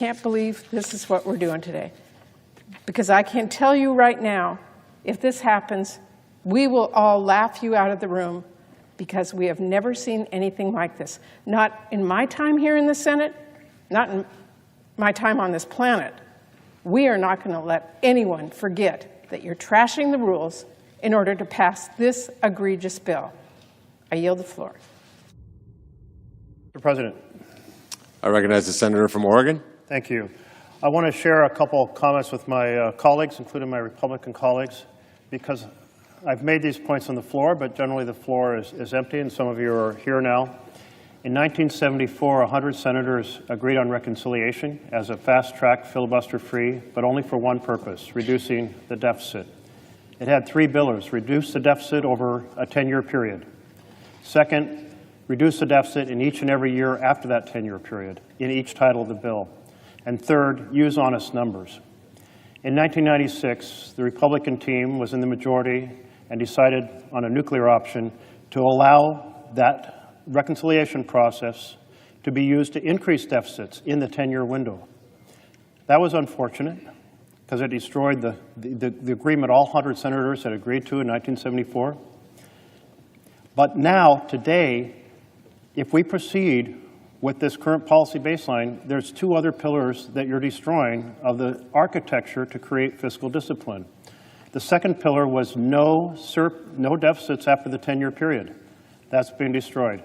Can't believe this is what we're doing today. Because I can tell you right now, if this happens, we will all laugh you out of the room because we have never seen anything like this. Not in my time here in the Senate, not in my time on this planet. We are not going to let anyone forget that you're trashing the rules in order to pass this egregious bill. I yield the floor. Mr. President. I recognize the senator from Oregon. Thank you. I want to share a couple comments with my colleagues, including my Republican colleagues, because I've made these points on the floor, but generally the floor is empty, and some of you are here now. In 1974, 100 senators agreed on reconciliation as a fast-track, filibuster-free, but only for one purpose, reducing the deficit. It had three pillars: reduce the deficit over a 10-year period. Second, reduce the deficit in each and every year after that 10-year period, in each title of the bill. And third, use honest numbers. In 1996, the Republican team was in the majority and decided on a nuclear option to allow that reconciliation process to be used to increase deficits in the 10-year window. That was unfortunate because it destroyed the agreement all 100 senators had agreed to in 1974. But now, today, if we proceed with this current policy baseline, there's two other pillars that you're destroying of the architecture to create fiscal discipline. The second pillar was no deficits after the 10-year period. That's been destroyed.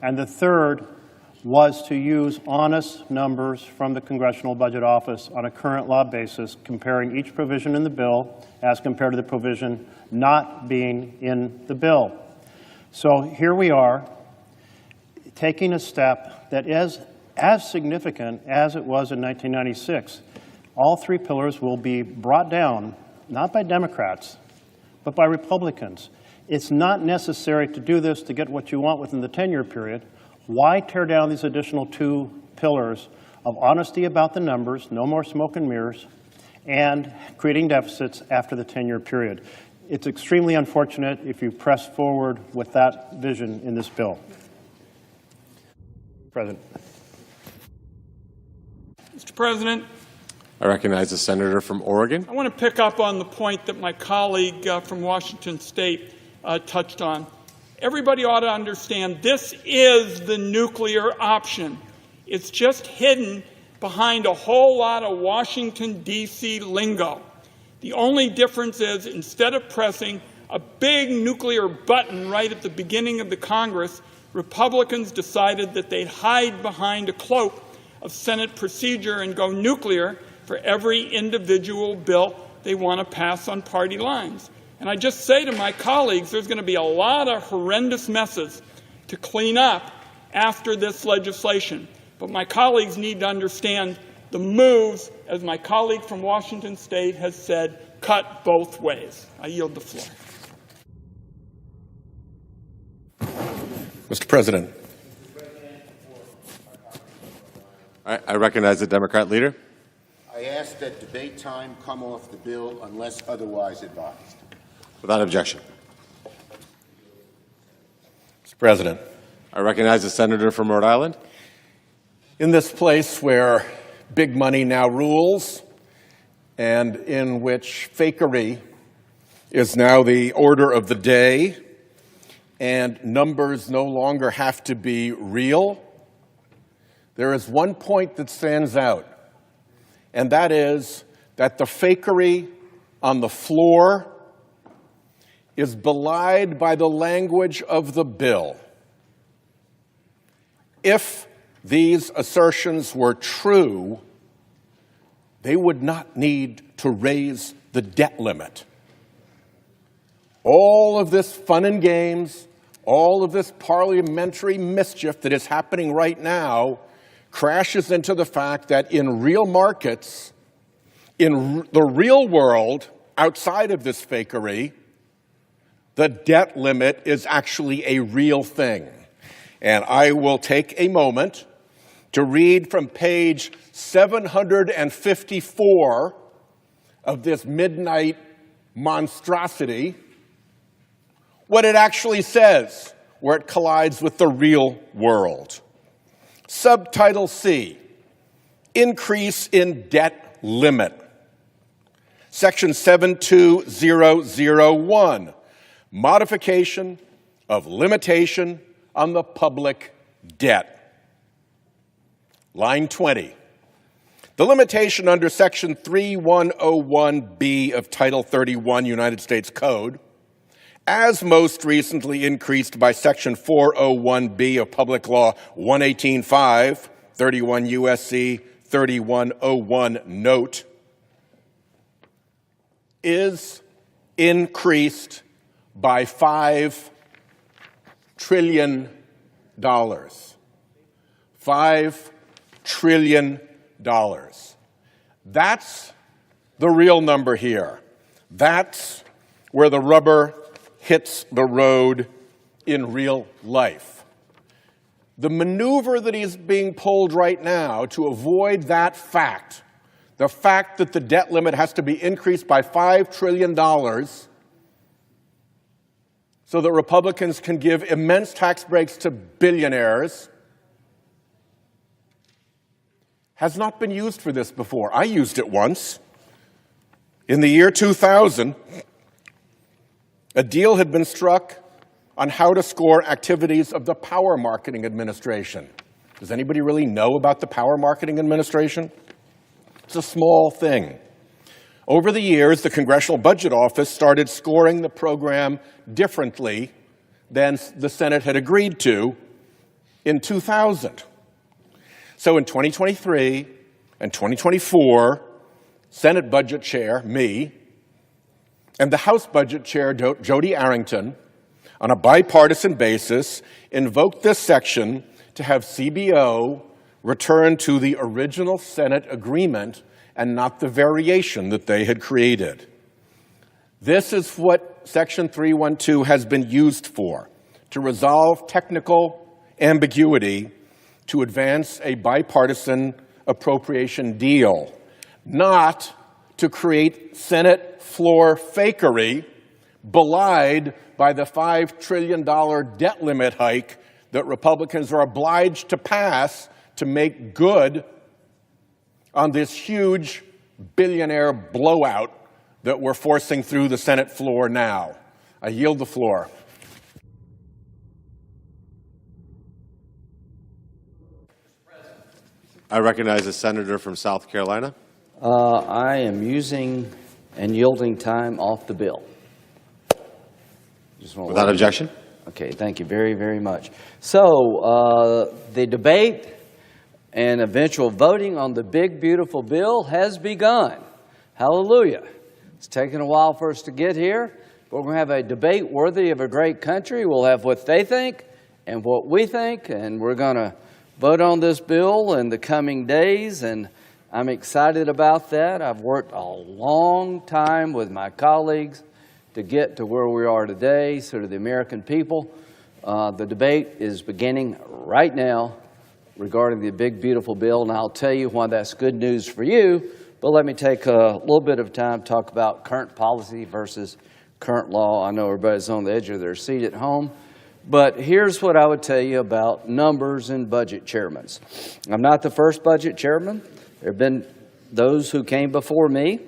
And the third was to use honest numbers from the Congressional Budget Office on a current law basis, comparing each provision in the bill as compared to the provision not being in the bill. So here we are, taking a step that is as significant as it was in 1996. All three pillars will be brought down, not by Democrats, but by Republicans. It's not necessary to do this to get what you want within the 10-year period. Why tear down these additional two pillars of honesty about the numbers, no more smoke and mirrors, and creating deficits after the 10-year period? It's extremely unfortunate if you press forward with that vision in this bill. President. Mr. President, I recognize the senator from Oregon. I want to pick up on the point that my colleague from Washington State touched on. Everybody ought to understand this is the nuclear option. It's just hidden behind a whole lot of Washington, D.C. lingo. The only difference is instead of pressing a big nuclear button right at the beginning of the Congress, Republicans decided that they'd hide behind a cloak of Senate procedure and go nuclear for every individual bill they want to pass on party lines. And I just say to my colleagues, there's going to be a lot of horrendous messes to clean up after this legislation. But my colleagues need to understand the moves, as my colleague from Washington State has said, cut both ways. I yield the floor. Mr. President. I recognize the Democrat leader. I ask that debate time come off the bill unless otherwise advised. Without objection. Mr. President. I recognize the senator from Rhode Island. In this place where big money now rules and in which fakery is now the order of the day and numbers no longer have to be real, there is one point that stands out, and that is that the fakery on the floor is belied by the language of the bill. If these assertions were true, they would not need to raise the debt limit. All of this fun and games, all of this parliamentary mischief that is happening right now crashes into the fact that in real markets, in the real world, outside of this fakery, the debt limit is actually a real thing. And I will take a moment to read from page 754 of this midnight monstrosity what it actually says, where it collides with the real world. Subtitle C, increase in debt limit. Section 72001, modification of limitation on the public debt. Line 20, the limitation under Section 3101B of Title 31 United States Code, as most recently increased by Section 401B of Public Law 118.5, 31 U.S.C. 3101 note, is increased by $5 trillion. $5 trillion. That's the real number here. That's where the rubber hits the road in real life. The maneuver that is being pulled right now to avoid that fact, the fact that the debt limit has to be increased by $5 trillion so that Republicans can give immense tax breaks to billionaires, has not been used for this before. I used it once. In the year 2000, a deal had been struck on how to score activities of the Power Marketing Administration. Does anybody really know about the Power Marketing Administration? It's a small thing. Over the years, the Congressional Budget Office started scoring the program differently than the Senate had agreed to in 2000. So in 2023 and 2024, Senate Budget Chair, me, and the House Budget Chair, Jody Arrington, on a bipartisan basis, invoked this section to have CBO return to the original Senate agreement and not the variation that they had created. This is what Section 312 has been used for, to resolve technical ambiguity, to advance a bipartisan appropriation deal, not to create Senate floor fakery belied by the $5 trillion debt limit hike that Republicans are obliged to pass to make good on this huge billionaire blowout that we're forcing through the Senate floor now. I yield the floor. I recognize the senator from South Carolina. I am using and yielding time off the bill. Without objection. Okay, thank you very, very much. So the debate and eventual voting on the big, beautiful bill has begun. Hallelujah. It's taken a while for us to get here, but we're going to have a debate worthy of a great country. We'll have what they think and what we think, and we're going to vote on this bill in the coming days, and I'm excited about that. I've worked a long time with my colleagues to get to where we are today, so to the American people. The debate is beginning right now regarding the big, beautiful bill, and I'll tell you why that's good news for you, but let me take a little bit of time to talk about current policy versus current law. I know everybody's on the edge of their seat at home, but here's what I would tell you about numbers and budget chairmans. I'm not the first budget chairman. There have been those who came before me.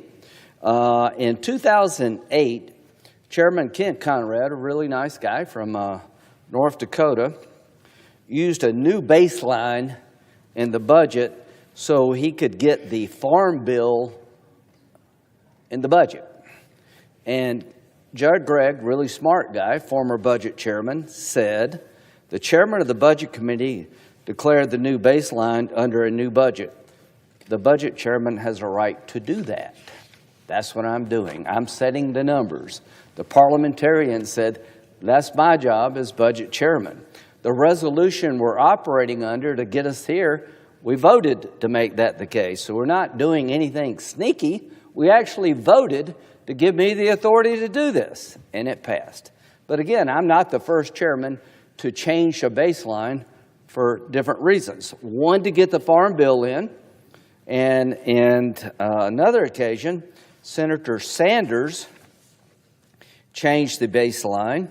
In 2008, Chairman Kent Conrad, a really nice guy from North Dakota, used a new baseline in the budget so he could get the farm bill in the budget. And Judd Gregg, really smart guy, former budget chairman, said the chairman of the budget committee declared the new baseline under a new budget. The budget chairman has a right to do that. That's what I'm doing. I'm setting the numbers. The parliamentarian said, that's my job as budget chairman. The resolution we're operating under to get us here, we voted to make that the case. So we're not doing anything sneaky. We actually voted to give me the authority to do this, and it passed. But again, I'm not the first chairman to change a baseline for different reasons. One, to get the farm bill in, and another occasion, Senator Sanders changed the baseline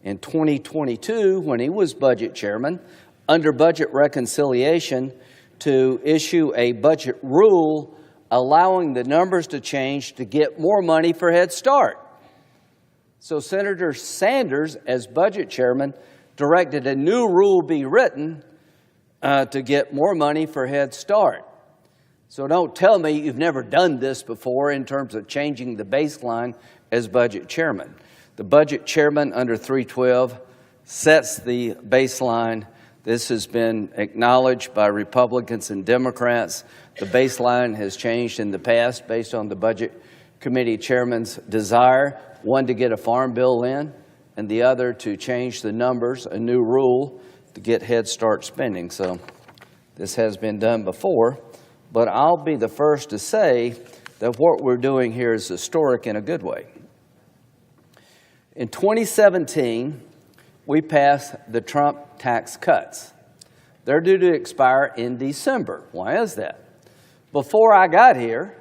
in 2022 when he was budget chairman under budget reconciliation to issue a budget rule allowing the numbers to change to get more money for Head Start. So Senator Sanders, as budget chairman, directed a new rule be written to get more money for Head Start. So don't tell me you've never done this before in terms of changing the baseline as budget chairman. The budget chairman under 312 sets the baseline. This has been acknowledged by Republicans and Democrats. The baseline has changed in the past based on the Budget Committee chairman's desire, one to get a farm bill in, and the other to change the numbers, a new rule to get Head Start spending. So this has been done before, but I'll be the first to say that what we're doing here is historic in a good way. In 2017, we passed the Trump tax cuts. They're due to expire in December. Why is that? Before I got here,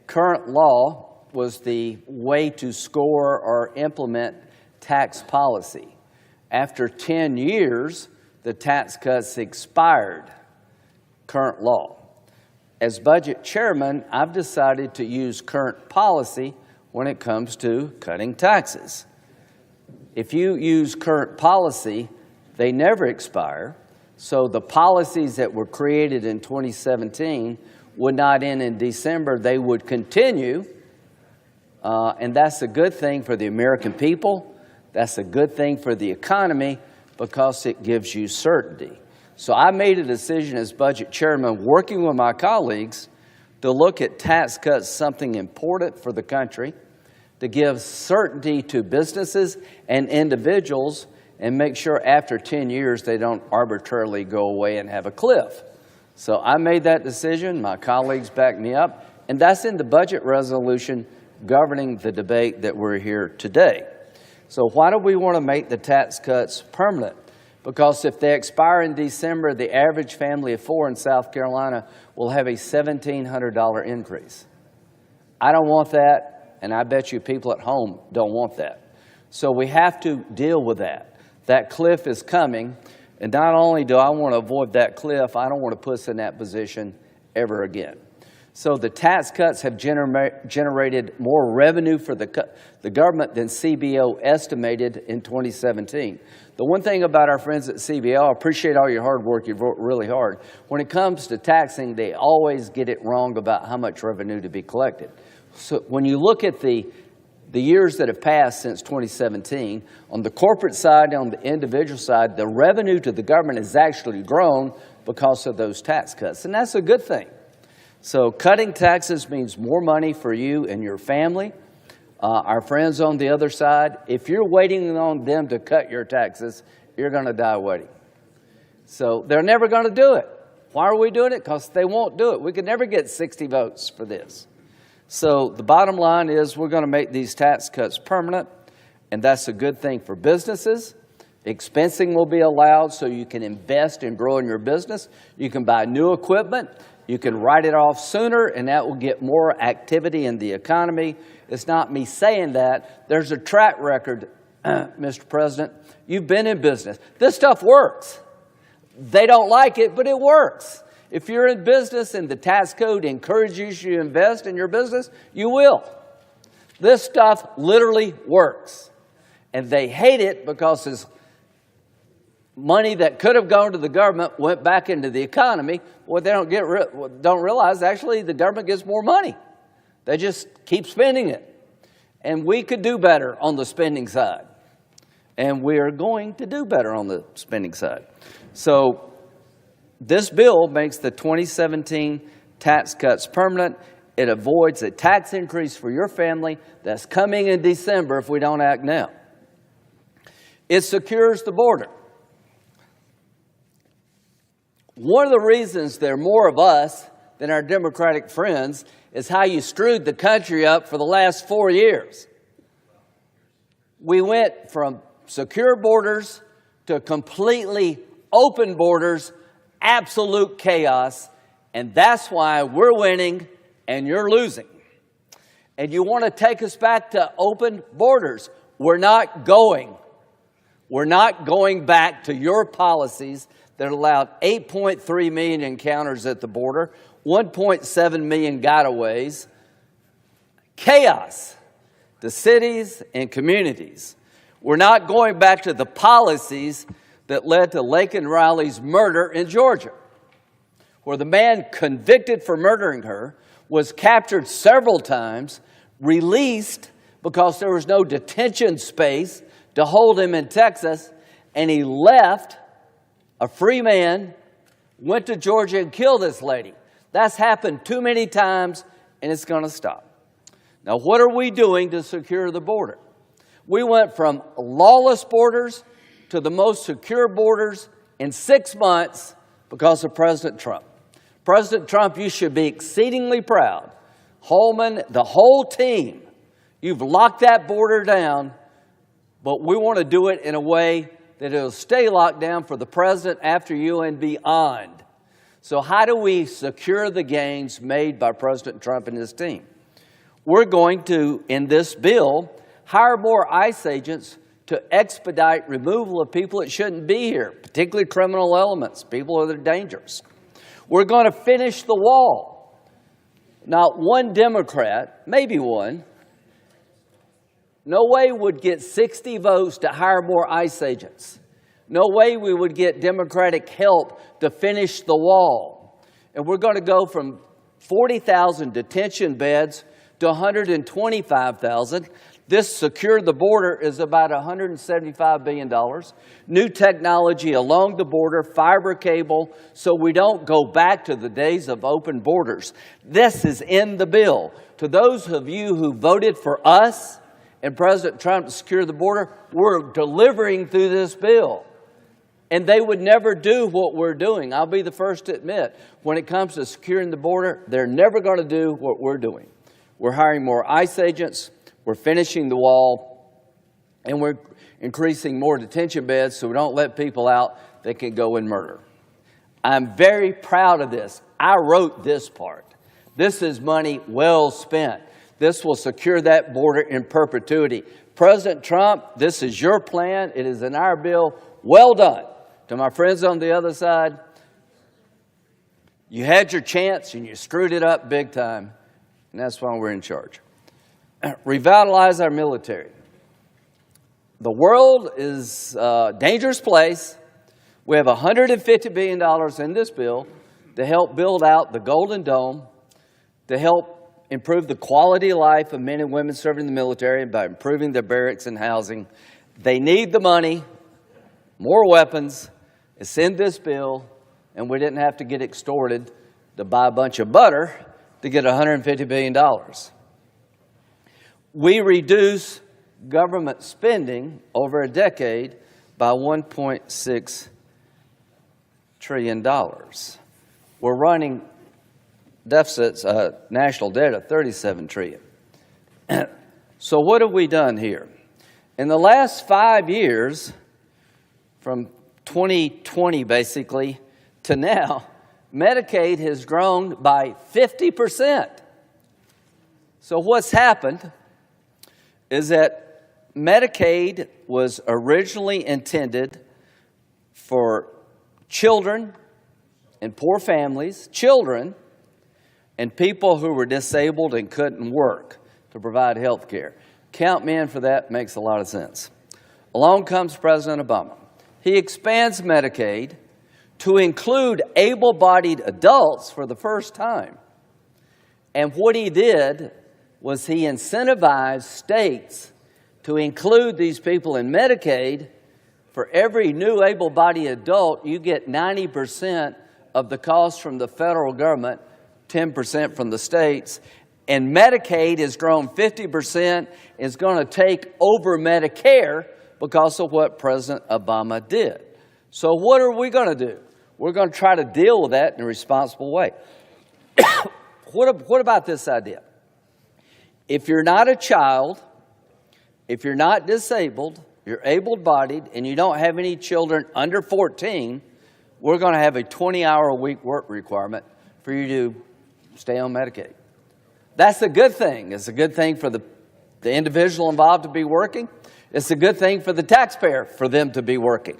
current law was the way to score or implement tax policy. After 10 years, the tax cuts expired, current law. As budget chairman, I've decided to use current policy when it comes to cutting taxes. If you use current policy, they never expire. So the policies that were created in 2017 would not end in December. They would continue. And that's a good thing for the American people. That's a good thing for the economy because it gives you certainty. So I made a decision as budget chairman, working with my colleagues, to look at tax cuts, something important for the country, to give certainty to businesses and individuals and make sure after 10 years they don't arbitrarily go away and have a cliff. So I made that decision. My colleagues backed me up. And that's in the budget resolution governing the debate that we're here today. So why do we want to make the tax cuts permanent? Because if they expire in December, the average family of four in South Carolina will have a $1,700 increase. I don't want that, and I bet you people at home don't want that. So we have to deal with that. That cliff is coming, and not only do I want to avoid that cliff, I don't want to put us in that position ever again. So the tax cuts have generated more revenue for the government than CBO estimated in 2017. The one thing about our friends at CBO, I appreciate all your hard work. You've worked really hard. When it comes to taxing, they always get it wrong about how much revenue to be collected. So when you look at the years that have passed since 2017, on the corporate side and on the individual side, the revenue to the government has actually grown because of those tax cuts, and that's a good thing. So cutting taxes means more money for you and your family. Our friends on the other side, if you're waiting on them to cut your taxes, you're going to die waiting. So they're never going to do it. Why are we doing it? Because they won't do it. We could never get 60 votes for this. So the bottom line is we're going to make these tax cuts permanent, and that's a good thing for businesses. Expensing will be allowed so you can invest in growing your business. You can buy new equipment. You can write it off sooner, and that will get more activity in the economy. It's not me saying that. There's a track record, Mr. President. You've been in business. This stuff works. They don't like it, but it works. If you're in business and the tax code encourages you to invest in your business, you will. This stuff literally works. And they hate it because it's money that could have gone to the government went back into the economy. What they don't realize, actually, the government gets more money. They just keep spending it. And we could do better on the spending side. And we are going to do better on the spending side. So this bill makes the 2017 tax cuts permanent. It avoids a tax increase for your family that's coming in December if we don't act now. It secures the border. One of the reasons there are more of us than our Democratic friends is how you screwed the country up for the last 4 years. We went from secure borders to completely open borders, absolute chaos, and that's why we're winning and you're losing. And you want to take us back to open borders. We're not going. We're not going back to your policies that allowed 8.3 million encounters at the border, 1.7 million gotaways. Chaos to cities and communities. We're not going back to the policies that led to Laken Riley's murder in Georgia, where the man convicted for murdering her was captured several times, released because there was no detention space to hold him in Texas, and he left a free man, went to Georgia and killed this lady. That's happened too many times, and it's going to stop. Now, what are we doing to secure the border? We went from lawless borders to the most secure borders in 6 months because of President Trump. President Trump, you should be exceedingly proud. Holman, the whole team, you've locked that border down, but we want to do it in a way that it'll stay locked down for the president after you and beyond. So how do we secure the gains made by President Trump and his team? We're going to, in this bill, hire more ICE agents to expedite removal of people that shouldn't be here, particularly criminal elements, people that are dangerous. We're going to finish the wall. Not one Democrat, maybe one, no way would get 60 votes to hire more ICE agents. No way we would get Democratic help to finish the wall. And we're going to go from 40,000 detention beds to 125,000. This secure the border is about $175 billion. New technology along the border, fiber cable, so we don't go back to the days of open borders. This is in the bill. To those of you who voted for us and President Trump to secure the border, we're delivering through this bill. And they would never do what we're doing. I'll be the first to admit, when it comes to securing the border, they're never going to do what we're doing. We're hiring more ICE agents, we're finishing the wall, and we're increasing more detention beds so we don't let people out that can go and murder. I'm very proud of this. I wrote this part. This is money well spent. This will secure that border in perpetuity. President Trump, this is your plan. It is in our bill. Well done. To my friends on the other side, you had your chance and you screwed it up big time, and that's why we're in charge. Revitalize our military. The world is a dangerous place. We have $150 billion in this bill to help build out the Golden Dome, to help improve the quality of life of men and women serving in the military by improving their barracks and housing. They need the money, more weapons. It's in this bill, and we didn't have to get extorted to buy a bunch of butter to get $150 billion. We reduce government spending over a decade by $1.6 trillion. We're running deficits, national debt of $37 trillion. So what have we done here? In the last 5 years, from 2020 basically to now, Medicaid has grown by 50%. So what's happened is that Medicaid was originally intended for children and poor families, children and people who were disabled and couldn't work to provide health care. Count me in for that, makes a lot of sense. Along comes President Obama. He expands Medicaid to include able-bodied adults for the first time. And what he did was he incentivized states to include these people in Medicaid. For every new able-bodied adult, you get 90% of the cost from the federal government, 10% from the states. And Medicaid has grown 50%, is going to take over Medicare because of what President Obama did. So what are we going to do? We're going to try to deal with that in a responsible way. What about this idea? If you're not a child, if you're not disabled, you're able-bodied, and you don't have any children under 14, we're going to have a 20-hour-a-week work requirement for you to stay on Medicaid. That's a good thing. It's a good thing for the individual involved to be working. It's a good thing for the taxpayer for them to be working.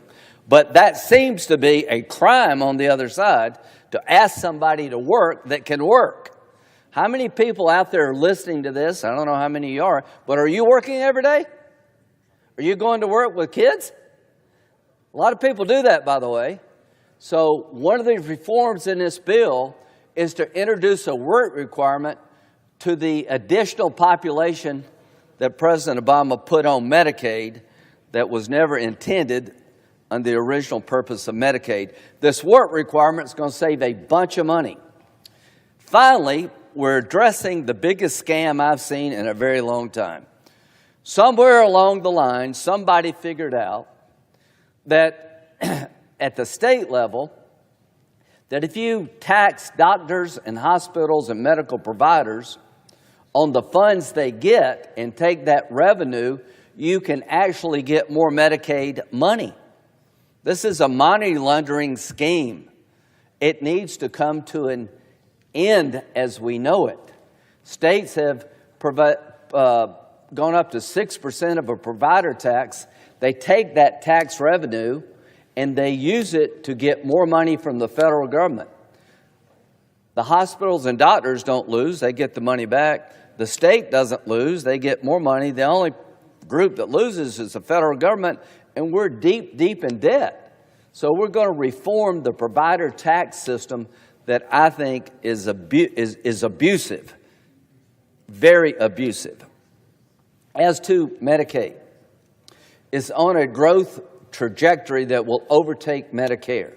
But that seems to be a crime on the other side, to ask somebody to work that can work. How many people out there are listening to this? I don't know how many you are, but are you working every day? Are you going to work with kids? A lot of people do that, by the way. So one of the reforms in this bill is to introduce a work requirement to the additional population that President Obama put on Medicaid that was never intended on the original purpose of Medicaid. This work requirement is going to save a bunch of money. Finally, we're addressing the biggest scam I've seen in a very long time. Somewhere along the line, somebody figured out that at the state level, that if you tax doctors and hospitals and medical providers on the funds they get and take that revenue, you can actually get more Medicaid money. This is a money laundering scheme. It needs to come to an end as we know it. States have gone up to 6% of a provider tax. They take that tax revenue and they use it to get more money from the federal government. The hospitals and doctors don't lose, they get the money back. The state doesn't lose, they get more money. The only group that loses is the federal government, and we're deep, deep in debt. So we're going to reform the provider tax system that I think is abusive, very abusive. As to Medicaid, it's on a growth trajectory that will overtake Medicare.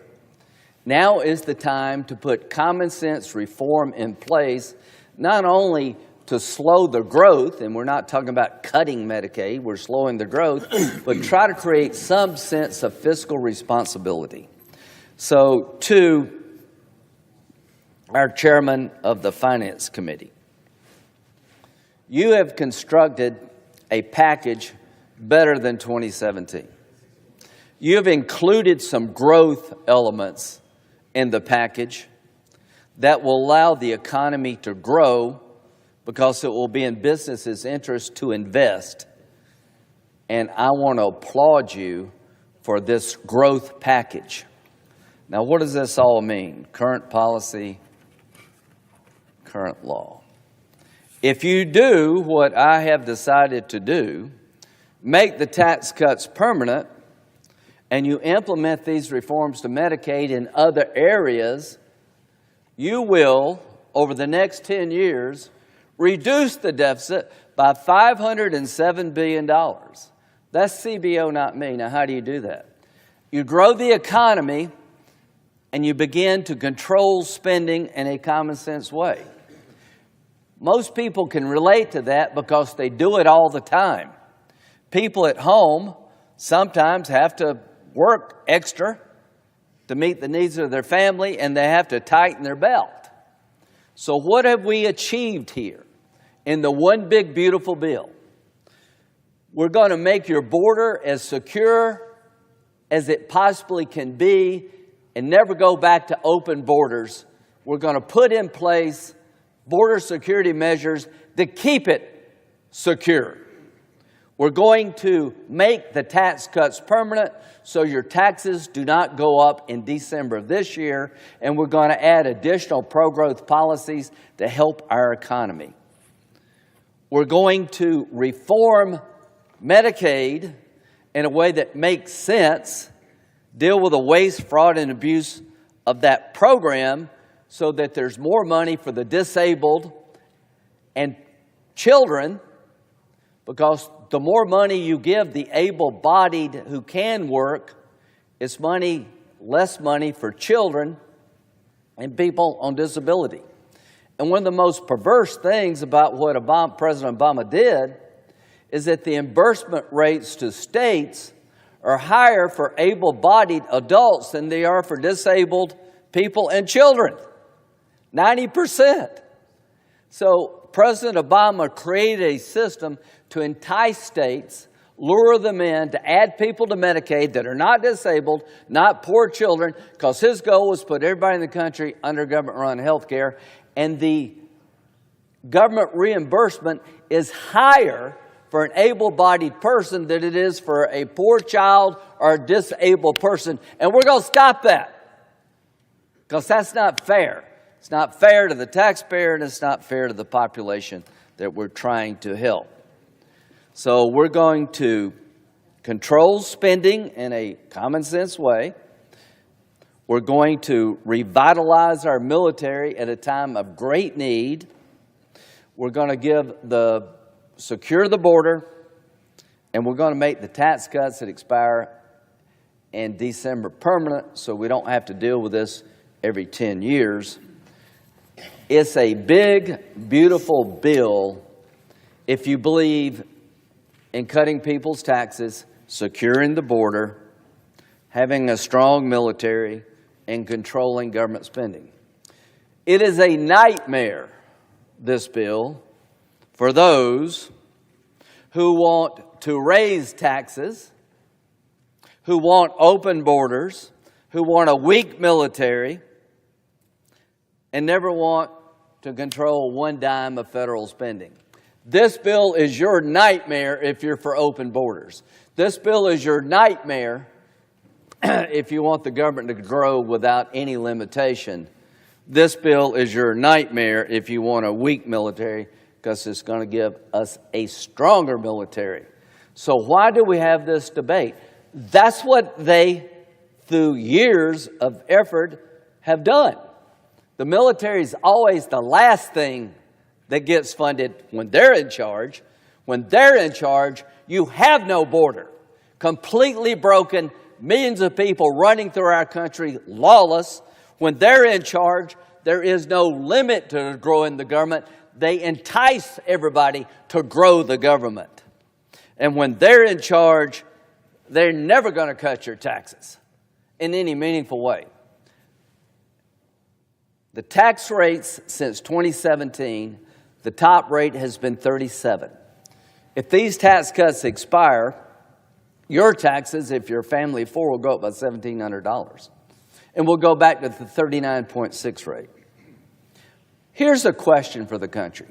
Now is the time to put common sense reform in place, not only to slow the growth, and we're not talking about cutting Medicaid, we're slowing the growth, but try to create some sense of fiscal responsibility. So, to our chairman of the Finance Committee, you have constructed a package better than 2017. You have included some growth elements in the package that will allow the economy to grow because it will be in businesses' interest to invest. And I want to applaud you for this growth package. Now, what does this all mean? Current policy, current law. If you do what I have decided to do, make the tax cuts permanent, and you implement these reforms to Medicaid in other areas, you will, over the next 10 years, reduce the deficit by $507 billion. That's CBO, not me. Now, how do you do that? You grow the economy, and you begin to control spending in a common sense way. Most people can relate to that because they do it all the time. People at home sometimes have to work extra to meet the needs of their family, and they have to tighten their belt. So what have we achieved here in the one big beautiful bill? We're going to make your border as secure as it possibly can be and never go back to open borders. We're going to put in place border security measures to keep it secure. We're going to make the tax cuts permanent so your taxes do not go up in December of this year, and we're going to add additional pro-growth policies to help our economy. We're going to reform Medicaid in a way that makes sense, deal with the waste, fraud, and abuse of that program so that there's more money for the disabled and children, because the more money you give the able-bodied who can work, it's less money for children and people on disability. And one of the most perverse things about what President Obama did is that the reimbursement rates to states are higher for able-bodied adults than they are for disabled people and children. 90%. So President Obama created a system to entice states, lure them in to add people to Medicaid that are not disabled, not poor children, because his goal was to put everybody in the country under government-run health care, and the government reimbursement is higher for an able-bodied person than it is for a poor child or a disabled person. And we're going to stop that, because that's not fair. It's not fair to the taxpayer, and it's not fair to the population that we're trying to help. So we're going to control spending in a common sense way. We're going to revitalize our military at a time of great need. We're going to secure the border, and we're going to make the tax cuts that expire in December permanent, so we don't have to deal with this every 10 years. It's a big, beautiful bill if you believe in cutting people's taxes, securing the border, having a strong military, and controlling government spending. It is a nightmare, this bill, for those who want to raise taxes, who want open borders, who want a weak military, and never want to control one dime of federal spending. This bill is your nightmare if you're for open borders. This bill is your nightmare if you want the government to grow without any limitation. This bill is your nightmare if you want a weak military, because it's going to give us a stronger military. So why do we have this debate? That's what they, through years of effort, have done. The military is always the last thing that gets funded when they're in charge. When they're in charge, you have no border. Completely broken, millions of people running through our country, lawless. When they're in charge, there is no limit to growing the government. They entice everybody to grow the government. And when they're in charge, they're never going to cut your taxes in any meaningful way. The tax rates since 2017, the top rate has been 37. If these tax cuts expire, your taxes, if you're a family of four, will go up by $1,700. And we'll go back to the 39.6 rate. Here's a question for the country.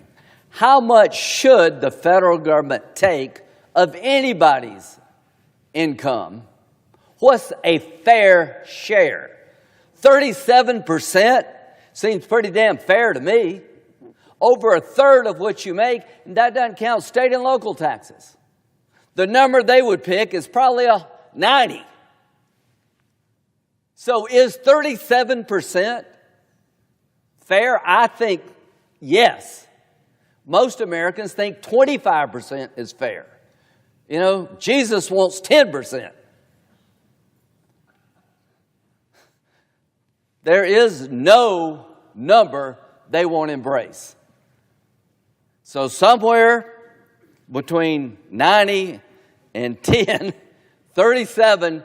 How much should the federal government take of anybody's income? What's a fair share? 37% seems pretty damn fair to me. Over a third of what you make, and that doesn't count state and local taxes. The number they would pick is probably a 90. So is 37% fair? I think yes. Most Americans think 25% is fair. You know, Jesus wants 10%. There is no number they won't embrace. So somewhere between 90 and 10, 37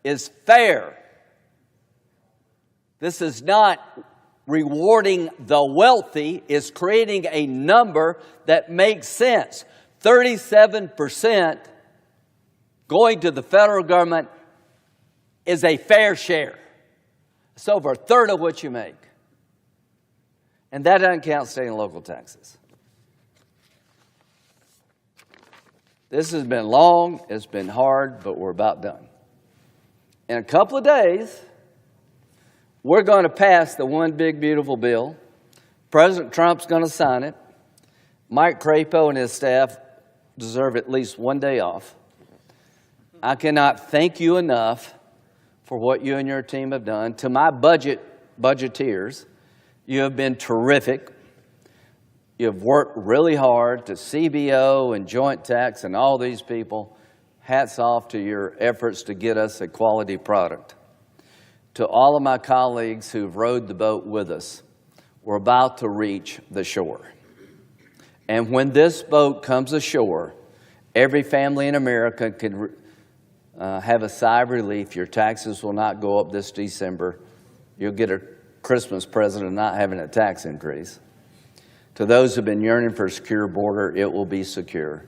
is fair. This is not rewarding the wealthy. It's creating a number that makes sense. 37% going to the federal government is a fair share. It's over a third of what you make. And that doesn't count state and local taxes. This has been long, it's been hard, but we're about done. In a couple of days, we're going to pass the one big, beautiful bill. President Trump's going to sign it. Mike Crapo and his staff deserve at least one day off. I cannot thank you enough for what you and your team have done. To my budgeteers, you have been terrific. You have worked really hard. To CBO and Joint Tax and all these people, hats off to your efforts to get us a quality product. To all of my colleagues who've rowed the boat with us, we're about to reach the shore. And when this boat comes ashore, every family in America can have a sigh of relief. Your taxes will not go up this December. You'll get a Christmas present of not having a tax increase. To those who've been yearning for a secure border, it will be secure.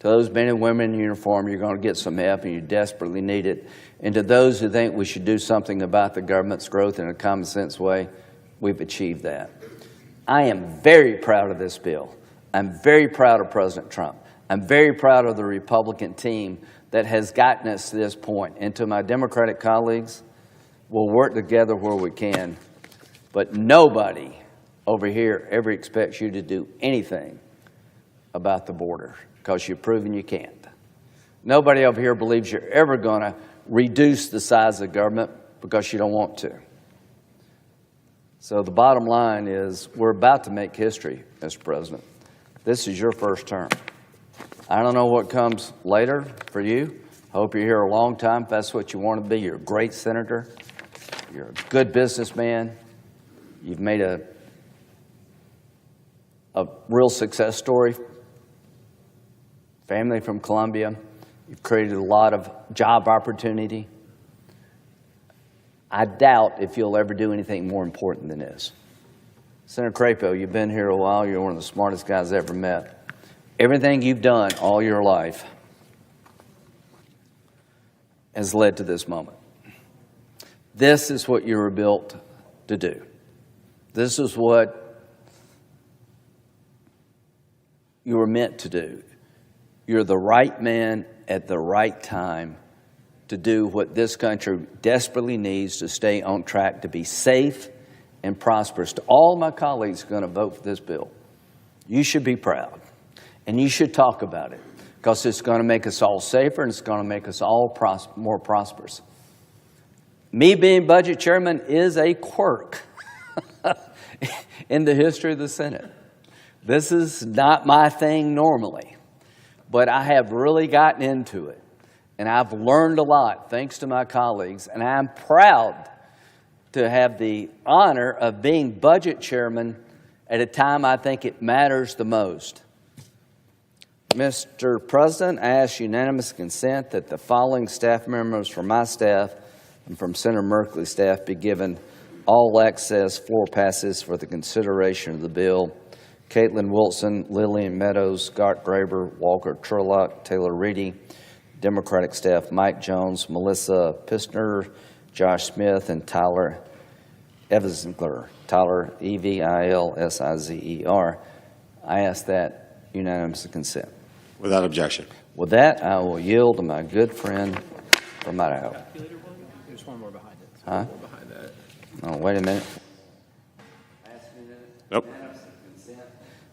To those men and women in uniform, you're going to get some help and you desperately need it. And to those who think we should do something about the government's growth in a common sense way, we've achieved that. I am very proud of this bill. I'm very proud of President Trump. I'm very proud of the Republican team that has gotten us to this point. And to my Democratic colleagues, we'll work together where we can. But nobody over here ever expects you to do anything about the border, because you've proven you can't. Nobody over here believes you're ever going to reduce the size of government, because you don't want to. So the bottom line is, we're about to make history, Mr. President. This is your first term. I don't know what comes later for you. I hope you're here a long time if that's what you want to be. You're a great senator. You're a good businessman. You've made a real success story. Family from Columbia. You've created a lot of job opportunity. I doubt if you'll ever do anything more important than this. Senator Crapo, you've been here a while. You're one of the smartest guys I ever met. Everything you've done all your life has led to this moment. This is what you were built to do. This is what you were meant to do. You're the right man at the right time to do what this country desperately needs to stay on track, to be safe and prosperous. To all my colleagues who are going to vote for this bill, you should be proud. And you should talk about it, because it's going to make us all safer and it's going to make us all more prosperous. Me being budget chairman is a quirk in the history of the Senate. This is not my thing normally, but I have really gotten into it. And I've learned a lot thanks to my colleagues, and I'm proud to have the honor of being budget chairman at a time I think it matters the most. Mr. President, I ask unanimous consent that the following staff members from my staff and from Senator Merkley's staff be given all access floor passes for the consideration of the bill. Caitlin Wilson, Lillian Meadows, Scott Graber, Walker Turlock, Taylor Reedy, Democratic staff Mike Jones, Melissa Pistner, Josh Smith, and Tyler Evilsizer. Tyler, Evilsizer. I ask that unanimous consent. Without objection. With that, I will yield to my good friend from Idaho. There's one more behind it. Huh? One more behind that. Oh, wait a minute. Nope.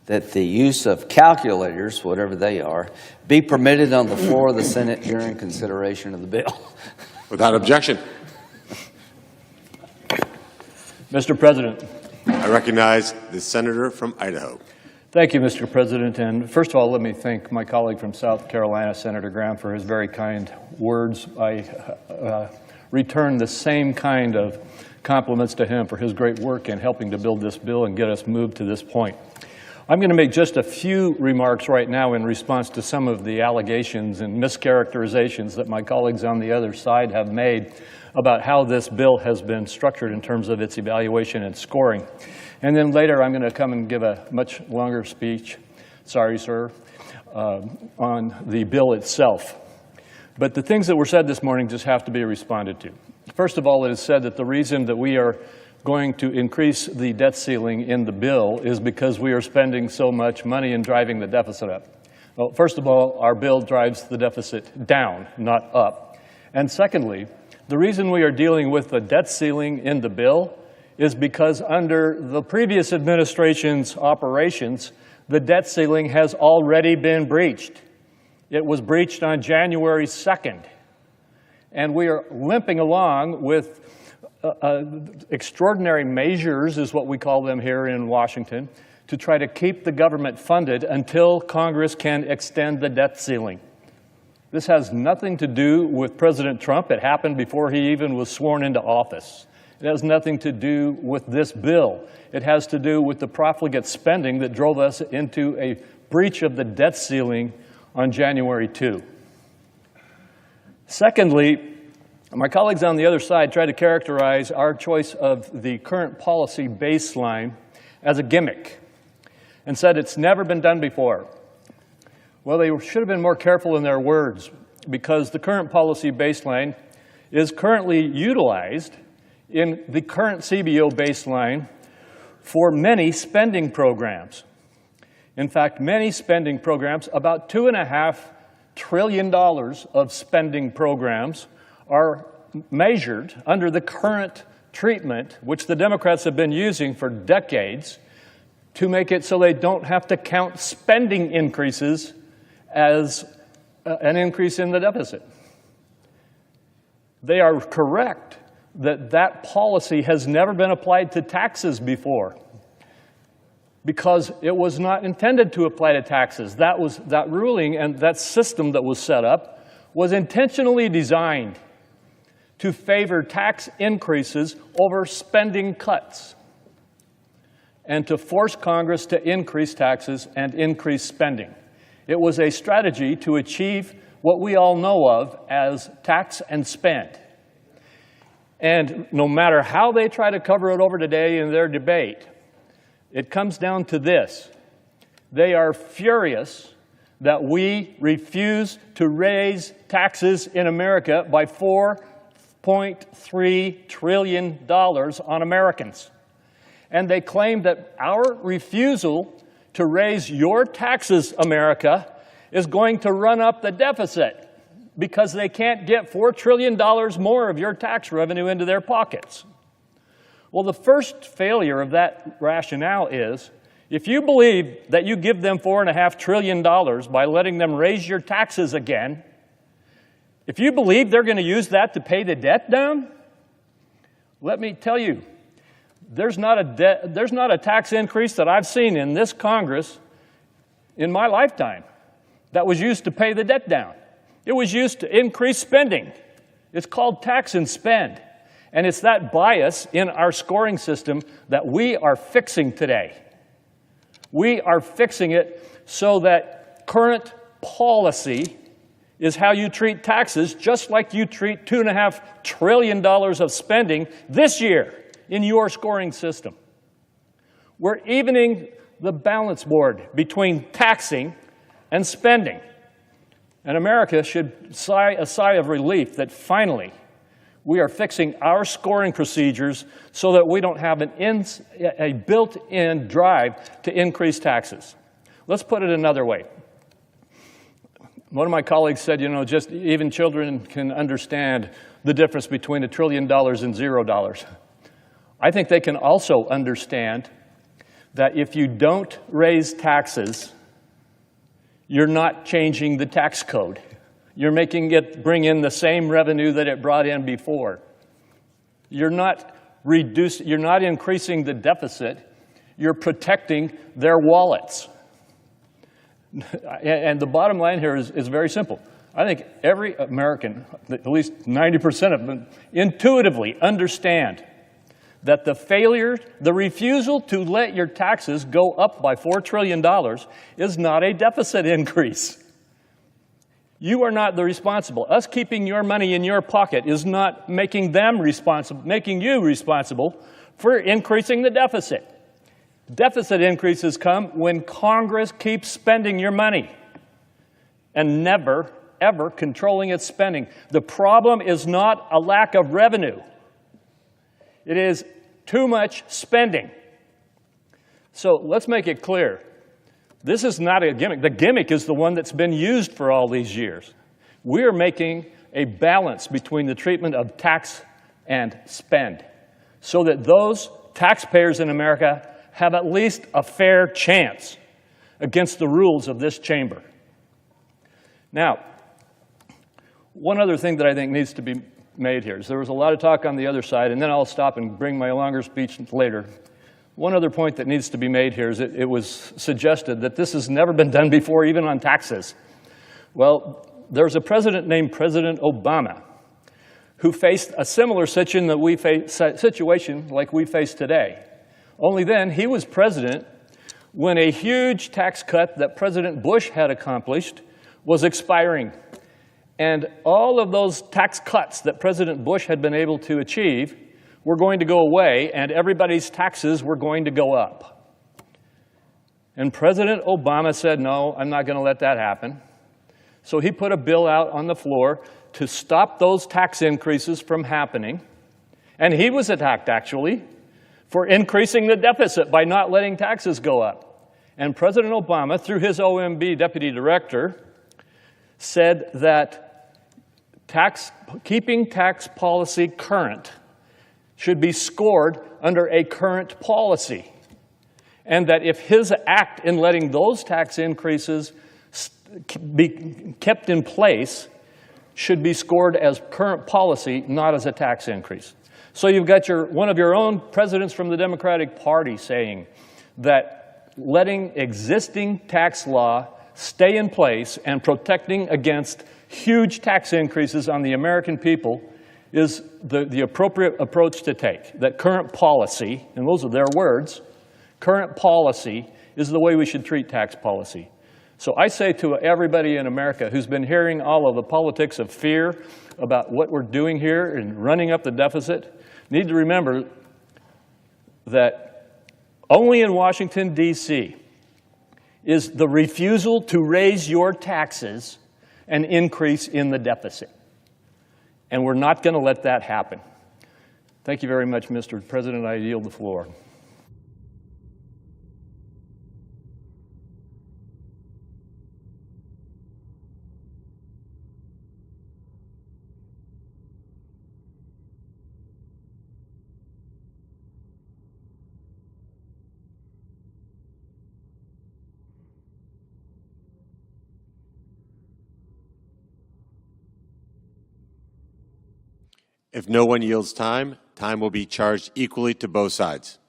That the use of calculators, whatever they are, be permitted on the floor of the Senate during consideration of the bill. Without objection. Mr. President. I recognize the senator from Idaho. Thank you, Mr. President. And first of all, let me thank my colleague from South Carolina, Senator Graham, for his very kind words. I return the same kind of compliments to him for his great work in helping to build this bill and get us moved to this point. I'm going to make just a few remarks right now in response to some of the allegations and mischaracterizations that my colleagues on the other side have made about how this bill has been structured in terms of its evaluation and scoring. And then later I'm going to come and give a much longer speech, sorry sir, on the bill itself. But the things that were said this morning just have to be responded to. First of all, it is said that the reason that we are going to increase the debt ceiling in the bill is because we are spending so much money and driving the deficit up. Well, first of all, our bill drives the deficit down, not up. And secondly, the reason we are dealing with the debt ceiling in the bill is because under the previous administration's operations, the debt ceiling has already been breached. It was breached on January 2nd. And we are limping along with extraordinary measures, is what we call them here in Washington, to try to keep the government funded until Congress can extend the debt ceiling. This has nothing to do with President Trump. It happened before he even was sworn into office. It has nothing to do with this bill. It has to do with the profligate spending that drove us into a breach of the debt ceiling on January 2. Secondly, my colleagues on the other side try to characterize our choice of the current policy baseline as a gimmick and said it's never been done before. Well, they should have been more careful in their words, because the current policy baseline is currently utilized in the current CBO baseline for many spending programs. In fact, many spending programs, about $2.5 trillion of spending programs, are measured under the current treatment, which the Democrats have been using for decades, to make it so they don't have to count spending increases as an increase in the deficit. They are correct that that policy has never been applied to taxes before, because it was not intended to apply to taxes. That ruling and that system that was set up was intentionally designed to favor tax increases over spending cuts and to force Congress to increase taxes and increase spending. It was a strategy to achieve what we all know of as tax and spend. And no matter how they try to cover it over today in their debate, it comes down to this. They are furious that we refuse to raise taxes in America by $4.3 trillion on Americans. And they claim that our refusal to raise your taxes, America, is going to run up the deficit because they can't get $4 trillion more of your tax revenue into their pockets. Well, the first failure of that rationale is, if you believe that you give them $4.5 trillion by letting them raise your taxes again, if you believe they're going to use that to pay the debt down, let me tell you, there's not a tax increase that I've seen in this Congress in my lifetime that was used to pay the debt down. It was used to increase spending. It's called tax and spend. And it's that bias in our scoring system that we are fixing today. We are fixing it so that current policy is how you treat taxes, just like you treat $2.5 trillion of spending this year in your scoring system. We're evening the balance board between taxing and spending. And America should sigh a sigh of relief that finally we are fixing our scoring procedures so that we don't have a built-in drive to increase taxes. Let's put it another way. One of my colleagues said, just even children can understand the difference between $1 trillion and $0. I think they can also understand that if you don't raise taxes, you're not changing the tax code. You're making it bring in the same revenue that it brought in before. You're not increasing the deficit. You're protecting their wallets. And the bottom line here is very simple. I think every American, at least 90% of them, intuitively understand that the refusal to let your taxes go up by $4 trillion is not a deficit increase. You are not the responsible. Us keeping your money in your pocket is not making you responsible for increasing the deficit. Deficit increases come when Congress keeps spending your money and never, ever controlling its spending. The problem is not a lack of revenue. It is too much spending. So let's make it clear. This is not a gimmick. The gimmick is the one that's been used for all these years. We are making a balance between the treatment of tax and spend so that those taxpayers in America have at least a fair chance against the rules of this chamber. Now, one other thing that I think needs to be made here is there was a lot of talk on the other side, and then I'll stop and bring my longer speech later. One other point that needs to be made here is that it was suggested that this has never been done before, even on taxes. Well, there's a president named President Obama who faced a similar situation like we face today. Only then, he was president when a huge tax cut that President Bush had accomplished was expiring. And all of those tax cuts that President Bush had been able to achieve were going to go away, and everybody's taxes were going to go up. And President Obama said, no, I'm not going to let that happen. So he put a bill out on the floor to stop those tax increases from happening. And he was attacked, actually, for increasing the deficit by not letting taxes go up. And President Obama, through his OMB deputy director, said that keeping tax policy current should be scored under a current policy, and that if his act in letting those tax increases be kept in place should be scored as current policy, not as a tax increase. So you've got one of your own presidents from the Democratic Party saying that letting existing tax law stay in place and protecting against huge tax increases on the American people is the appropriate approach to take. That current policy, and those are their words, current policy is the way we should treat tax policy. So I say to everybody in America who's been hearing all of the politics of fear about what we're doing here and running up the deficit, need to remember that only in Washington, D.C. is the refusal to raise your taxes an increase in the deficit. And we're not going to let that happen. Thank you very much, Mr. President. I yield the floor. If no one yields time, time will be charged equally to both sides.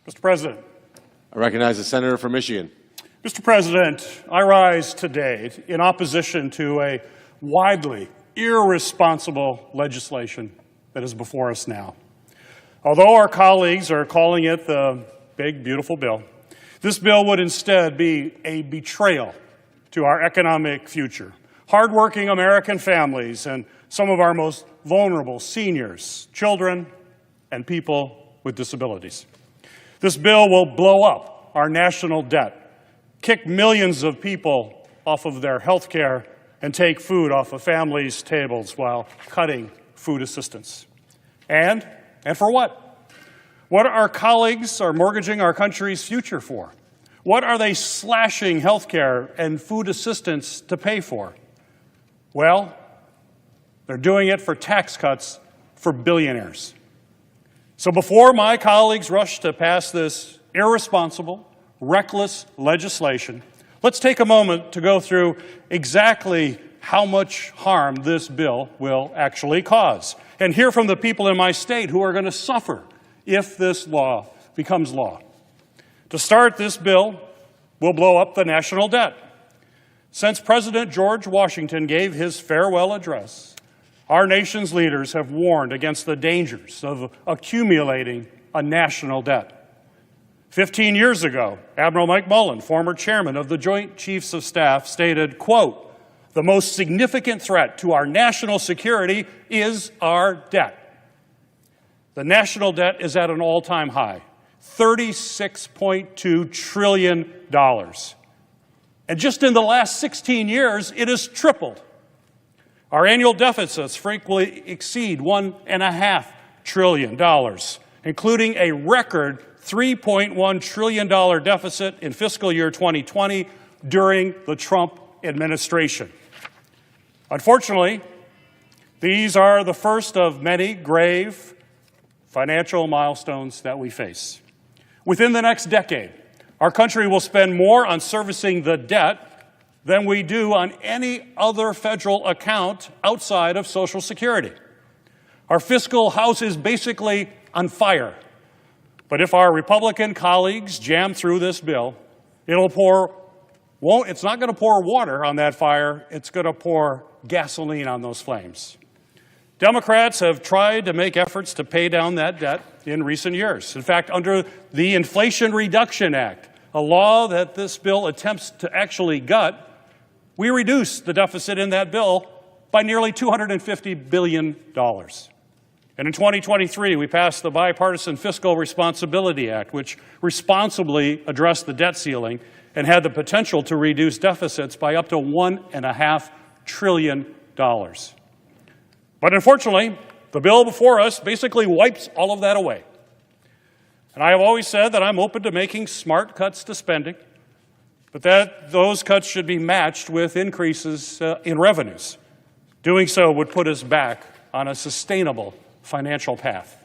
Mr. President. I recognize the senator from Michigan. Mr. President, I rise today in opposition to a widely irresponsible legislation that is before us now. Although our colleagues are calling it the big, beautiful bill, this bill would instead be a betrayal to our economic future, hardworking American families, and some of our most vulnerable seniors, children, and people with disabilities. This bill will blow up our national debt, kick millions of people off of their health care, and take food off of families' tables while cutting food assistance. And for what? What our colleagues are mortgaging our country's future for? What are they slashing health care and food assistance to pay for? Well, they're doing it for tax cuts for billionaires. So before my colleagues rush to pass this irresponsible, reckless legislation, let's take a moment to go through exactly how much harm this bill will actually cause, and hear from the people in my state who are going to suffer if this law becomes law. To start, this bill will blow up the national debt. Since President George Washington gave his farewell address, our nation's leaders have warned against the dangers of accumulating a national debt. 15 years ago, Admiral Mike Mullen, former chairman of the Joint Chiefs of Staff, stated, quote, "The most significant threat to our national security is our debt." The national debt is at an all-time high, $36.2 trillion. And just in the last 16 years, it has tripled. Our annual deficits frequently exceed $1.5 trillion, including a record $3.1 trillion deficit in fiscal year 2020 during the Trump administration. Unfortunately, these are the first of many grave financial milestones that we face. Within the next decade, our country will spend more on servicing the debt than we do on any other federal account outside of Social Security. Our fiscal house is basically on fire. But if our Republican colleagues jam through this bill, it's not going to pour water on that fire, it's going to pour gasoline on those flames. Democrats have tried to make efforts to pay down that debt in recent years. In fact, under the Inflation Reduction Act, a law that this bill attempts to actually gut, we reduced the deficit in that bill by nearly $250 billion. And in 2023, we passed the Bipartisan Fiscal Responsibility Act, which responsibly addressed the debt ceiling and had the potential to reduce deficits by up to $1.5 trillion. But unfortunately, the bill before us basically wipes all of that away. And I have always said that I'm open to making smart cuts to spending, but that those cuts should be matched with increases in revenues. Doing so would put us back on a sustainable financial path.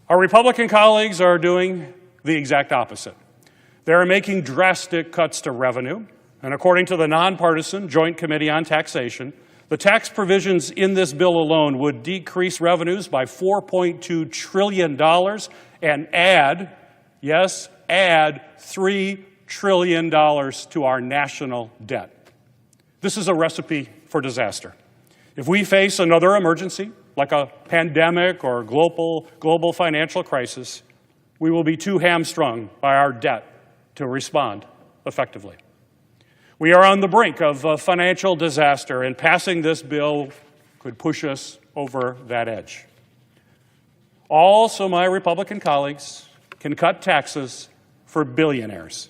Our Republican colleagues are doing the exact opposite. They are making drastic cuts to revenue, and according to the nonpartisan Joint Committee on Taxation, the tax provisions in this bill alone would decrease revenues by $4.2 trillion and add $3 trillion to our national debt. This is a recipe for disaster. If we face another emergency, like a pandemic or global financial crisis, we will be too hamstrung by our debt to respond effectively. We are on the brink of a financial disaster, and passing this bill could push us over that edge. Also, my Republican colleagues can cut taxes for billionaires.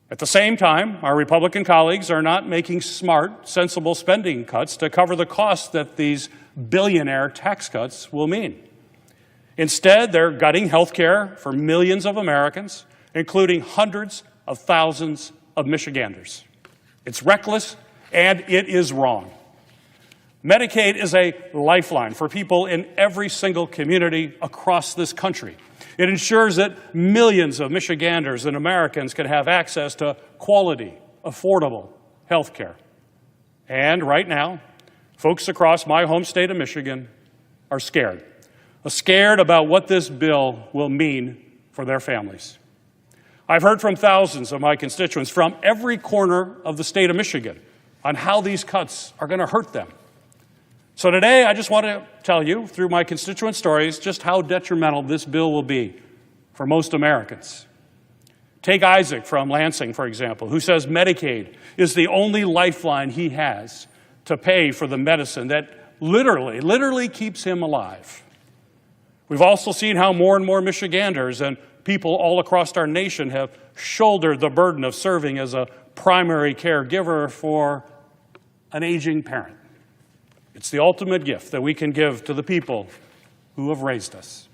At the same time, our Republican colleagues are not making smart, sensible spending cuts to cover the costs that these billionaire tax cuts will mean. Instead, they're gutting health care for millions of Americans, including hundreds of thousands of Michiganders. It's reckless, and it is wrong. Medicaid is a lifeline for people in every single community across this country. It ensures that millions of Michiganders and Americans can have access to quality, affordable health care. And right now, folks across my home state of Michigan are scared. Scared about what this bill will mean for their families. I've heard from thousands of my constituents from every corner of the state of Michigan on how these cuts are going to hurt them. So today, I just want to tell you, through my constituent stories, just how detrimental this bill will be for most Americans. Take Isaac from Lansing, for example, who says Medicaid is the only lifeline he has to pay for the medicine that literally keeps him alive. We've also seen how more and more Michiganders and people all across our nation have shouldered the burden of serving as a primary caregiver for an aging parent. It's the ultimate gift that we can give to the people who have raised us.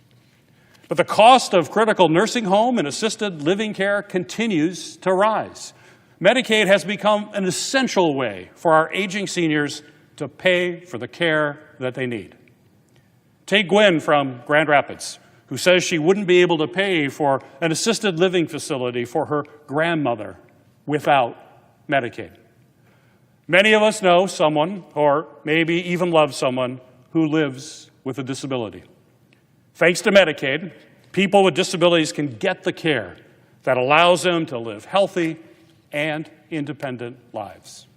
But the cost of critical nursing home and assisted living care continues to rise. Medicaid has become an essential way for our aging seniors to pay for the care that they need. Take Gwen from Grand Rapids, who says she wouldn't be able to pay for an assisted living facility for her grandmother without Medicaid. Many of us know someone, or maybe even love someone, who lives with a disability. Thanks to Medicaid, people with disabilities can get the care that allows them to live healthy and independent lives.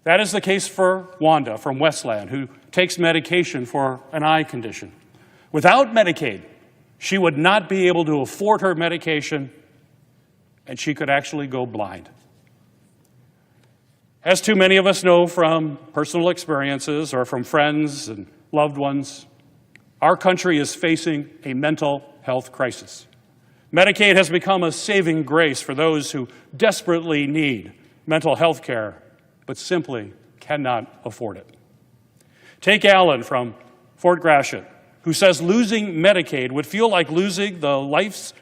That is the case for Wanda from Westland, who takes medication for an eye condition. Without Medicaid, she would not be able to afford her medication, and she could actually go blind. As too many of us know from personal experiences or from friends and loved ones, our country is facing a mental health crisis. Medicaid has become a saving grace for those who desperately need mental health care, but simply cannot afford it. Take Alan from Fort Gratiot, who says losing Medicaid would feel like losing the lives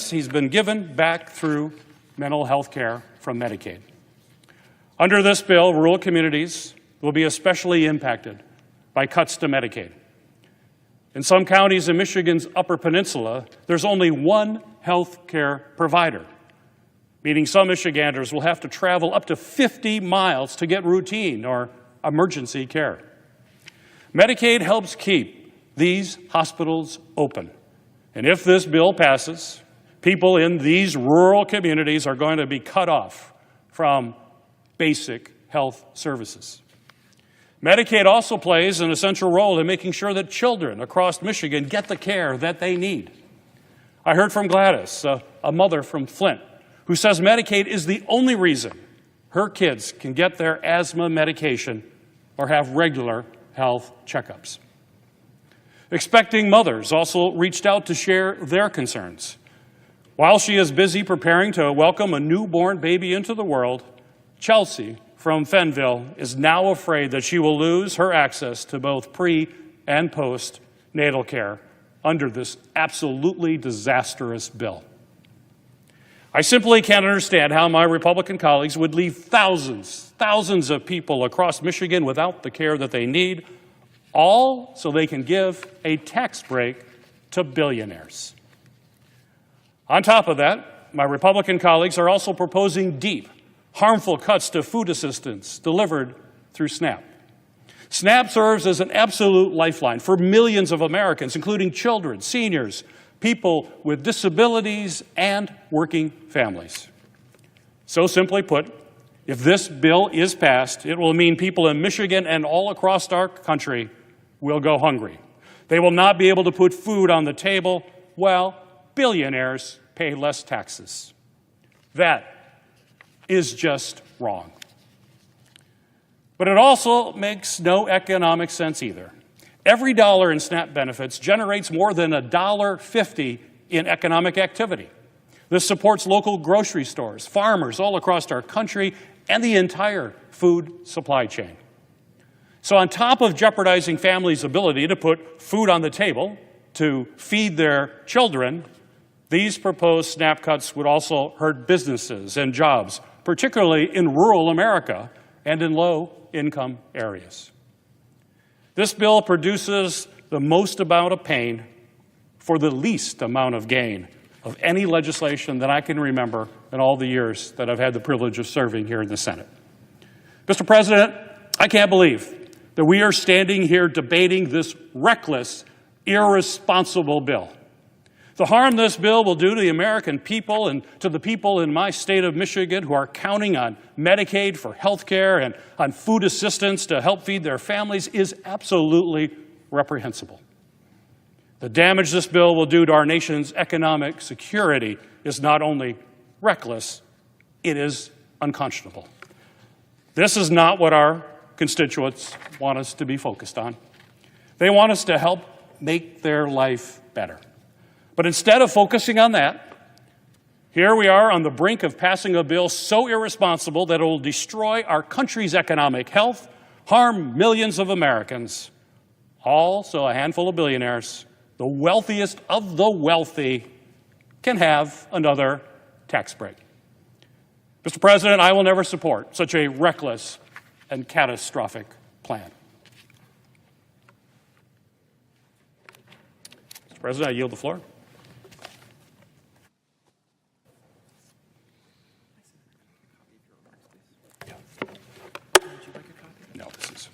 he's been given back through mental health care from Medicaid. Under this bill, rural communities will be especially impacted by cuts to Medicaid. In some counties in Michigan's Upper Peninsula, there's only one health care provider, meaning some Michiganders will have to travel up to 50 miles to get routine or emergency care. Medicaid helps keep these hospitals open. And if this bill passes, people in these rural communities are going to be cut off from basic health services. Medicaid also plays an essential role in making sure that children across Michigan get the care that they need. I heard from Gladys, a mother from Flint, who says Medicaid is the only reason her kids can get their asthma medication or have regular health checkups. Expecting mothers also reached out to share their concerns. While she is busy preparing to welcome a newborn baby into the world, Chelsea from Fenville is now afraid that she will lose her access to both pre- and post-natal care under this absolutely disastrous bill. I simply can't understand how my Republican colleagues would leave thousands of people across Michigan without the care that they need, all so they can give a tax break to billionaires. On top of that, my Republican colleagues are also proposing deep, harmful cuts to food assistance delivered through SNAP. SNAP serves as an absolute lifeline for millions of Americans, including children, seniors, people with disabilities, and working families. So simply put, if this bill is passed, it will mean people in Michigan and all across our country will go hungry. They will not be able to put food on the table while billionaires pay less taxes. That is just wrong. But it also makes no economic sense either. Every dollar in SNAP benefits generates more than $1.50 in economic activity. This supports local grocery stores, farmers all across our country, and the entire food supply chain. So on top of jeopardizing families' ability to put food on the table, to feed their children, these proposed SNAP cuts would also hurt businesses and jobs, particularly in rural America and in low-income areas. This bill produces the most amount of pain for the least amount of gain of any legislation that I can remember in all the years that I've had the privilege of serving here in the Senate. Mr. President, I can't believe that we are standing here debating this reckless irresponsible bill. The harm this bill will do to the American people and to the people in my state of Michigan who are counting on Medicaid for health care and on food assistance to help feed their families is absolutely reprehensible. The damage this bill will do to our nation's economic security is not only reckless, it is unconscionable. This is not what our constituents want us to be focused on. They want us to help make their life better. But instead of focusing on that, here we are on the brink of passing a bill so irresponsible that it will destroy our country's economic health, harm millions of Americans, all so a handful of billionaires, the wealthiest of the wealthy, can have another tax break. Mr. President, I will never support such a reckless and catastrophic plan. Mr. President, I yield the floor. No, this is.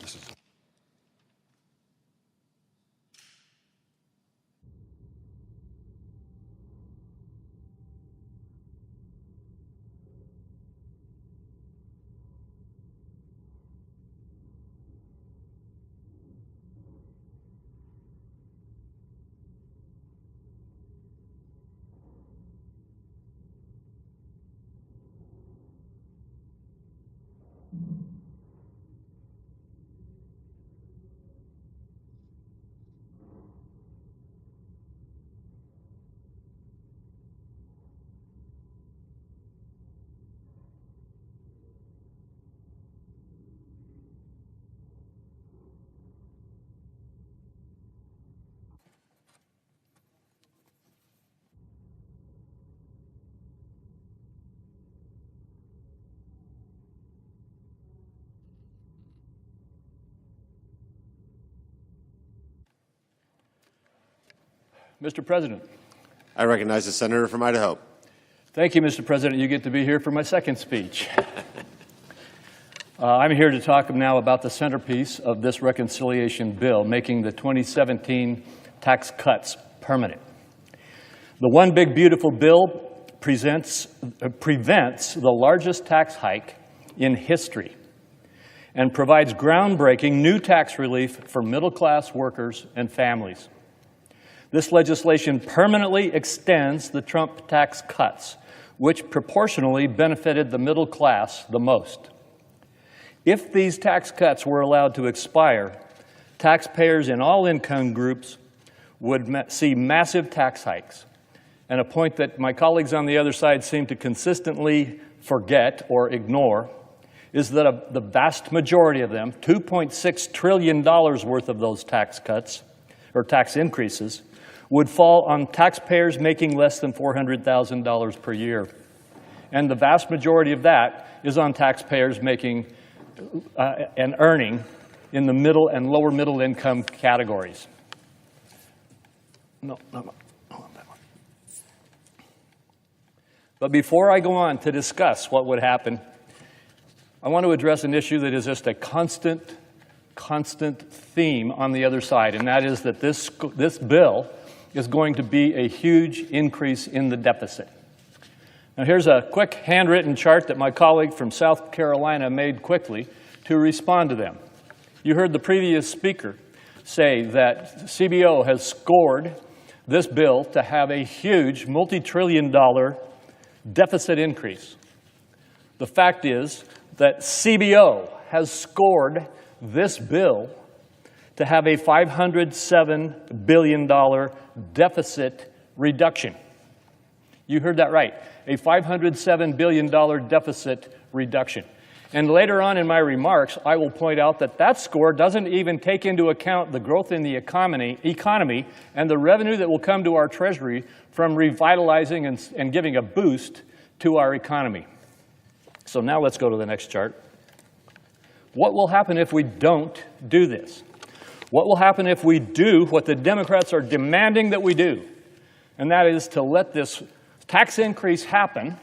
Mr. President. I recognize the senator from Idaho. Thank you, Mr. President. You get to be here for my second speech. I'm here to talk now about the centerpiece of this reconciliation bill, making the 2017 tax cuts permanent. The One Big Beautiful Bill prevents the largest tax hike in history and provides groundbreaking new tax relief for middle-class workers and families. This legislation permanently extends the Trump tax cuts, which proportionally benefited the middle class the most. If these tax cuts were allowed to expire, taxpayers in all income groups would see massive tax hikes. And a point that my colleagues on the other side seem to consistently forget or ignore is that the vast majority of them, $2.6 trillion worth of those tax cuts or tax increases, would fall on taxpayers making less than $400,000 per year. And the vast majority of that is on taxpayers making and earning in the middle and lower middle income categories. But before I go on to discuss what would happen, I want to address an issue that is just a constant theme on the other side, and that is that this bill is going to be a huge increase in the deficit. Now here's a quick handwritten chart that my colleague from South Carolina made quickly to respond to them. You heard the previous speaker say that CBO has scored this bill to have a huge multi-trillion-dollar deficit increase. The fact is that CBO has scored this bill to have a $507 billion deficit reduction. You heard that right, a $507 billion deficit reduction. And later on in my remarks, I will point out that that score doesn't even take into account the growth in the economy and the revenue that will come to our Treasury from revitalizing and giving a boost to our economy. So now let's go to the next chart. What will happen if we don't do this? What will happen if we do what the Democrats are demanding that we do? And that is to let this tax increase happen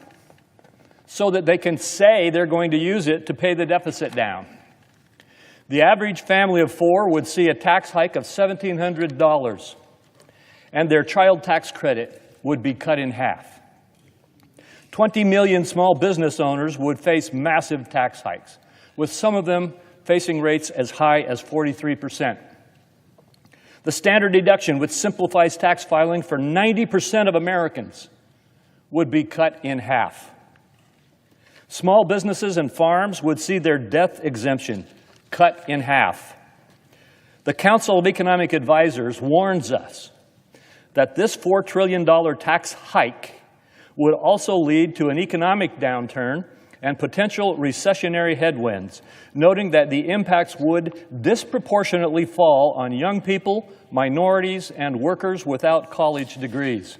so that they can say they're going to use it to pay the deficit down. The average family of four would see a tax hike of $1,700 and their child tax credit would be cut in half. 20 million small business owners would face massive tax hikes, with some of them facing rates as high as 43%. The standard deduction, which simplifies tax filing for 90% of Americans, would be cut in half. Small businesses and farms would see their death exemption cut in half. The Council of Economic Advisors warns us that this $4 trillion tax hike would also lead to an economic downturn and potential recessionary headwinds, noting that the impacts would disproportionately fall on young people, minorities, and workers without college degrees.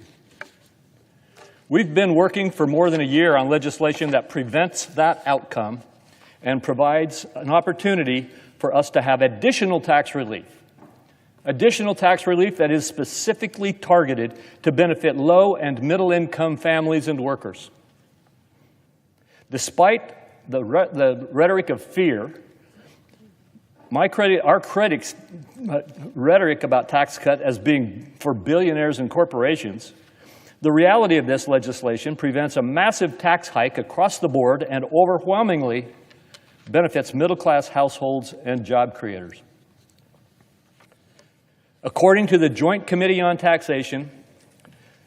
We've been working for more than a year on legislation that prevents that outcome and provides an opportunity for us to have additional tax relief that is specifically targeted to benefit low and middle income families and workers. Despite the rhetoric of fear, our critics' rhetoric about tax cut as being for billionaires and corporations, the reality of this legislation prevents a massive tax hike across the board and overwhelmingly benefits middle-class households and job creators. According to the Joint Committee on Taxation,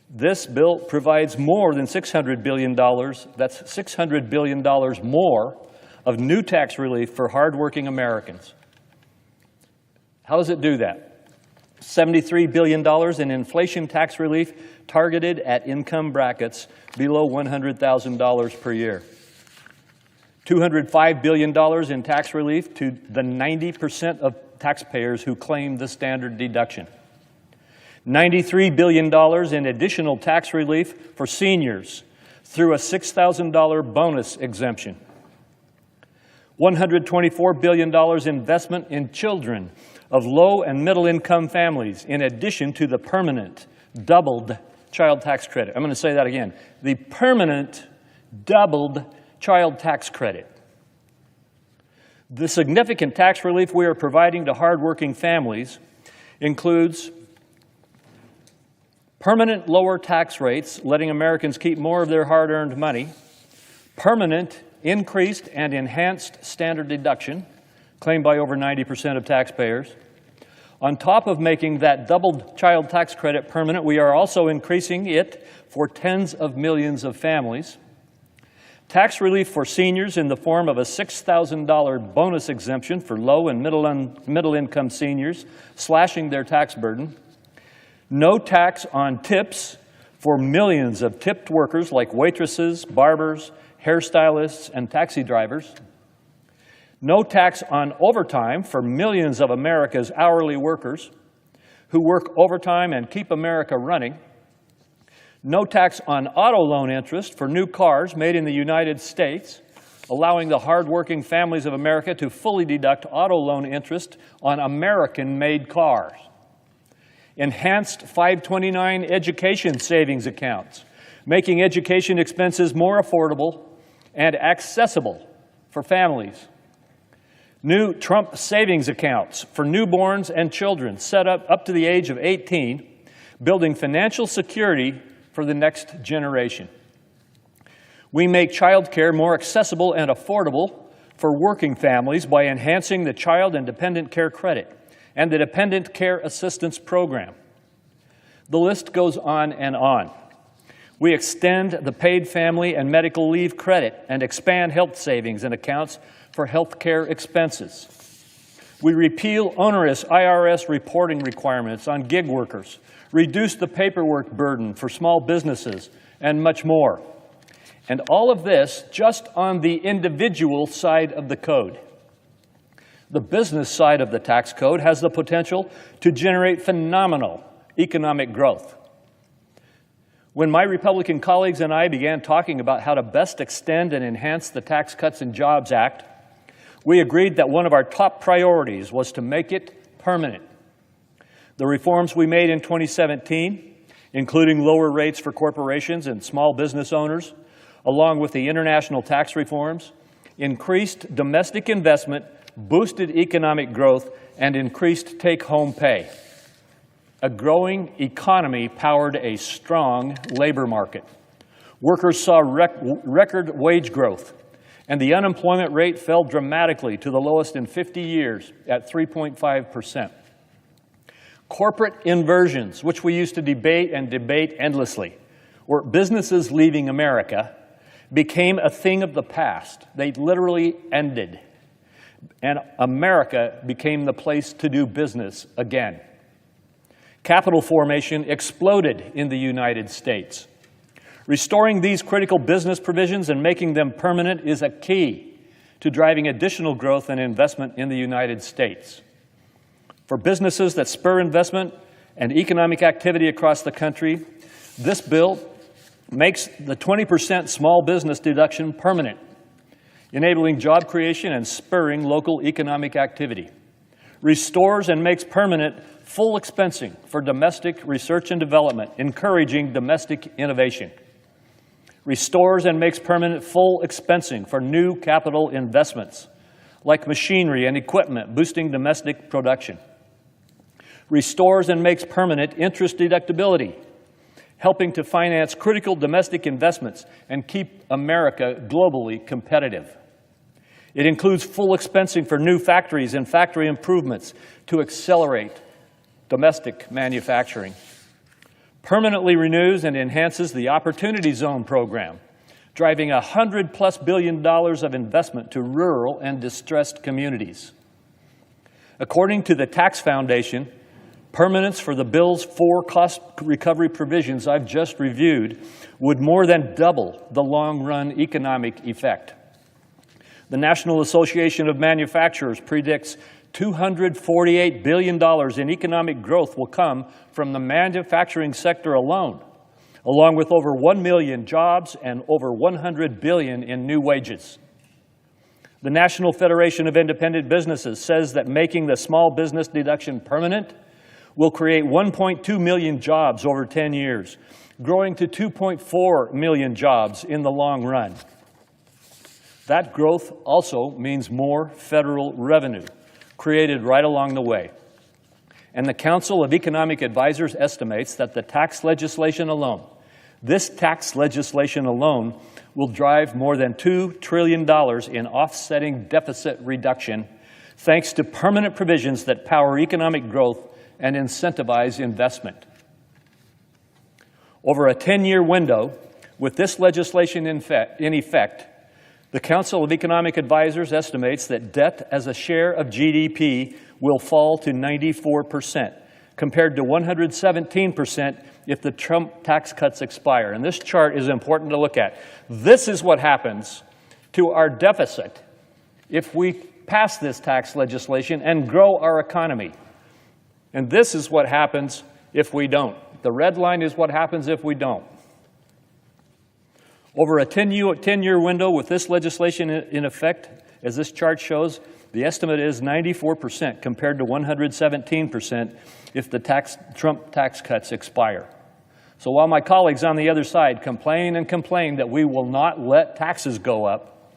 this bill provides more than $600 billion, that's $600 billion more of new tax relief for hardworking Americans. How does it do that? $73 billion in inflation tax relief targeted at income brackets below $100,000 per year. $205 billion in tax relief to the 90% of taxpayers who claim the standard deduction. $93 billion in additional tax relief for seniors through a $6,000 bonus exemption. $124 billion investment in children of low and middle income families, in addition to the permanent doubled child tax credit. I'm going to say that again. The permanent doubled child tax credit. The significant tax relief we are providing to hardworking families includes permanent lower tax rates, letting Americans keep more of their hard-earned money, permanent increased and enhanced standard deduction, claimed by over 90% of taxpayers. On top of making that doubled child tax credit permanent, we are also increasing it for tens of millions of families. Tax relief for seniors in the form of a $6,000 bonus exemption for low and middle-income seniors, slashing their tax burden. No tax on tips for millions of tipped workers like waitresses, barbers, hairstylists, and taxi drivers. No tax on overtime for millions of America's hourly workers who work overtime and keep America running. No tax on auto loan interest for new cars made in the United States, allowing the hardworking families of America to fully deduct auto loan interest on American-made cars. Enhanced 529 education savings accounts, making education expenses more affordable and accessible for families. New Trump savings accounts for newborns and children set up to the age of 18, building financial security for the next generation. We make child care more accessible and affordable for working families by enhancing the Child and Dependent Care Credit and the Dependent Care Assistance Program. The list goes on and on. We extend the paid family and medical leave credit and expand health savings and accounts for health care expenses. We repeal onerous IRS reporting requirements on gig workers, reduce the paperwork burden for small businesses, and much more. And all of this just on the individual side of the code. The business side of the tax code has the potential to generate phenomenal economic growth. When my Republican colleagues and I began talking about how to best extend and enhance the Tax Cuts and Jobs Act, we agreed that one of our top priorities was to make it permanent. The reforms we made in 2017, including lower rates for corporations and small business owners, along with the international tax reforms, increased domestic investment, boosted economic growth, and increased take-home pay. A growing economy powered a strong labor market. Workers saw record wage growth, and the unemployment rate fell dramatically to the lowest in 50 years at 3.5%. Corporate inversions, which we used to debate endlessly, or businesses leaving America, became a thing of the past. They literally ended. And America became the place to do business again. Capital formation exploded in the United States. Restoring these critical business provisions and making them permanent is a key to driving additional growth and investment in the United States. For businesses that spur investment and economic activity across the country, this bill makes the 20% small business deduction permanent, enabling job creation and spurring local economic activity. Restores and makes permanent full expensing for domestic research and development, encouraging domestic innovation. Restores and makes permanent full expensing for new capital investments, like machinery and equipment, boosting domestic production. Restores and makes permanent interest deductibility, helping to finance critical domestic investments and keep America globally competitive. It includes full expensing for new factories and factory improvements to accelerate domestic manufacturing. Permanently renews and enhances the Opportunity Zone program, driving $100+ billion of investment to rural and distressed communities. According to the Tax Foundation, permanence for the bill's 4 cost recovery provisions I've just reviewed would more than double the long-run economic effect. The National Association of Manufacturers predicts $248 billion in economic growth will come from the manufacturing sector alone, along with over 1 million jobs and over $100 billion in new wages. The National Federation of Independent Businesses says that making the small business deduction permanent will create 1.2 million jobs over 10 years, growing to 2.4 million jobs in the long run. That growth also means more federal revenue created right along the way. And the Council of Economic Advisors estimates that the tax legislation alone, this tax legislation alone, will drive more than $2 trillion in offsetting deficit reduction, thanks to permanent provisions that power economic growth and incentivize investment. Over a 10-year window, with this legislation in effect, the Council of Economic Advisors estimates that debt as a share of GDP will fall to 94%, compared to 117% if the Trump tax cuts expire. And this chart is important to look at. This is what happens to our deficit if we pass this tax legislation and grow our economy. And this is what happens if we don't. The red line is what happens if we don't. Over a 10-year window with this legislation in effect, as this chart shows, the estimate is 94% compared to 117% if the Trump tax cuts expire. So while my colleagues on the other side complain and complain that we will not let taxes go up,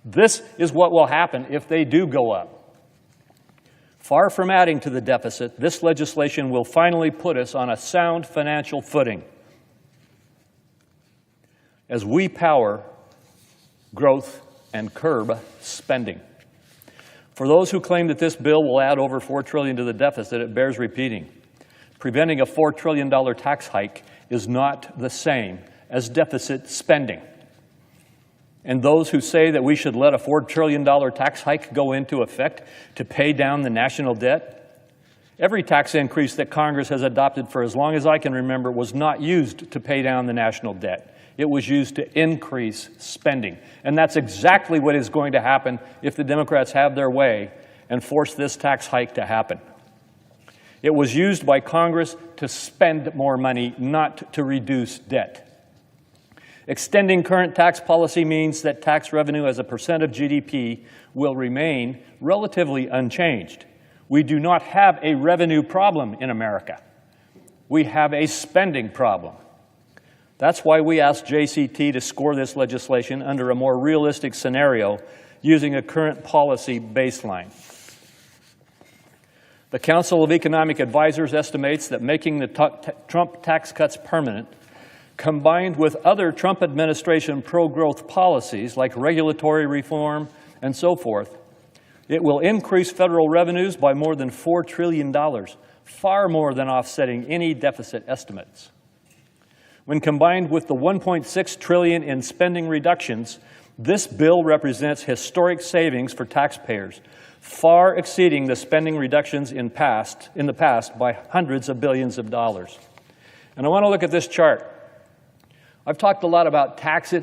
this is what will happen if they do go up. Far from adding to the deficit, this legislation will finally put us on a sound financial footing as we power growth and curb spending. For those who claim that this bill will add over $4 trillion to the deficit, it bears repeating. Preventing a $4 trillion tax hike is not the same as deficit spending. And those who say that we should let a $4 trillion tax hike go into effect to pay down the national debt, every tax increase that Congress has adopted for as long as I can remember was not used to pay down the national debt. It was used to increase spending. And that's exactly what is going to happen if the Democrats have their way and force this tax hike to happen. It was used by Congress to spend more money, not to reduce debt. Extending current tax policy means that tax revenue as a percent of GDP will remain relatively unchanged. We do not have a revenue problem in America. We have a spending problem. That's why we asked JCT to score this legislation under a more realistic scenario using a current policy baseline. The Council of Economic Advisors estimates that making the Trump tax cuts permanent, combined with other Trump administration pro-growth policies like regulatory reform and so forth, it will increase federal revenues by more than $4 trillion, far more than offsetting any deficit estimates. When combined with the $1.6 trillion in spending reductions, this bill represents historic savings for taxpayers, far exceeding the spending reductions in the past by hundreds of billions of dollars. And I want to look at this chart. I've talked a lot about tax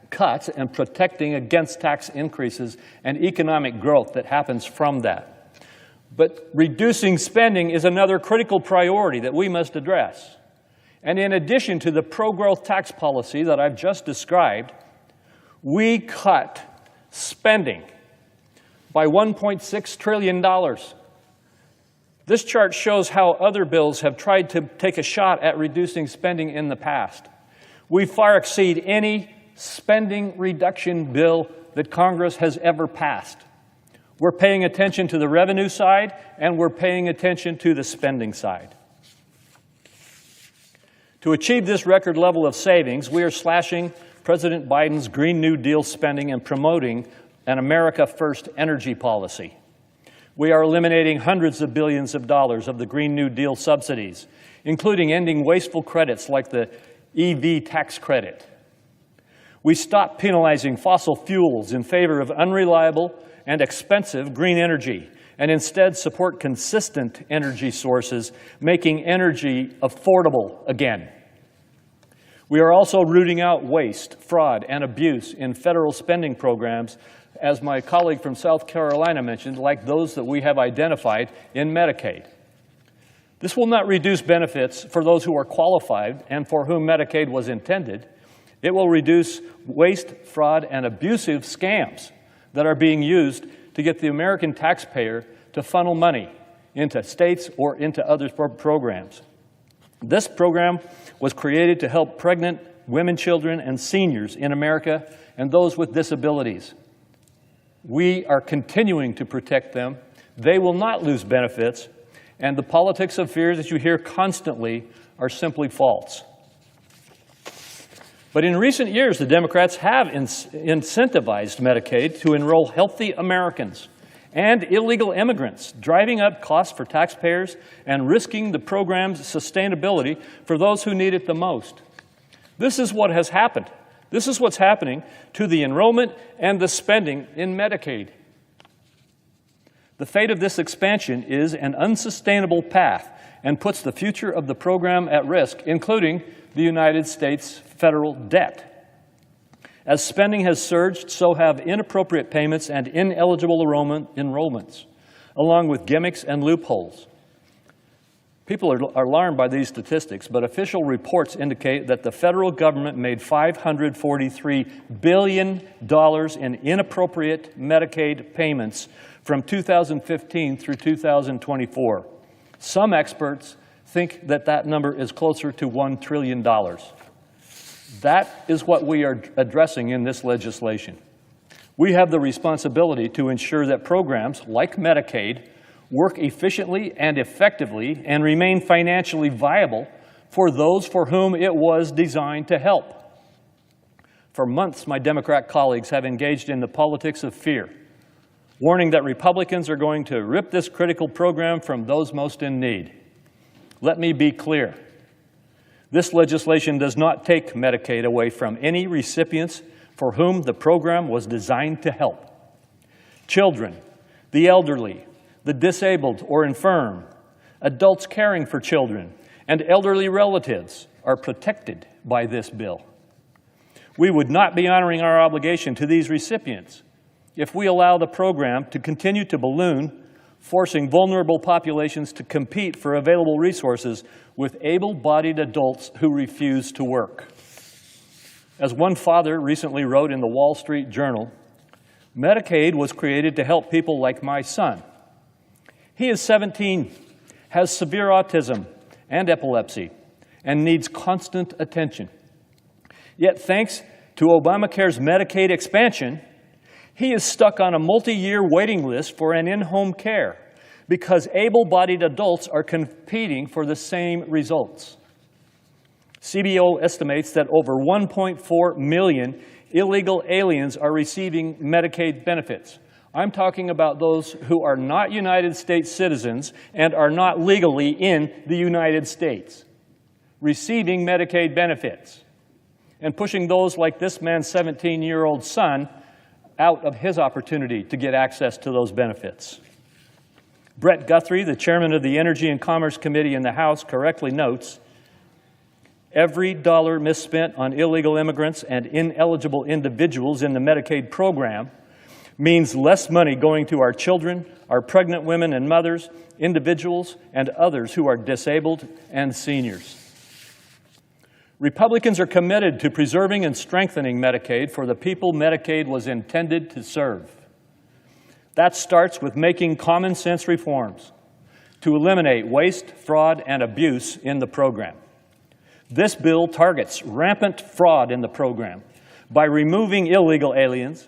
cuts and protecting against tax increases and economic growth that happens from that. But reducing spending is another critical priority that we must address. And in addition to the pro-growth tax policy that I've just described, we cut spending by $1.6 trillion. This chart shows how other bills have tried to take a shot at reducing spending in the past. We far exceed any spending reduction bill that Congress has ever passed. We're paying attention to the revenue side, and we're paying attention to the spending side. To achieve this record level of savings, we are slashing President Biden's Green New Deal spending and promoting an America First energy policy. We are eliminating hundreds of billions of dollars of the Green New Deal subsidies, including ending wasteful credits like the EV tax credit. We stop penalizing fossil fuels in favor of unreliable and expensive green energy, and instead support consistent energy sources, making energy affordable again. We are also rooting out waste, fraud, and abuse in federal spending programs, as my colleague from South Carolina mentioned, like those that we have identified in Medicaid. This will not reduce benefits for those who are qualified and for whom Medicaid was intended. It will reduce waste, fraud, and abusive scams that are being used to get the American taxpayer to funnel money into states or into other programs. This program was created to help pregnant women, children, and seniors in America and those with disabilities. We are continuing to protect them. They will not lose benefits, and the politics of fear that you hear constantly are simply false. But in recent years, the Democrats have incentivized Medicaid to enroll healthy Americans and illegal immigrants, driving up costs for taxpayers and risking the program's sustainability for those who need it the most. This is what has happened. This is what's happening to the enrollment and the spending in Medicaid. The fate of this expansion is an unsustainable path and puts the future of the program at risk, including the United States federal debt. As spending has surged, so have inappropriate payments and ineligible enrollments, along with gimmicks and loopholes. People are alarmed by these statistics, but official reports indicate that the federal government made $543 billion in inappropriate Medicaid payments from 2015 through 2024. Some experts think that that number is closer to $1 trillion. That is what we are addressing in this legislation. We have the responsibility to ensure that programs like Medicaid work efficiently and effectively and remain financially viable for those for whom it was designed to help. For months, my Democrat colleagues have engaged in the politics of fear, warning that Republicans are going to rip this critical program from those most in need. Let me be clear. This legislation does not take Medicaid away from any recipients for whom the program was designed to help. Children, the elderly, the disabled or infirm, adults caring for children, and elderly relatives are protected by this bill. We would not be honoring our obligation to these recipients if we allow the program to continue to balloon, forcing vulnerable populations to compete for available resources with able-bodied adults who refuse to work. As one father recently wrote in the Wall Street Journal, Medicaid was created to help people like my son. He is 17, has severe autism and epilepsy, and needs constant attention. Yet thanks to Obamacare's Medicaid expansion, he is stuck on a multi-year waiting list for an in-home care, because able-bodied adults are competing for the same results. CBO estimates that over 1.4 million illegal aliens are receiving Medicaid benefits. I'm talking about those who are not United States citizens and are not legally in the United States, receiving Medicaid benefits, and pushing those like this man's 17-year-old son out of his opportunity to get access to those benefits. Brett Guthrie, the chairman of the Energy and Commerce Committee in the House, correctly notes, every dollar misspent on illegal immigrants and ineligible individuals in the Medicaid program means less money going to our children, our pregnant women and mothers, individuals, and others who are disabled and seniors. Republicans are committed to preserving and strengthening Medicaid for the people Medicaid was intended to serve. That starts with making common sense reforms to eliminate waste, fraud, and abuse in the program. This bill targets rampant fraud in the program by removing illegal aliens,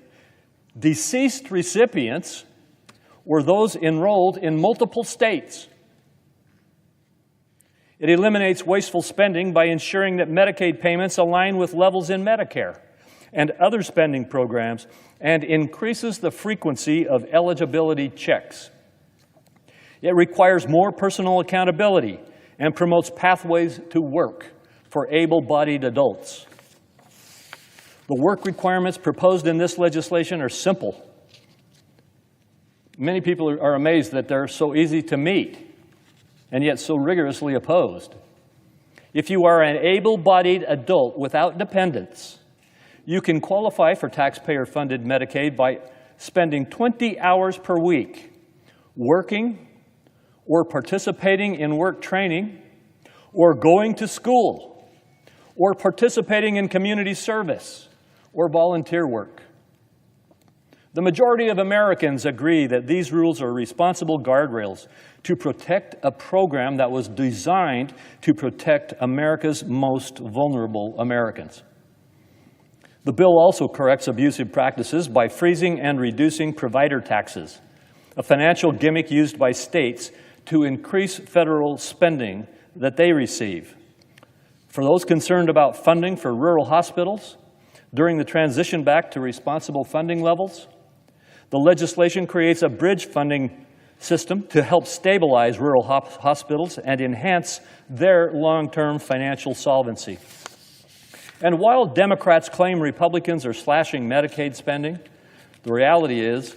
deceased recipients, or those enrolled in multiple states. It eliminates wasteful spending by ensuring that Medicaid payments align with levels in Medicare and other spending programs, and increases the frequency of eligibility checks. It requires more personal accountability and promotes pathways to work for able-bodied adults. The work requirements proposed in this legislation are simple. Many people are amazed that they're so easy to meet and yet so rigorously opposed. If you are an able-bodied adult without dependents, you can qualify for taxpayer-funded Medicaid by spending 20 hours per week working or participating in work training or going to school or participating in community service or volunteer work. The majority of Americans agree that these rules are responsible guardrails to protect a program that was designed to protect America's most vulnerable Americans. The bill also corrects abusive practices by freezing and reducing provider taxes, a financial gimmick used by states to increase federal spending that they receive. For those concerned about funding for rural hospitals during the transition back to responsible funding levels, the legislation creates a bridge funding system to help stabilize rural hospitals and enhance their long-term financial solvency. And while Democrats claim Republicans are slashing Medicaid spending, the reality is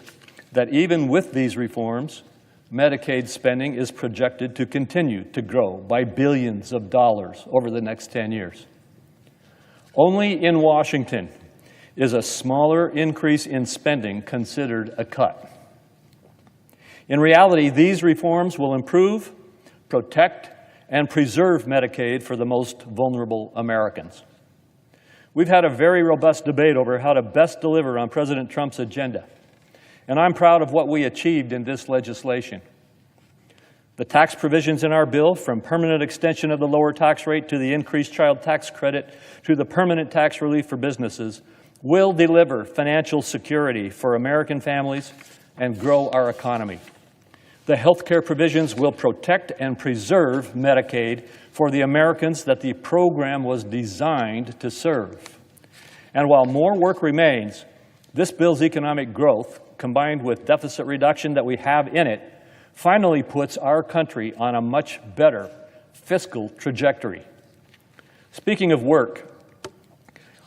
that even with these reforms, Medicaid spending is projected to continue to grow by billions of dollars over the next 10 years. Only in Washington is a smaller increase in spending considered a cut. In reality, these reforms will improve, protect, and preserve Medicaid for the most vulnerable Americans. We've had a very robust debate over how to best deliver on President Trump's agenda, and I'm proud of what we achieved in this legislation. The tax provisions in our bill, from permanent extension of the lower tax rate to the increased child tax credit to the permanent tax relief for businesses, will deliver financial security for American families and grow our economy. The health care provisions will protect and preserve Medicaid for the Americans that the program was designed to serve. And while more work remains, this bill's economic growth, combined with deficit reduction that we have in it, finally puts our country on a much better fiscal trajectory. Speaking of work,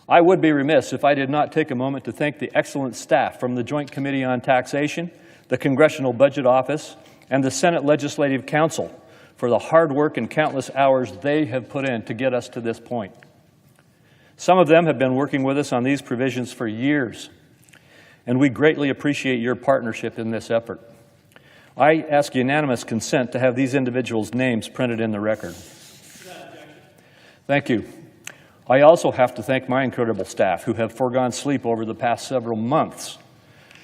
I would be remiss if I did not take a moment to thank the excellent staff from the Joint Committee on Taxation, the Congressional Budget Office, and the Senate Legislative Council for the hard work and countless hours they have put in to get us to this point. Some of them have been working with us on these provisions for years, and we greatly appreciate your partnership in this effort. I ask unanimous consent to have these individuals' names printed in the record. Thank you. I also have to thank my incredible staff who have foregone sleep over the past several months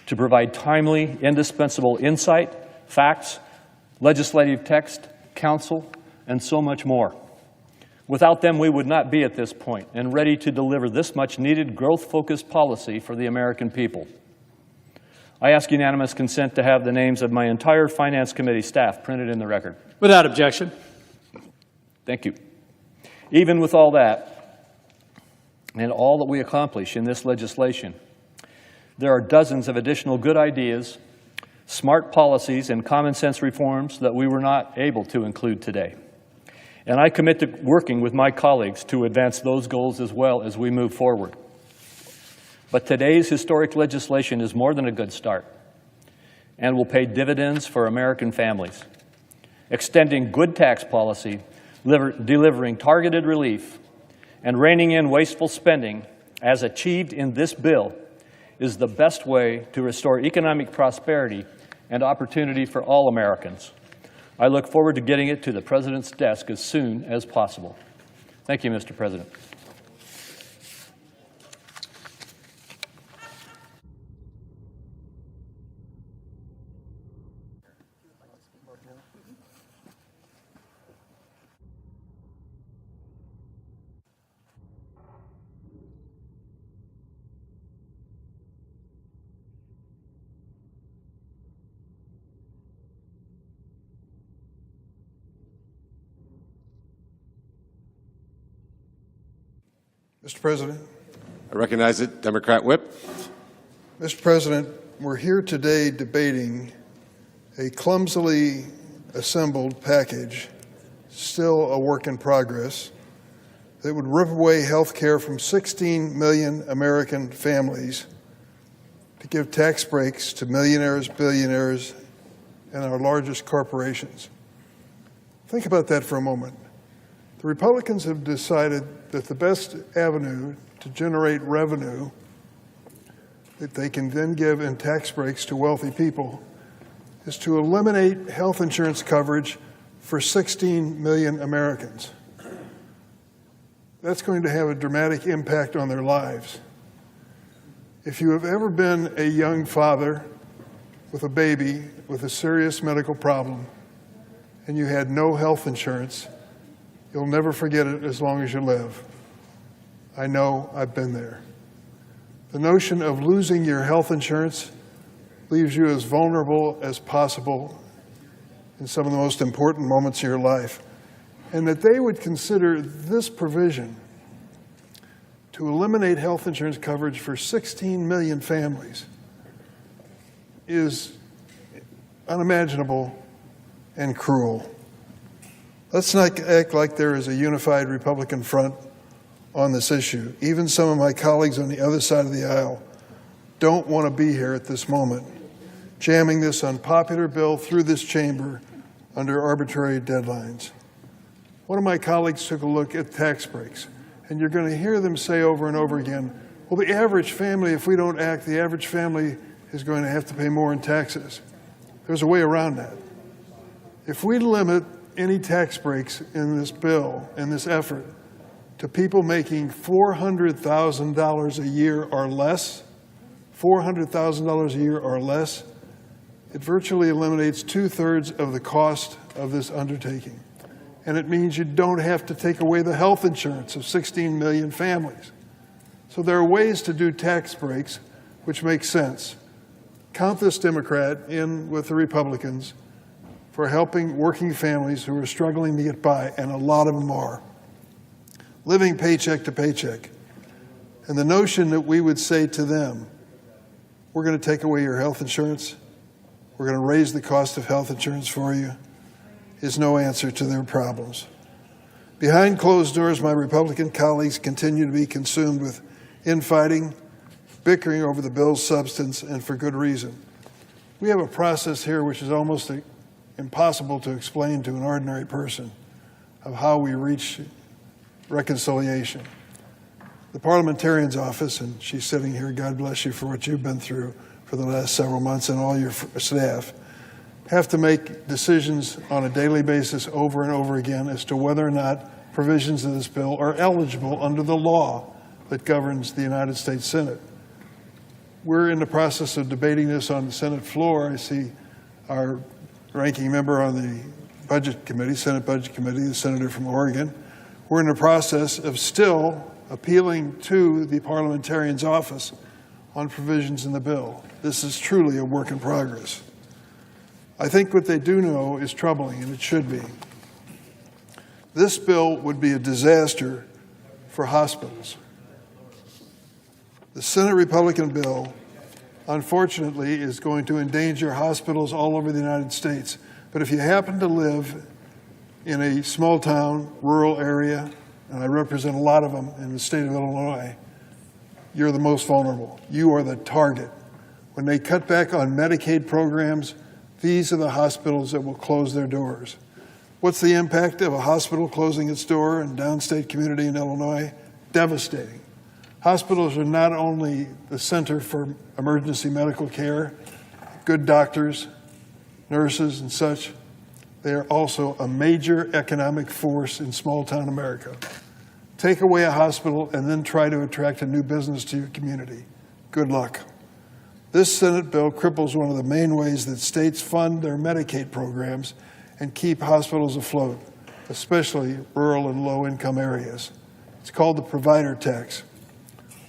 to provide timely, indispensable insight, facts, legislative text, counsel, and so much more. Without them, we would not be at this point and ready to deliver this much needed growth-focused policy for the American people. I ask unanimous consent to have the names of my entire Finance Committee staff printed in the record. Without objection. Thank you. Even with all that, and all that we accomplish in this legislation, there are dozens of additional good ideas, smart policies, and common sense reforms that we were not able to include today. And I commit to working with my colleagues to advance those goals as well as we move forward. But today's historic legislation is more than a good start and will pay dividends for American families. Extending good tax policy, delivering targeted relief, and reining in wasteful spending, as achieved in this bill, is the best way to restore economic prosperity and opportunity for all Americans. I look forward to getting it to the President's desk as soon as possible. Thank you, Mr. President. Mr. President. I recognize it. Democrat Whip. Mr. President, we're here today debating a clumsily assembled package, still a work in progress, that would rip away health care from 16 million American families to give tax breaks to millionaires, billionaires, and our largest corporations. Think about that for a moment. The Republicans have decided that the best avenue to generate revenue that they can then give in tax breaks to wealthy people is to eliminate health insurance coverage for 16 million Americans. That's going to have a dramatic impact on their lives. If you have ever been a young father with a baby with a serious medical problem and you had no health insurance, you'll never forget it as long as you live. I know, I've been there. The notion of losing your health insurance leaves you as vulnerable as possible in some of the most important moments of your life. And that they would consider this provision to eliminate health insurance coverage for 16 million families is unimaginable and cruel. Let's not act like there is a unified Republican front on this issue. Even some of my colleagues on the other side of the aisle don't want to be here at this moment, jamming this unpopular bill through this chamber under arbitrary deadlines. One of my colleagues took a look at tax breaks, and you're going to hear them say over and over again, well, the average family, if we don't act, the average family is going to have to pay more in taxes. There's a way around that. If we limit any tax breaks in this bill, in this effort, to people making $400,000 a year or less, $400,000 a year or less, it virtually eliminates 2/3 of the cost of this undertaking. And it means you don't have to take away the health insurance of 16 million families. So there are ways to do tax breaks which make sense. Count this Democrat in with the Republicans for helping working families who are struggling to get by, and a lot of them are, living paycheck to paycheck. And the notion that we would say to them, we're going to take away your health insurance, we're going to raise the cost of health insurance for you, is no answer to their problems. Behind closed doors, my Republican colleagues continue to be consumed with infighting, bickering over the bill's substance, and for good reason. We have a process here which is almost impossible to explain to an ordinary person of how we reach reconciliation. The parliamentarian's office, and she's sitting here, God bless you for what you've been through for the last several months, and all your staff, have to make decisions on a daily basis over and over again as to whether or not provisions of this bill are eligible under the law that governs the United States Senate. We're in the process of debating this on the Senate floor. I see our ranking member on the Budget Committee, Senate Budget Committee, the senator from Oregon. We're in the process of still appealing to the parliamentarian's office on provisions in the bill. This is truly a work in progress. I think what they do know is troubling, and it should be. This bill would be a disaster for hospitals. The Senate Republican bill, unfortunately, is going to endanger hospitals all over the United States. But if you happen to live in a small town, rural area, and I represent a lot of them in the state of Illinois, you're the most vulnerable. You are the target. When they cut back on Medicaid programs, these are the hospitals that will close their doors. What's the impact of a hospital closing its door in a downstate community in Illinois? Devastating. Hospitals are not only the center for emergency medical care, good doctors, nurses, and such, they are also a major economic force in small-town America. Take away a hospital and then try to attract a new business to your community. Good luck. This Senate bill cripples one of the main ways that states fund their Medicaid programs and keep hospitals afloat, especially rural and low-income areas. It's called the provider tax.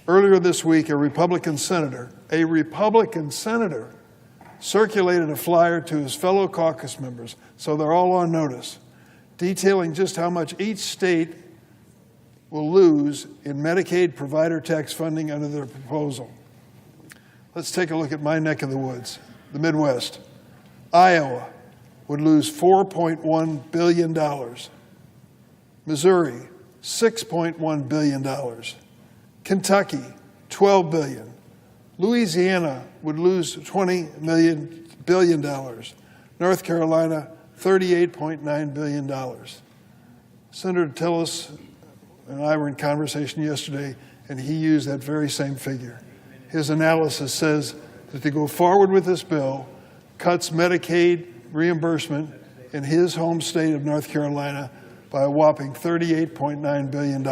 Earlier this week, a Republican senator, circulated a flyer to his fellow caucus members, so they're all on notice, detailing just how much each state will lose in Medicaid provider tax funding under their proposal. Let's take a look at my neck of the woods, the Midwest. Iowa would lose $4.1 billion. Missouri, $6.1 billion. Kentucky, $12 billion. Louisiana would lose $20 billion. North Carolina, $38.9 billion. Senator Tillis and I were in conversation yesterday, and he used that very same figure. His analysis says that to go forward with this bill cuts Medicaid reimbursement in his home state of North Carolina by a whopping $38.9 billion.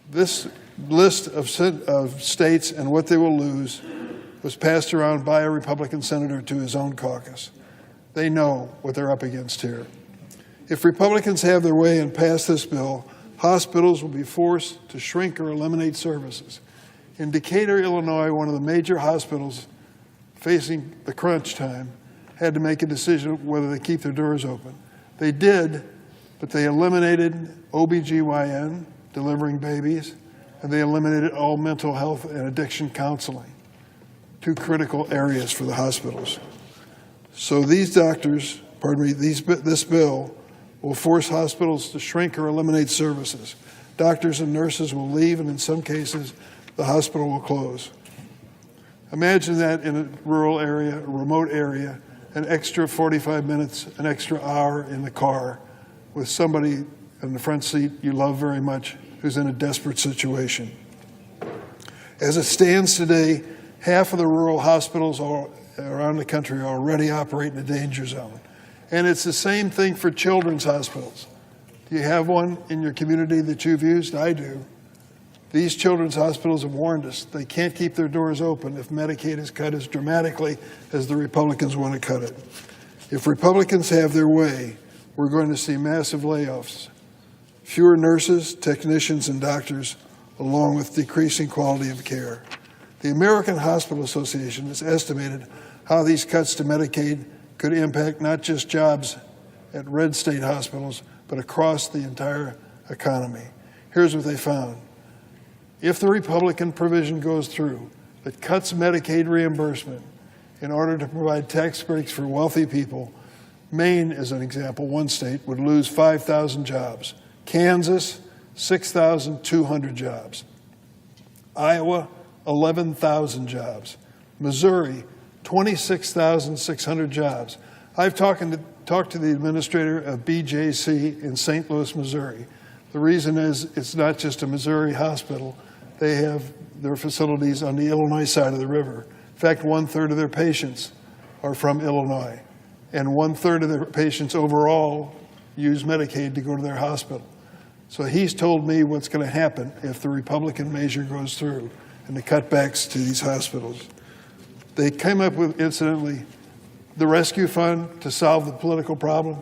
This list of states and what they will lose was passed around by a Republican senator to his own caucus. They know what they're up against here. If Republicans have their way and pass this bill, hospitals will be forced to shrink or eliminate services. In Decatur, Illinois, one of the major hospitals facing the crunch time had to make a decision whether they keep their doors open. They did, but they eliminated OBGYN, delivering babies, and they eliminated all mental health and addiction counseling, two critical areas for the hospitals. So these doctors, this bill will force hospitals to shrink or eliminate services. Doctors and nurses will leave, and in some cases, the hospital will close. Imagine that in a rural area, a remote area, an extra 45 minutes, an extra hour in the car with somebody in the front seat you love very much who's in a desperate situation. As it stands today, half of the rural hospitals around the country already operate in a danger zone. And it's the same thing for children's hospitals. Do you have one in your community that you've used? I do. These children's hospitals have warned us they can't keep their doors open if Medicaid is cut as dramatically as the Republicans want to cut it. If Republicans have their way, we're going to see massive layoffs, fewer nurses, technicians, and doctors, along with decreasing quality of care. The American Hospital Association has estimated how these cuts to Medicaid could impact not just jobs at red state hospitals, but across the entire economy. Here's what they found. If the Republican provision goes through that cuts Medicaid reimbursement in order to provide tax breaks for wealthy people, Maine, as an example, one state, would lose 5,000 jobs. Kansas, 6,200 jobs. Iowa, 11,000 jobs. Missouri, 26,600 jobs. I've talked to the administrator of BJC in St. Louis, Missouri. The reason is it's not just a Missouri hospital. They have their facilities on the Illinois side of the river. In fact, 1/3 of their patients are from Illinois, and 1/3 of their patients overall use Medicaid to go to their hospital. So he's told me what's going to happen if the Republican measure goes through and the cutbacks to these hospitals. They came up with, incidentally, the rescue fund to solve the political problem.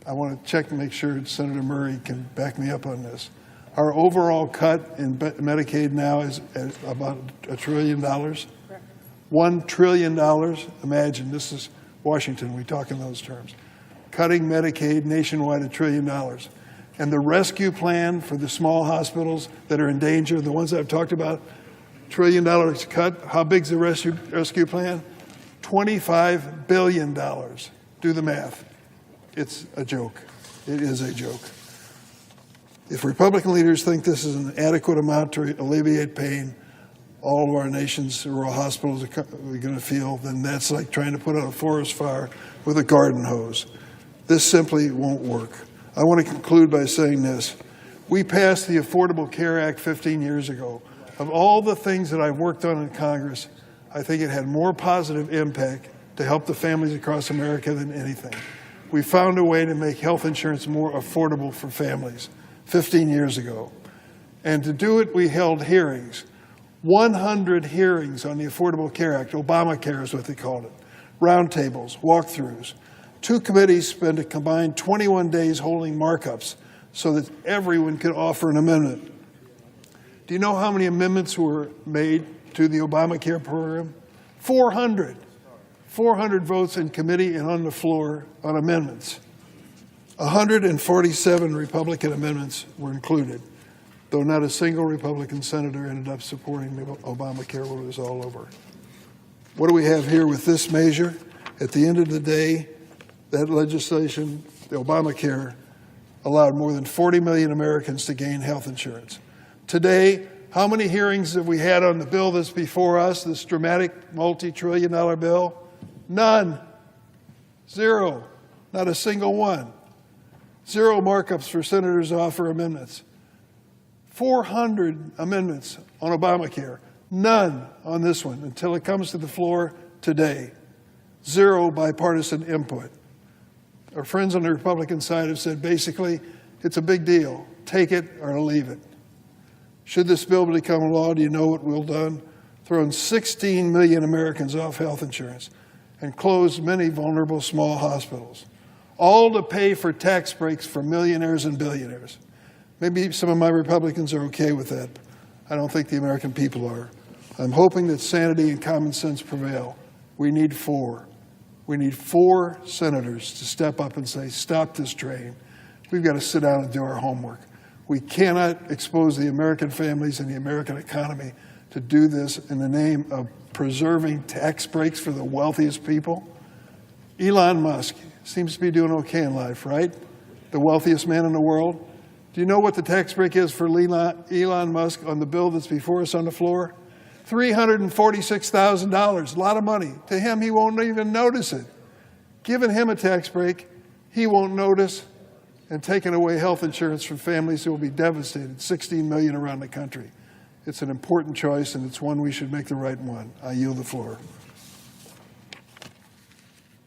I want to check and make sure Senator Murray can back me up on this. Our overall cut in Medicaid now is about $1 trillion. $1 trillion. Imagine, this is Washington, we talk in those terms. Cutting Medicaid nationwide $1 trillion. And the rescue plan for the small hospitals that are in danger, the ones I've talked about, $1 trillion cut. How big's the rescue plan? $25 billion. Do the math. It's a joke. It is a joke. If Republican leaders think this is an adequate amount to alleviate pain all of our nation's rural hospitals are going to feel, then that's like trying to put out a forest fire with a garden hose. This simply won't work. I want to conclude by saying this. We passed the Affordable Care Act 15 years ago. Of all the things that I've worked on in Congress, I think it had more positive impact to help the families across America than anything. We found a way to make health insurance more affordable for families 15 years ago. And to do it, we held hearings. 100 hearings on the Affordable Care Act. Obamacare is what they called it. Roundtables, walkthroughs. 2 committees spent a combined 21 days holding markups so that everyone could offer an amendment. Do you know how many amendments were made to the Obamacare program? 400. 400 votes in committee and on the floor on amendments. 147 Republican amendments were included, though not a single Republican senator ended up supporting the Obamacare when it was all over. What do we have here with this measure? At the end of the day, that legislation, the Obamacare, allowed more than 40 million Americans to gain health insurance. Today, how many hearings have we had on the bill that's before us, this dramatic multi-trillion-dollar bill? None. Zero. Not a single one. Zero markups for senators to offer amendments. 400 amendments on Obamacare. None on this one until it comes to the floor today. Zero bipartisan input. Our friends on the Republican side have said basically, it's a big deal. Take it or leave it. Should this bill become law, do you know what we'll done? Thrown 16 million Americans off health insurance and closed many vulnerable small hospitals. All to pay for tax breaks for millionaires and billionaires. Maybe some of my Republicans are okay with that. I don't think the American people are. I'm hoping that sanity and common sense prevail. We need 4. We need 4 senators to step up and say, stop this train. We've got to sit down and do our homework. We cannot expose the American families and the American economy to do this in the name of preserving tax breaks for the wealthiest people. Elon Musk seems to be doing okay in life, right? The wealthiest man in the world. Do you know what the tax break is for Elon Musk on the bill that's before us on the floor? $346,000, a lot of money. To him, he won't even notice it. Giving him a tax break, he won't notice, and taking away health insurance from families who will be devastated, 16 million around the country. It's an important choice, and it's one we should make the right one. I yield the floor.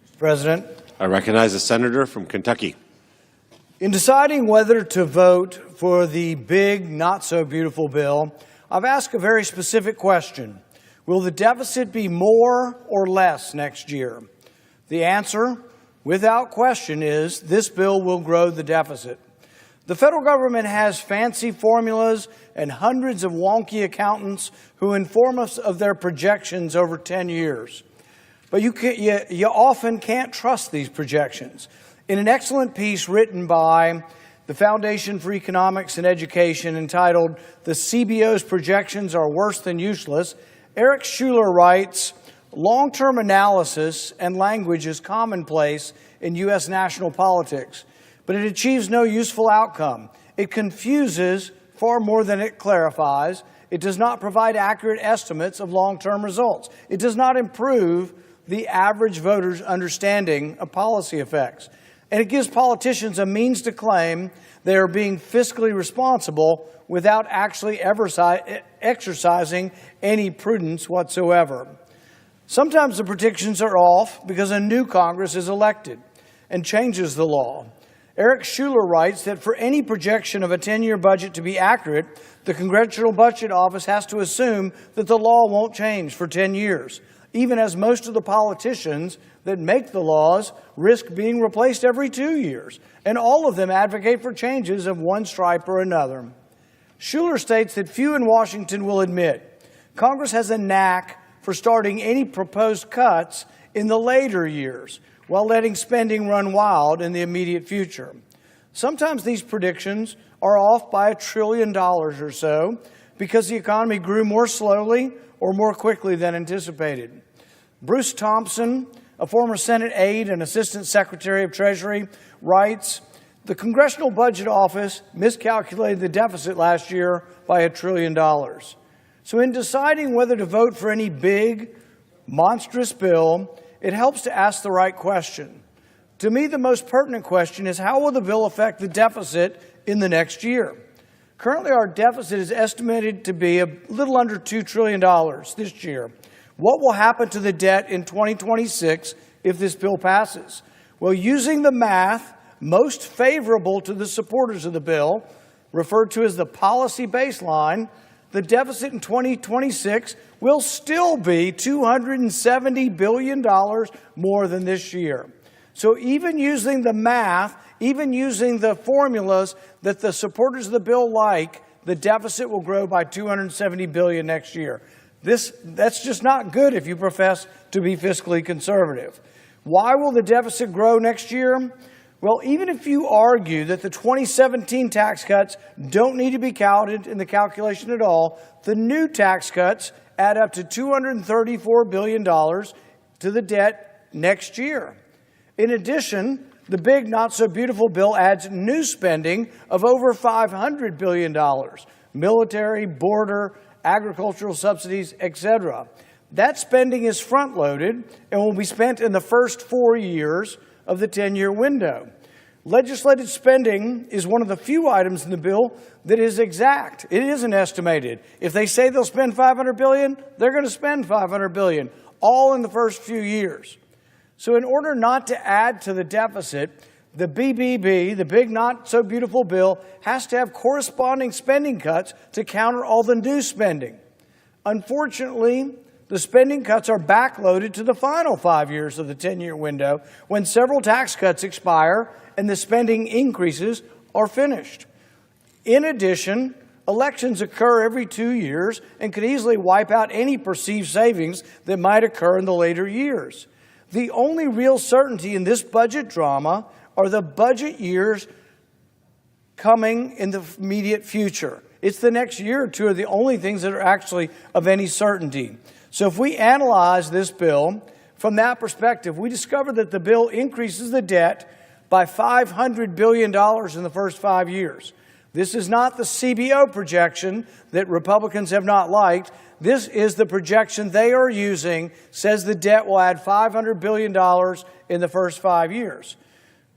Mr. President. I recognize the senator from Kentucky. In deciding whether to vote for the big, not-so-beautiful bill, I've asked a very specific question. Will the deficit be more or less next year? The answer, without question, is this bill will grow the deficit. The federal government has fancy formulas and hundreds of wonky accountants who inform us of their projections over 10 years. But you often can't trust these projections. In an excellent piece written by the Foundation for Economics and Education entitled "The CBO's Projections Are Worse Than Useless," Eric Schuler writes, "Long-term analysis and language is commonplace in U.S. national politics, but it achieves no useful outcome. It confuses far more than it clarifies. It does not provide accurate estimates of long-term results. It does not improve the average voter's understanding of policy effects. And it gives politicians a means to claim they are being fiscally responsible without actually ever exercising any prudence whatsoever. Sometimes the predictions are off because a new Congress is elected and changes the law. Eric Schuler writes that for any projection of a 10-year budget to be accurate, the Congressional Budget Office has to assume that the law won't change for 10 years, even as most of the politicians that make the laws risk being replaced every 2 years, and all of them advocate for changes of one stripe or another. Schuler states that few in Washington will admit Congress has a knack for starting any proposed cuts in the later years while letting spending run wild in the immediate future. Sometimes these predictions are off by $1 trillion or so because the economy grew more slowly or more quickly than anticipated. Bruce Thompson, a former Senate aide and Assistant Secretary of Treasury, writes, "The Congressional Budget Office miscalculated the deficit last year by $1 trillion. So in deciding whether to vote for any big, monstrous bill, it helps to ask the right question. To me, the most pertinent question is how will the bill affect the deficit in the next year? Currently, our deficit is estimated to be a little under $2 trillion this year. What will happen to the debt in 2026 if this bill passes? Well, using the math most favorable to the supporters of the bill, referred to as the policy baseline, the deficit in 2026 will still be $270 billion more than this year. So even using the math, even using the formulas that the supporters of the bill like, the deficit will grow by $270 billion next year. That's just not good if you profess to be fiscally conservative. Why will the deficit grow next year? Well, even if you argue that the 2017 tax cuts don't need to be counted in the calculation at all, the new tax cuts add up to $234 billion to the debt next year. In addition, the big not-so-beautiful bill adds new spending of over $500 billion, military, border, agricultural subsidies, etc. That spending is front-loaded and will be spent in the first 4 years of the 10-year window. Legislative spending is one of the few items in the bill that is exact. It isn't estimated. If they say they'll spend $500 billion, they're going to spend $500 billion, all in the first few years. So in order not to add to the deficit, the BBB, the big not-so-beautiful bill, has to have corresponding spending cuts to counter all the new spending. Unfortunately, the spending cuts are backloaded to the final 5 years of the 10-year window when several tax cuts expire and the spending increases are finished. In addition, elections occur every 2 years and could easily wipe out any perceived savings that might occur in the later years. The only real certainty in this budget drama are the budget years coming in the immediate future. It's the next year or two are the only things that are actually of any certainty. So if we analyze this bill from that perspective, we discover that the bill increases the debt by $500 billion in the first 5 years. This is not the CBO projection that Republicans have not liked. This is the projection they are using, says the debt will add $500 billion in the first 5 years.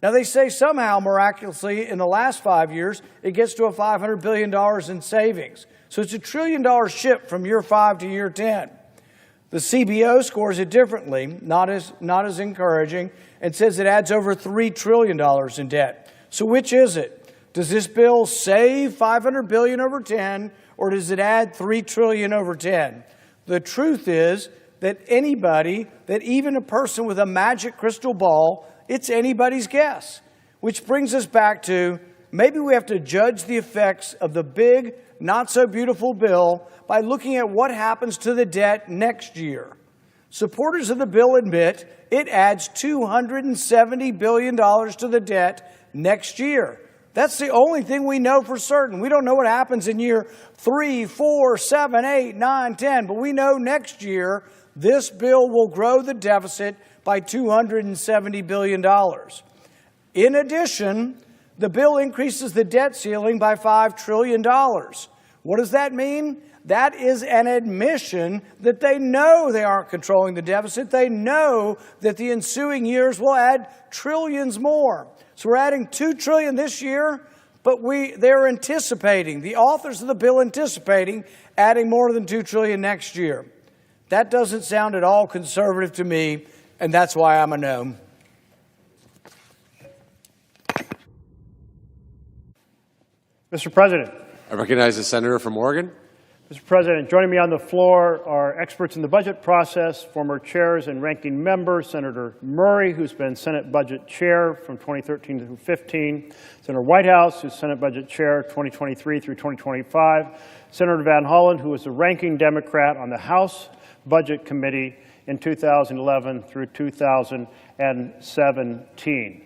Now, they say somehow, miraculously, in the last 5 years, it gets to a $500 billion in savings. So it's $1 trillion shift from year 5 to year 10. The CBO scores it differently, not as encouraging, and says it adds over $3 trillion in debt. So which is it? Does this bill save $500 billion over 10, or does it add $3 trillion over 10? The truth is that even a person with a magic crystal ball, it's anybody's guess. Which brings us back to maybe we have to judge the effects of the big, not-so-beautiful bill by looking at what happens to the debt next year. Supporters of the bill admit it adds $270 billion to the debt next year. That's the only thing we know for certain. We don't know what happens in year 3, 4, 7, 8, 9, 10, but we know next year this bill will grow the deficit by $270 billion. In addition, the bill increases the debt ceiling by $5 trillion. What does that mean? That is an admission that they know they aren't controlling the deficit. They know that the ensuing years will add trillions more. So we're adding $2 trillion this year, but they're anticipating, the authors of the bill anticipating, adding more than $2 trillion next year. That doesn't sound at all conservative to me, and that's why I'm a no. Mr. President. I recognize the senator from Oregon. Mr. President, joining me on the floor are experts in the budget process, former chairs and ranking members, Senator Murray, who's been Senate Budget Chair from 2013 through 15, Senator Whitehouse, who's Senate Budget Chair 2023 through 2025, Senator Van Hollen, who was the ranking Democrat on the House Budget Committee in 2011 through 2017.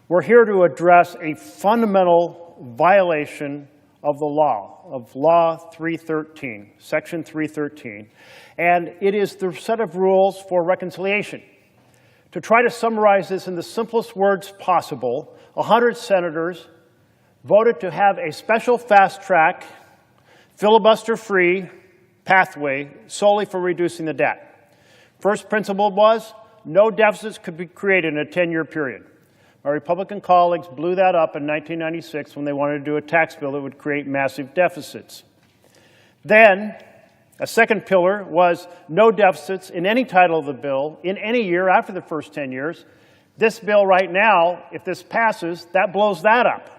We're here to address a fundamental violation of the law, of Law 313, Section 313, and it is the set of rules for reconciliation. To try to summarize this in the simplest words possible, 100 senators voted to have a special fast-track, filibuster-free pathway solely for reducing the debt. First principle was no deficits could be created in a 10-year period. My Republican colleagues blew that up in 1996 when they wanted to do a tax bill that would create massive deficits. Then, a second pillar was no deficits in any title of the bill in any year after the first 10 years. This bill right now, if this passes, that blows that up.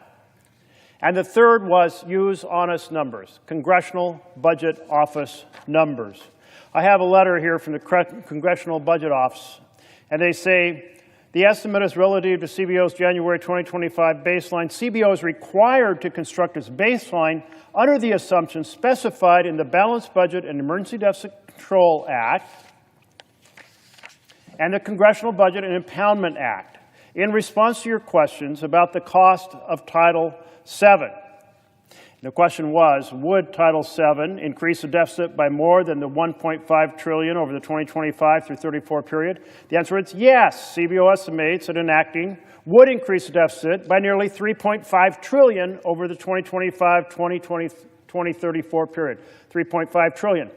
And the third was use honest numbers, Congressional Budget Office numbers. I have a letter here from the Congressional Budget Office, and they say, the estimate is relative to CBO's January 2025 baseline. CBO is required to construct its baseline under the assumptions specified in the Balanced Budget and Emergency Deficit Control Act and the Congressional Budget and Impoundment Act. In response to your questions about the cost of Title VII, the question was, would Title VII increase the deficit by more than the $1.5 trillion over the 2025 through 34 period? The answer is yes. CBO estimates that enacting would increase the deficit by nearly $3.5 trillion over the 2025-2034 period, $3.5 trillion.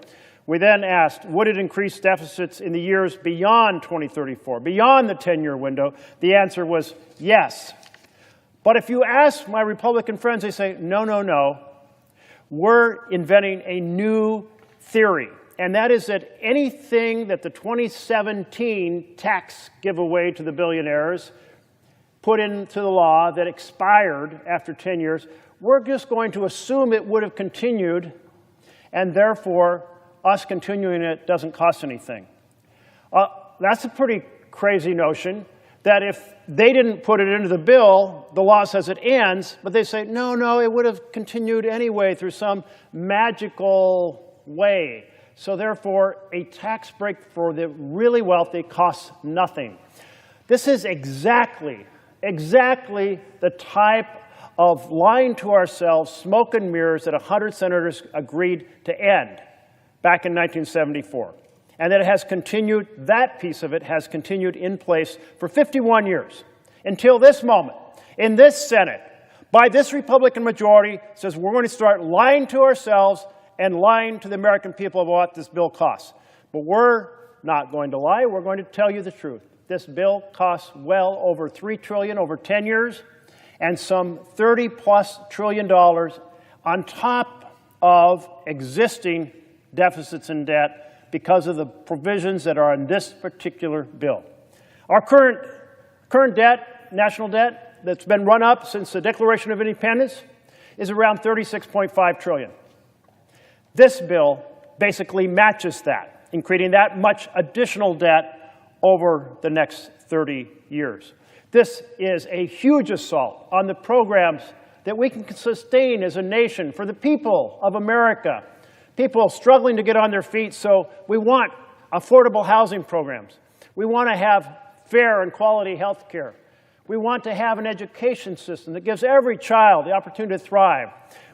We then asked, would it increase deficits in the years beyond 2034, beyond the 10-year window? The answer was yes. But if you ask my Republican friends, they say, no, no, no. We're inventing a new theory, and that is that anything that the 2017 tax giveaway to the billionaires put into the law that expired after 10 years, we're just going to assume it would have continued, and therefore, us continuing it doesn't cost anything. That's a pretty crazy notion, that if they didn't put it into the bill, the law says it ends, but they say, no, no, it would have continued anyway through some magical way. So therefore, a tax break for the really wealthy costs nothing. This is exactly the type of lying to ourselves, smoke and mirrors that 100 senators agreed to end back in 1974. And that it has continued, that piece of it has continued in place for 51 years, until this moment, in this Senate, by this Republican majority, says we're going to start lying to ourselves and lying to the American people about what this bill costs. But we're not going to lie, we're going to tell you the truth. This bill costs well over $3 trillion over 10 years, and some $30+ trillion on top of existing deficits and debt, because of the provisions that are in this particular bill. Our current debt, national debt, that's been run up since the Declaration of Independence is around $36.5 trillion. This bill basically matches that, in creating that much additional debt over the next 30 years. This is a huge assault on the programs that we can sustain as a nation for the people of America. People struggling to get on their feet, so we want affordable housing programs. We want to have fair and quality health care. We want to have an education system that gives every child the opportunity to thrive.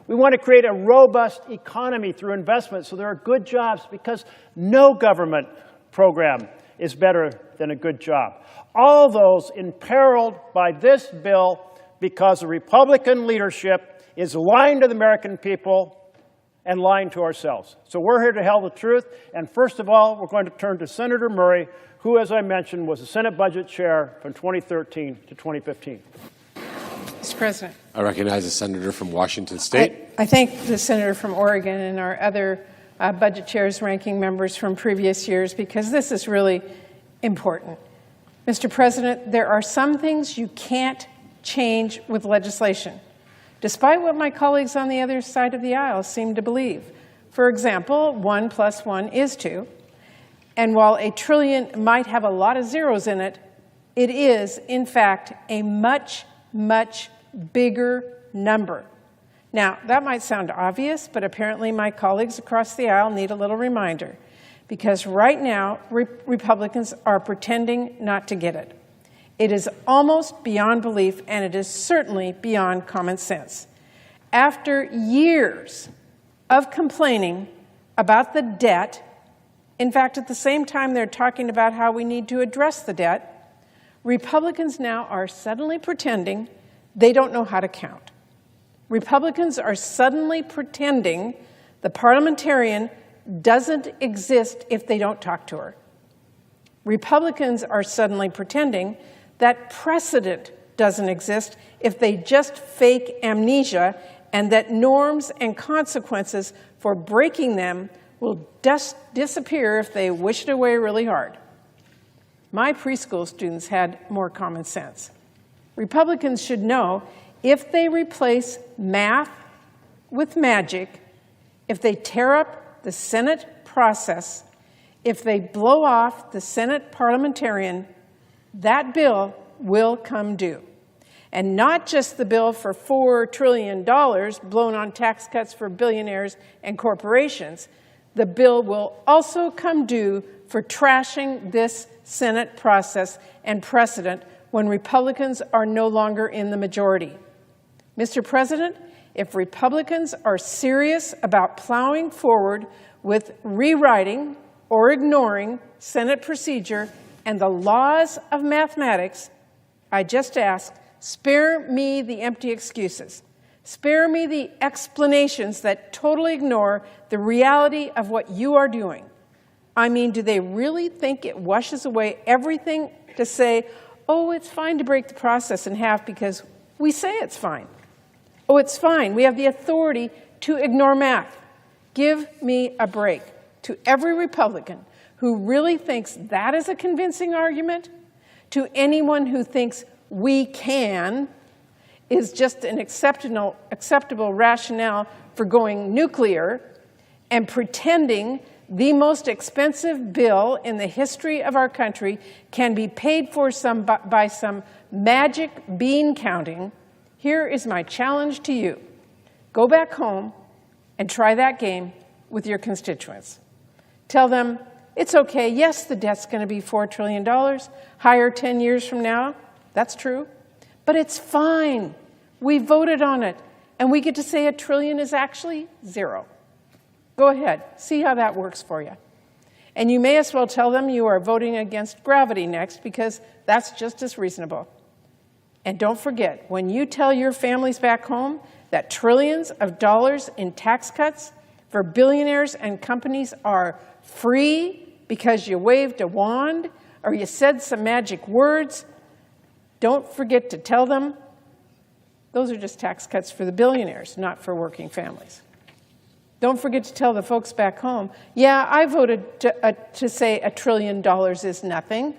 We want to create a robust economy through investment so there are good jobs, because no government program is better than a good job. All those imperiled by this bill because the Republican leadership is lying to the American people and lying to ourselves. So we're here to tell the truth, and first of all, we're going to turn to Senator Murray, who, as I mentioned, was the Senate Budget Chair from 2013 to 2015. Mr. President. I recognize the senator from Washington State. I thank the senator from Oregon and our other budget chairs, ranking members from previous years, because this is really important. Mr. President, there are some things you can't change with legislation, despite what my colleagues on the other side of the aisle seem to believe. For example, 1 + 1 is 2. And while a trillion might have a lot of zeros in it, it is, in fact, a much, much bigger number. Now, that might sound obvious, but apparently my colleagues across the aisle need a little reminder, because right now, Republicans are pretending not to get it. It is almost beyond belief, and it is certainly beyond common sense. After years of complaining about the debt, in fact, at the same time they're talking about how we need to address the debt, Republicans now are suddenly pretending they don't know how to count. Republicans are suddenly pretending the parliamentarian doesn't exist if they don't talk to her. Republicans are suddenly pretending that precedent doesn't exist if they just fake amnesia, and that norms and consequences for breaking them will just disappear if they wish it away really hard. My preschool students had more common sense. Republicans should know if they replace math with magic, if they tear up the Senate process, if they blow off the Senate parliamentarian, that bill will come due. And not just the bill for $4 trillion blown on tax cuts for billionaires and corporations. The bill will also come due for trashing this Senate process and precedent when Republicans are no longer in the majority. Mr. President, if Republicans are serious about plowing forward with rewriting or ignoring Senate procedure and the laws of mathematics, I just ask, spare me the empty excuses. Spare me the explanations that totally ignore the reality of what you are doing. I mean, do they really think it washes away everything to say, oh, it's fine to break the process in half because we say it's fine? Oh, it's fine. We have the authority to ignore math. Give me a break. To every Republican who really thinks that is a convincing argument, to anyone who thinks we can is just an acceptable rationale for going nuclear and pretending the most expensive bill in the history of our country can be paid for by some magic bean counting, here is my challenge to you. Go back home and try that game with your constituents. Tell them, it's okay, yes, the debt's going to be $4 trillion, higher 10 years from now. That's true. But it's fine. We voted on it. And we get to say $1 trillion is actually 0. Go ahead. See how that works for you. And you may as well tell them you are voting against gravity next, because that's just as reasonable. And don't forget, when you tell your families back home that trillions of dollars in tax cuts for billionaires and companies are free because you waved a wand or you said some magic words, don't forget to tell them those are just tax cuts for the billionaires, not for working families. Don't forget to tell the folks back home, yeah, I voted to say $1 trillion is nothing,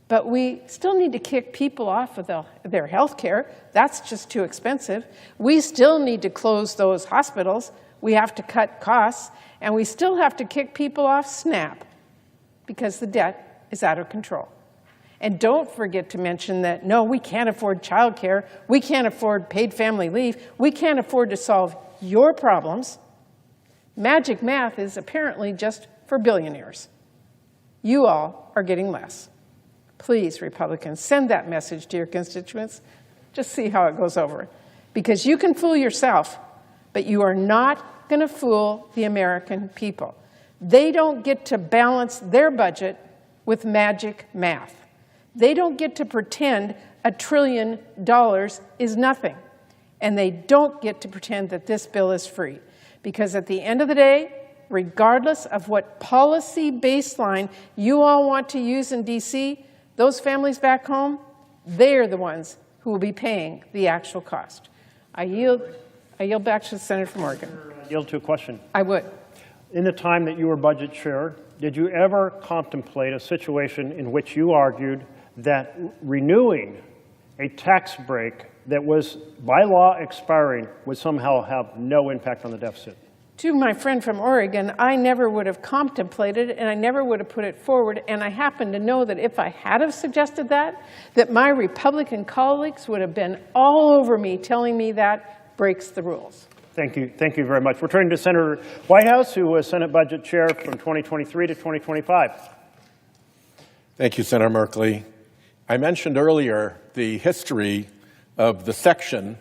but we still need to kick people off of their health care. That's just too expensive. We still need to close those hospitals. We have to cut costs, and we still have to kick people off SNAP because the debt is out of control. And don't forget to mention that, no, we can't afford childcare. We can't afford paid family leave. We can't afford to solve your problems. Magic math is apparently just for billionaires. You all are getting less. Please, Republicans, send that message to your constituents. Just see how it goes over. Because you can fool yourself, but you are not going to fool the American people. They don't get to balance their budget with magic math. They don't get to pretend $1 trillion is nothing. And they don't get to pretend that this bill is free. Because at the end of the day, regardless of what policy baseline you all want to use in D.C., those families back home, they're the ones who will be paying the actual cost. I yield back to the Senator from Oregon. I yield to a question. I would. In the time that you were budget chair, did you ever contemplate a situation in which you argued that renewing a tax break that was by law expiring would somehow have no impact on the deficit? To my friend from Oregon, I never would have contemplated and I never would have put it forward, and I happen to know that if I had have suggested that my Republican colleagues would have been all over me telling me that breaks the rules. Thank you very much. We're turning to Senator Whitehouse, who was Senate Budget Chair from 2023 to 2025. Thank you, Senator Merkley. I mentioned earlier the history of the section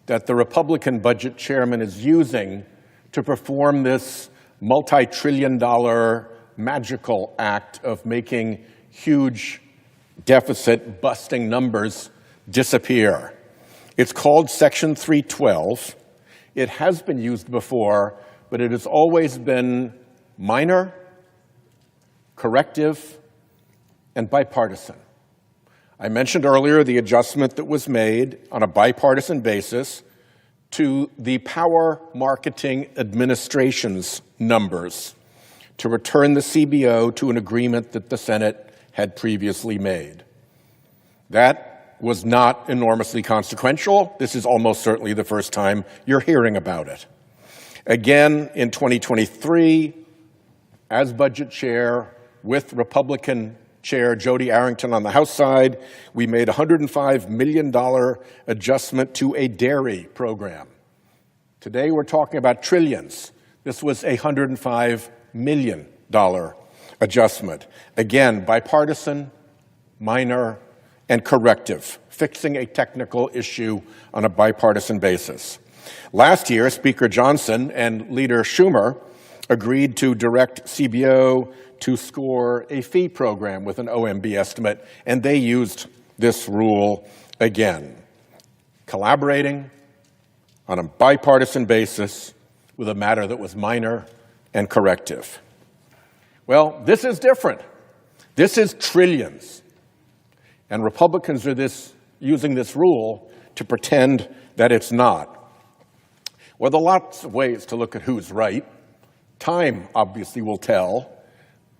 that the Republican budget chairman is using to perform this multi-trillion-dollar magical act of making huge deficit-busting numbers disappear. It's called Section 312. It has been used before, but it has always been minor, corrective, and bipartisan. I mentioned earlier the adjustment that was made on a bipartisan basis to the Power Marketing Administration's numbers to return the CBO to an agreement that the Senate had previously made. That was not enormously consequential. This is almost certainly the first time you're hearing about it. Again, in 2023, as budget chair with Republican Chair Jody Arrington on the House side, we made a $105 million adjustment to a dairy program. Today we're talking about trillions. This was a $105 million adjustment. Again, bipartisan, minor, and corrective, fixing a technical issue on a bipartisan basis. Last year, Speaker Johnson and Leader Schumer agreed to direct CBO to score a fee program with an OMB estimate, and they used this rule again, collaborating on a bipartisan basis with a matter that was minor and corrective. Well, this is different. This is trillions. And Republicans are using this rule to pretend that it's not. Well, there are lots of ways to look at who's right. Time, obviously, will tell.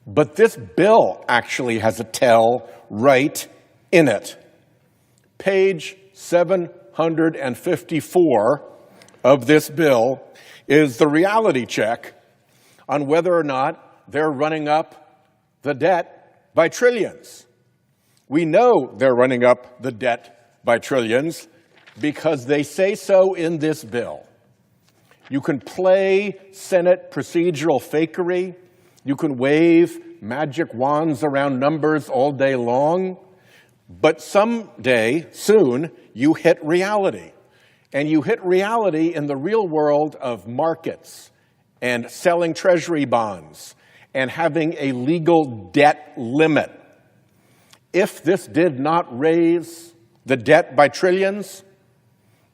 But this bill actually has a tell right in it. Page 754 of this bill is the reality check on whether or not they're running up the debt by trillions. We know they're running up the debt by trillions because they say so in this bill. You can play Senate procedural fakery. You can wave magic wands around numbers all day long. But someday, soon, you hit reality. And you hit reality in the real world of markets and selling treasury bonds and having a legal debt limit. If this did not raise the debt by trillions,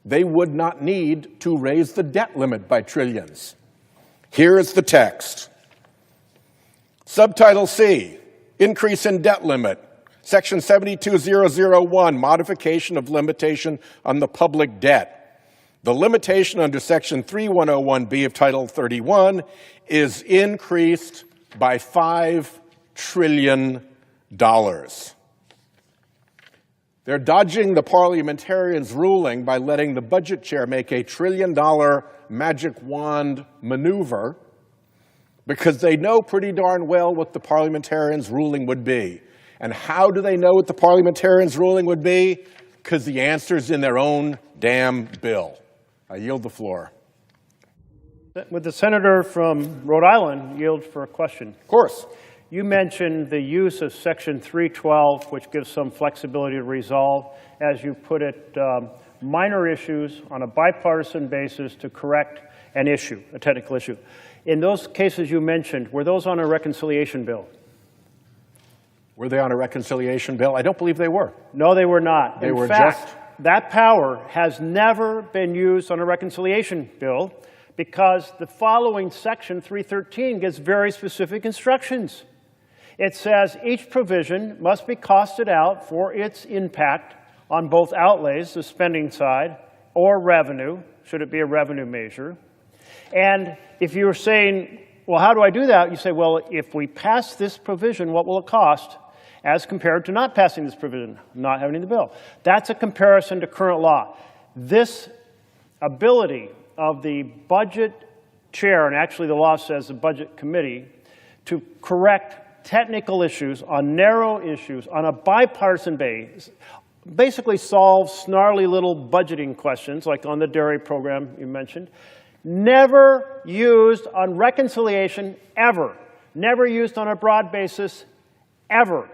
they would not need to raise the debt limit by trillions. Here is the text. Subtitle C, increase in debt limit. Section 72001, modification of limitation on the public debt. The limitation under Section 3101B of Title 31 is increased by $5 trillion. They're dodging the parliamentarians' ruling by letting the budget chair make a $1 trillion magic wand maneuver because they know pretty darn well what the parliamentarians' ruling would be. And how do they know what the parliamentarians' ruling would be? Because the answer's in their own damn bill. I yield the floor. Would the senator from Rhode Island yield for a question? Of course. You mentioned the use of Section 312, which gives some flexibility to resolve, as you put it, minor issues on a bipartisan basis to correct an issue, a technical issue. In those cases you mentioned, were those on a reconciliation bill? Were they on a reconciliation bill? I don't believe they were. No, they were not. They were In fact, just... that power has never been used on a reconciliation bill because the following Section 313 gives very specific instructions. It says each provision must be costed out for its impact on both outlays, the spending side, or revenue, should it be a revenue measure. And if you're saying, well, how do I do that? You say, well, if we pass this provision, what will it cost as compared to not passing this provision, not having the bill? That's a comparison to current law. This ability of the budget chair, and actually the law says the Budget Committee, to correct technical issues on narrow issues on a bipartisan basis, basically solve snarly little budgeting questions like on the dairy program you mentioned. Never used on reconciliation, ever. Never used on a broad basis, ever.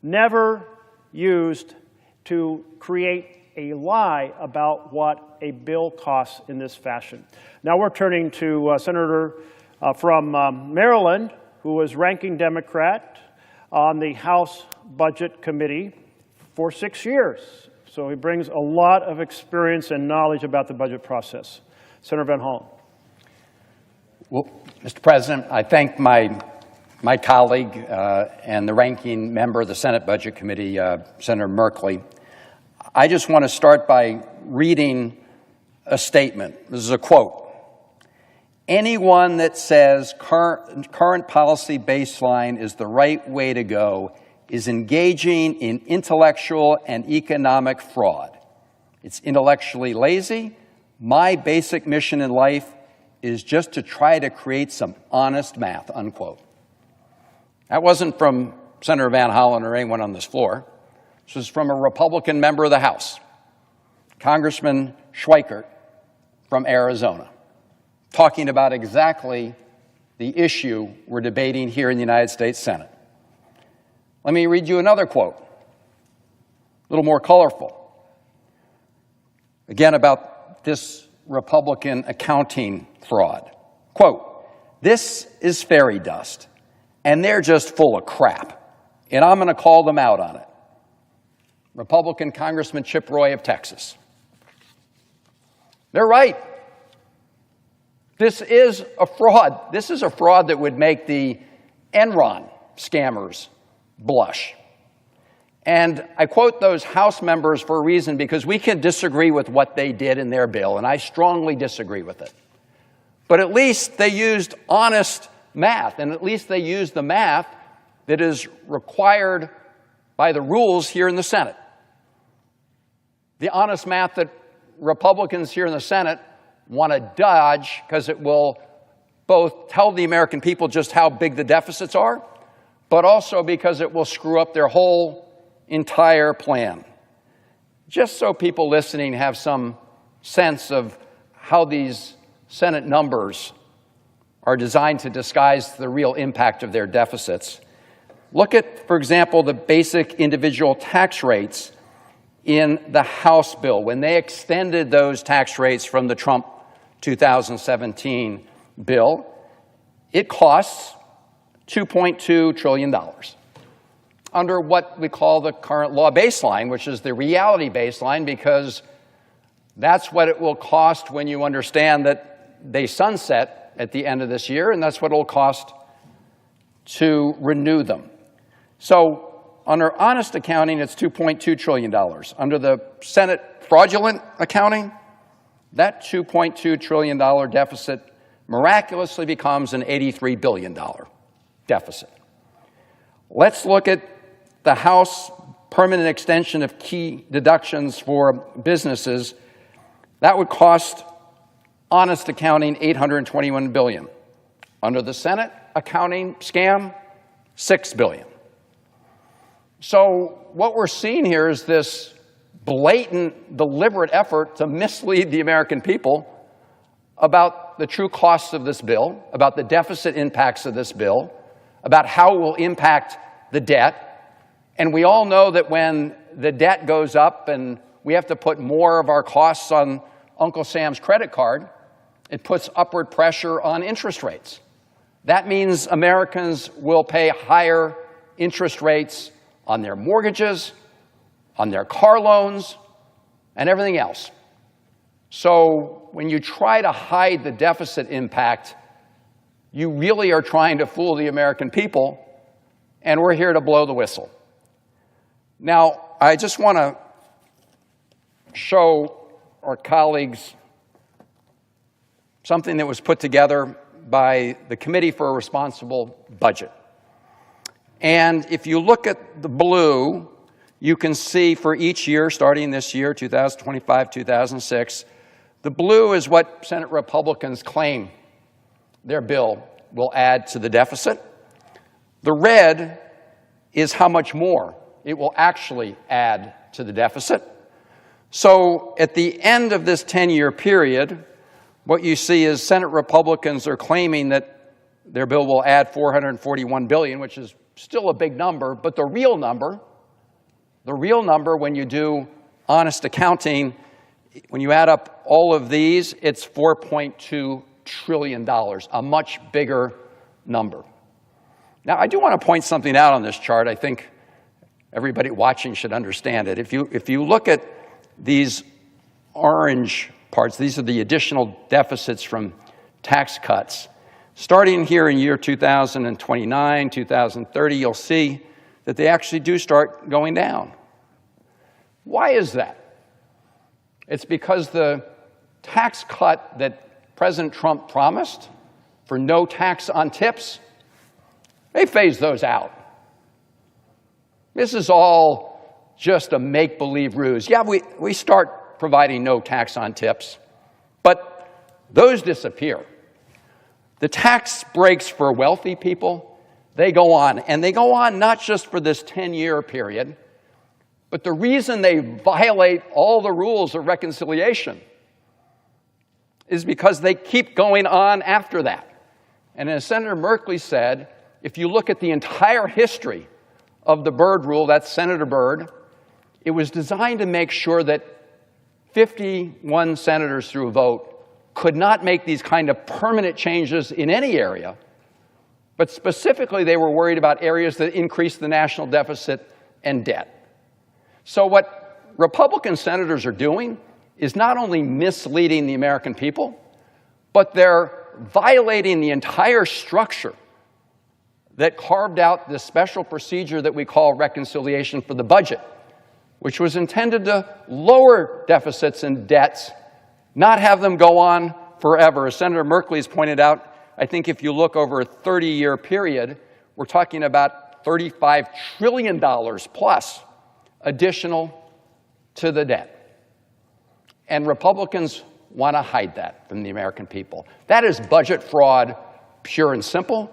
Never used to create a lie about what a bill costs in this fashion. Now we're turning to Senator from Maryland, who was ranking Democrat on the House Budget Committee for 6 years. So he brings a lot of experience and knowledge about the budget process. Senator Van Hollen. Well, Mr. President, I thank my colleague and the ranking member of the Senate Budget Committee, Senator Merkley. I just want to start by reading a statement. This is a quote. Anyone that says current policy baseline is the right way to go is engaging in intellectual and economic fraud. It's intellectually lazy. My basic mission in life is just to try to create some honest math, unquote. That wasn't from Senator Van Hollen or anyone on this floor. This was from a Republican member of the House, Congressman Schweikert from Arizona, talking about exactly the issue we're debating here in the United States Senate. Let me read you another quote, a little more colorful. Again, about this Republican accounting fraud. Quote, this is fairy dust, and they're just full of crap, and I'm going to call them out on it. Republican Congressman Chip Roy of Texas. They're right. This is a fraud. This is a fraud that would make the Enron scammers blush. And I quote those House members for a reason, because we can disagree with what they did in their bill, and I strongly disagree with it. But at least they used honest math, and at least they used the math that is required by the rules here in the Senate. The honest math that Republicans here in the Senate want to dodge because it will both tell the American people just how big the deficits are, but also because it will screw up their whole entire plan. Just so people listening have some sense of how these Senate numbers are designed to disguise the real impact of their deficits. Look at, for example, the basic individual tax rates in the House bill. When they extended those tax rates from the Trump 2017 bill, it costs $2.2 trillion. Under what we call the current law baseline, which is the reality baseline, because that's what it will cost when you understand that they sunset at the end of this year, and that's what it will cost to renew them. So under honest accounting, it's $2.2 trillion. Under the Senate fraudulent accounting, that $2.2 trillion deficit miraculously becomes an $83 billion deficit. Let's look at the House permanent extension of key deductions for businesses. That would cost honest accounting $821 billion. Under the Senate accounting scam, $6 billion. So what we're seeing here is this blatant, deliberate effort to mislead the American people about the true costs of this bill, about the deficit impacts of this bill, about how it will impact the debt. And we all know that when the debt goes up and we have to put more of our costs on Uncle Sam's credit card, it puts upward pressure on interest rates. That means Americans will pay higher interest rates on their mortgages, on their car loans, and everything else. So when you try to hide the deficit impact, you really are trying to fool the American people, and we're here to blow the whistle. Now, I just want to show our colleagues something that was put together by the Committee for a Responsible Budget. And if you look at the blue, you can see for each year, starting this year, 2025, 2006, the blue is what Senate Republicans claim their bill will add to the deficit. The red is how much more it will actually add to the deficit. So at the end of this 10-year period, what you see is Senate Republicans are claiming that their bill will add $441 billion, which is still a big number, but the real number when you do honest accounting, when you add up all of these, it's $4.2 trillion, a much bigger number. Now, I do want to point something out on this chart. I think everybody watching should understand it. If you look at these orange parts, these are the additional deficits from tax cuts. Starting here in year 2029, 2030, you'll see that they actually do start going down. Why is that? It's because the tax cut that President Trump promised for no tax on tips, they phased those out. This is all just a make-believe ruse. Yeah, we start providing no tax on tips, but those disappear. The tax breaks for wealthy people, they go on. And they go on not just for this 10-year period, but the reason they violate all the rules of reconciliation is because they keep going on after that. And as Senator Merkley said, if you look at the entire history of the Byrd Rule, that's Senator Byrd, it was designed to make sure that 51 senators through a vote could not make these kind of permanent changes in any area, but specifically they were worried about areas that increased the national deficit and debt. So what Republican senators are doing is not only misleading the American people, but they're violating the entire structure that carved out this special procedure that we call reconciliation for the budget, which was intended to lower deficits and debts, not have them go on forever. As Senator Merkley has pointed out, I think if you look over a 30-year period, we're talking about $35 trillion plus additional to the debt. And Republicans want to hide that from the American people. That is budget fraud, pure and simple,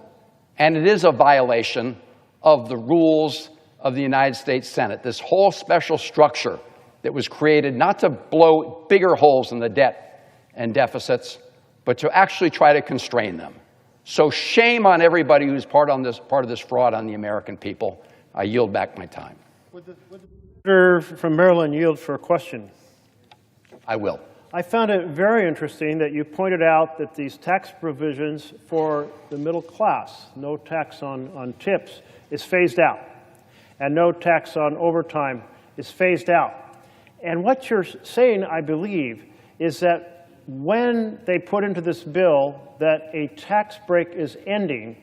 and it is a violation of the rules of the United States Senate. This whole special structure that was created not to blow bigger holes in the debt and deficits, but to actually try to constrain them. So shame on everybody who's part of this fraud on the American people. I yield back my time. Would the senator from Maryland yield for a question? I will. I found it very interesting that you pointed out that these tax provisions for the middle class, no tax on tips, is phased out, and no tax on overtime is phased out. And what you're saying, I believe, is that when they put into this bill that a tax break is ending,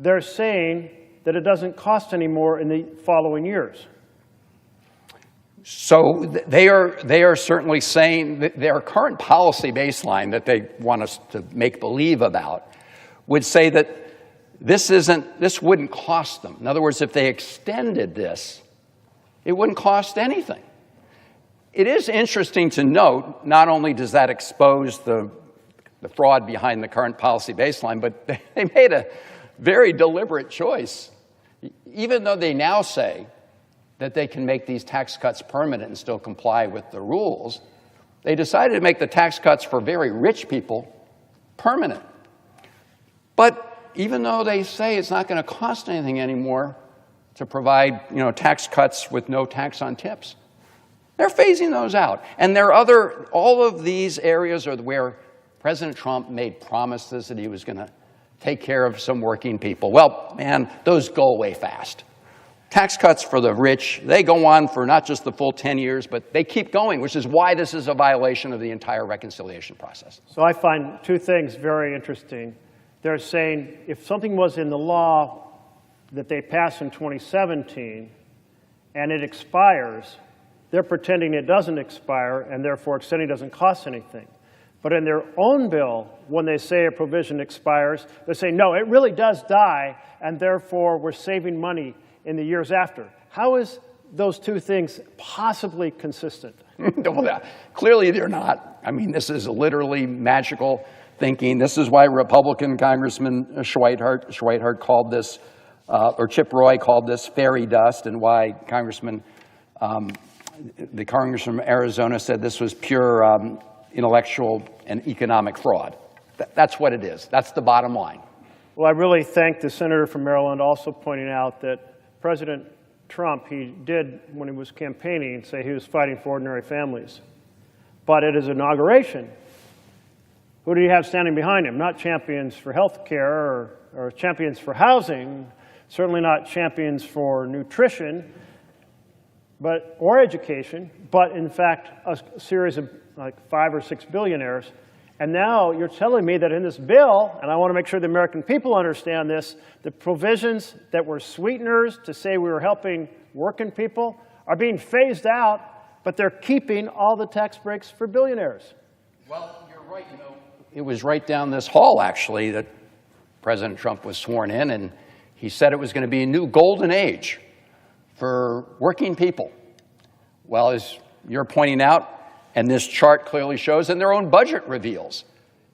they're saying that it doesn't cost any more in the following years. So they are certainly saying that their current policy baseline that they want us to make believe about would say that this wouldn't cost them. In other words, if they extended this, it wouldn't cost anything. It is interesting to note, not only does that expose the fraud behind the current policy baseline, but they made a very deliberate choice. Even though they now say that they can make these tax cuts permanent and still comply with the rules, they decided to make the tax cuts for very rich people permanent. But even though they say it's not going to cost anything anymore to provide, tax cuts with no tax on tips, they're phasing those out. And there are all of these areas are where President Trump made promises that he was going to take care of some working people. Well, man, those go away fast. Tax cuts for the rich, they go on for not just the full 10 years, but they keep going, which is why this is a violation of the entire reconciliation process. So I find two things very interesting. They're saying if something was in the law that they passed in 2017 and it expires, they're pretending it doesn't expire and therefore extending doesn't cost anything. But in their own bill, when they say a provision expires, they're saying, no, it really does die, and therefore we're saving money in the years after. How is those two things possibly consistent? Well, clearly they're not. I mean, this is literally magical thinking. This is why Republican Congressman Schweithart called this, or Chip Roy called this fairy dust, and why the congressman from Arizona said this was pure intellectual and economic fraud. That's what it is. That's the bottom line. Well, I really thank the senator from Maryland also pointing out that President Trump, he did, when he was campaigning, say he was fighting for ordinary families. But at his inauguration, who did he have standing behind him? Not champions for health care or champions for housing, certainly not champions for nutrition or education, but in fact a series of like 5 or 6 billionaires. And now you're telling me that in this bill, and I want to make sure the American people understand this, the provisions that were sweeteners to say we were helping working people are being phased out, but they're keeping all the tax breaks for billionaires. Well, you're right. You know, it was right down this hall, actually, that President Trump was sworn in, and he said it was going to be a new golden age for working people. Well, as you're pointing out, and this chart clearly shows, and their own budget reveals,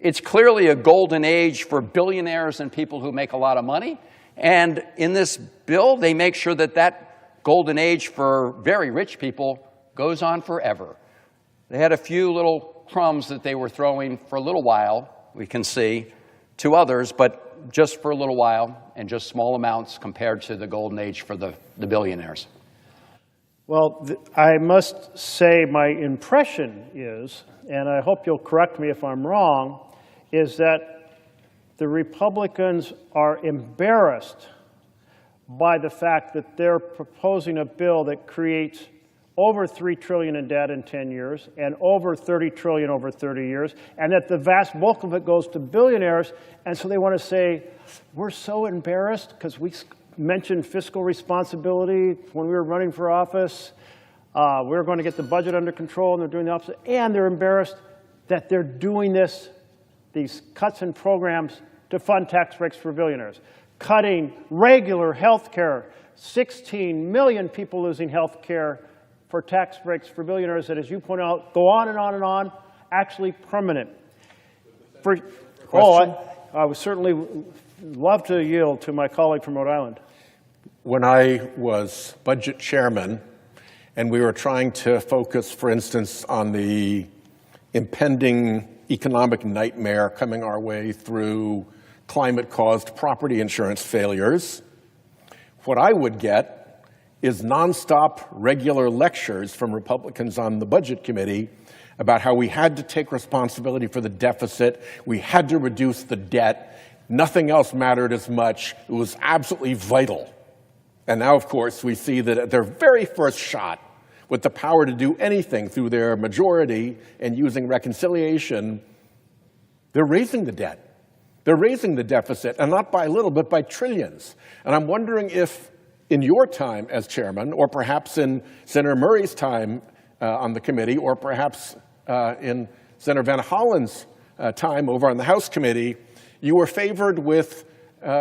it's clearly a golden age for billionaires and people who make a lot of money. And in this bill, they make sure that that golden age for very rich people goes on forever. They had a few little crumbs that they were throwing for a little while, we can see, to others, but just for a little while and just small amounts compared to the golden age for the billionaires. Well, I must say my impression is, and I hope you'll correct me if I'm wrong, is that the Republicans are embarrassed by the fact that they're proposing a bill that creates over $3 trillion in debt in 10 years and over $30 trillion over 30 years, and that the vast bulk of it goes to billionaires. And so they want to say, we're so embarrassed because we mentioned fiscal responsibility when we were running for office. We were going to get the budget under control, and they're doing the opposite. And they're embarrassed that they're doing these cuts in programs to fund tax breaks for billionaires, cutting regular health care, 16 million people losing health care for tax breaks for billionaires that, as you point out, go on and on and on, actually permanent. I would certainly love to yield to my colleague from Rhode Island. When I was budget chairman and we were trying to focus, for instance, on the impending economic nightmare coming our way through climate-caused property insurance failures, what I would get is nonstop regular lectures from Republicans on the Budget Committee about how we had to take responsibility for the deficit, we had to reduce the debt, nothing else mattered as much, it was absolutely vital. And now, of course, we see that at their very first shot, with the power to do anything through their majority and using reconciliation, they're raising the debt. They're raising the deficit, and not by a little, but by trillions. And I'm wondering if in your time as chairman, or perhaps in Senator Murray's time on the committee, or perhaps in Senator Van Hollen's time over on the House committee, you were favored with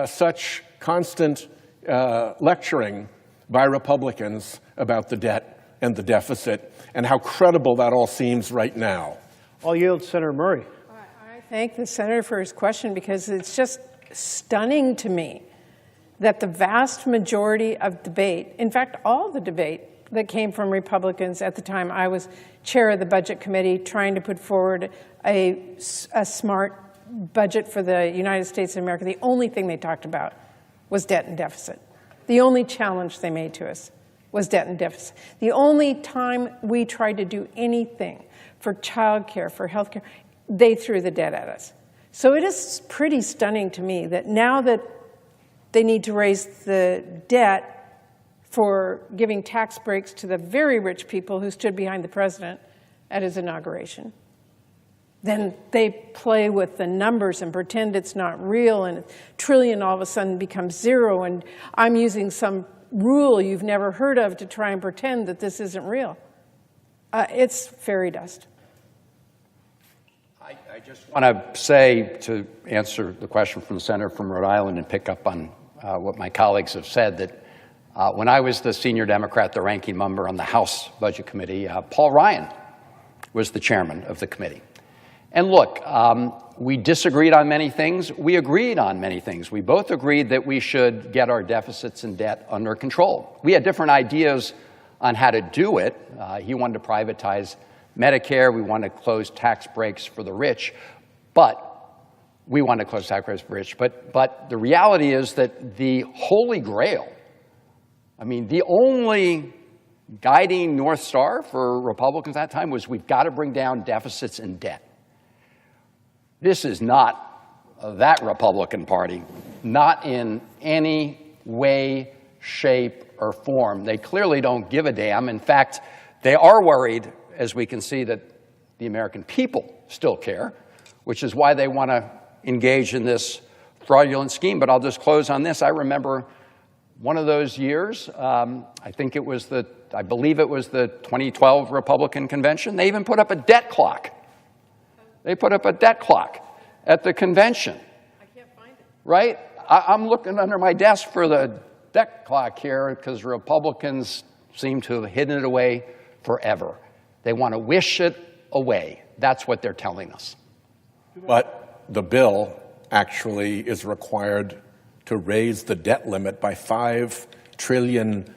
such constant lecturing by Republicans about the debt and the deficit, and how credible that all seems right now. I'll yield to Senator Murray. I thank the senator for his question, because it's just stunning to me that the vast majority of debate, in fact, all the debate that came from Republicans at the time I was chair of the Budget Committee trying to put forward a smart budget for the United States of America, the only thing they talked about was debt and deficit. The only challenge they made to us was debt and deficit. The only time we tried to do anything for child care, for health care, they threw the debt at us. So it is pretty stunning to me that now that they need to raise the debt for giving tax breaks to the very rich people who stood behind the president at his inauguration, then they play with the numbers and pretend it's not real, and a trillion all of a sudden becomes zero, and I'm using some rule you've never heard of to try and pretend that this isn't real. It's fairy dust. I just want to say, to answer the question from the senator from Rhode Island and pick up on what my colleagues have said, that when I was the senior Democrat, the ranking member on the House Budget Committee, Paul Ryan was the chairman of the committee. And look, we disagreed on many things. We agreed on many things. We both agreed that we should get our deficits and debt under control. We had different ideas on how to do it. He wanted to privatize Medicare. We wanted to close tax breaks for the rich. But we wanted to close tax breaks for the rich. But the reality is that the holy grail, I mean, the only guiding North Star for Republicans at that time was we've got to bring down deficits and debt. This is not that Republican Party, not in any way, shape, or form. They clearly don't give a damn. In fact, they are worried, as we can see, that the American people still care, which is why they want to engage in this fraudulent scheme. But I'll just close on this. I remember one of those years, I believe it was the 2012 Republican convention. They even put up a debt clock. They put up a debt clock at the convention. I can't find it. Right? I'm looking under my desk for the debt clock here because Republicans seem to have hidden it away forever. They want to wish it away. That's what they're telling us. But the bill actually is required to raise the debt limit by $5 trillion.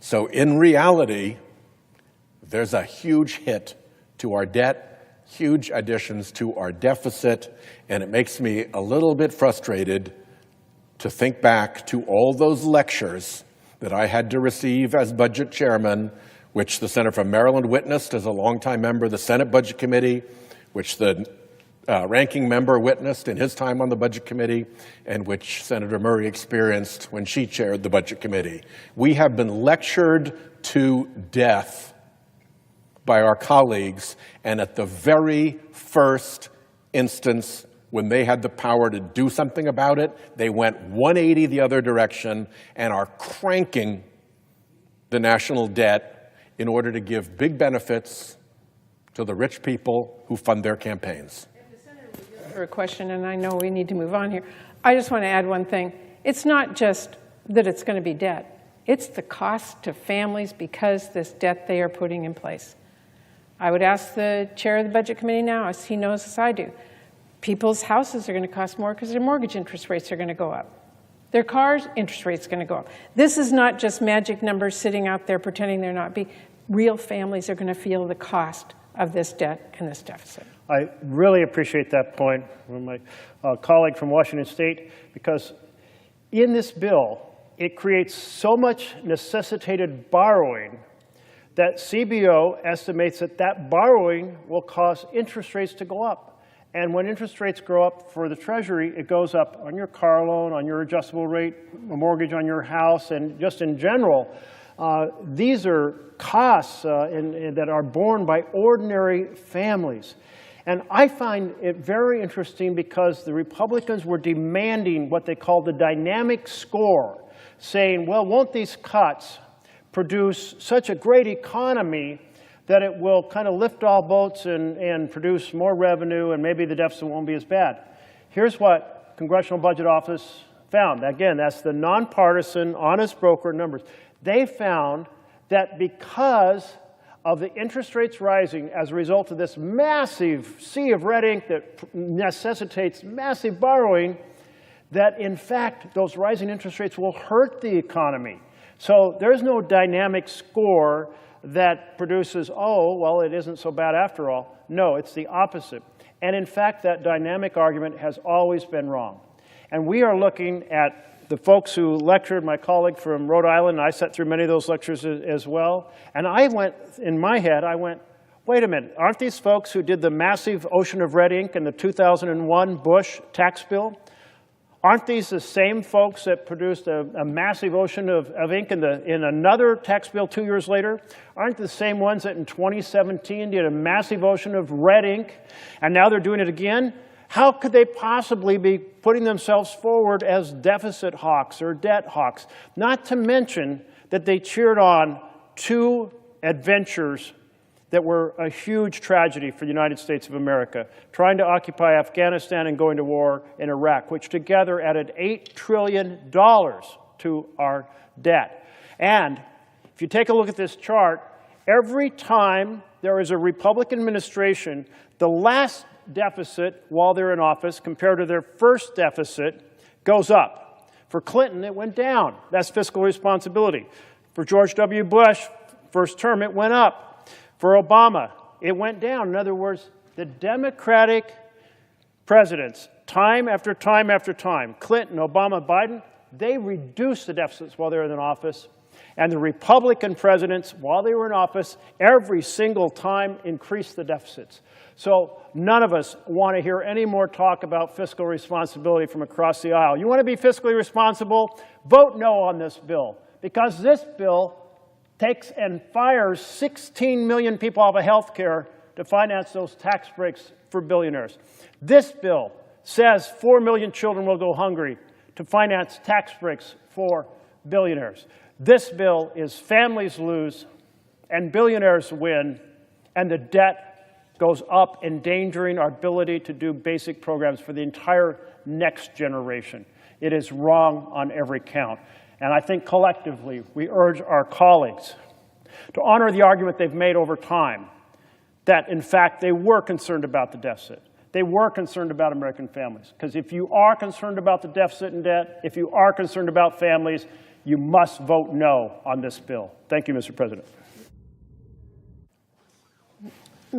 So in reality, there's a huge hit to our debt, huge additions to our deficit, and it makes me a little bit frustrated to think back to all those lectures that I had to receive as budget chairman, which the senator from Maryland witnessed as a longtime member of the Senate Budget Committee, which the ranking member witnessed in his time on the Budget Committee, and which Senator Murray experienced when she chaired the Budget Committee. We have been lectured to death by our colleagues, and at the very first instance when they had the power to do something about it, they went 180 the other direction and are cranking the national debt in order to give big benefits to the rich people who fund their campaigns. For a question, and I know we need to move on here. I just want to add one thing. It's not just that it's going to be debt. It's the cost to families because this debt they are putting in place. I would ask the chair of the Budget Committee now, as he knows as I do, people's houses are going to cost more because their mortgage interest rates are going to go up. Their cars' interest rates are going to go up. This is not just magic numbers sitting out there pretending they're not big. Real families are going to feel the cost of this debt and this deficit. I really appreciate that point from my colleague from Washington State, because in this bill, it creates so much necessitated borrowing that CBO estimates that that borrowing will cause interest rates to go up. And when interest rates go up for the Treasury, it goes up on your car loan, on your adjustable rate, a mortgage on your house, and just in general. These are costs that are borne by ordinary families. And I find it very interesting because the Republicans were demanding what they call the dynamic score, saying, well, won't these cuts produce such a great economy that it will kind of lift all boats and produce more revenue, and maybe the deficit won't be as bad. Here's what Congressional Budget Office found. Again, that's the nonpartisan, honest broker numbers. They found that because of the interest rates rising as a result of this massive sea of red ink that necessitates massive borrowing, that in fact those rising interest rates will hurt the economy. So there's no dynamic score that produces, oh, well, it isn't so bad after all. No, it's the opposite. And in fact, that dynamic argument has always been wrong. And we are looking at the folks who lectured, my colleague from Rhode Island, and I sat through many of those lectures as well. And I went, in my head, I went, wait a minute, aren't these folks who did the massive ocean of red ink in the 2001 Bush tax bill? Aren't these the same folks that produced a massive ocean of ink in another tax bill 2 years later? Aren't the same ones that in 2017 did a massive ocean of red ink, and now they're doing it again? How could they possibly be putting themselves forward as deficit hawks or debt hawks? Not to mention that they cheered on two adventures that were a huge tragedy for the United States of America, trying to occupy Afghanistan and going to war in Iraq, which together added $8 trillion to our debt. And if you take a look at this chart, Every time there is a Republican administration, the last deficit while they're in office compared to their first deficit goes up. For Clinton, it went down. That's fiscal responsibility. For George W. Bush, first term, it went up. For Obama, it went down. In other words, the Democratic presidents, time after time after time, Clinton, Obama, Biden, they reduced the deficits while they were in office. And the Republican presidents, while they were in office, every single time increased the deficits. So none of us want to hear any more talk about fiscal responsibility from across the aisle. You want to be fiscally responsible? Vote no on this bill, because this bill takes and fires 16 million people out of health care to finance those tax breaks for billionaires. This bill says 4 million children will go hungry to finance tax breaks for billionaires. This bill is families lose and billionaires win, and the debt goes up, endangering our ability to do basic programs for the entire next generation. It is wrong on every count. And I think collectively we urge our colleagues to honor the argument they've made over time that, in fact, they were concerned about the deficit. They were concerned about American families. Because if you are concerned about the deficit and debt, if you are concerned about families, you must vote no on this bill. Thank you, Mr. President.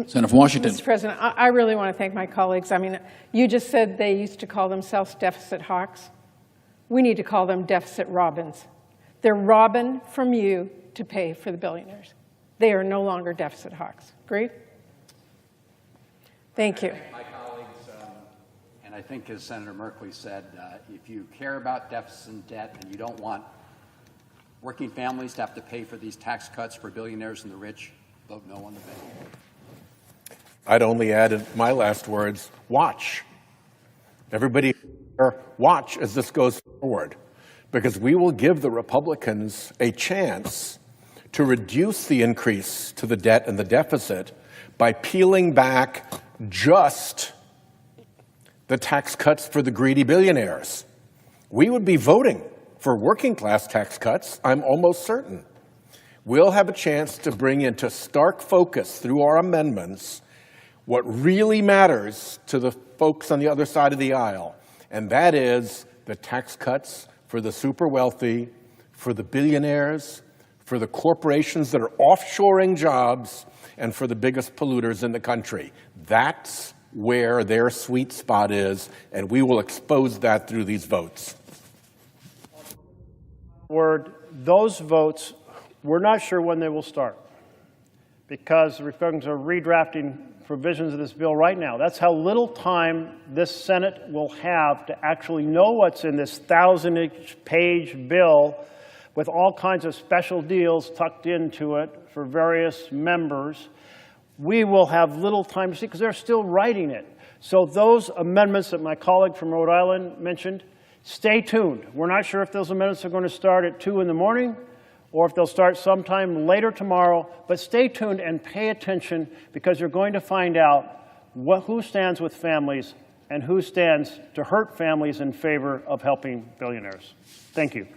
Senator from Washington. Mr. President, I really want to thank my colleagues. I mean, you just said they used to call themselves deficit hawks. We need to call them deficit robins. They're robbing from you to pay for the billionaires. They are no longer deficit hawks. Agreed? Thank you. My colleagues, and I think as Senator Merkley said, if you care about deficit and debt and you don't want working families to have to pay for these tax cuts for billionaires and the rich, vote no on the bill. I'd only add in my last words, watch. Everybody watch as this goes forward, because we will give the Republicans a chance to reduce the increase to the debt and the deficit by peeling back just the tax cuts for the greedy billionaires. We would be voting for working class tax cuts, I'm almost certain. We'll have a chance to bring into stark focus through our amendments what really matters to the folks on the other side of the aisle, and that is the tax cuts for the super wealthy, for the billionaires, for the corporations that are offshoring jobs, and for the biggest polluters in the country. That's where their sweet spot is, and we will expose that through these votes. Those votes, we're not sure when they will start, because the Republicans are redrafting provisions of this bill right now. That's how little time this Senate will have to actually know what's in this 1,000-page bill with all kinds of special deals tucked into it for various members. We will have little time to see because they're still writing it. So those amendments that my colleague from Rhode Island mentioned, stay tuned. We're not sure if those amendments are going to start at 2 in the morning or if they'll start sometime later tomorrow, but stay tuned and pay attention, because you're going to find out who stands with families and who stands to hurt families in favor of helping billionaires. Thank you.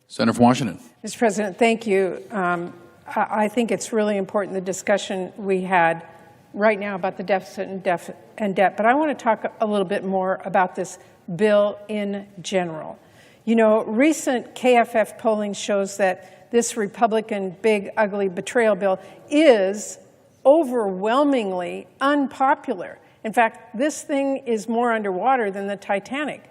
Senator from Washington. Mr. President, thank you. I think it's really important, the discussion we had right now about the deficit and debt, but I want to talk a little bit more about this bill in general. You know, recent KFF polling shows that this Republican big, ugly betrayal bill is overwhelmingly unpopular. In fact, this thing is more underwater than the Titanic.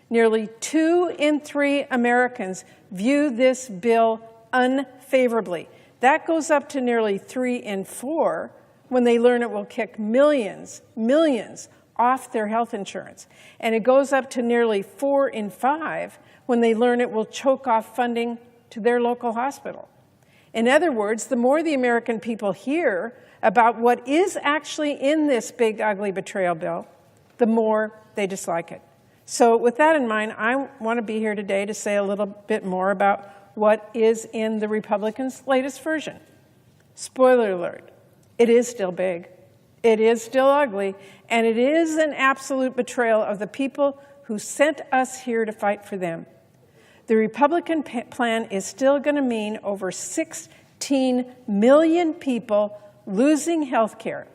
Nearly 2 in 3 Americans view this bill unfavorably. That goes up to nearly 3 in 4 when they learn it will kick millions off their health insurance. And it goes up to nearly 4 in 5 when they learn it will choke off funding to their local hospital. In other words, the more the American people hear about what is actually in this big, ugly betrayal bill, the more they dislike it. So with that in mind, I want to be here today to say a little bit more about what is in the Republicans' latest version. Spoiler alert, it is still big, it is still ugly, and it is an absolute betrayal of the people who sent us here to fight for them. The Republican plan is still going to mean over $6 15 million people losing health care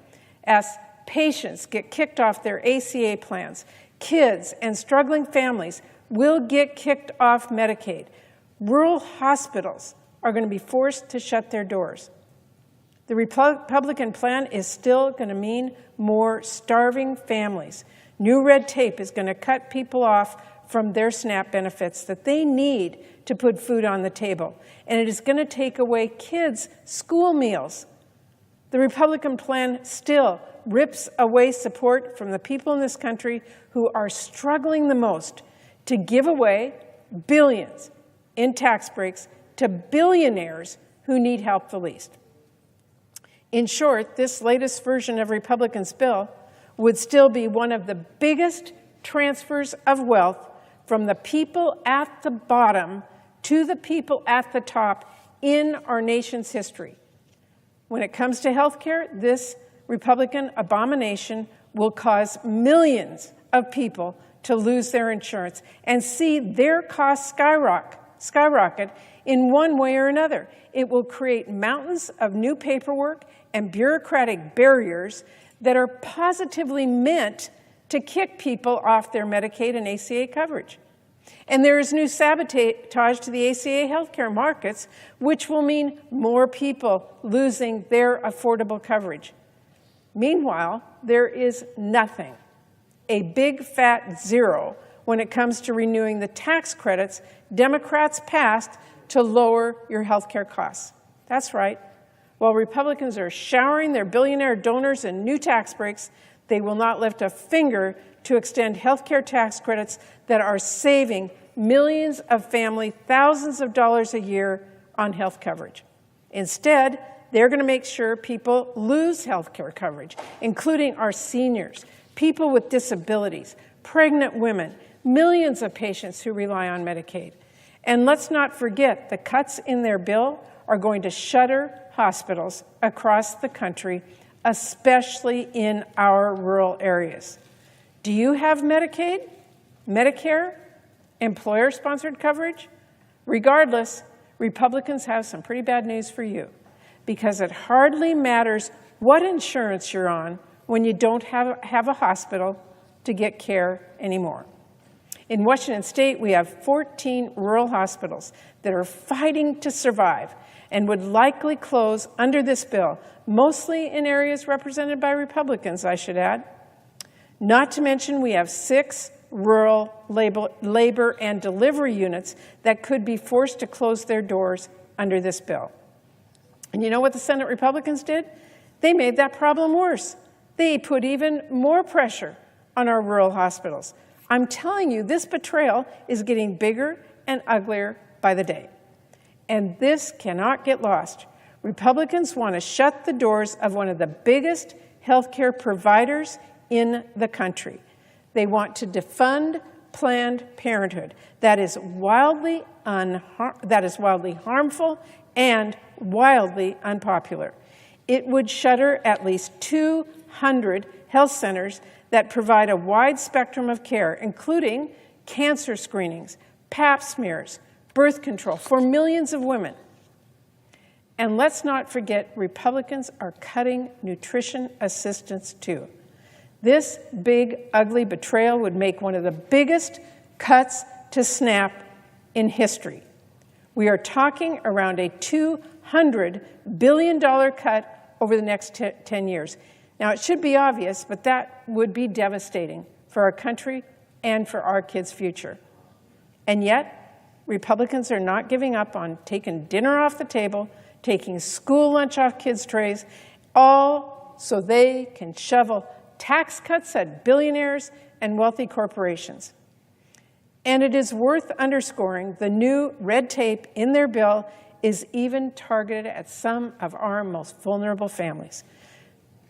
as patients get kicked off their ACA plans. Kids and struggling families will get kicked off Medicaid. Rural hospitals are going to be forced to shut their doors. The Republican plan is still going to mean more starving families. New red tape is going to cut people off from their SNAP benefits that they need to put food on the table. And it is going to take away kids' school meals. The Republican plan still rips away support from the people in this country who are struggling the most to give away billions in tax breaks to billionaires who need help the least. In short, this latest version of Republicans' bill would still be one of the biggest transfers of wealth from the people at the bottom to the people at the top in our nation's history. When it comes to health care, this Republican abomination will cause millions of people to lose their insurance and see their costs skyrocket in one way or another. It will create mountains of new paperwork and bureaucratic barriers that are positively meant to kick people off their Medicaid and ACA coverage. And there is new sabotage to the ACA healthcare markets, which will mean more people losing their affordable coverage. Meanwhile, there is nothing, a big fat zero, when it comes to renewing the tax credits Democrats passed to lower your healthcare costs. That's right. While Republicans are showering their billionaire donors in new tax breaks, they will not lift a finger to extend healthcare tax credits that are saving millions of families thousands of dollars a year on health coverage. Instead, they're going to make sure people lose health care coverage, including our seniors, people with disabilities, pregnant women, millions of patients who rely on Medicaid. And let's not forget, the cuts in their bill are going to shutter hospitals across the country, especially in our rural areas. Do you have Medicaid, Medicare, employer-sponsored coverage? Regardless, Republicans have some pretty bad news for you, because it hardly matters what insurance you're on when you don't have a hospital to get care anymore. In Washington State, we have 14 rural hospitals that are fighting to survive and would likely close under this bill, mostly in areas represented by Republicans, I should add. Not to mention, we have 6 rural labor and delivery units that could be forced to close their doors under this bill. And you know what the Senate Republicans did? They made that problem worse. They put even more pressure on our rural hospitals. I'm telling you, this betrayal is getting bigger and uglier by the day. And this cannot get lost. Republicans want to shut the doors of one of the biggest healthcare providers in the country. They want to defund Planned Parenthood. That is wildly harmful and wildly unpopular. It would shutter at least 200 health centers that provide a wide spectrum of care, including cancer screenings, pap smears, birth control for millions of women. And let's not forget, Republicans are cutting nutrition assistance too. This big, ugly betrayal would make one of the biggest cuts to SNAP in history. We are talking around a $200 billion cut over the next 10 years. Now, it should be obvious, but that would be devastating for our country and for our kids' future. And yet, Republicans are not giving up on taking dinner off the table, taking school lunch off kids' trays, all so they can shovel tax cuts at billionaires and wealthy corporations. And it is worth underscoring the new red tape in their bill is even targeted at some of our most vulnerable families,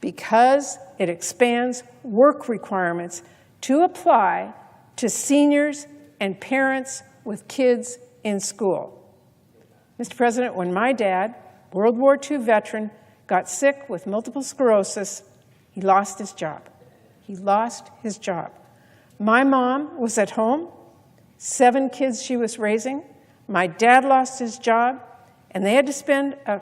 because it expands work requirements to apply to seniors and parents with kids in school. Mr. President, when my dad, World War II veteran, got sick with multiple sclerosis, he lost his job. He lost his job. My mom was at home, 7 kids she was raising. My dad lost his job, and they had to spend a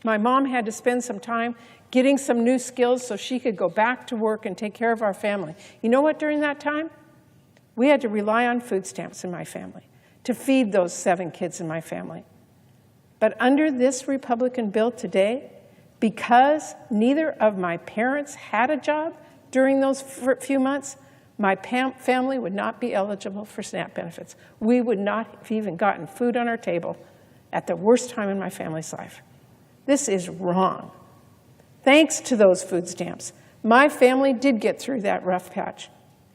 My mom had to spend some time getting some new skills so she could go back to work and take care of our family. You know what, during that time? We had to rely on food stamps in my family to feed those 7 kids in my family. But under this Republican bill today, because neither of my parents had a job during those few months, my family would not be eligible for SNAP benefits. We would not have even gotten food on our table at the worst time in my family's life. This is wrong. Thanks to those food stamps, my family did get through that rough patch.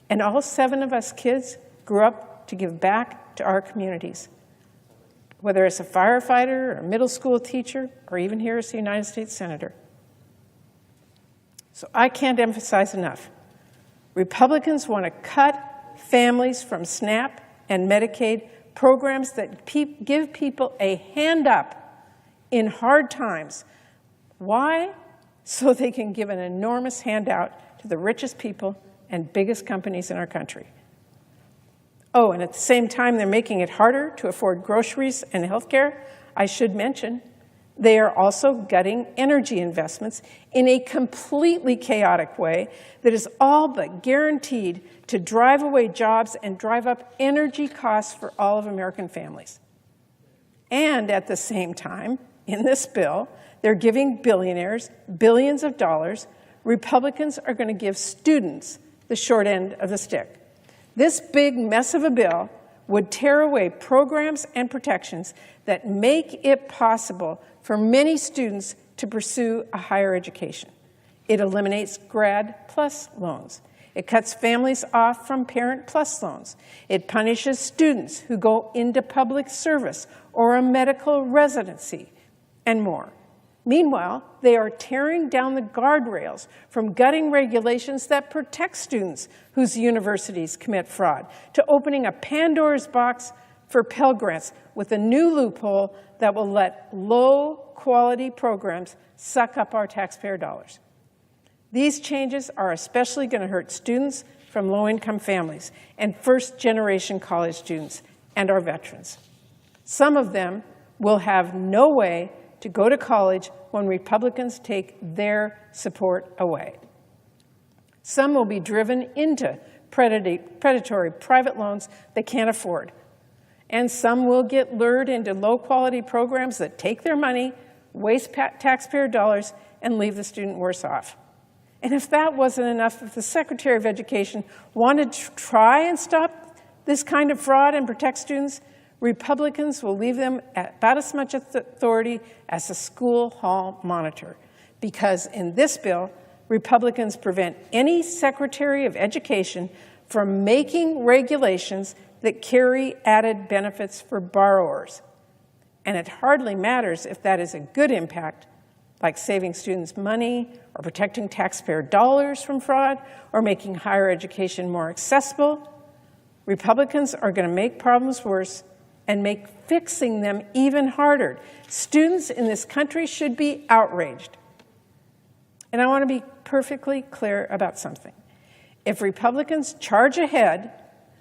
And all 7 of us kids grew up to give back to our communities. Whether it's a firefighter or a middle school teacher, or even here as a United States Senator. So I can't emphasize enough. Republicans want to cut families from SNAP and Medicaid, programs that give people a hand up in hard times. Why? So they can give an enormous handout to the richest people and biggest companies in our country. Oh, and at the same time, they're making it harder to afford groceries and health care. I should mention, they are also gutting energy investments in a completely chaotic way that is all but guaranteed to drive away jobs and drive up energy costs for all of American families. And at the same time, in this bill, they're giving billionaires billions of dollars. Republicans are going to give students the short end of the stick. This big mess of a bill would tear away programs and protections that make it possible for many students to pursue a higher education. It eliminates Grad PLUS loans. It cuts families off from Parent PLUS loans. It punishes students who go into public service or a medical residency, and more. Meanwhile, they are tearing down the guardrails from gutting regulations that protect students whose universities commit fraud, to opening a Pandora's box for Pell Grants with a new loophole that will let low-quality programs suck up our taxpayer dollars. These changes are especially going to hurt students from low-income families and first-generation college students and our veterans. Some of them will have no way to go to college when Republicans take their support away. Some will be driven into predatory private loans they can't afford. And some will get lured into low-quality programs that take their money, waste taxpayer dollars, and leave the student worse off. And if that wasn't enough, if the Secretary of Education wanted to try and stop this kind of fraud and protect students, Republicans will leave them about as much authority as a school hall monitor, because in this bill, Republicans prevent any Secretary of Education from making regulations that carry added benefits for borrowers. And it hardly matters if that is a good impact, like saving students money or protecting taxpayer dollars from fraud or making higher education more accessible. Republicans are going to make problems worse and make fixing them even harder. Students in this country should be outraged. And I want to be perfectly clear about something. If Republicans charge ahead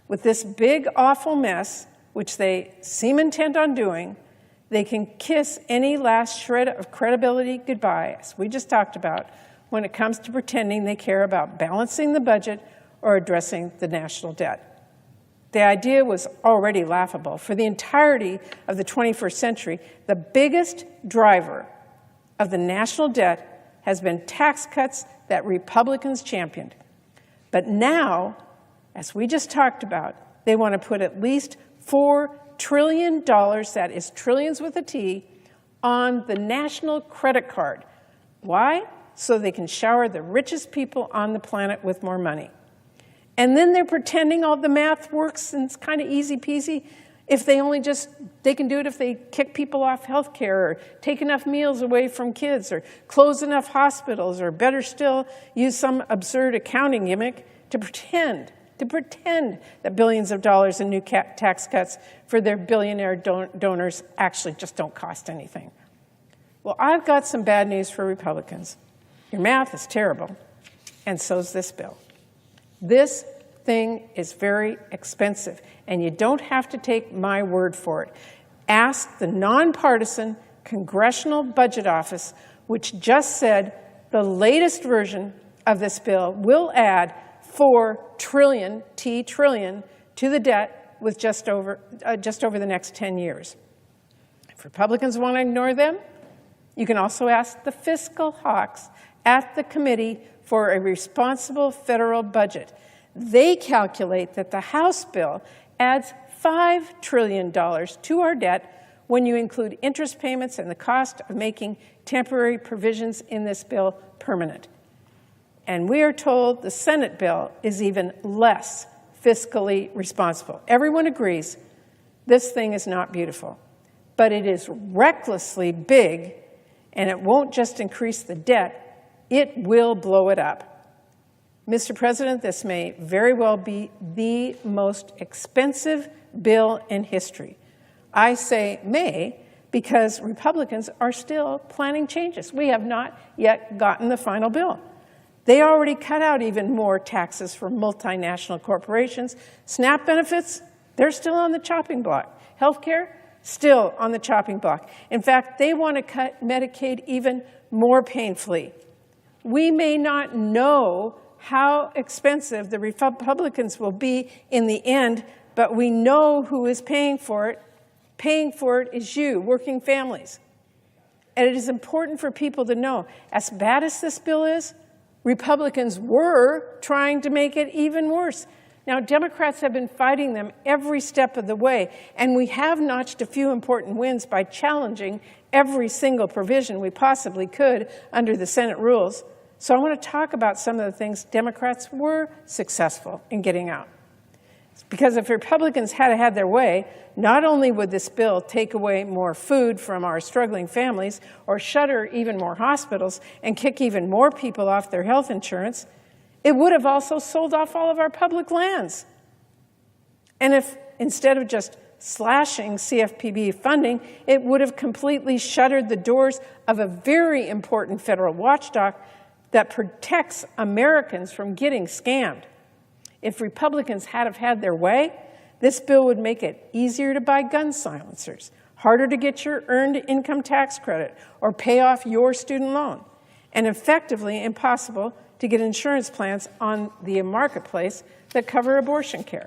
with this big, awful mess, which they seem intent on doing, they can kiss any last shred of credibility goodbye, as we just talked about, when it comes to pretending they care about balancing the budget or addressing the national debt. The idea was already laughable. For the entirety of the 21st century, the biggest driver of the national debt has been tax cuts that Republicans championed. But now, as we just talked about, they want to put at least $4 trillion, that is trillions with a T, on the national credit card. Why? So they can shower the richest people on the planet with more money. And then they're pretending all the math works and it's kind of easy peasy if they can do it if they kick people off health care or take enough meals away from kids or close enough hospitals, or better still, use some absurd accounting gimmick to pretend that billions of dollars in new tax cuts for their billionaire donors actually just don't cost anything. Well, I've got some bad news for Republicans. Your math is terrible, and so's this bill. This thing is very expensive, and you don't have to take my word for it. Ask the nonpartisan Congressional Budget Office, which just said the latest version of this bill will add 4 trillion, T-trillion, to the debt with just over the next 10 years. If Republicans want to ignore them, you can also ask the fiscal hawks at the Committee for a Responsible Federal Budget. They calculate that the House bill adds $5 trillion to our debt when you include interest payments and the cost of making temporary provisions in this bill permanent. And we are told the Senate bill is even less fiscally responsible. Everyone agrees this thing is not beautiful, but it is recklessly big, and it won't just increase the debt, it will blow it up. Mr. President, this may very well be the most expensive bill in history. I say may because Republicans are still planning changes. We have not yet gotten the final bill. They already cut out even more taxes for multinational corporations. SNAP benefits, they're still on the chopping block. Healthcare, still on the chopping block. In fact, they want to cut Medicaid even more painfully. We may not know how expensive the Republicans will be in the end, but we know who is paying for it. Paying for it is you, working families. And it is important for people to know, as bad as this bill is, Republicans were trying to make it even worse. Now, Democrats have been fighting them every step of the way, and we have notched a few important wins by challenging every single provision we possibly could under the Senate rules. So I want to talk about some of the things Democrats were successful in getting out. Because if Republicans had had their way, not only would this bill take away more food from our struggling families or shutter even more hospitals and kick even more people off their health insurance, it would have also sold off all of our public lands. And if instead of just slashing CFPB funding, it would have completely shuttered the doors of a very important federal watchdog that protects Americans from getting scammed. If Republicans had their way, this bill would make it easier to buy gun silencers, harder to get your earned income tax credit or pay off your student loan, and effectively impossible to get insurance plans on the marketplace that cover abortion care.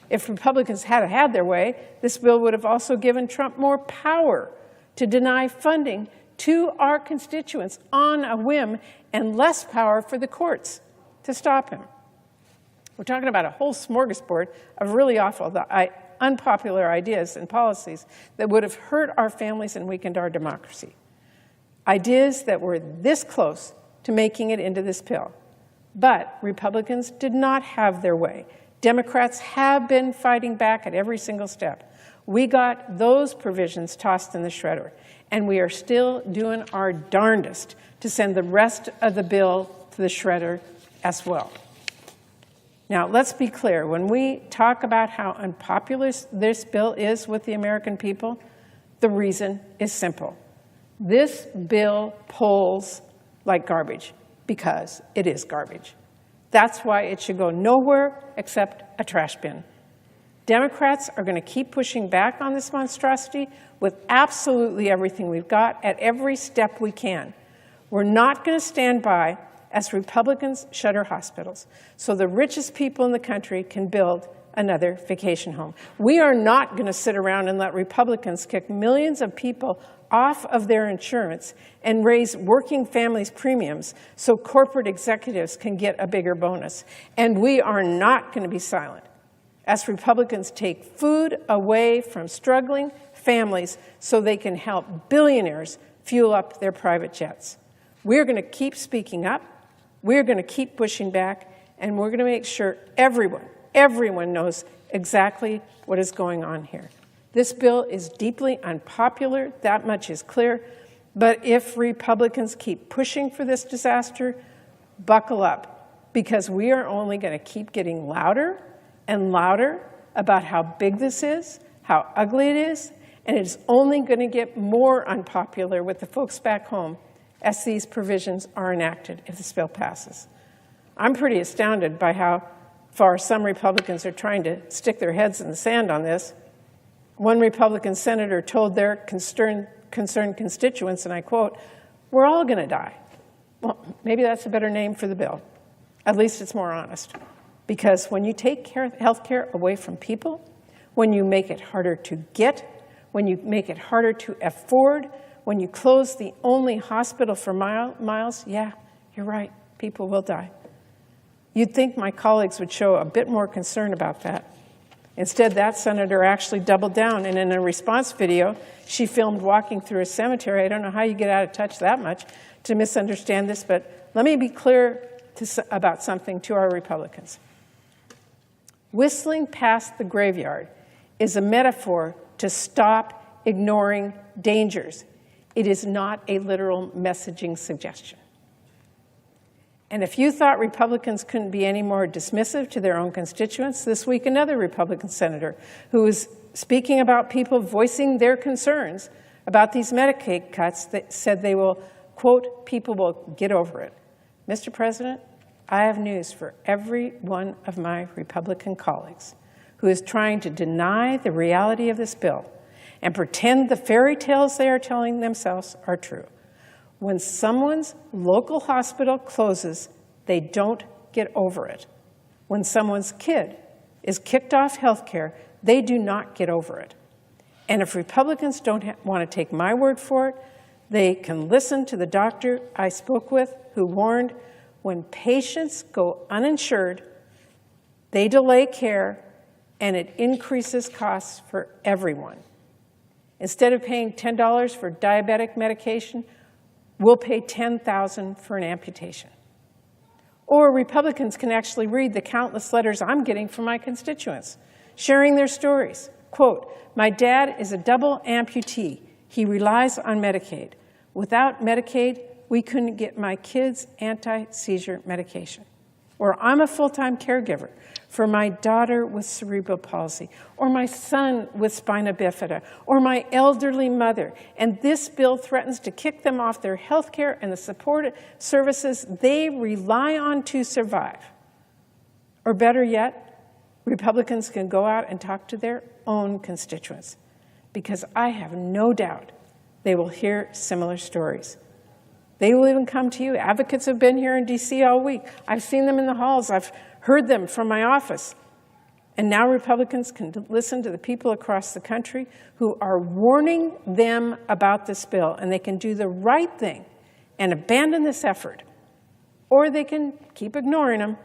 If Republicans had their way, this bill would have also given Trump more power to deny funding to our constituents on a whim and less power for the courts to stop him. We're talking about a whole smorgasbord of really awful, unpopular ideas and policies that would have hurt our families and weakened our democracy. Ideas that were this close to making it into this bill. But Republicans did not have their way. Democrats have been fighting back at every single step. We got those provisions tossed in the shredder, and we are still doing our darndest to send the rest of the bill to the shredder as well. Now, let's be clear. When we talk about how unpopular this bill is with the American people, the reason is simple. This bill polls like garbage because it is garbage. That's why it should go nowhere except a trash bin. Democrats are going to keep pushing back on this monstrosity with absolutely everything we've got at every step we can. We're not going to stand by as Republicans shutter hospitals so the richest people in the country can build another vacation home. We are not going to sit around and let Republicans kick millions of people off of their insurance and raise working families' premiums so corporate executives can get a bigger bonus. And we are not going to be silent as Republicans take food away from struggling families so they can help billionaires fuel up their private jets. We're going to keep speaking up. We're going to keep pushing back, and we're going to make sure everyone knows exactly what is going on here. This bill is deeply unpopular, that much is clear, but if Republicans keep pushing for this disaster, buckle up, because we are only going to keep getting louder and louder about how big this is, how ugly it is, and it is only going to get more unpopular with the folks back home as these provisions are enacted if this bill passes. I'm pretty astounded by how far some Republicans are trying to stick their heads in the sand on this. One Republican senator told their concerned concerned constituents, and I quote, "We're all going to die." Well, maybe that's a better name for the bill. At least it's more honest. Because when you take health care away from people, when you make it harder to get, when you make it harder to afford, when you close the only hospital for miles, yeah, you're right, people will die. You'd think my colleagues would show a bit more concern about that. Instead, that senator actually doubled down, and in a response video, she filmed walking through a cemetery. I don't know how you get out of touch that much to misunderstand this, but let me be clear about something to our Republicans. Whistling past the graveyard is a metaphor to stop ignoring dangers. It is not a literal messaging suggestion. And if you thought Republicans couldn't be any more dismissive to their own constituents, this week another Republican senator who was speaking about people voicing their concerns about these Medicaid cuts that said they will, quote, "people will get over it." Mr. President, I have news for every one of my Republican colleagues who is trying to deny the reality of this bill and pretend the fairy tales they are telling themselves are true. When someone's local hospital closes, they don't get over it. When someone's kid is kicked off health care, they do not get over it. And if Republicans don't want to take my word for it, they can listen to the doctor I spoke with who warned when patients go uninsured, they delay care and it increases costs for everyone. Instead of paying $10 for diabetic medication, we'll pay $10,000 for an amputation. Or Republicans can actually read the countless letters I'm getting from my constituents, sharing their stories. Quote, "My dad is a double amputee. He relies on Medicaid. Without Medicaid, we couldn't get my kids anti-seizure medication." Or I'm a full-time caregiver for my daughter with cerebral palsy, or my son with spina bifida, or my elderly mother, and this bill threatens to kick them off their health care and the support services they rely on to survive. Or better yet, Republicans can go out and talk to their own constituents, because I have no doubt they will hear similar stories. They will even come to you. Advocates have been here in D.C. all week. I've seen them in the halls. I've heard them from my office. And now Republicans can listen to the people across the country who are warning them about this bill, and they can do the right thing and abandon this effort. Or they can keep ignoring them,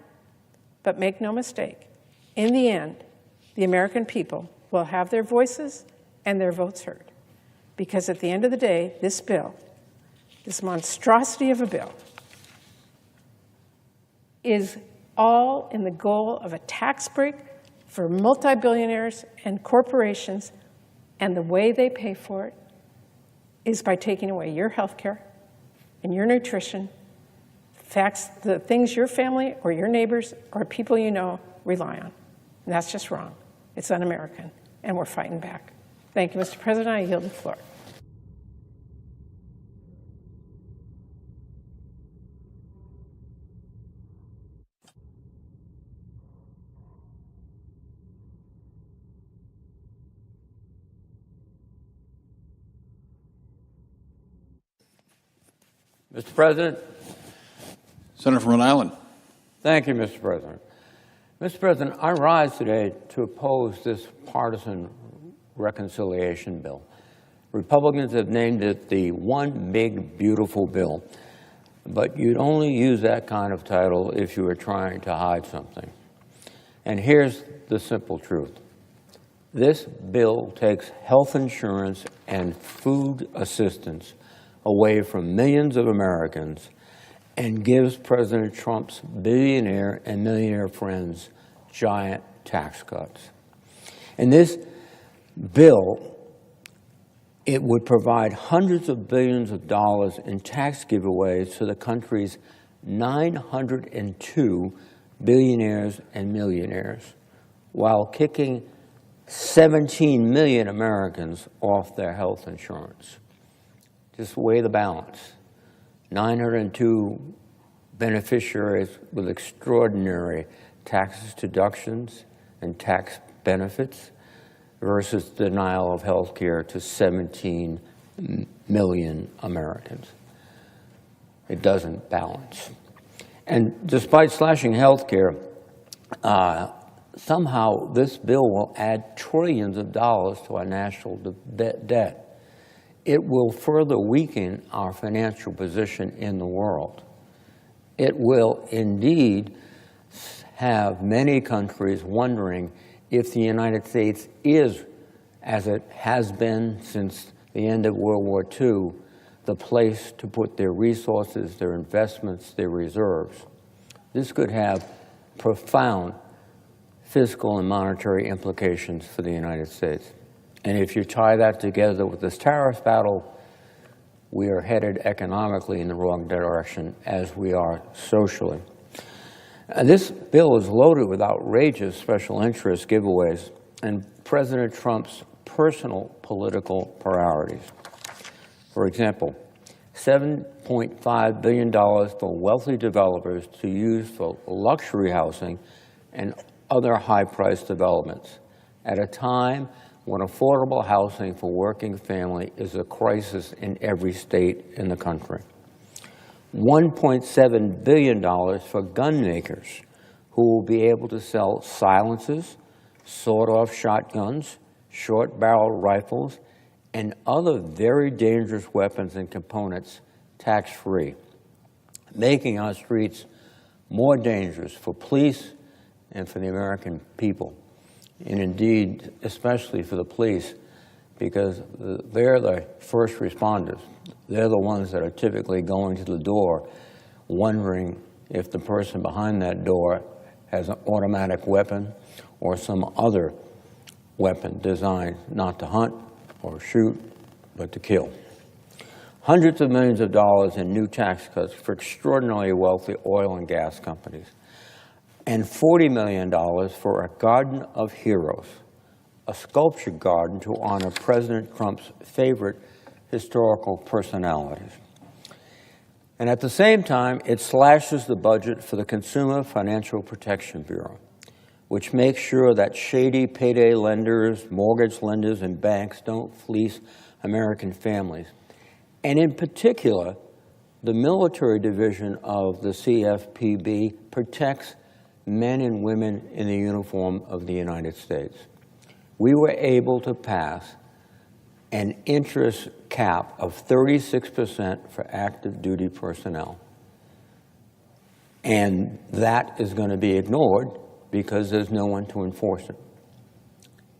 but make no mistake. In the end, the American people will have their voices and their votes heard. Because at the end of the day, this bill, this monstrosity of a bill, is all in the goal of a tax break for multi-billionaires and corporations, and the way they pay for it is by taking away your health care and your nutrition, the things your family or your neighbors or people you know rely on. And that's just wrong. It's un-American, and we're fighting back. Thank you, Mr. President. I yield the floor. Mr. President. Senator from Rhode Island. Thank you, Mr. President. Mr. President, I rise today to oppose this partisan reconciliation bill. Republicans have named it the One Big Beautiful Bill, but you'd only use that kind of title if you were trying to hide something. And here's the simple truth. This bill takes health insurance and food assistance away from millions of Americans and gives President Trump's billionaire and millionaire friends giant tax cuts. And this bill, it would provide hundreds of billions of dollars in tax giveaways to the country's 902 billionaires and millionaires, while kicking 17 million Americans off their health insurance. Just weigh the balance. 902 beneficiaries with extraordinary tax deductions and tax benefits versus denial of health care to 17 million Americans. It doesn't balance. And despite slashing health care, somehow this bill will add trillions of dollars to our national debt. It will further weaken our financial position in the world. It will indeed have many countries wondering if the United States is, as it has been since the end of World War II, the place to put their resources, their investments, their reserves. This could have profound fiscal and monetary implications for the United States. And if you tie that together with this tariff battle, we are headed economically in the wrong direction as we are socially. This bill is loaded with outrageous special interest giveaways and President Trump's personal political priorities. For example, $7.5 billion for wealthy developers to use for luxury housing and other high-priced developments at a time when affordable housing for working family is a crisis in every state in the country. $1.7 billion for gun makers who will be able to sell silencers, sawed-off shotguns, short-barreled rifles, and other very dangerous weapons and components tax-free, making our streets more dangerous for police and for the American people, and indeed, especially for the police, because they're the first responders. They're the ones that are typically going to the door wondering if the person behind that door has an automatic weapon or some other weapon designed not to hunt or shoot, but to kill. Hundreds of millions of dollars in new tax cuts for extraordinarily wealthy oil and gas companies, and $40 million for a Garden of Heroes, a sculpture garden to honor President Trump's favorite historical personalities. And at the same time, it slashes the budget for the Consumer Financial Protection Bureau, which makes sure that shady payday lenders, mortgage lenders, and banks don't fleece American families. And in particular, the military division of the CFPB protects men and women in the uniform of the United States. We were able to pass an interest cap of 36% for active duty personnel. And that is going to be ignored because there's no one to enforce it.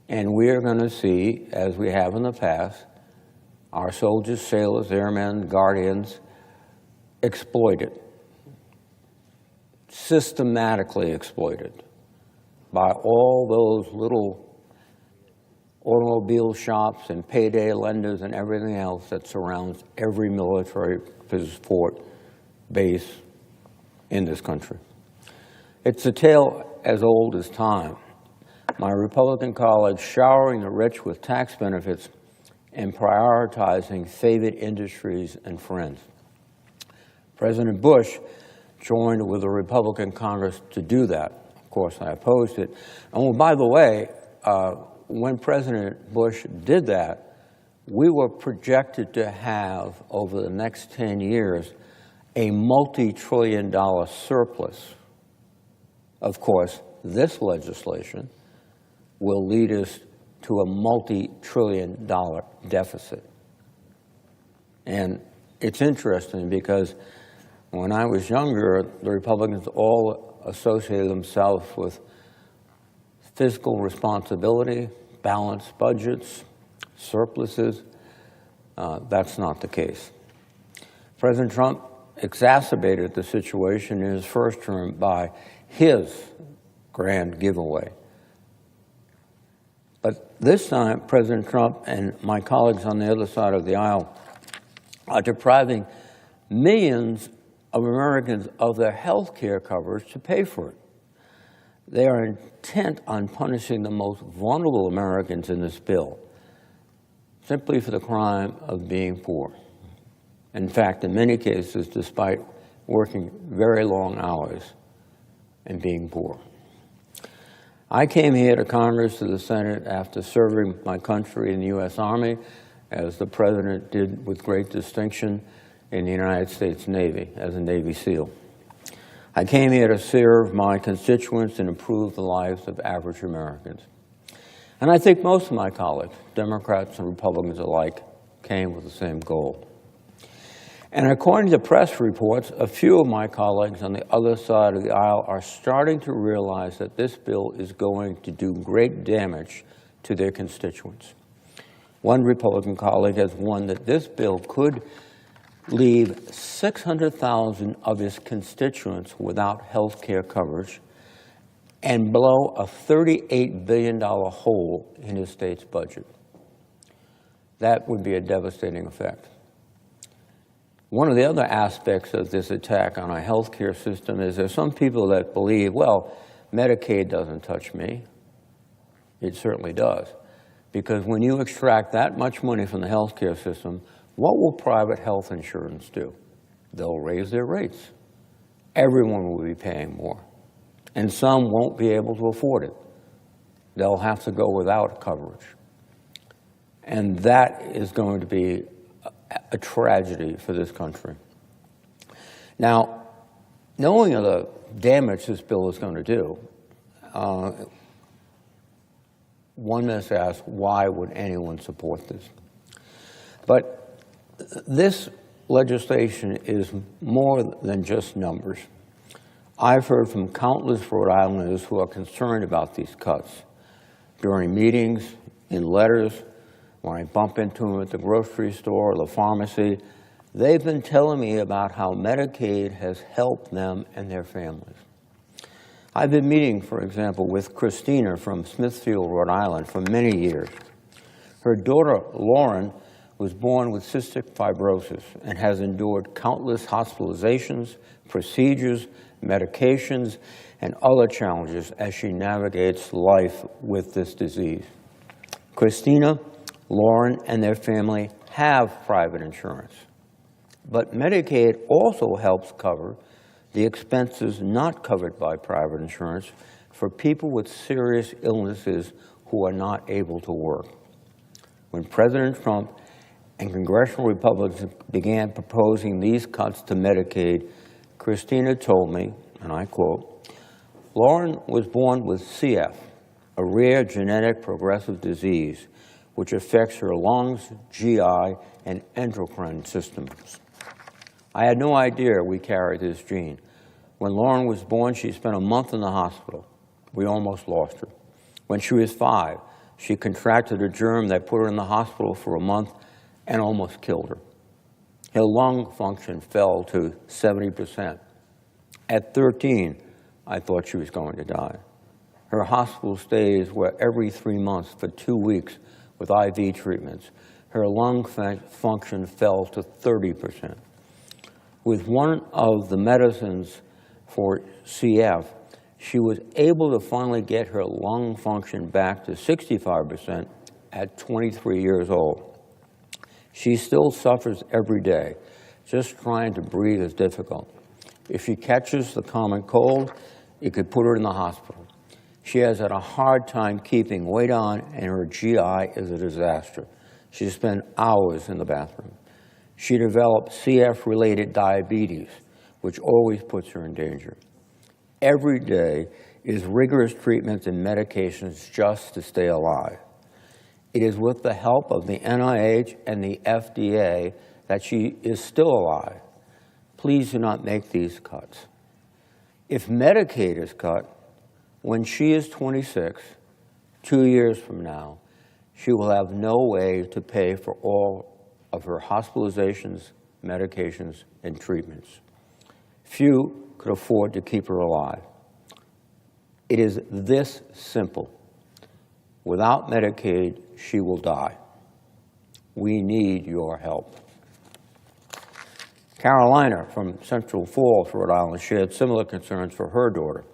And we are going to see, as we have in the past, our soldiers, sailors, airmen, guardians exploited, systematically exploited by all those little automobile shops and payday lenders and everything else that surrounds every military sport base in this country. It's a tale as old as time. My Republican colleagues showering the rich with tax benefits and prioritizing favored industries and friends. President Bush joined with the Republican Congress to do that. Of course, I opposed it. And by the way, when President Bush did that, we were projected to have, over the next 10 years, a multi-trillion-dollar surplus. Of course, this legislation will lead us to a multi-trillion-dollar deficit. And it's interesting because when I was younger, the Republicans all associated themselves with fiscal responsibility, balanced budgets, surpluses. That's not the case. President Trump exacerbated the situation in his first term by his grand giveaway. But this time, President Trump and my colleagues on the other side of the aisle are depriving millions of Americans of their health care coverage to pay for it. They are intent on punishing the most vulnerable Americans in this bill, simply for the crime of being poor. In fact, in many cases, despite working very long hours and being poor. I came here to Congress, to the Senate, after serving my country in the U.S. Army as the President did with great distinction in the United States Navy as a Navy SEAL. I came here to serve my constituents and improve the lives of average Americans. And I think most of my colleagues, Democrats and Republicans alike, came with the same goal. And according to press reports, a few of my colleagues on the other side of the aisle are starting to realize that this bill is going to do great damage to their constituents. One Republican colleague has warned that this bill could leave 600,000 of his constituents without health care coverage and blow a $38 billion hole in his state's budget. That would be a devastating effect. One of the other aspects of this attack on our health care system is there's some people that believe, well, Medicaid doesn't touch me. It certainly does. Because when you extract that much money from the health care system, what will private health insurance do? They'll raise their rates. Everyone will be paying more. And some won't be able to afford it. They'll have to go without coverage. And that is going to be a tragedy for this country. Now, knowing the damage this bill is going to do, one must ask, why would anyone support this? But this legislation is more than just numbers. I've heard from countless Rhode Islanders who are concerned about these cuts. During meetings, in letters, when I bump into them at the grocery store or the pharmacy, they've been telling me about how Medicaid has helped them and their families. I've been meeting, for example, with Christina from Smithfield, Rhode Island, for many years. Her daughter, Lauren, was born with cystic fibrosis and has endured countless hospitalizations, procedures, medications, and other challenges as she navigates life with this disease. Christina, Lauren, and their family have private insurance. But Medicaid also helps cover the expenses not covered by private insurance for people with serious illnesses who are not able to work. When President Trump and congressional Republicans began proposing these cuts to Medicaid, Christina told me, and I quote, "Lauren was born with CF, a rare genetic progressive disease which affects her lungs, GI, and endocrine systems. I had no idea we carried this gene. When Lauren was born, she spent a month in the hospital. We almost lost her. When she was 5, she contracted a germ that put her in the hospital for a month and almost killed her. Her lung function fell to 70%. At 13, I thought she was going to die. Her hospital stays were every 3 months for 2 weeks with IV treatments. Her lung function fell to 30%. With one of the medicines for CF, she was able to finally get her lung function back to 65% at 23 years old. She still suffers every day. Just trying to breathe is difficult. If she catches the common cold, it could put her in the hospital. She has had a hard time keeping weight on, and her GI is a disaster. She spent hours in the bathroom. She developed CF-related diabetes, which always puts her in danger. Every day is rigorous treatments and medications just to stay alive. It is with the help of the NIH and the FDA that she is still alive. Please do not make these cuts. If Medicaid is cut, when she is 26, 2 years from now, she will have no way to pay for all of her hospitalizations, medications, and treatments. Few could afford to keep her alive. It is this simple. Without Medicaid, she will die. We need your help. Carolina from Central Falls, Rhode Island, shared similar concerns for her daughter.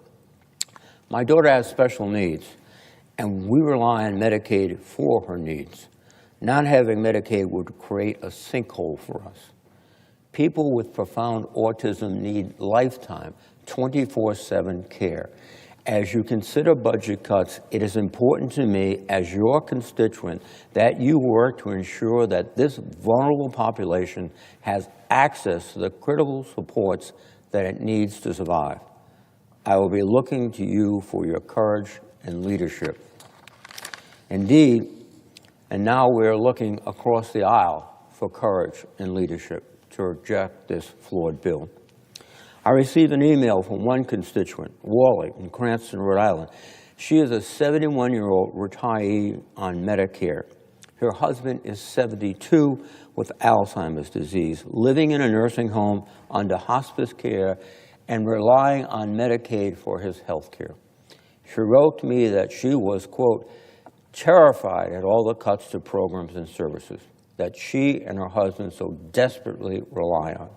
My daughter has special needs, and we rely on Medicaid for her needs. Not having Medicaid would create a sinkhole for us. People with profound autism need lifetime, 24/7 care, As you consider budget cuts, it is important to me as your constituent that you work to ensure that this vulnerable population has access to the critical supports that it needs to survive. I will be looking to you for your courage and leadership. Indeed, and now we're looking across the aisle for courage and leadership to reject this flawed bill. I received an email from one constituent, Wally, in Cranston, Rhode Island. She is a 71-year-old retiree on Medicare. Her husband is 72 with Alzheimer's disease, living in a nursing home under hospice care and relying on Medicaid for his health care. She wrote to me that she was, quote, terrified at all the cuts to programs and services that she and her husband so desperately rely on.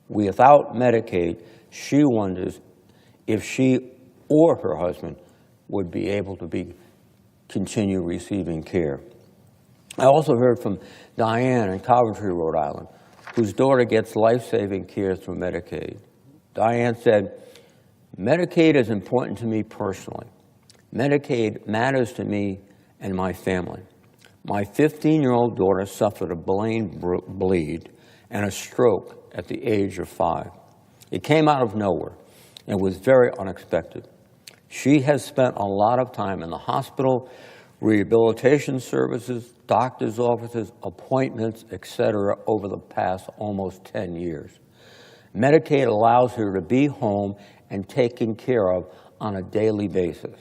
Without Medicaid, she wonders if she or her husband would be able to continue receiving care. I also heard from Diane in Coventry, Rhode Island, whose daughter gets life-saving care through Medicaid. Diane said, Medicaid is important to me personally. Medicaid matters to me and my family. My 15-year-old daughter suffered a brain bleed and a stroke at the age of 5. It came out of nowhere and was very unexpected. She has spent a lot of time in the hospital, rehabilitation services, doctor's offices, appointments, etc. over the past almost 10 years. Medicaid allows her to be home and taken care of on a daily basis.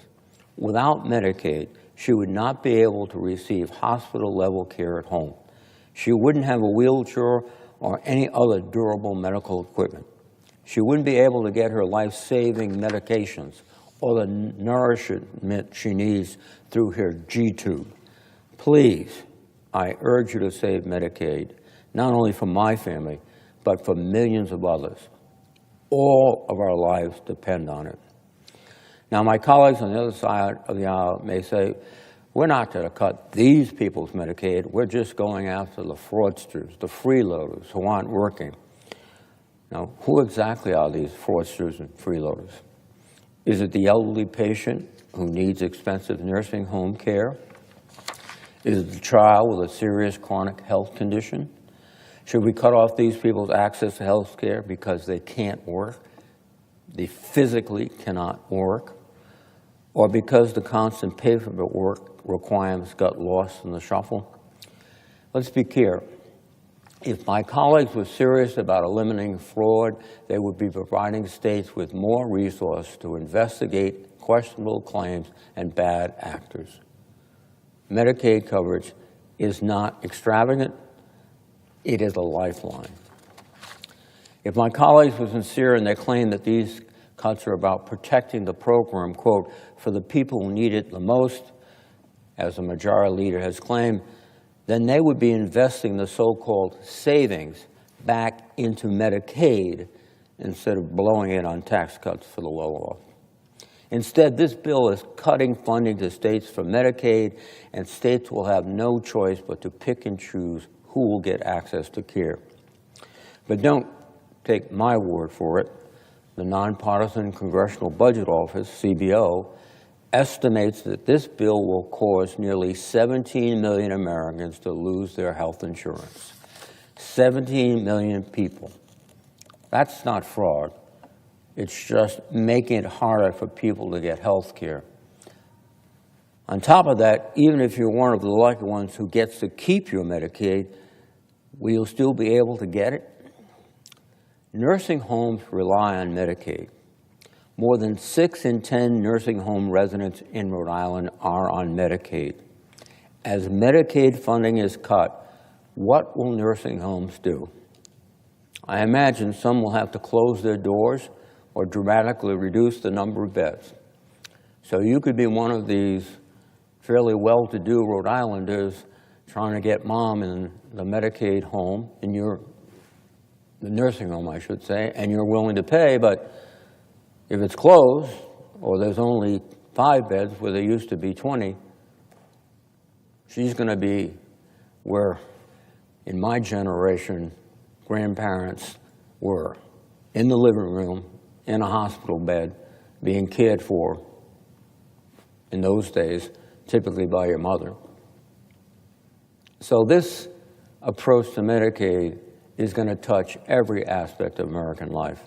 Without Medicaid, she would not be able to receive hospital-level care at home. She wouldn't have a wheelchair or any other durable medical equipment. She wouldn't be able to get her life-saving medications or the nourishment she needs through her G-tube. Please, I urge you to save Medicaid, not only for my family, but for millions of others. All of our lives depend on it. Now, my colleagues on the other side of the aisle may say, we're not going to cut these people's Medicaid. We're just going after the fraudsters, the freeloaders who aren't working. Now, who exactly are these fraudsters and freeloaders? Is it the elderly patient who needs expensive nursing home care? Is it the child with a serious chronic health condition? Should we cut off these people's access to health care because they can't work? They physically cannot work? Or because the constant paperwork requirements got lost in the shuffle? Let's be clear. If my colleagues were serious about eliminating fraud, they would be providing states with more resources to investigate questionable claims and bad actors. Medicaid coverage is not extravagant, it is a lifeline. If my colleagues were sincere in their claim that these cuts are about protecting the program, quote, for the people who need it the most, as the majority leader has claimed, then they would be investing the so-called savings back into Medicaid instead of blowing it on tax cuts for the well-off. Instead, this bill is cutting funding to states for Medicaid, and states will have no choice but to pick and choose who will get access to care. But don't take my word for it. The Nonpartisan Congressional Budget Office, CBO, estimates that this bill will cause nearly 17 million Americans to lose their health insurance. 17 million people. That's not fraud. It's just making it harder for people to get health care. On top of that, even if you're one of the lucky ones who gets to keep your Medicaid, will you still be able to get it? Nursing homes rely on Medicaid. More than 6 in 10 nursing home residents in Rhode Island are on Medicaid. As Medicaid funding is cut, what will nursing homes do? I imagine some will have to close their doors or dramatically reduce the number of beds. So you could be one of these fairly well-to-do Rhode Islanders trying to get mom in the Medicaid home, the nursing home, I should say, and you're willing to pay, but if it's closed, or there's only 5 beds where there used to be 20, she's going to be where, in my generation, grandparents were, in the living room, in a hospital bed, being cared for in those days, typically by your mother. So this approach to Medicaid is going to touch every aspect of American life.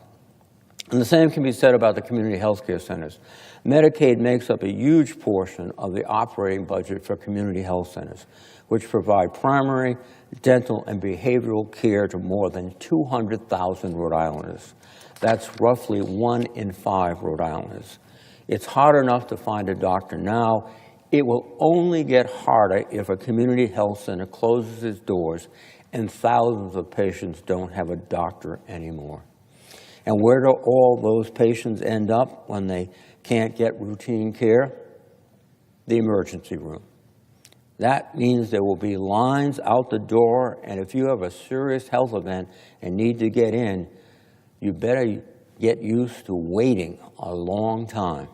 And the same can be said about the community health care centers. Medicaid makes up a huge portion of the operating budget for community health centers, which provide primary, dental, and behavioral care to more than 200,000 Rhode Islanders. That's roughly 1 in 5 Rhode Islanders. It's hard enough to find a doctor now. It will only get harder if a community health center closes its doors and thousands of patients don't have a doctor anymore. And where do all those patients end up when they can't get routine care? The emergency room. That means there will be lines out the door, and if you have a serious health event and need to get in, you better get used to waiting a long time.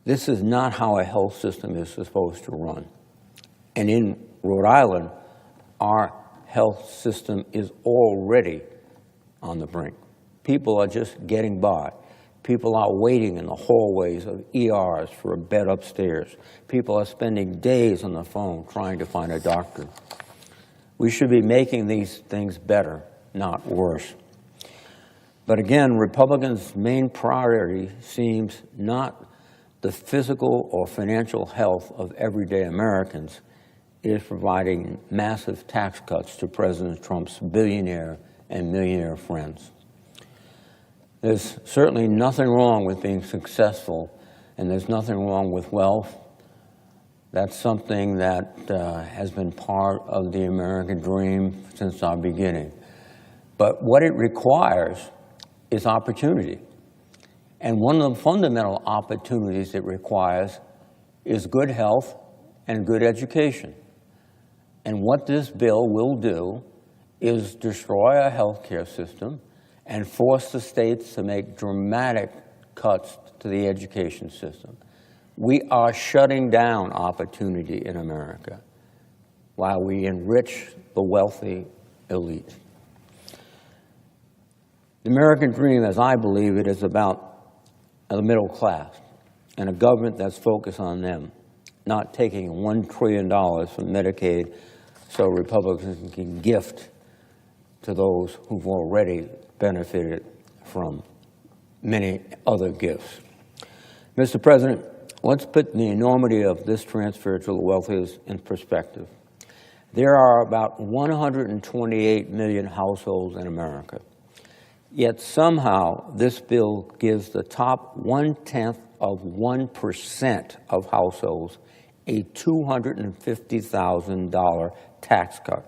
This is not how a health system is supposed to run. And in Rhode Island, our health system is already on the brink. People are just getting by. People are waiting in the hallways of ERs for a bed upstairs. People are spending days on the phone trying to find a doctor. We should be making these things better, not worse. But again, Republicans' main priority seems not the physical or financial health of everyday Americans. It is providing massive tax cuts to President Trump's billionaire and millionaire friends. There's certainly nothing wrong with being successful, and there's nothing wrong with wealth. That's something that has been part of the American dream since our beginning. But what it requires is opportunity. And one of the fundamental opportunities it requires is good health and good education. And what this bill will do is destroy our health care system and force the states to make dramatic cuts to the education system. We are shutting down opportunity in America while we enrich the wealthy elite. The American dream, as I believe it, is about the middle class and a government that's focused on them, not taking $1 trillion from Medicaid so Republicans can gift to those who've already benefited from many other gifts. Mr. President, let's put the enormity of this transfer to the wealthiest in perspective. There are about 128 million households in America. Yet somehow this bill gives the top 0.1% of households a $250,000 tax cut,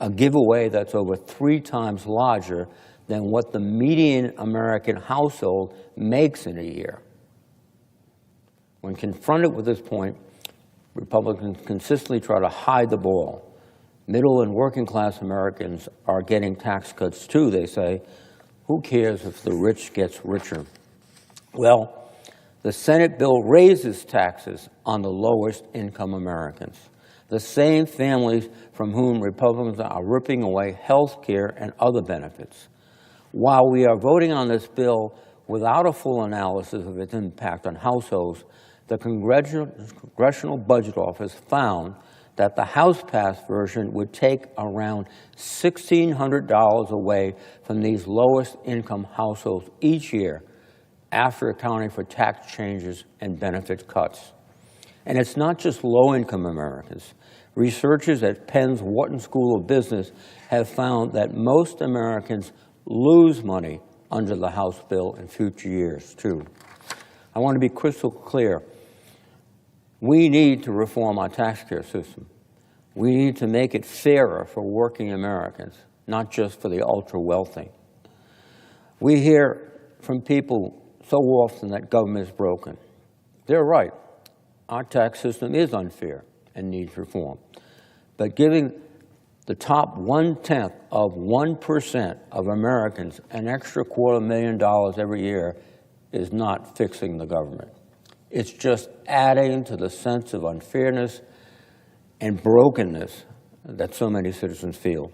a giveaway that's over 3 times larger than what the median American household makes in a year. When confronted with this point, Republicans consistently try to hide the ball. Middle and working class Americans are getting tax cuts too, they say. Who cares if the rich gets richer? Well, the Senate bill raises taxes on the lowest income Americans, the same families from whom Republicans are ripping away health care and other benefits. While we are voting on this bill without a full analysis of its impact on households, the Congressional Budget Office found that the House-passed version would take around $1,600 away from these lowest income households each year after accounting for tax changes and benefit cuts. And it's not just low-income Americans. Researchers at Penn's Wharton School of Business have found that most Americans lose money under the House bill in future years, too. I want to be crystal clear. We need to reform our tax care system. We need to make it fairer for working Americans, not just for the ultra-wealthy. We hear from people so often that government is broken. They're right. Our tax system is unfair and needs reform. But giving the top 0.1% of Americans an extra $250,000 every year is not fixing the government. It's just adding to the sense of unfairness and brokenness that so many citizens feel.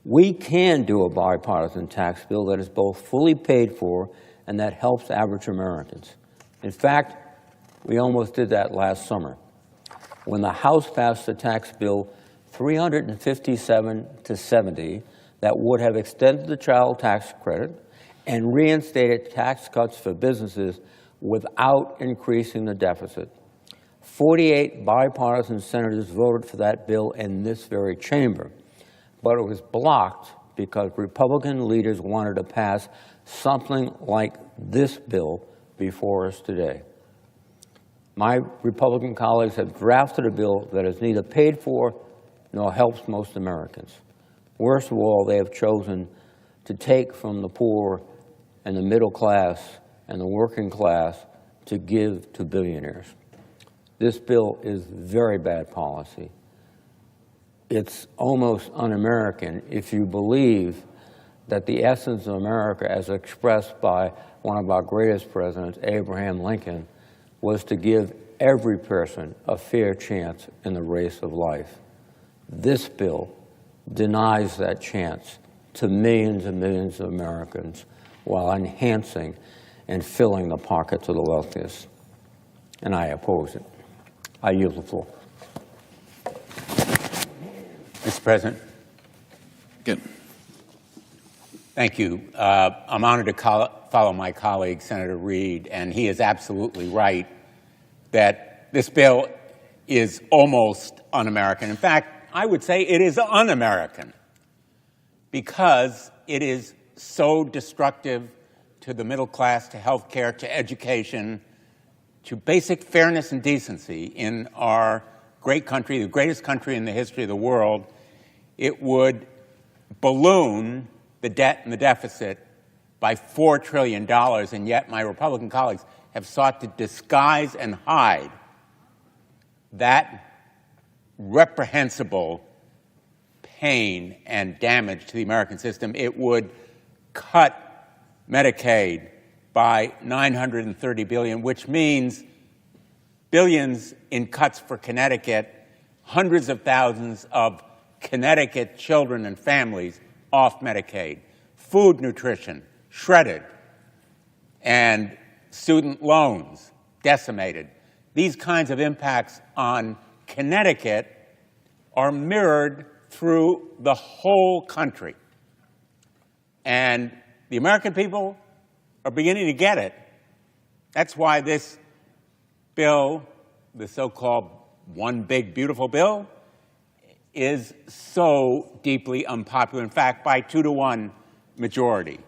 We can do a bipartisan tax bill that is both fully paid for and that helps average Americans. In fact, we almost did that last summer when the House passed a tax bill 357 to 70 that would have extended the child tax credit and reinstated tax cuts for businesses without increasing the deficit. 48 bipartisan senators voted for that bill in this very chamber, but it was blocked because Republican leaders wanted to pass something like this bill before us today. My Republican colleagues have drafted a bill that is neither paid for nor helps most Americans. Worst of all, they have chosen to take from the poor and the middle class and the working class to give to billionaires. This bill is very bad policy. It's almost un-American if you believe that the essence of America, as expressed by one of our greatest presidents, Abraham Lincoln, was to give every person a fair chance in the race of life. This bill denies that chance to millions and millions of Americans while enhancing and filling the pockets of the wealthiest. And I oppose it. I yield the floor. Mr. President. Good. Thank you. I'm honored to follow my colleague, Senator Reid, and he is absolutely right that this bill is almost un-American. In fact, I would say it is un-American because it is so destructive to the middle class, to health care, to education, to basic fairness and decency in our great country, the greatest country in the history of the world. It would balloon the debt and the deficit by $4 trillion, and yet my Republican colleagues have sought to disguise and hide that reprehensible pain and damage to the American system. It would cut Medicaid by $930 billion, which means billions in cuts for Connecticut, hundreds of thousands of Connecticut children and families off Medicaid, food nutrition shredded, and student loans decimated. These kinds of impacts on Connecticut are mirrored through the whole country. And the American people are beginning to get it. That's why this bill, the so-called One Big Beautiful Bill, is so deeply unpopular, in fact, by 2-to-1 majority.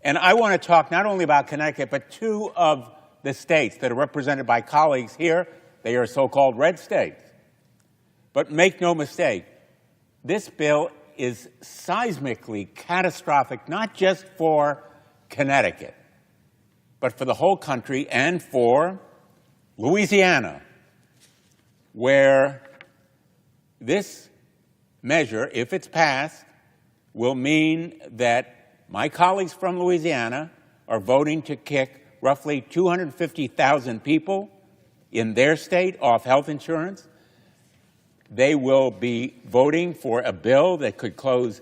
And I want to talk not only about Connecticut, but two of the states that are represented by colleagues here. They are so-called red states. But make no mistake, this bill is seismically catastrophic, not just for Connecticut, but for the whole country and for Louisiana, where this measure, if it's passed, will mean that my colleagues from Louisiana are voting to kick roughly 250,000 people in their state off health insurance. They will be voting for a bill that could close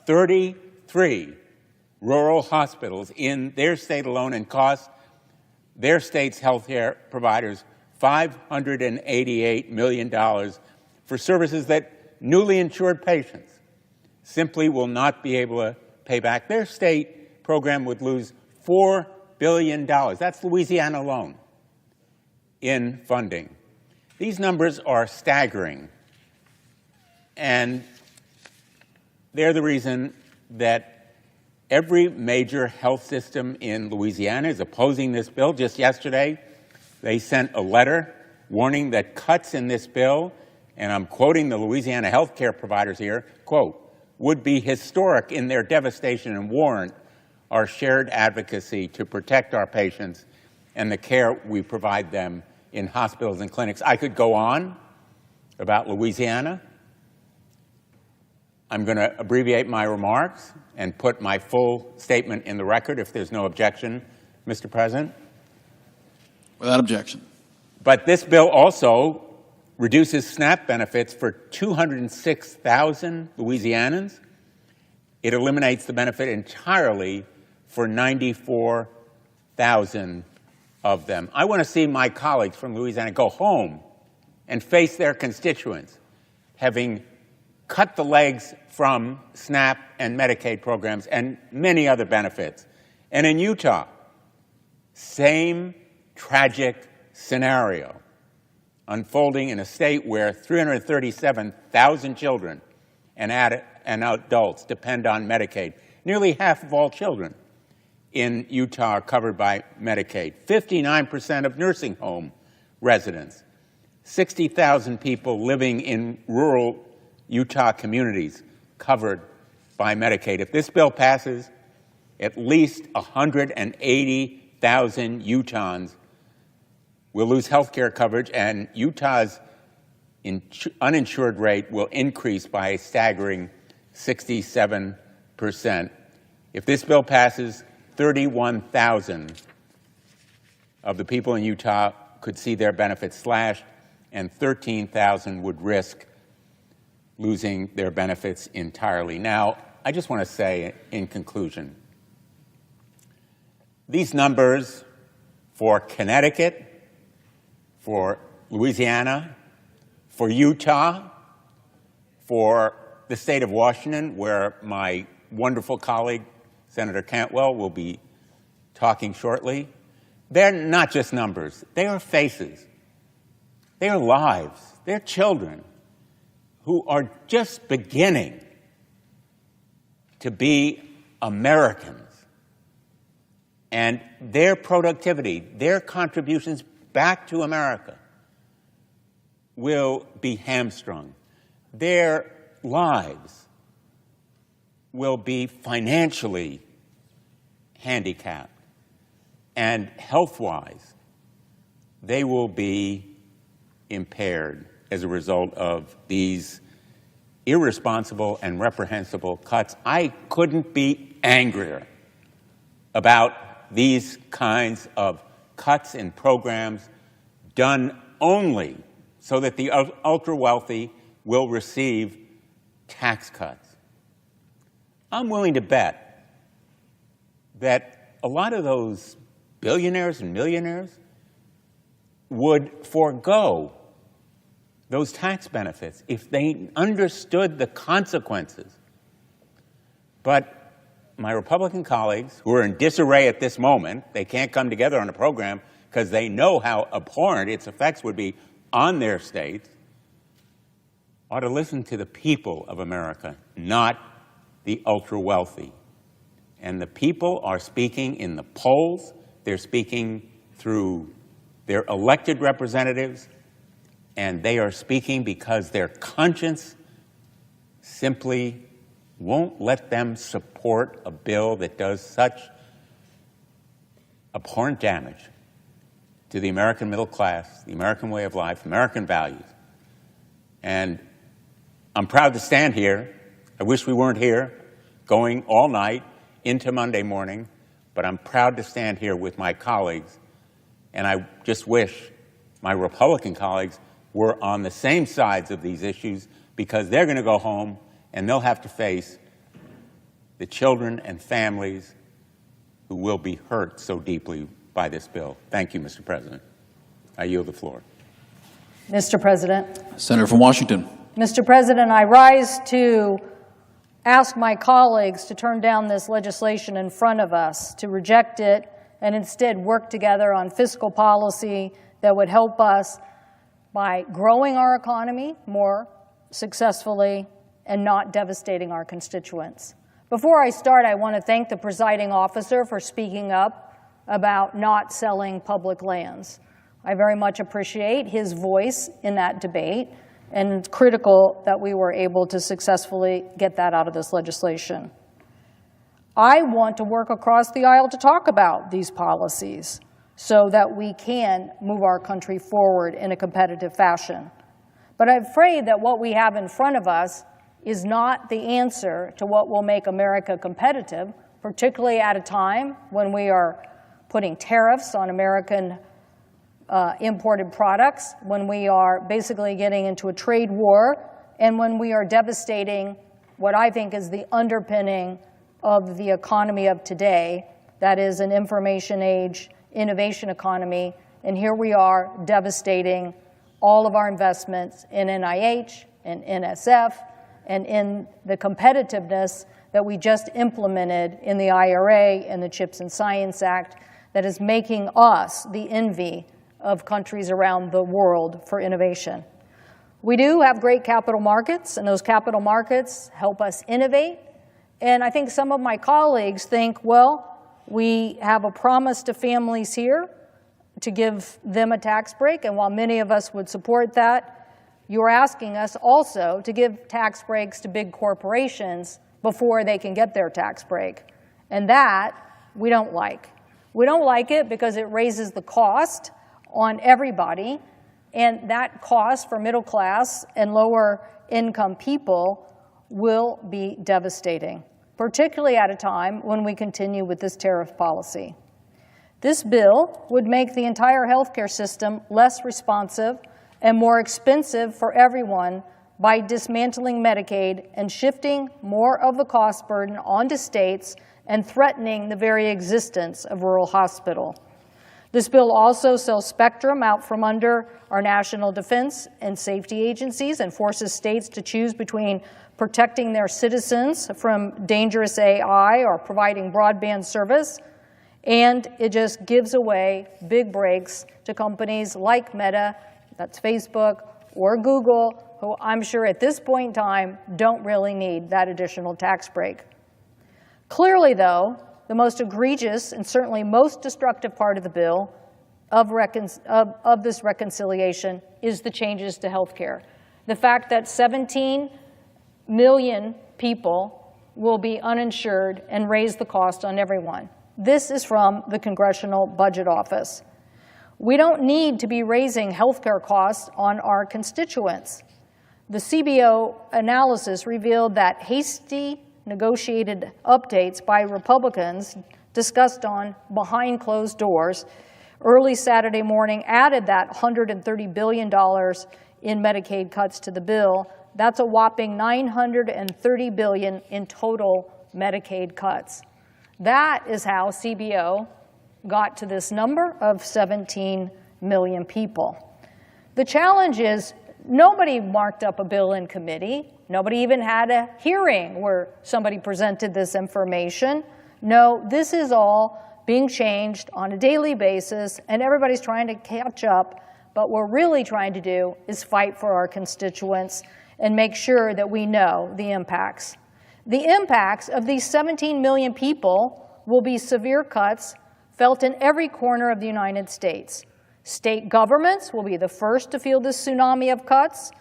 33 rural hospitals in their state alone and cost their state's health care providers $588 million for services that newly insured patients simply will not be able to pay back. Their state program would lose $4 billion. That's Louisiana alone in funding. These numbers are staggering, and they're the reason that every major health system in Louisiana is opposing this bill. Just yesterday, they sent a letter warning that cuts in this bill, and I'm quoting the Louisiana healthcare providers here, quote, would be historic in their devastation and warrant our shared advocacy to protect our patients and the care we provide them in hospitals and clinics. I could go on about Louisiana. I'm going to abbreviate my remarks and put my full statement in the record if there's no objection, Mr. President. Without objection. But this bill also reduces SNAP benefits for 206,000 Louisianans. It eliminates the benefit entirely for 94 30,000 of them. I want to see my colleagues from Louisiana go home and face their constituents, having cut the legs from SNAP and Medicaid programs and many other benefits. And in Utah, same tragic scenario unfolding in a state where 337,000 children and adults depend on Medicaid. Nearly half of all children in Utah are covered by Medicaid. 59% of nursing home residents. 60,000 people living in rural Utah communities covered by Medicaid. If this bill passes, at least 180,000 Utahns will lose health care coverage, and Utah's uninsured rate will increase by a staggering 67%. If this bill passes, 31,000 of the people in Utah could see their benefits slashed, and 13,000 would risk losing their benefits entirely. Now, I just want to say in conclusion, these numbers for Connecticut, for Louisiana, for Utah, for the state of Washington, where my wonderful colleague, Senator Cantwell, will be talking shortly, they're not just numbers. They are faces. They are lives. They're children who are just beginning to be Americans. And their productivity, their contributions back to America will be hamstrung. Their lives will be financially handicapped. And health-wise, they will be impaired as a result of these irresponsible and reprehensible cuts. I couldn't be angrier about these kinds of cuts in programs done only so that the ultra-wealthy will receive tax cuts. I'm willing to bet that a lot of those billionaires and millionaires would forego those tax benefits if they understood the consequences. But my Republican colleagues, who are in disarray at this moment, they can't come together on a program because they know how abhorrent its effects would be on their states, ought to listen to the people of America, not the ultra-wealthy. And the people are speaking in the polls. They're speaking through their elected representatives, and they are speaking because their conscience simply won't let them support a bill that does such abhorrent damage to the American middle class, the American way of life, American values. And I'm proud to stand here. I wish we weren't here going all night into Monday morning, but I'm proud to stand here with my colleagues, and I just wish my Republican colleagues were on the same sides of these issues, because they're going to go home and they'll have to face the children and families who will be hurt so deeply by this bill. Thank you, Mr. President. I yield the floor. Mr. President. Senator from Washington. Mr. President, I rise to ask my colleagues to turn down this legislation in front of us, to reject it, and instead work together on fiscal policy that would help us by growing our economy more successfully and not devastating our constituents. Before I start, I want to thank the presiding officer for speaking up about not selling public lands. I very much appreciate his voice in that debate, and it's critical that we were able to successfully get that out of this legislation. I want to work across the aisle to talk about these policies so that we can move our country forward in a competitive fashion. But I'm afraid that what we have in front of us is not the answer to what will make America competitive, particularly at a time when we are putting tariffs on American imported products, when we are basically getting into a trade war, and when we are devastating what I think is the underpinning of the economy of today, that is an information age, innovation economy, and here we are devastating all of our investments in NIH and NSF and in the competitiveness that we just implemented in the IRA and the CHIPS and Science Act that is making us the envy of countries around the world for innovation. We do have great capital markets, and those capital markets help us innovate. And I think some of my colleagues think, well, we have a promise to families here to give them a tax break, and while many of us would support that, you're asking us also to give tax breaks to big corporations before they can get their tax break. And that we don't like. We don't like it because it raises the cost on everybody, and that cost for middle class and lower income people will be devastating, particularly at a time when we continue with this tariff policy. This bill would make the entire healthcare system less responsive and more expensive for everyone by dismantling Medicaid and shifting more of the cost burden onto states and threatening the very existence of rural hospital. This bill also sells spectrum out from under our national defense and safety agencies and forces states to choose between protecting their citizens from dangerous AI or providing broadband service, and it just gives away big breaks to companies like Meta, that's Facebook, or Google, who I'm sure at this point in time don't really need that additional tax break. Clearly, though, the most egregious and certainly most destructive part of the bill of this reconciliation is the changes to health care. The fact that 17 million people will be uninsured and raise the cost on everyone. This is from the Congressional Budget Office. We don't need to be raising health care costs on our constituents. The CBO analysis revealed that hasty negotiated updates by Republicans discussed on behind closed doors early Saturday morning added that $130 billion in Medicaid cuts to the bill. That's a whopping $930 billion in total Medicaid cuts. That is how CBO got to this number of 17 million people. The challenge is nobody marked up a bill in committee. Nobody even had a hearing where somebody presented this information. No, this is all being changed on a daily basis, and everybody's trying to catch up. But what we're really trying to do is fight for our constituents and make sure that we know the impacts. The impacts of these 17 million people will be severe cuts felt in every corner of the United States. State governments will be the first to feel this tsunami of cuts.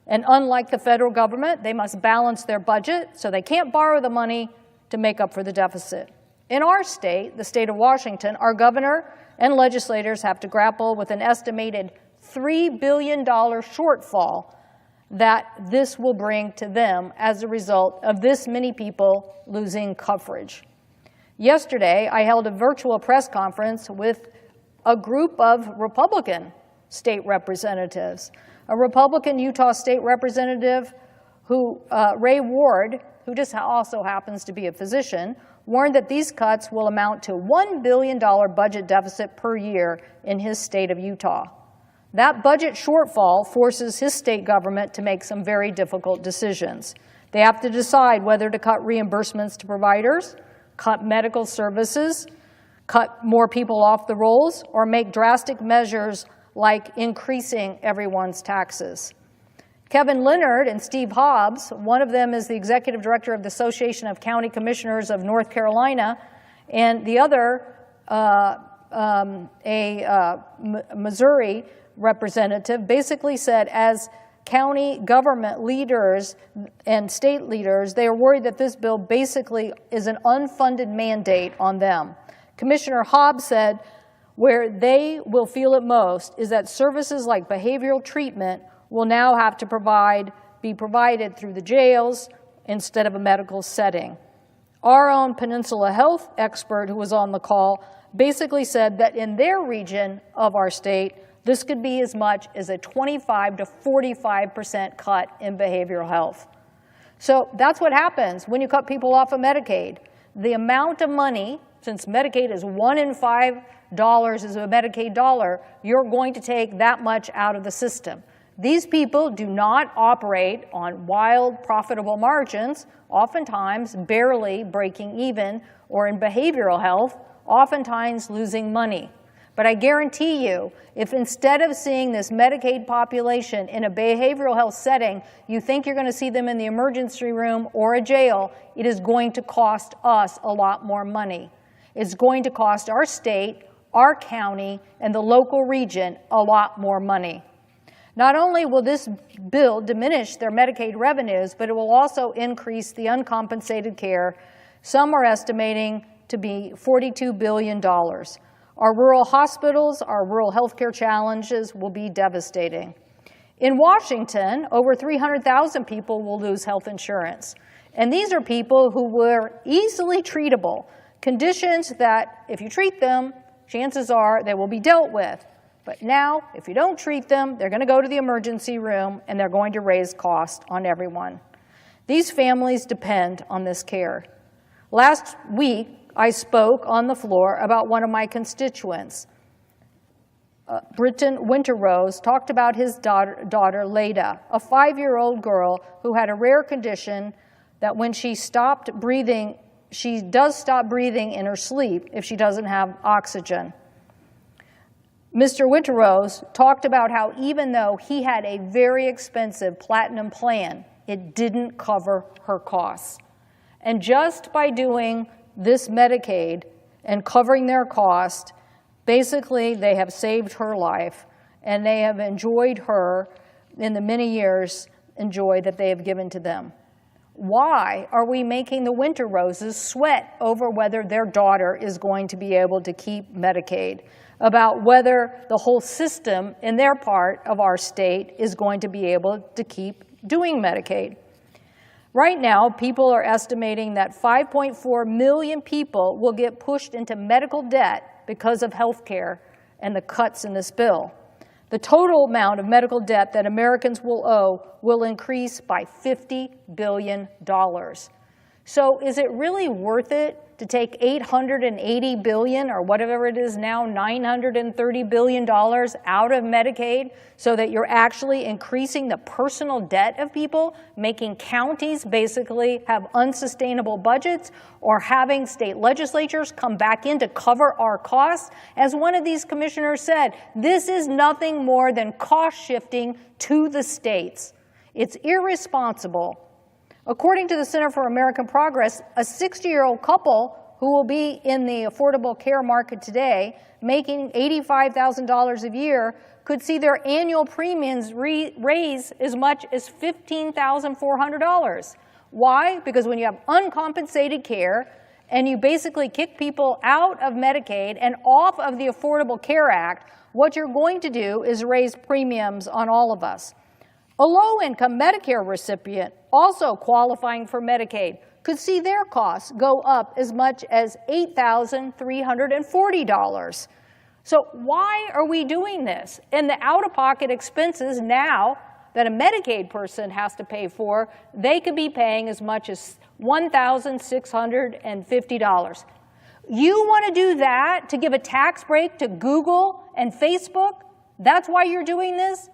And unlike the federal government, they must balance their budget, so they can't borrow the money to make up for the deficit. In our state, the state of Washington, our governor and legislators have to grapple with an estimated $3 billion shortfall that this will bring to them as a result of this many people losing coverage. Yesterday, I held a virtual press conference with a group of Republican state representatives. A Republican Utah state representative who, Ray Ward, who just also happens to be a physician, warned that these cuts will amount to $1 billion budget deficit per year in his state of Utah. That budget shortfall forces his state government to make some very difficult decisions. They have to decide whether to cut reimbursements to providers, cut medical services, cut more people off the rolls, or make drastic measures like increasing everyone's taxes. Kevin Leonard and Steve Hobbs, one of them is the executive director of the Association of County Commissioners of North Carolina, and the other, Missouri representative, basically said as county government leaders and state leaders, they are worried that this bill basically is an unfunded mandate on them. Commissioner Hobbs said where they will feel it most is that services like behavioral treatment will now have to be provided through the jails instead of a medical setting. Our own Peninsula Health expert who was on the call basically said that in their region of our state, this could be as much as a 25 to 45% cut in behavioral health. So that's what happens when you cut people off of Medicaid. The amount of money since Medicaid is $1 in $5 is a Medicaid dollar, you're going to take that much out of the system. These people do not operate on wild, profitable margins, oftentimes barely breaking even, or in behavioral health, oftentimes losing money. But I guarantee you, if instead of seeing this Medicaid population in a behavioral health setting, you think you're going to see them in the emergency room or a jail, it is going to cost us a lot more money. It's going to cost our state, our county, and the local region a lot more money. Not only will this bill diminish their Medicaid revenues, but it will also increase the uncompensated care. Some are estimating to be $42 billion. Our rural hospitals, our rural healthcare challenges will be devastating. In Washington, over 300,000 people will lose health insurance. And these are people who were easily treatable, conditions that if you treat them, chances are they will be dealt with. But now, if you don't treat them, they're going to go to the emergency room and they're going to raise costs on everyone. These families depend on this care. Last week, I spoke on the floor about one of my constituents. Britton Winterrose talked about his daughter Leda, a 5-year-old girl who had a rare condition that when she stopped breathing, she does stop breathing in her sleep if she doesn't have oxygen. Mr. Winterrose talked about how even though he had a very expensive platinum plan, it didn't cover her costs. And just by doing this Medicaid and covering their cost, basically they have saved her life, and they have enjoyed her in the many years that they have given to them. Why are we making the Winterroses sweat over whether their daughter is going to be able to keep Medicaid, about whether the whole system in their part of our state is going to be able to keep doing Medicaid? Right now, people are estimating that 5.4 million people will get pushed into medical debt because of health care and the cuts in this bill. The total amount of medical debt that Americans will owe will increase by $50 billion. So is it really worth it to take $880 billion, or whatever it is now, $930 billion out of Medicaid so that you're actually increasing the personal debt of people, making counties basically have unsustainable budgets, or having state legislatures come back in to cover our costs? As one of these commissioners said, this is nothing more than cost shifting to the states. It's irresponsible. According to the Center for American Progress, a 60-year-old couple who will be in the affordable care market today, making $85,000 a year, could see their annual premiums raise as much as $15,400. Why? Because when you have uncompensated care and you basically kick people out of Medicaid and off of the Affordable Care Act, what you're going to do is raise premiums on all of us. A low-income Medicare recipient, also qualifying for Medicaid, could see their costs go up as much as $8,340. So why are we doing this? And the out-of-pocket expenses now that a Medicaid person has to pay for, they could be paying as much as $1,650. You want to do that to give a tax break to Google and Facebook? That's why you're doing this?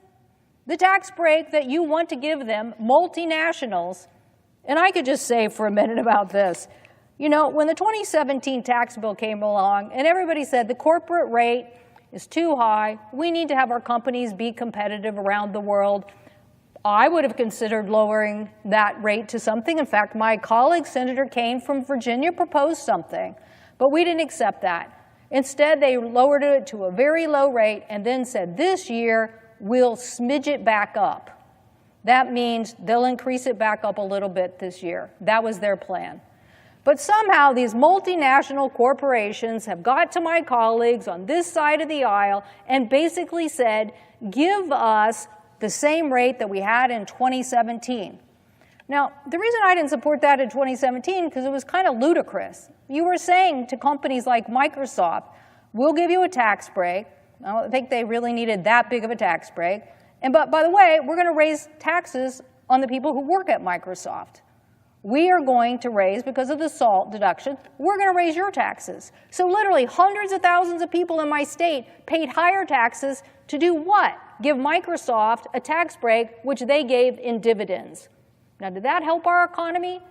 The tax break that you want to give them, multinationals, and I could just say for a minute about this. You know, when the 2017 tax bill came along and everybody said the corporate rate is too high, we need to have our companies be competitive around the world, I would have considered lowering that rate to something. In fact, my colleague, Senator Kaine from Virginia, proposed something, but we didn't accept that. Instead, they lowered it to a very low rate and then said this year, we'll smidge it back up. That means they'll increase it back up a little bit this year. That was their plan. But somehow these multinational corporations have got to my colleagues on this side of the aisle and basically said, give us the same rate that we had in 2017. Now, the reason I didn't support that in 2017 because it was kind of ludicrous. You were saying to companies like Microsoft, we'll give you a tax break. I don't think they really needed that big of a tax break. But by the way, we're going to raise taxes on the people who work at Microsoft. we are going to raise, because of the SALT deduction, we're going to raise your taxes. So literally hundreds of thousands of people in my state paid higher taxes to do what? Give Microsoft a tax break, which they gave in dividends. Now, did that help our economy?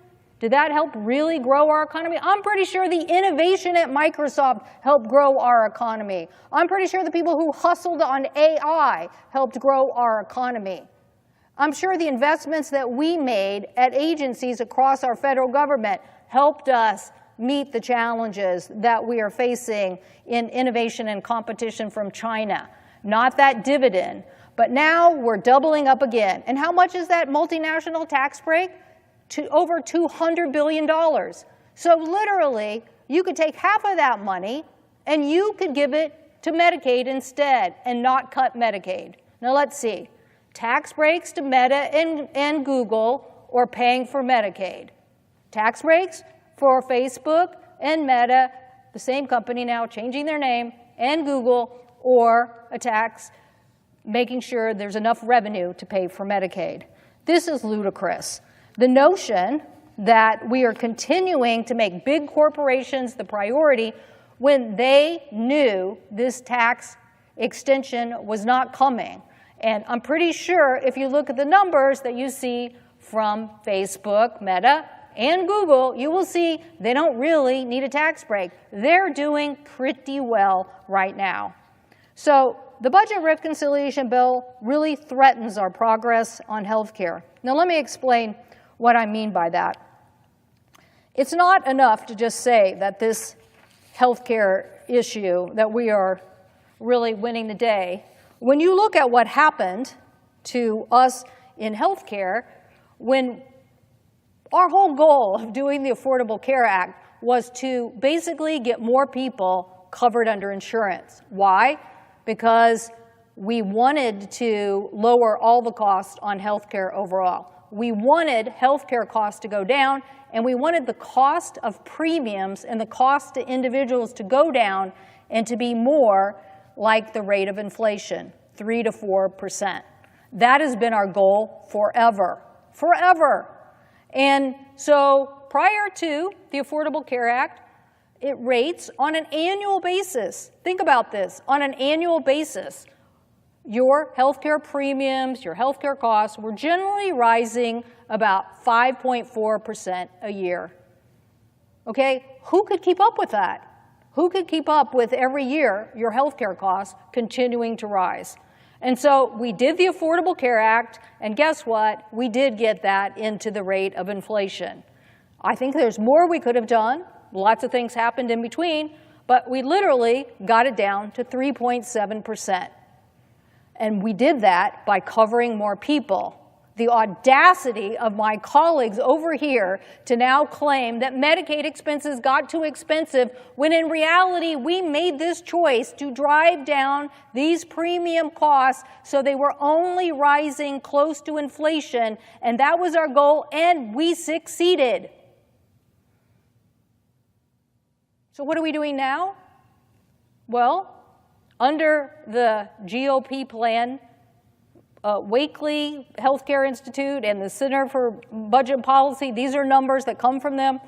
Did that help really grow our economy? I'm pretty sure the innovation at Microsoft helped grow our economy. I'm pretty sure the people who hustled on AI helped grow our economy. I'm sure the investments that we made at agencies across our federal government helped us meet the challenges that we are facing in innovation and competition from China. Not that dividend, but now we're doubling up again. And how much is that multinational tax break? To over $200 billion. So literally, you could take half of that money and you could give it to Medicaid instead and not cut Medicaid. Now let's see. Tax breaks to Meta and Google, or paying for Medicaid. Tax breaks for Facebook and Meta, the same company now changing their name, and Google, or a tax making sure there's enough revenue to pay for Medicaid. This is ludicrous. The notion that we are continuing to make big corporations the priority when they knew this tax extension was not coming. And I'm pretty sure if you look at the numbers that you see from Facebook, Meta, and Google, you will see they don't really need a tax break. They're doing pretty well right now. So the budget reconciliation bill really threatens our progress on health care. Now let me explain what I mean by that. It's not enough to just say that this health care issue, that we are really winning the day. When you look at what happened to us in health care, when our whole goal of doing the Affordable Care Act was to basically get more people covered under insurance. Why? Because we wanted to lower all the costs on health care overall. We wanted health care costs to go down, and we wanted the cost of premiums and the cost to individuals to go down and to be more like the rate of inflation, 3 to 4%. That has been our goal forever, forever. And so prior to the Affordable Care Act, it rates on an annual basis. Think about this, on an annual basis. Your healthcare premiums, your healthcare costs were generally rising about 5.4% a year. Okay, who could keep up with that? Who could keep up with every year your healthcare costs continuing to rise? And so we did the Affordable Care Act, and guess what? We did get that into the rate of inflation. I think there's more we could have done. Lots of things happened in between, but we literally got it down to 3.7%. And we did that by covering more people. The audacity of my colleagues over here to now claim that Medicaid expenses got too expensive, when in reality we made this choice to drive down these premium costs so they were only rising close to inflation, and that was our goal, and we succeeded. So what are we doing now? Well, under the GOP plan, Wakely Healthcare Institute and the Center for Budget Policy, these are numbers that come from them.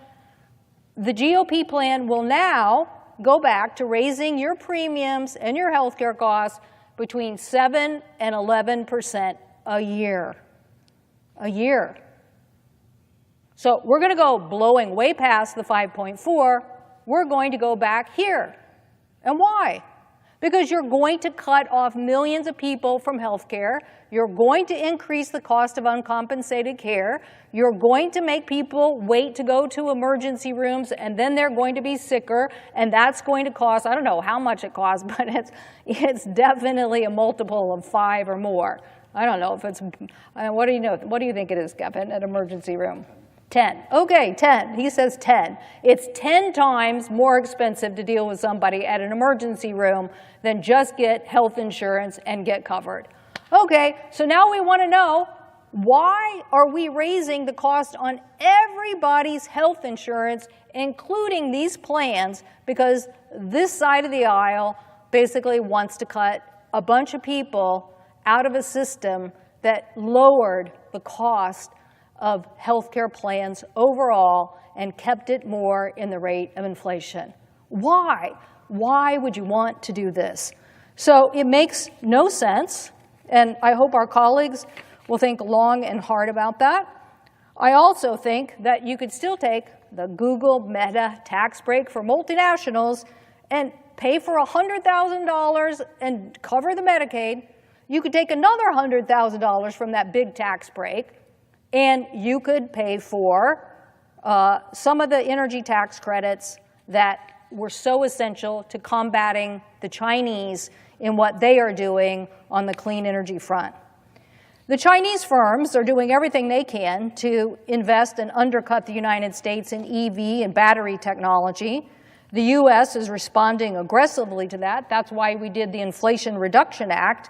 The GOP plan will now go back to raising your premiums and your healthcare costs between 7 and 11% a year. A year. So we're going to go blowing way past the 5.4. We're going to go back here. And why? Because you're going to cut off millions of people from health care. You're going to increase the cost of uncompensated care. You're going to make people wait to go to emergency rooms, and then they're going to be sicker, and that's going to cost, I don't know how much it costs, but it's definitely a multiple of 5 or more. I don't know if it's, what do you know? What do you think it is, Kevin, an emergency room? 10. Okay, 10. He says 10. It's 10 times more expensive to deal with somebody at an emergency room than just get health insurance and get covered. Okay, so now we want to know, why are we raising the cost on everybody's health insurance, including these plans? Because this side of the aisle basically wants to cut a bunch of people out of a system that lowered the cost of healthcare plans overall and kept it more in the rate of inflation. Why? Why would you want to do this? So it makes no sense, and I hope our colleagues will think long and hard about that. I also think that you could still take the Google Meta tax break for multinationals and pay for $100,000 and cover the Medicaid. You could take another $100,000 from that big tax break, and you could pay for some of the energy tax credits that were so essential to combating the Chinese in what they are doing on the clean energy front. The Chinese firms are doing everything they can to invest and undercut the United States in EV and battery technology. The U.S. is responding aggressively to that. That's why we did the Inflation Reduction Act.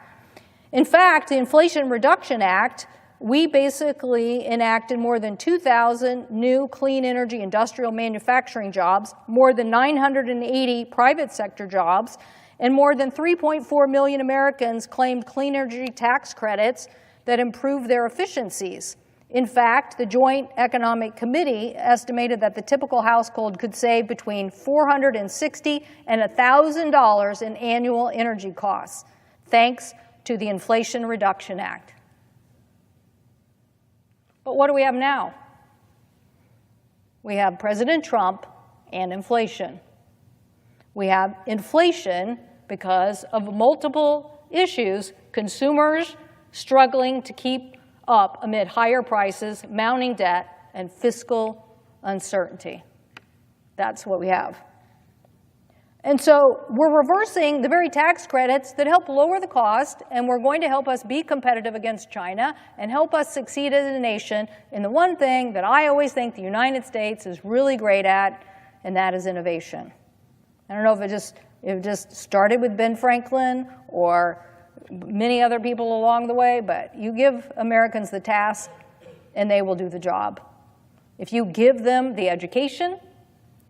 In fact, the Inflation Reduction Act, we basically enacted more than 2,000 new clean energy industrial manufacturing jobs, more than 980 private sector jobs, and more than 3.4 million Americans claimed clean energy tax credits that improve their efficiencies. In fact, the Joint Economic Committee estimated that the typical household could save between $460 and $1,000 in annual energy costs, thanks to the Inflation Reduction Act. But what do we have now? We have President Trump and inflation. We have inflation because of multiple issues, consumers struggling to keep up amid higher prices, mounting debt, and fiscal uncertainty. That's what we have. And so we're reversing the very tax credits that help lower the cost, and we're going to help us be competitive against China and help us succeed as a nation in the one thing that I always think the United States is really great at, and that is innovation. I don't know if it just started with Ben Franklin or many other people along the way, but you give Americans the task and they will do the job. If you give them the education,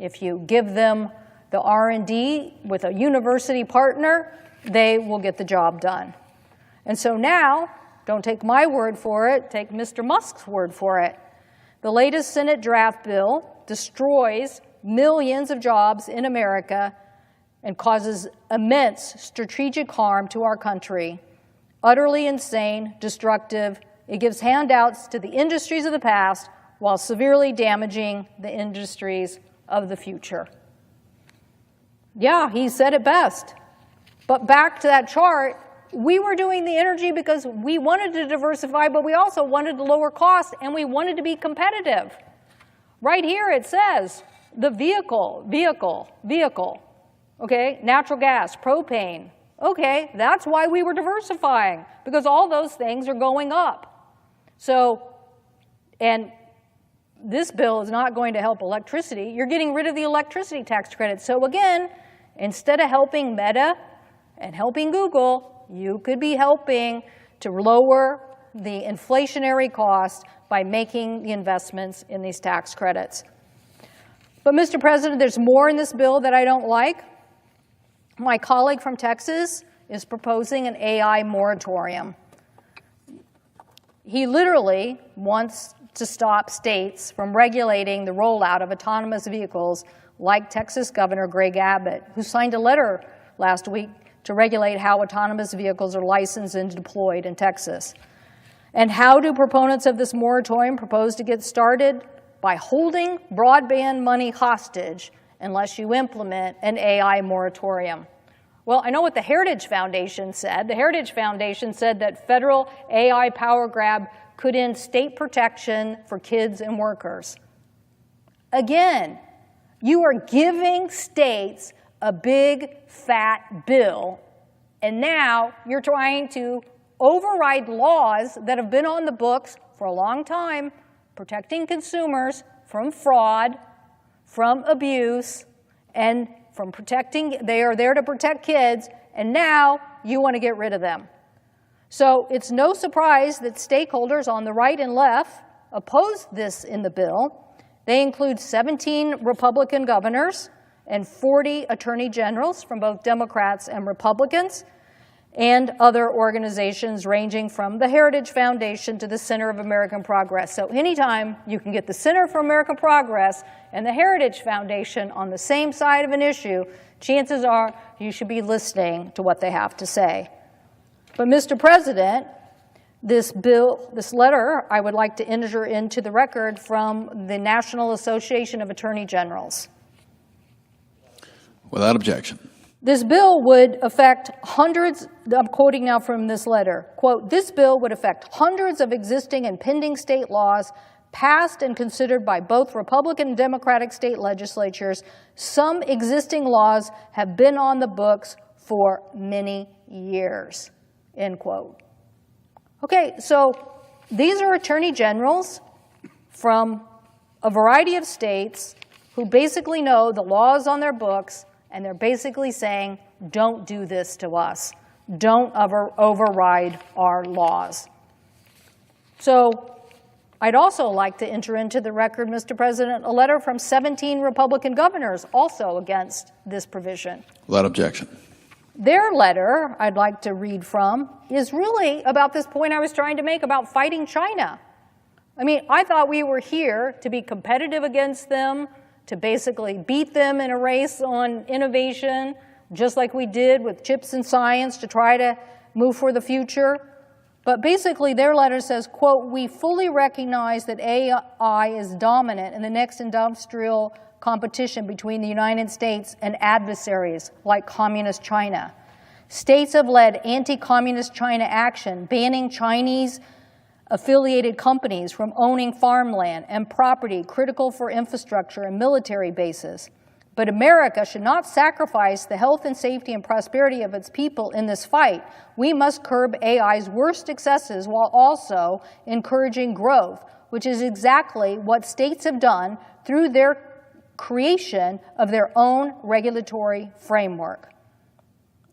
if you give them the R&D with a university partner, they will get the job done. And so now, don't take my word for it, take Mr. Musk's word for it. The latest Senate draft bill destroys millions of jobs in America and causes immense strategic harm to our country. Utterly insane, destructive. It gives handouts to the industries of the past while severely damaging the industries of the future. Yeah, he said it best. But back to that chart, we were doing the energy because we wanted to diversify, but we also wanted to lower costs, and we wanted to be competitive. Right here it says the vehicle. Okay, natural gas, propane. Okay, that's why we were diversifying, because all those things are going up. So, and this bill is not going to help electricity. You're getting rid of the electricity tax credit. So again, instead of helping Meta and helping Google, you could be helping to lower the inflationary cost by making the investments in these tax credits. But Mr. President, there's more in this bill that I don't like. My colleague from Texas is proposing an AI moratorium. He literally wants to stop states from regulating the rollout of autonomous vehicles like Texas Governor Greg Abbott, who signed a letter last week to regulate how autonomous vehicles are licensed and deployed in Texas. And how do proponents of this moratorium propose to get started? By holding broadband money hostage unless you implement an AI moratorium. Well, I know what the Heritage Foundation said. The Heritage Foundation said that federal AI power grab could end state protection for kids and workers. Again, you are giving states a big, fat bill, and now you're trying to override laws that have been on the books for a long time, protecting consumers from fraud, from abuse, and from protecting, they are there to protect kids, and now you want to get rid of them. So it's no surprise that stakeholders on the right and left oppose this in the bill. They include 17 Republican governors and 40 attorney generals from both Democrats and Republicans. and other organizations ranging from the Heritage Foundation to the Center of American Progress. So anytime you can get the Center for American Progress and the Heritage Foundation on the same side of an issue, chances are you should be listening to what they have to say. But Mr. President, this letter, I would like to enter into the record from the National Association of Attorney Generals. Without objection. This bill would affect hundreds, I'm quoting now from this letter, quote, "This bill would affect hundreds of existing and pending state laws passed and considered by both Republican and Democratic state legislatures. Some existing laws have been on the books for many years," end quote. Okay, so these are attorney generals from a variety of states who basically know the laws on their books, and they're basically saying, don't do this to us. Don't override our laws. So I'd also like to enter into the record, Mr. President, a letter from 17 Republican governors also against this provision. Without objection. Their letter, I'd like to read from, is really about this point I was trying to make about fighting China. I mean, I thought we were here to be competitive against them, to basically beat them in a race on innovation, just like we did with chips and science to try to move for the future. But basically their letter says, quote, "We fully recognize that AI is dominant in the next industrial competition between the United States and adversaries like Communist China. States have led anti-Communist China action, banning Chinese affiliated companies from owning farmland and property critical for infrastructure and military bases. But America should not sacrifice the health and safety and prosperity of its people in this fight. We must curb AI's worst excesses while also encouraging growth, which is exactly what states have done through their creation of their own regulatory framework,"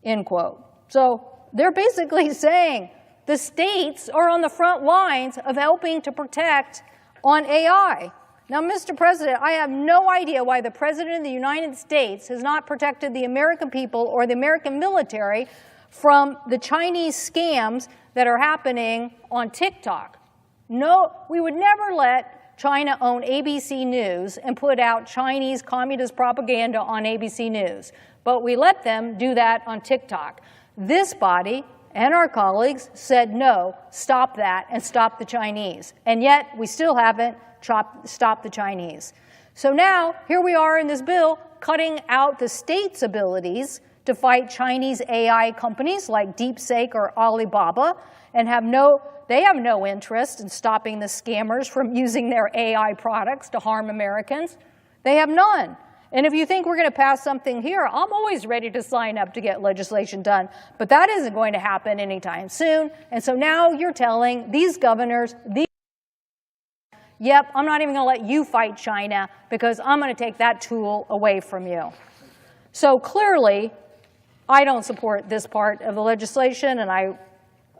end quote. So they're basically saying the states are on the front lines of helping to protect on AI. Now, Mr. President, I have no idea why the President of the United States has not protected the American people or the American military from the Chinese scams that are happening on TikTok. No, we would never let China own ABC News and put out Chinese communist propaganda on ABC News, but we let them do that on TikTok. This body and our colleagues said, no, stop that and stop the Chinese. And yet, we still haven't stopped the Chinese. So now, here we are in this bill, cutting out the state's abilities to fight Chinese AI companies like DeepSeek or Alibaba, and they have no interest in stopping the scammers from using their AI products to harm Americans. They have none. And if you think we're going to pass something here, I'm always ready to sign up to get legislation done. But that isn't going to happen anytime soon. And so now you're telling these governors, yep, I'm not even going to let you fight China because I'm going to take that tool away from you. So clearly, I don't support this part of the legislation, and I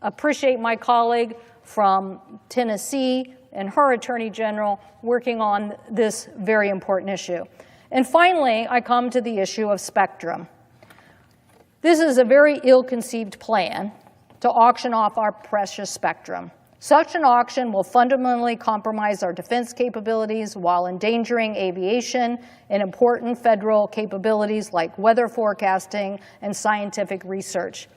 appreciate my colleague from Tennessee and her Attorney General working on this very important issue. And finally, I come to the issue of spectrum. This is a very ill-conceived plan to auction off our precious spectrum. Such an auction will fundamentally compromise our defense capabilities while endangering aviation and important federal capabilities like weather forecasting and scientific research.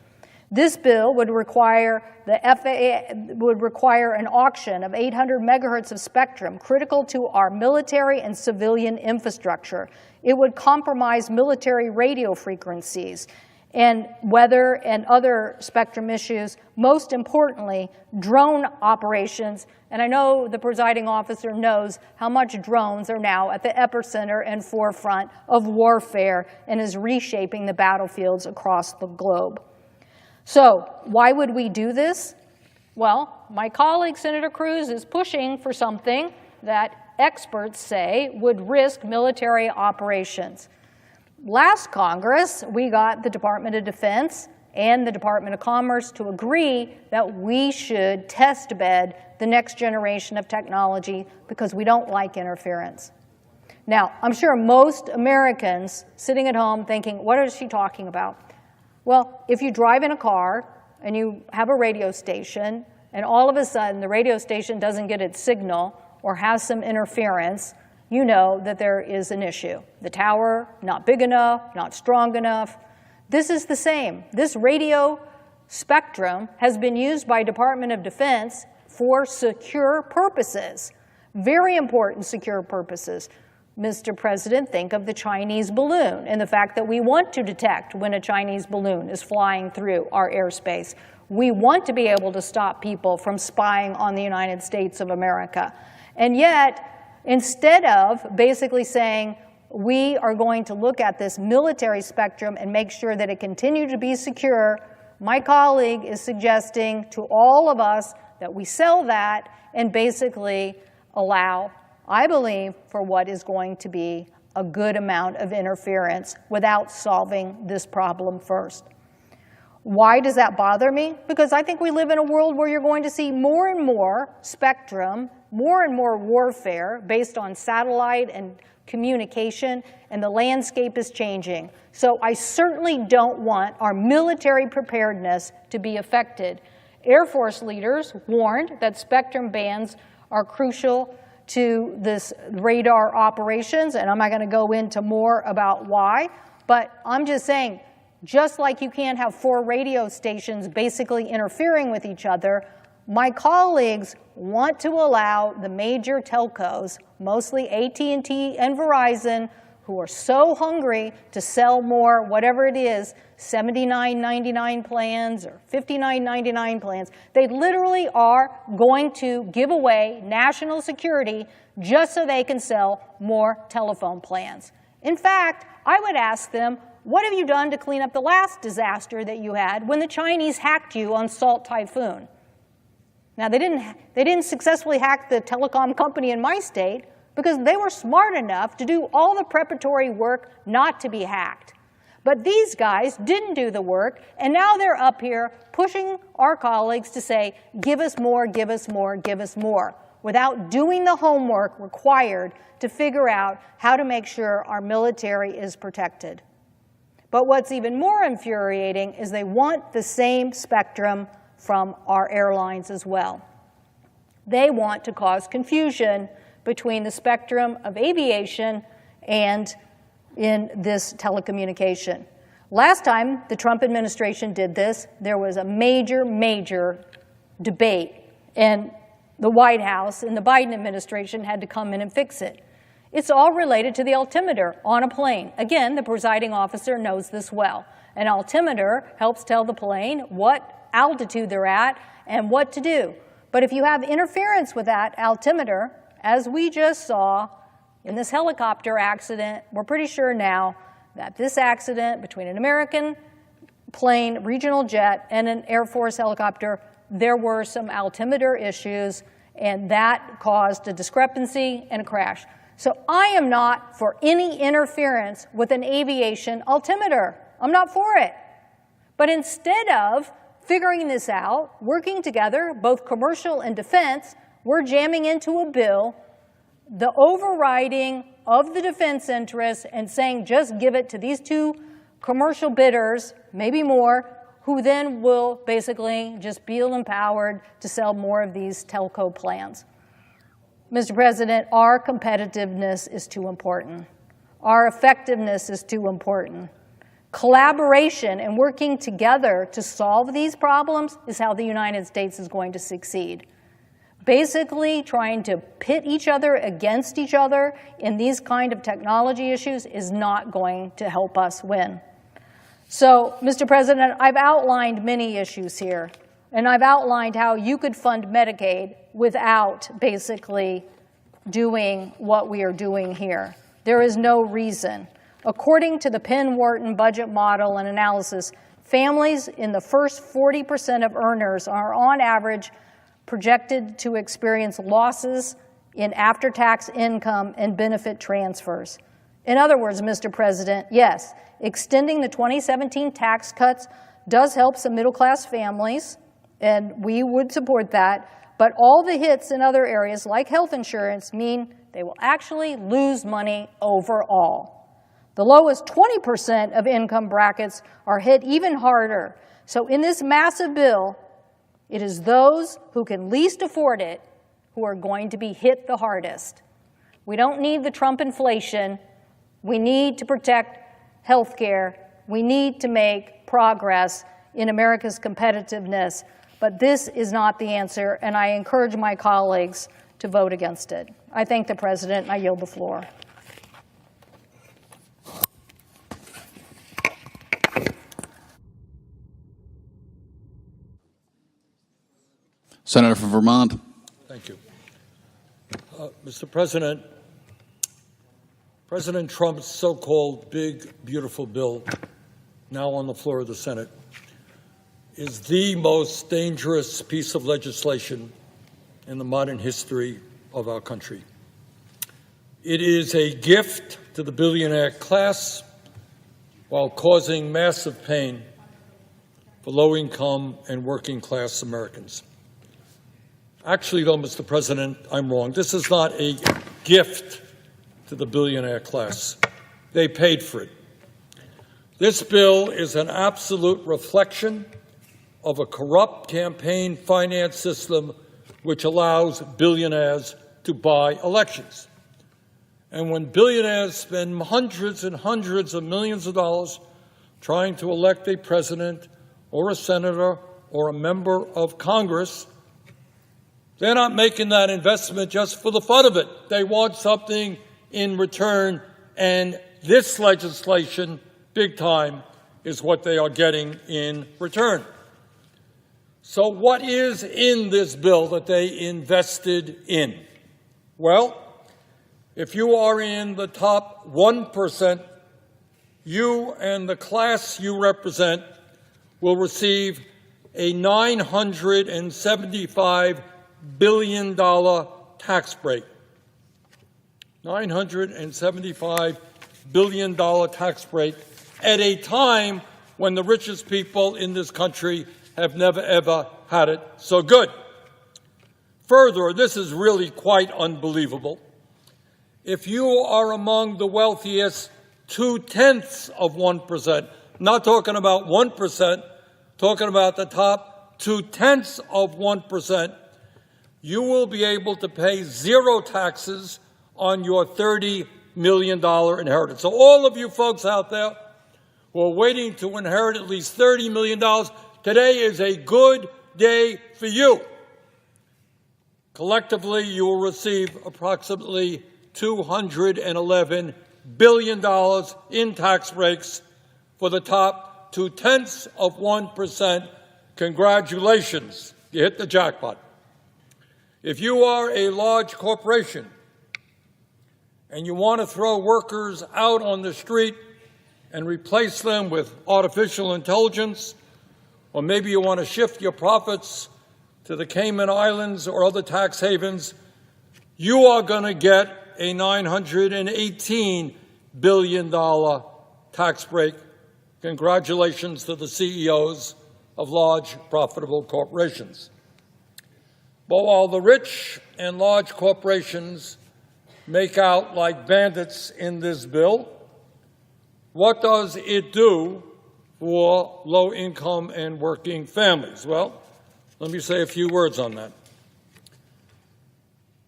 This bill would require the FAA would require an auction of 800 megahertz of spectrum critical to our military and civilian infrastructure. It would compromise military radio frequencies and weather and other spectrum issues, most importantly, drone operations. And I know the presiding officer knows how much drones are now at the epicenter and forefront of warfare and is reshaping the battlefields across the globe. So why would we do this? Well, my colleague, Senator Cruz, is pushing for something that experts say would risk military operations. Last Congress, we got the Department of Defense and the Department of Commerce to agree that we should test bed the next generation of technology because we don't like interference. Now, I'm sure most Americans sitting at home thinking, what is she talking about? Well, if you drive in a car and you have a radio station, and all of a sudden the radio station doesn't get its signal or has some interference, you know that there is an issue. The tower, not big enough, not strong enough. This is the same. This radio spectrum has been used by Department of Defense for secure purposes, very important secure purposes. Mr. President, think of the Chinese balloon and the fact that we want to detect when a Chinese balloon is flying through our airspace. We want to be able to stop people from spying on the United States of America. And yet, instead of basically saying, we are going to look at this military spectrum and make sure that it continues to be secure, my colleague is suggesting to all of us that we sell that and basically allow, I believe, for what is going to be a good amount of interference without solving this problem first. Why does that bother me? Because I think we live in a world where you're going to see more and more spectrum, more and more warfare based on satellite and communication, and the landscape is changing. So I certainly don't want our military preparedness to be affected. Air Force leaders warned that spectrum bands are crucial to this radar operations, and I'm not going to go into more about why, but I'm just saying, just like you can't have 4 radio stations basically interfering with each other, my colleagues want to allow the major telcos, mostly AT&T and Verizon, who are so hungry to sell more, whatever it is, $79.99 plans or $59.99 plans. They literally are going to give away national security just so they can sell more telephone plans. In fact, I would ask them, what have you done to clean up the last disaster that you had when the Chinese hacked you on Salt Typhoon? Now, they didn't successfully hack the telecom company in my state because they were smart enough to do all the preparatory work not to be hacked. But these guys didn't do the work, and now they're up here pushing our colleagues to say, give us more, give us more, give us more, without doing the homework required to figure out how to make sure our military is protected. But what's even more infuriating is they want the same spectrum from our airlines as well. They want to cause confusion between the spectrum of aviation and in this telecommunication. Last time the Trump administration did this, there was a major debate, and the White House and the Biden administration had to come in and fix it. It's all related to the altimeter on a plane. Again, the presiding officer knows this well. An altimeter helps tell the plane what altitude they're at and what to do. But if you have interference with that altimeter, as we just saw in this helicopter accident, we're pretty sure now that this accident between an American plane, regional jet, and an Air Force helicopter, there were some altimeter issues, and that caused a discrepancy and a crash. So I am not for any interference with an aviation altimeter. I'm not for it. But instead of figuring this out, working together, both commercial and defense, we're jamming into a bill the overriding of the defense interests and saying just give it to these 2 commercial bidders, maybe more, who then will basically just feel empowered to sell more of these telco plans. Mr. President, our competitiveness is too important. Our effectiveness is too important. Collaboration and working together to solve these problems is how the United States is going to succeed. Basically, trying to pit each other against each other in these kind of technology issues is not going to help us win. So, Mr. President, I've outlined many issues here, and I've outlined how you could fund Medicaid without basically doing what we are doing here. There is no reason. According to the Penn-Wharton budget model and analysis, families in the first 40% of earners are on average projected to experience losses in after-tax income and benefit transfers. In other words, Mr. President, yes, extending the 2017 tax cuts does help some middle-class families, and we would support that, but all the hits in other areas like health insurance mean they will actually lose money overall. The lowest 20% of income brackets are hit even harder. So in this massive bill, it is those who can least afford it who are going to be hit the hardest. We don't need the Trump inflation. We need to protect health care. We need to make progress in America's competitiveness. But this is not the answer, and I encourage my colleagues to vote against it. I thank the President, and I yield the floor. Senator from Vermont. Thank you. Mr. President, President Trump's so-called big, beautiful bill, now on the floor of the Senate, is the most dangerous piece of legislation in the modern history of our country. It is a gift to the billionaire class while causing massive pain for low-income and working-class Americans. Actually, though, Mr. President, I'm wrong. This is not a gift to the billionaire class. They paid for it. This bill is an absolute reflection of a corrupt campaign finance system which allows billionaires to buy elections. And when billionaires spend hundreds and hundreds of millions of dollars trying to elect a president or a senator or a member of Congress, they're not making that investment just for the fun of it. They want something in return, and this legislation, big time, is what they are getting in return. So what is in this bill that they invested in? Well, if you are in the top 1%, you and the class you represent will receive a $975 billion tax break. $975 billion tax break at a time when the richest people in this country have never, ever had it so good. Further, this is really quite unbelievable. If you are among the wealthiest 0.2%, not talking about 1%, talking about the top 0.2%, you will be able to pay zero taxes on your $30 million inheritance. So all of you folks out there who are waiting to inherit at least $30 million, today is a good day for you. Collectively, you will receive approximately $211 billion in tax breaks for the top 0.2%. Congratulations, you hit the jackpot. If you are a large corporation and you want to throw workers out on the street and replace them with artificial intelligence, or maybe you want to shift your profits to the Cayman Islands or other tax havens, you are going to get a $918 billion tax break. Congratulations to the CEOs of large, profitable corporations. But while the rich and large corporations make out like bandits in this bill, what does it do for low-income and working families? Well, let me say a few words on that.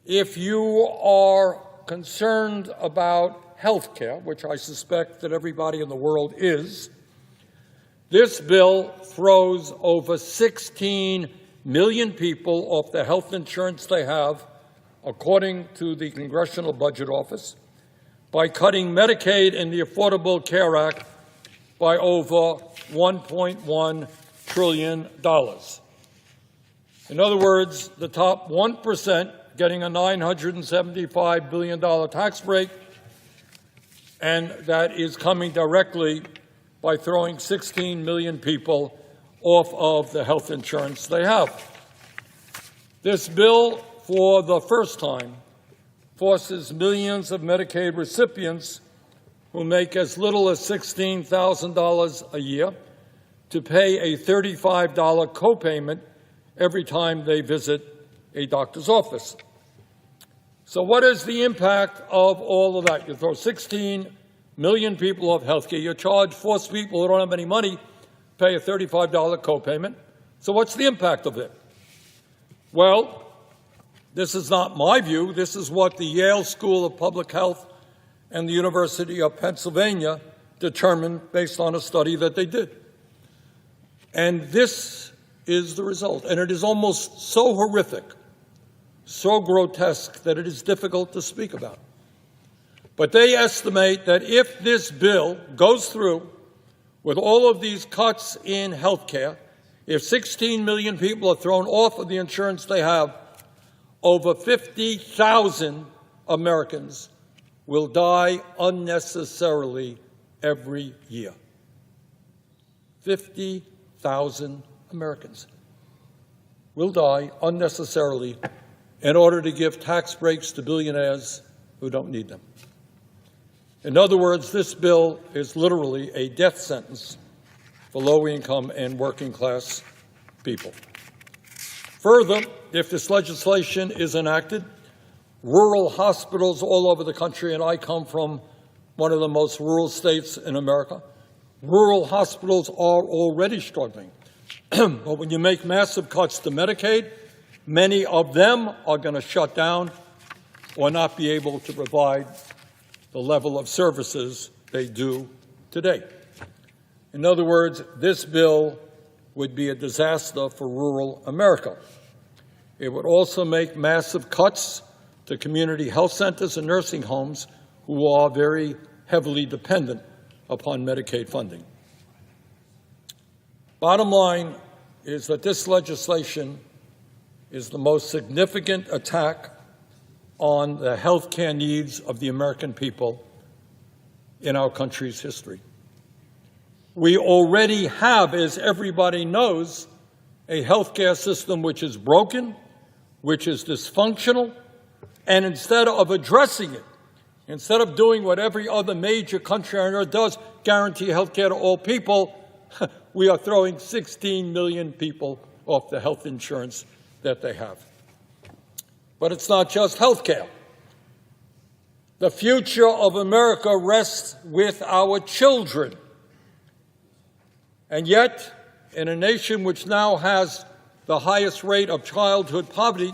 If you are concerned about health care, which I suspect that everybody in the world is, this bill throws over 16 million people off the health insurance they have, according to the Congressional Budget Office, by cutting Medicaid and the Affordable Care Act by over $1.1 trillion. In other words, the top 1% getting a $975 billion tax break, and that is coming directly by throwing 16 million people off of the health insurance they have. This bill, for the first time, forces millions of Medicaid recipients who make as little as $16,000 a year to pay a $35 copayment every time they visit a doctor's office. So what is the impact of all of that? You throw 16 million people have health care. You force people who don't have any money pay a $35 copayment. So what's the impact of it? Well, this is not my view. This is what the Yale School of Public Health and the University of Pennsylvania determined based on a study that they did. And this is the result. And it is almost so horrific, so grotesque, that it is difficult to speak about. But they estimate that if this bill goes through with all of these cuts in health care, if 16 million people are thrown off of the insurance they have, over 50,000 Americans will die unnecessarily every year. 50,000 Americans will die unnecessarily in order to give tax breaks to billionaires who don't need them. In other words, this bill is literally a death sentence for low-income and working-class people. Further, if this legislation is enacted, rural hospitals all over the country, and I come from one of the most rural states in America, rural hospitals are already struggling. But when you make massive cuts to Medicaid, many of them are going to shut down or not be able to provide the level of services they do today. In other words, this bill would be a disaster for rural America. It would also make massive cuts to community health centers and nursing homes who are very heavily dependent upon Medicaid funding. Bottom line is that this legislation is the most significant attack on the health care needs of the American people in our country's history. We already have, as everybody knows, a health care system which is broken, which is dysfunctional, and instead of addressing it, instead of doing what every other major country on earth does, guarantee health care to all people, we are throwing 16 million people off the health insurance that they have. But it's not just health care. The future of America rests with our children. And yet, in a nation which now has the highest rate of childhood poverty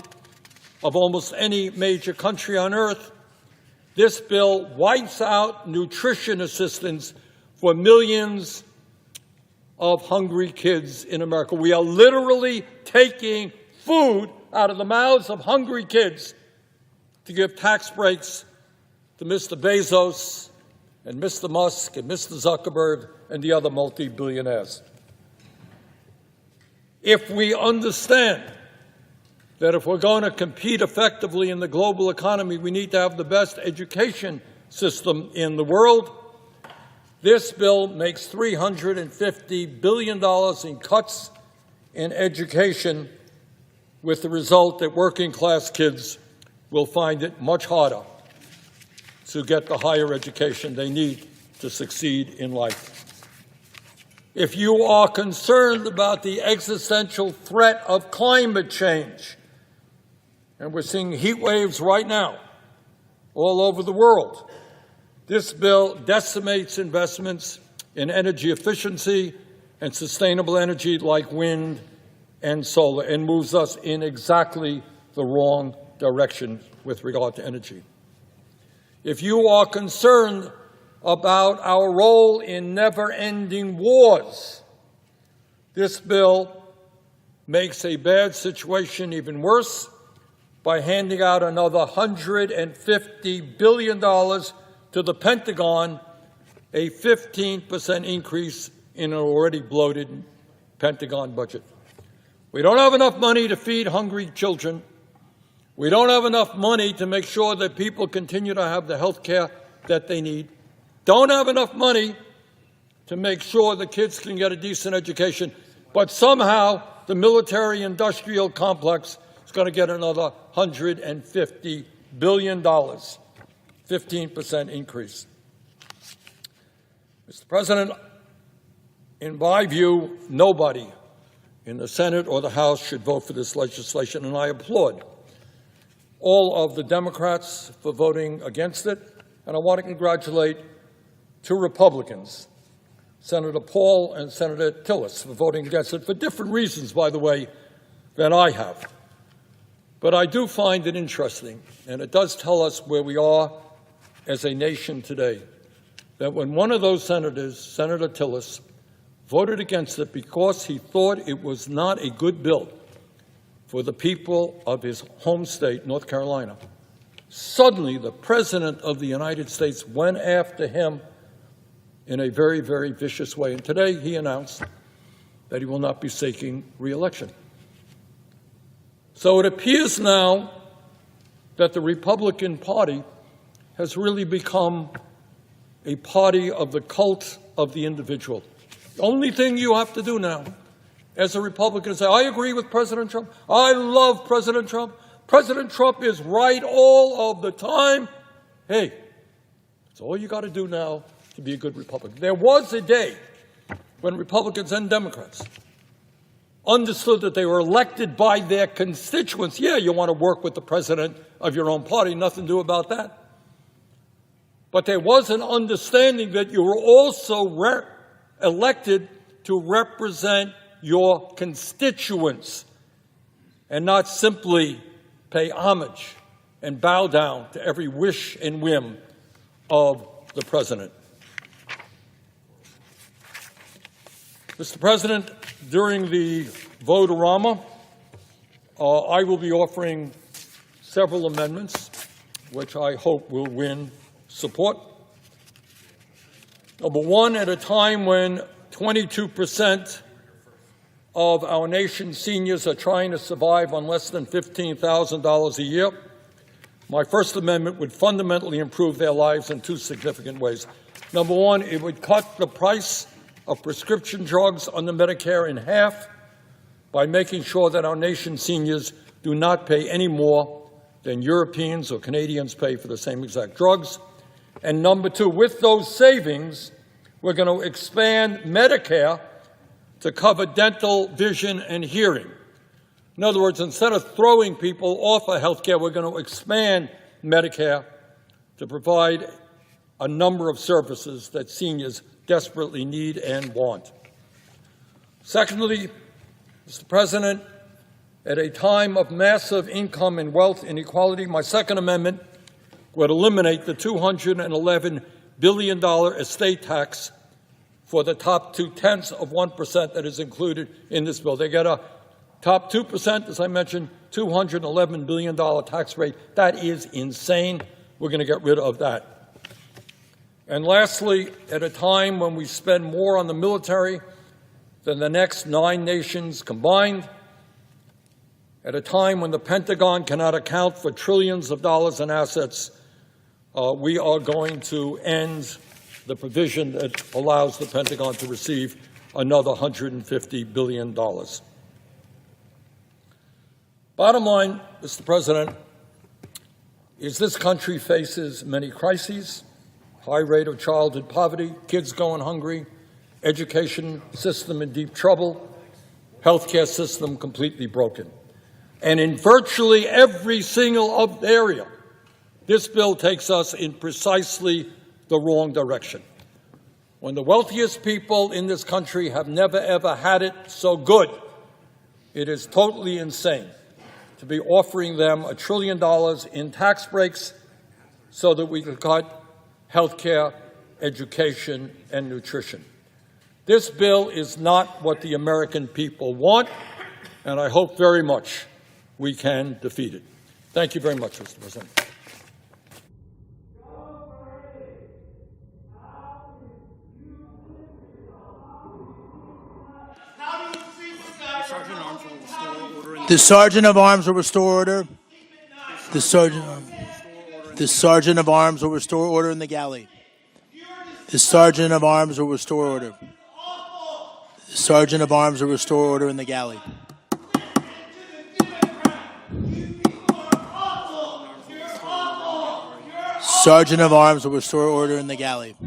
of almost any major country on earth, this bill wipes out nutrition assistance for millions of hungry kids in America. We are literally taking food out of the mouths of hungry kids to give tax breaks to Mr. Bezos and Mr. Musk and Mr. Zuckerberg and the other multi-billionaires. If we understand that if we're going to compete effectively in the global economy, we need to have the best education system in the world, this bill makes $350 billion in cuts in education, with the result that working-class kids will find it much harder to get the higher education they need to succeed in life. If you are concerned about the existential threat of climate change, and we're seeing heat waves right now all over the world, this bill decimates investments in energy efficiency and sustainable energy like wind and solar, and moves us in exactly the wrong direction with regard to energy. If you are concerned about our role in never-ending wars, this bill makes a bad situation even worse by handing out another $150 billion to the Pentagon, a 15% increase in an already bloated Pentagon budget. We don't have enough money to feed hungry children. We don't have enough money to make sure that people continue to have the health care that they need. Don't have enough money to make sure the kids can get a decent education. But somehow the military-industrial complex is going to get another $150 billion, 15% increase. Mr. President, in my view, nobody in the Senate or the House should vote for this legislation, and I applaud all of the Democrats for voting against it, and I want to congratulate two Republicans, Senator Paul and Senator Tillis, for voting against it, for different reasons, by the way, than I have. But I do find it interesting, and it does tell us where we are as a nation today, that when one of those senators, Senator Tillis, voted against it because he thought it was not a good bill for the people of his home state, North Carolina, suddenly the President of the United States went after him in a very, very vicious way. And today he announced that he will not be seeking re-election. So it appears now that the Republican Party has really become a party of the cult of the individual. The only thing you have to do now as a Republican is say, I agree with President Trump. I love President Trump. President Trump is right all of the time. Hey, that's all you got to do now to be a good Republican. There was a day when Republicans and Democrats understood that they were elected by their constituents. Yeah, you want to work with the president of your own party, nothing to do about that. But there was an understanding that you were also elected to represent your constituents and not simply pay homage and bow down to every wish and whim of the president. Mr. President, during the vote-a-rama, I will be offering several amendments which I hope will win support. Number one, at a time when 22% of our nation's seniors are trying to survive on less than $15,000 a year, my First Amendment would fundamentally improve their lives in two significant ways. Number one, it would cut the price of prescription drugs under Medicare in half by making sure that our nation's seniors do not pay any more than Europeans or Canadians pay for the same exact drugs. And number two, with those savings, we're going to expand Medicare to cover dental, vision, and hearing. In other words, instead of throwing people off of health care, we're going to expand Medicare to provide a number of services that seniors desperately need and want. Secondly, Mr. President, at a time of massive income and wealth inequality, my Second Amendment would eliminate the $211 billion estate tax for the top 0.2% that is included in this bill. They get a top 2%, as I mentioned, $211 billion tax rate. That is insane. We're going to get rid of that. And lastly, at a time when we spend more on the military than the next 9 nations combined, at a time when the Pentagon cannot account for trillions of dollars in assets, we are going to end the provision that allows the Pentagon to receive another $150 billion. Bottom line, Mr. President, is this country faces many crises: high rate of childhood poverty, kids going hungry, education system in deep trouble, healthcare system completely broken. And in virtually every single area, this bill takes us in precisely the wrong direction. When the wealthiest people in this country have never, ever had it so good, it is totally insane to be offering them $1 trillion in tax breaks so that we can cut health care, education, and nutrition. This bill is not what the American people want, and I hope very much we can defeat it. Thank you very much, Mr. President. The Sergeant of Arms will restore order. The Sergeant of Arms will restore order in the galley. The Sergeant of Arms will restore order. The Sergeant of Arms will restore order in the galley. Sergeant of Arms will restore order in the galley.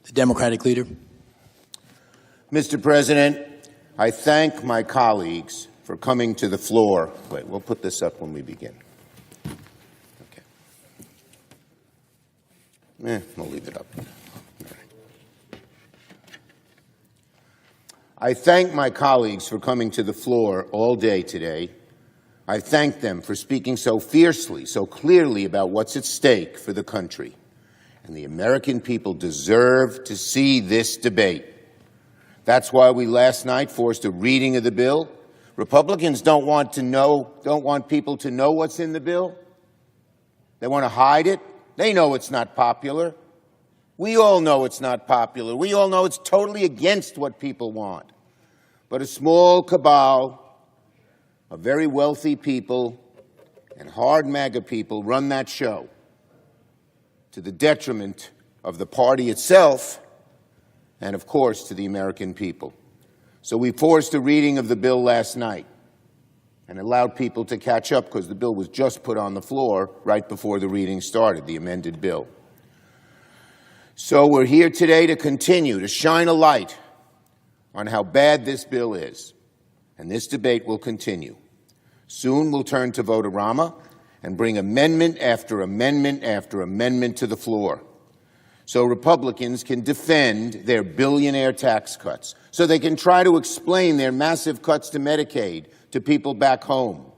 The Democratic leader. Mr. President, I thank my colleagues for coming to the floor. Wait, we'll put this up when we begin. Okay. We'll leave it up. I thank my colleagues for coming to the floor all day today. I thank them for speaking so fiercely, so clearly about what's at stake for the country. And the American people deserve to see this debate. That's why we last night forced a reading of the bill. Republicans don't want people to know what's in the bill. They want to hide it. They know it's not popular. We all know it's not popular. We all know it's totally against what people want. But a small cabal of very wealthy people and hard MAGA people run that show to the detriment of the party itself and, of course, to the American people. So we forced a reading of the bill last night and allowed people to catch up because the bill was just put on the floor right before the reading started, the amended bill. So we're here today to continue to shine a light on how bad this bill is, and this debate will continue. Soon we'll turn to vote-a-rama and bring amendment after amendment after amendment to the floor so Republicans can defend their billionaire tax cuts, so they can try to explain their massive cuts to Medicaid to people back home,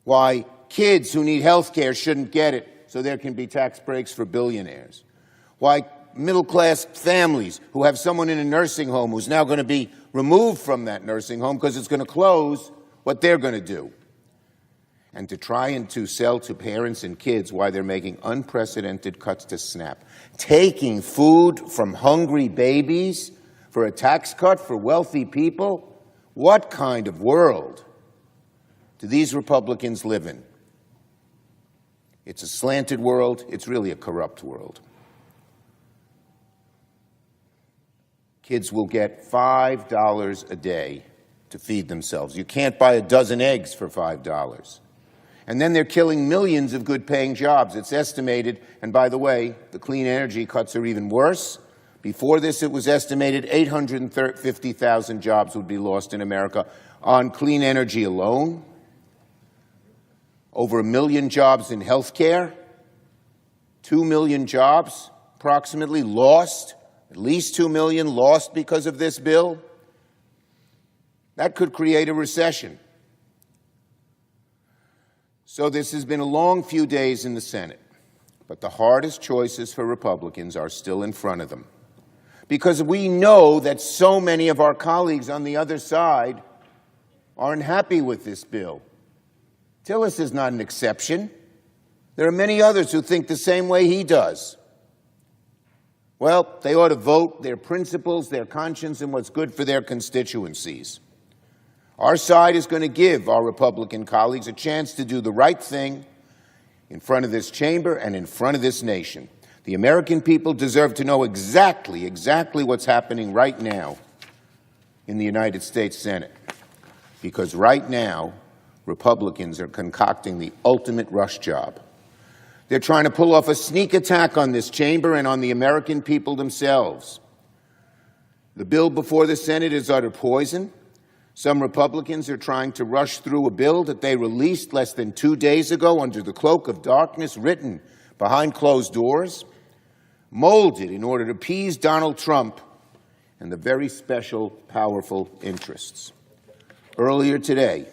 why kids who need health care shouldn't get it so there can be tax breaks for billionaires, why middle-class families who have someone in a nursing home who's now going to be removed from that nursing home because it's going to close, what they're going to do, and to try and to sell to parents and kids why they're making unprecedented cuts to SNAP, taking food from hungry babies for a tax cut for wealthy people. What kind of world do these Republicans live in? It's a slanted world. It's really a corrupt world. Kids will get $5 a day to feed themselves. You can't buy a dozen eggs for $5. And then they're killing millions of good-paying jobs. It's estimated, and by the way, the clean energy cuts are even worse. Before this, it was estimated 850,000 jobs would be lost in America on clean energy alone. Over 1 million jobs in health care. 2 million jobs approximately lost. At least 2 million lost because of this bill. That could create a recession. So this has been a long few days in the Senate, but the hardest choices for Republicans are still in front of them. Because we know that so many of our colleagues on the other side aren't happy with this bill. Tillis is not an exception. There are many others who think the same way he does. Well, they ought to vote their principles, their conscience, and what's good for their constituencies. Our side is going to give our Republican colleagues a chance to do the right thing in front of this chamber and in front of this nation. The American people deserve to know exactly what's happening right now in the United States Senate. Because right now, Republicans are concocting the ultimate rush job. They're trying to pull off a sneak attack on this chamber and on the American people themselves. The bill before the Senate is utter poison. Some Republicans are trying to rush through a bill that they released less than 2 days ago under the cloak of darkness, written behind closed doors, molded in order to appease Donald Trump and the very special, powerful interests. Earlier today,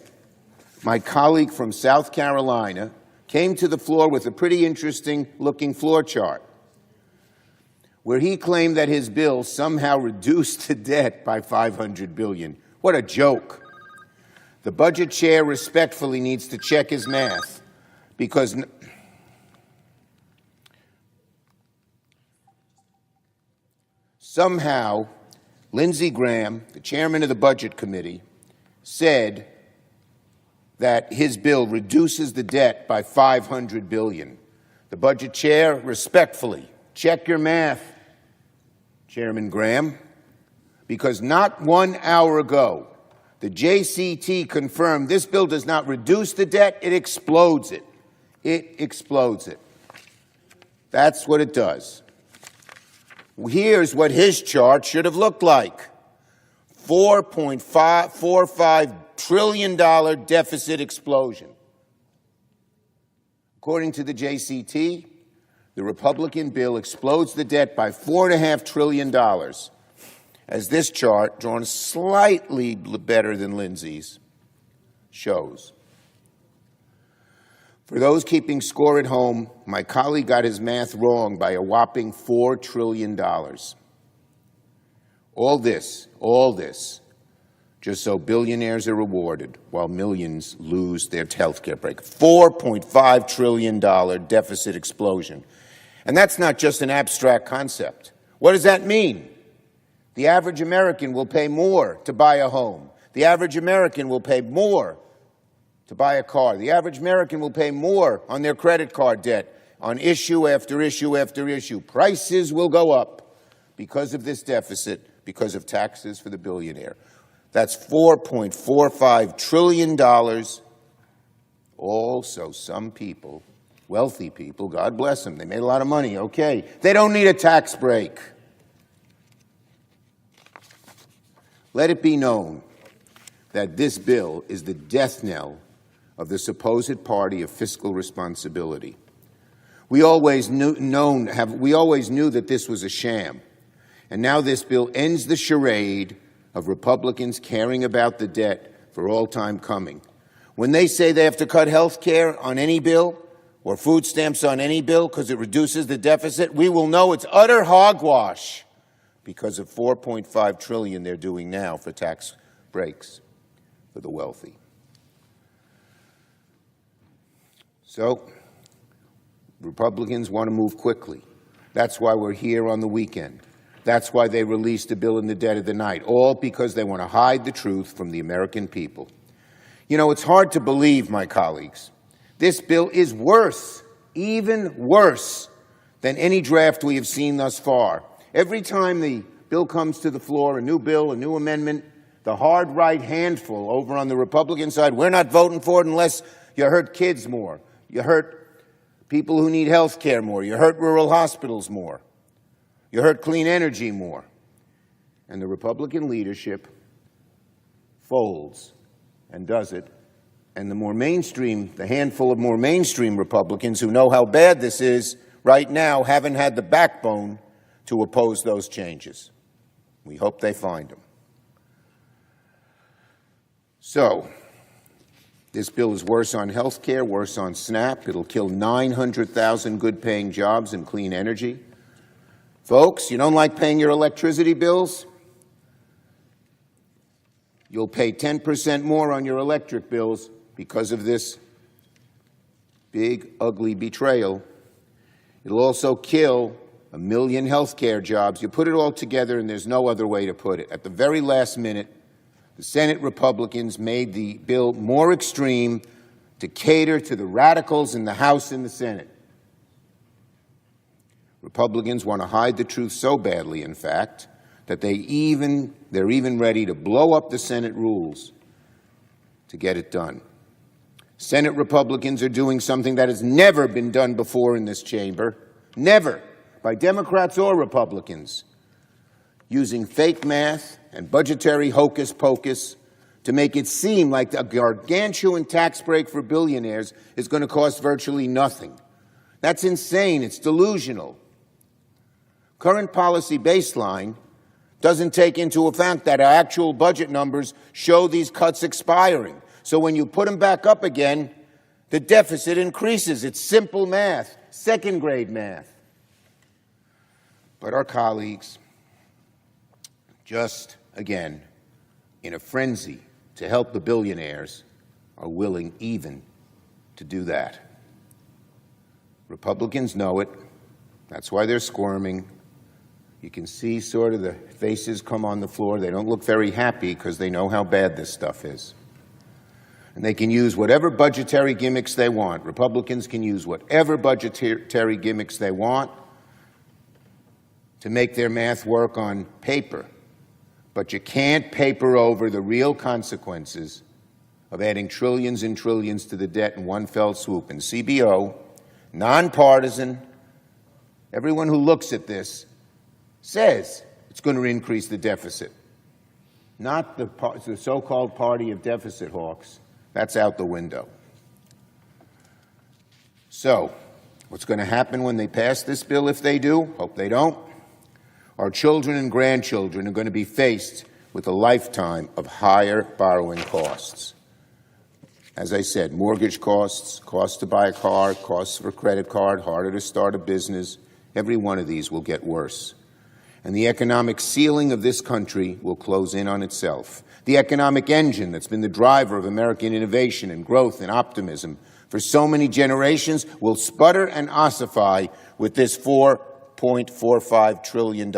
my colleague from South Carolina came to the floor with a pretty interesting-looking floor chart where he claimed that his bill somehow reduced the debt by $500 billion. What a joke. The budget chair respectfully needs to check his math because somehow Lindsey Graham, the chairman of the Budget Committee, said that his bill reduces the debt by $500 billion. The budget chair, respectfully, check your math, Chairman Graham, because not 1 hour ago, the JCT confirmed this bill does not reduce the debt, it explodes it. It explodes it. That's what it does. Here's what his chart should have looked like. $4.45 trillion deficit explosion. According to the JCT, the Republican bill explodes the debt by $4.5 trillion, as this chart, drawn slightly better than Lindsay's, shows. For those keeping score at home, my colleague got his math wrong by a whopping $4 trillion. All this, just so billionaires are rewarded while millions lose their health care break. $4.5 trillion deficit explosion. And that's not just an abstract concept. What does that mean? The average American will pay more to buy a home. The average American will pay more to buy a car. The average American will pay more on their credit card debt, on issue after issue after issue. Prices will go up because of this deficit, because of taxes for the billionaire. That's $4.45 trillion. Also, some people, wealthy people, God bless them, they made a lot of money, okay. They don't need a tax break. Let it be known that this bill is the death knell of the supposed party of fiscal responsibility. We always knew that this was a sham. And now this bill ends the charade of Republicans caring about the debt for all time coming. When they say they have to cut health care on any bill or food stamps on any bill because it reduces the deficit, we will know it's utter hogwash because of $4.5 trillion they're doing now for tax breaks for the wealthy. So, Republicans want to move quickly. That's why we're here on the weekend. That's why they released a bill in the dead of the night, all because they want to hide the truth from the American people. You know, it's hard to believe, my colleagues. This bill is worse, even worse, than any draft we have seen thus far. Every time the bill comes to the floor, a new bill, a new amendment, the hard right handful over on the Republican side, we're not voting for it unless you hurt kids more, you hurt people who need health care more, you hurt rural hospitals more, you hurt clean energy more. And the Republican leadership folds and does it. And the more mainstream, the handful of more mainstream Republicans who know how bad this is right now haven't had the backbone to oppose those changes. We hope they find them. So, this bill is worse on health care, worse on SNAP. It'll kill 900,000 good-paying jobs in clean energy. Folks, you don't like paying your electricity bills? You'll pay 10% more on your electric bills because of this big, ugly betrayal. It'll also kill 1 million health care jobs. You put it all together, and there's no other way to put it. At the very last minute, the Senate Republicans made the bill more extreme to cater to the radicals in the House and the Senate. Republicans want to hide the truth so badly, in fact, that they're even ready to blow up the Senate rules to get it done. Senate Republicans are doing something that has never been done before in this chamber, never, by Democrats or Republicans, using fake math and budgetary hocus pocus to make it seem like a gargantuan tax break for billionaires is going to cost virtually nothing. That's insane. It's delusional. Current policy baseline doesn't take into account that our actual budget numbers show these cuts expiring. So when you put them back up again, the deficit increases. It's simple math, second-grade math. But our colleagues, just again, in a frenzy to help the billionaires, are willing even to do that. Republicans know it. That's why they're squirming. You can see sort of the faces come on the floor. They don't look very happy because they know how bad this stuff is. And they can use whatever budgetary gimmicks they want. Republicans can use whatever budgetary gimmicks they want to make their math work on paper. But you can't paper over the real consequences of adding trillions and trillions to the debt in one fell swoop. And CBO, nonpartisan, everyone who looks at this says it's going to increase the deficit. Not the so-called party of deficit hawks. That's out the window. So, what's going to happen when they pass this bill, if they do? Hope they don't. Our children and grandchildren are going to be faced with a lifetime of higher borrowing costs. As I said, mortgage costs, costs to buy a car, costs for a credit card, harder to start a business. Every one of these will get worse. And the economic ceiling of this country will close in on itself. The economic engine that's been the driver of American innovation and growth and optimism for so many generations will sputter and ossify with this $4.45 trillion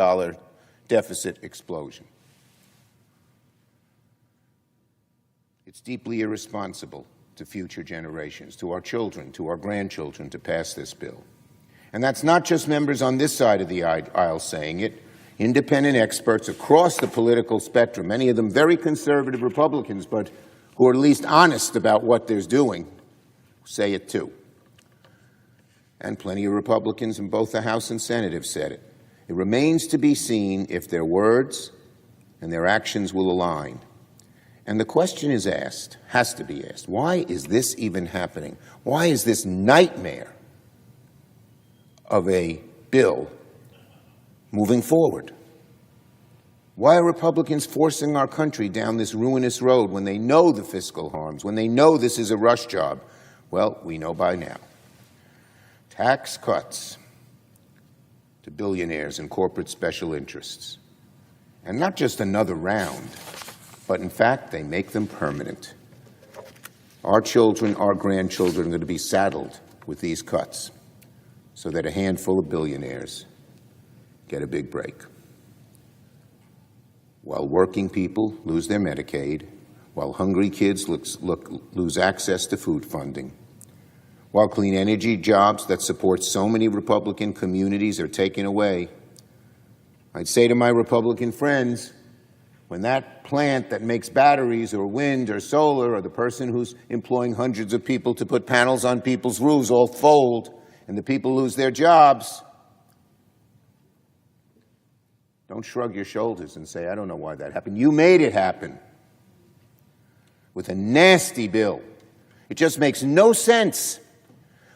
deficit explosion. It's deeply irresponsible to future generations, to our children, to our grandchildren, to pass this bill. And that's not just members on this side of the aisle saying it. Independent experts across the political spectrum, many of them very conservative Republicans, but who are at least honest about what they're doing, say it too. And plenty of Republicans in both the House and Senate have said it. It remains to be seen if their words and their actions will align. And the question is asked, has to be asked, why is this even happening? Why is this nightmare of a bill moving forward? Why are Republicans forcing our country down this ruinous road when they know the fiscal harms, when they know this is a rush job? Well, we know by now. Tax cuts to billionaires and corporate special interests. And not just another round, but in fact, they make them permanent. Our children, our grandchildren are going to be saddled with these cuts so that a handful of billionaires get a big break. While working people lose their Medicaid, while hungry kids lose access to food funding, while clean energy jobs that support so many Republican communities are taken away, I'd say to my Republican friends, when that plant that makes batteries or wind or solar or the person who's employing hundreds of people to put panels on people's roofs all fold and the people lose their jobs, don't shrug your shoulders and say, I don't know why that happened. You made it happen with a nasty bill. It just makes no sense.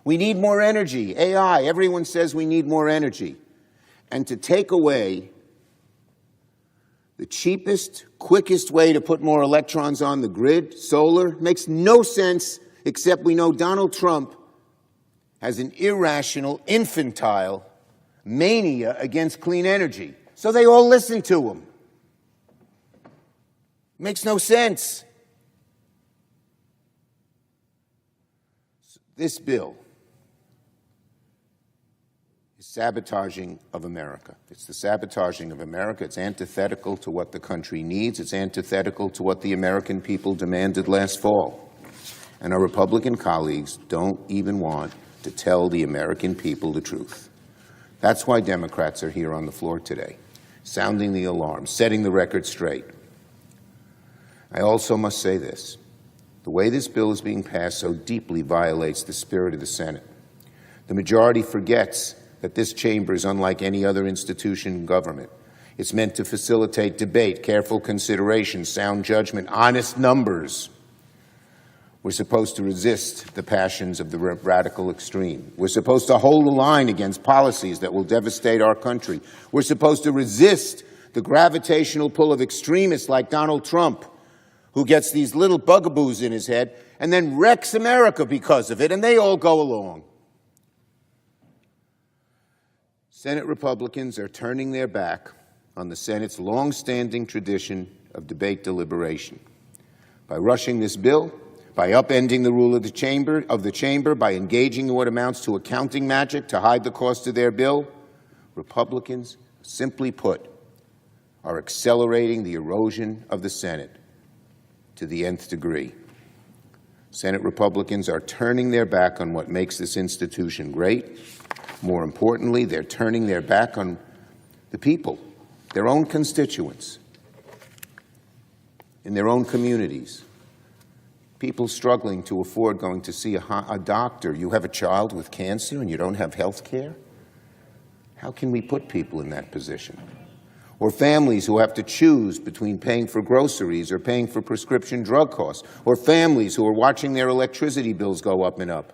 We need more energy. AI, everyone says we need more energy. And to take away the cheapest, quickest way to put more electrons on the grid, solar, makes no sense, except we know Donald Trump has an irrational, infantile mania against clean energy. So they all listen to him. Makes no sense. This bill is sabotaging of America. It's the sabotaging of America. It's antithetical to what the country needs. It's antithetical to what the American people demanded last fall. And our Republican colleagues don't even want to tell the American people the truth. That's why Democrats are here on the floor today, sounding the alarm, setting the record straight. I also must say this. The way this bill is being passed so deeply violates the spirit of the Senate. The majority forgets that this chamber is unlike any other institution in government. It's meant to facilitate debate, careful consideration, sound judgment, honest numbers. We're supposed to resist the passions of the radical extreme. We're supposed to hold the line against policies that will devastate our country. We're supposed to resist the gravitational pull of extremists like Donald Trump, who gets these little bugaboos in his head and then wrecks America because of it, and they all go along. Senate Republicans are turning their back on the Senate's long-standing tradition of debate deliberation. By rushing this bill, by upending the rule of the chamber, by engaging in what amounts to accounting magic to hide the cost of their bill, Republicans, simply put, are accelerating the erosion of the Senate to the nth degree. Senate Republicans are turning their back on what makes this institution great. More importantly, they're turning their back on the people, their own constituents, in their own communities. People struggling to afford going to see a doctor. You have a child with cancer and you don't have health care? How can we put people in that position? or families who have to choose between paying for groceries or paying for prescription drug costs, or families who are watching their electricity bills go up and up,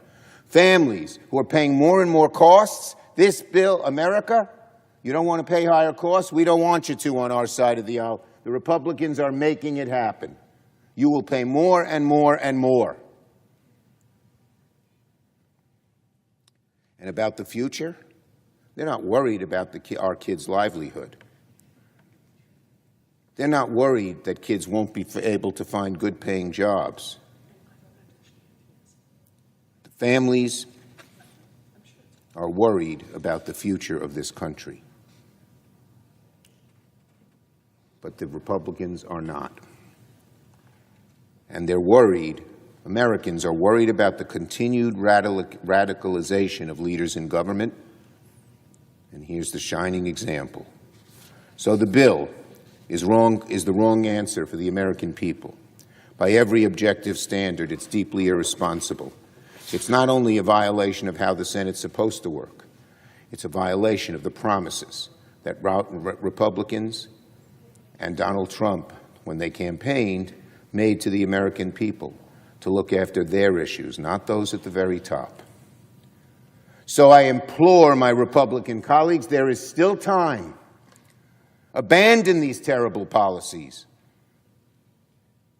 families who are paying more and more costs. This bill, America, you don't want to pay higher costs? We don't want you to on our side of the aisle. The Republicans are making it happen. You will pay more and more and more. And about the future, they're not worried about our kids' livelihood. They're not worried that kids won't be able to find good-paying jobs. The families are worried about the future of this country. But the Republicans are not. And they're worried, Americans are worried about the continued radicalization of leaders in government. And here's the shining example. So the bill is the wrong answer for the American people. By every objective standard, it's deeply irresponsible. It's not only a violation of how the Senate's supposed to work, it's a violation of the promises that Republicans and Donald Trump, when they campaigned, made to the American people to look after their issues, not those at the very top. So I implore my Republican colleagues, there is still time. Abandon these terrible policies.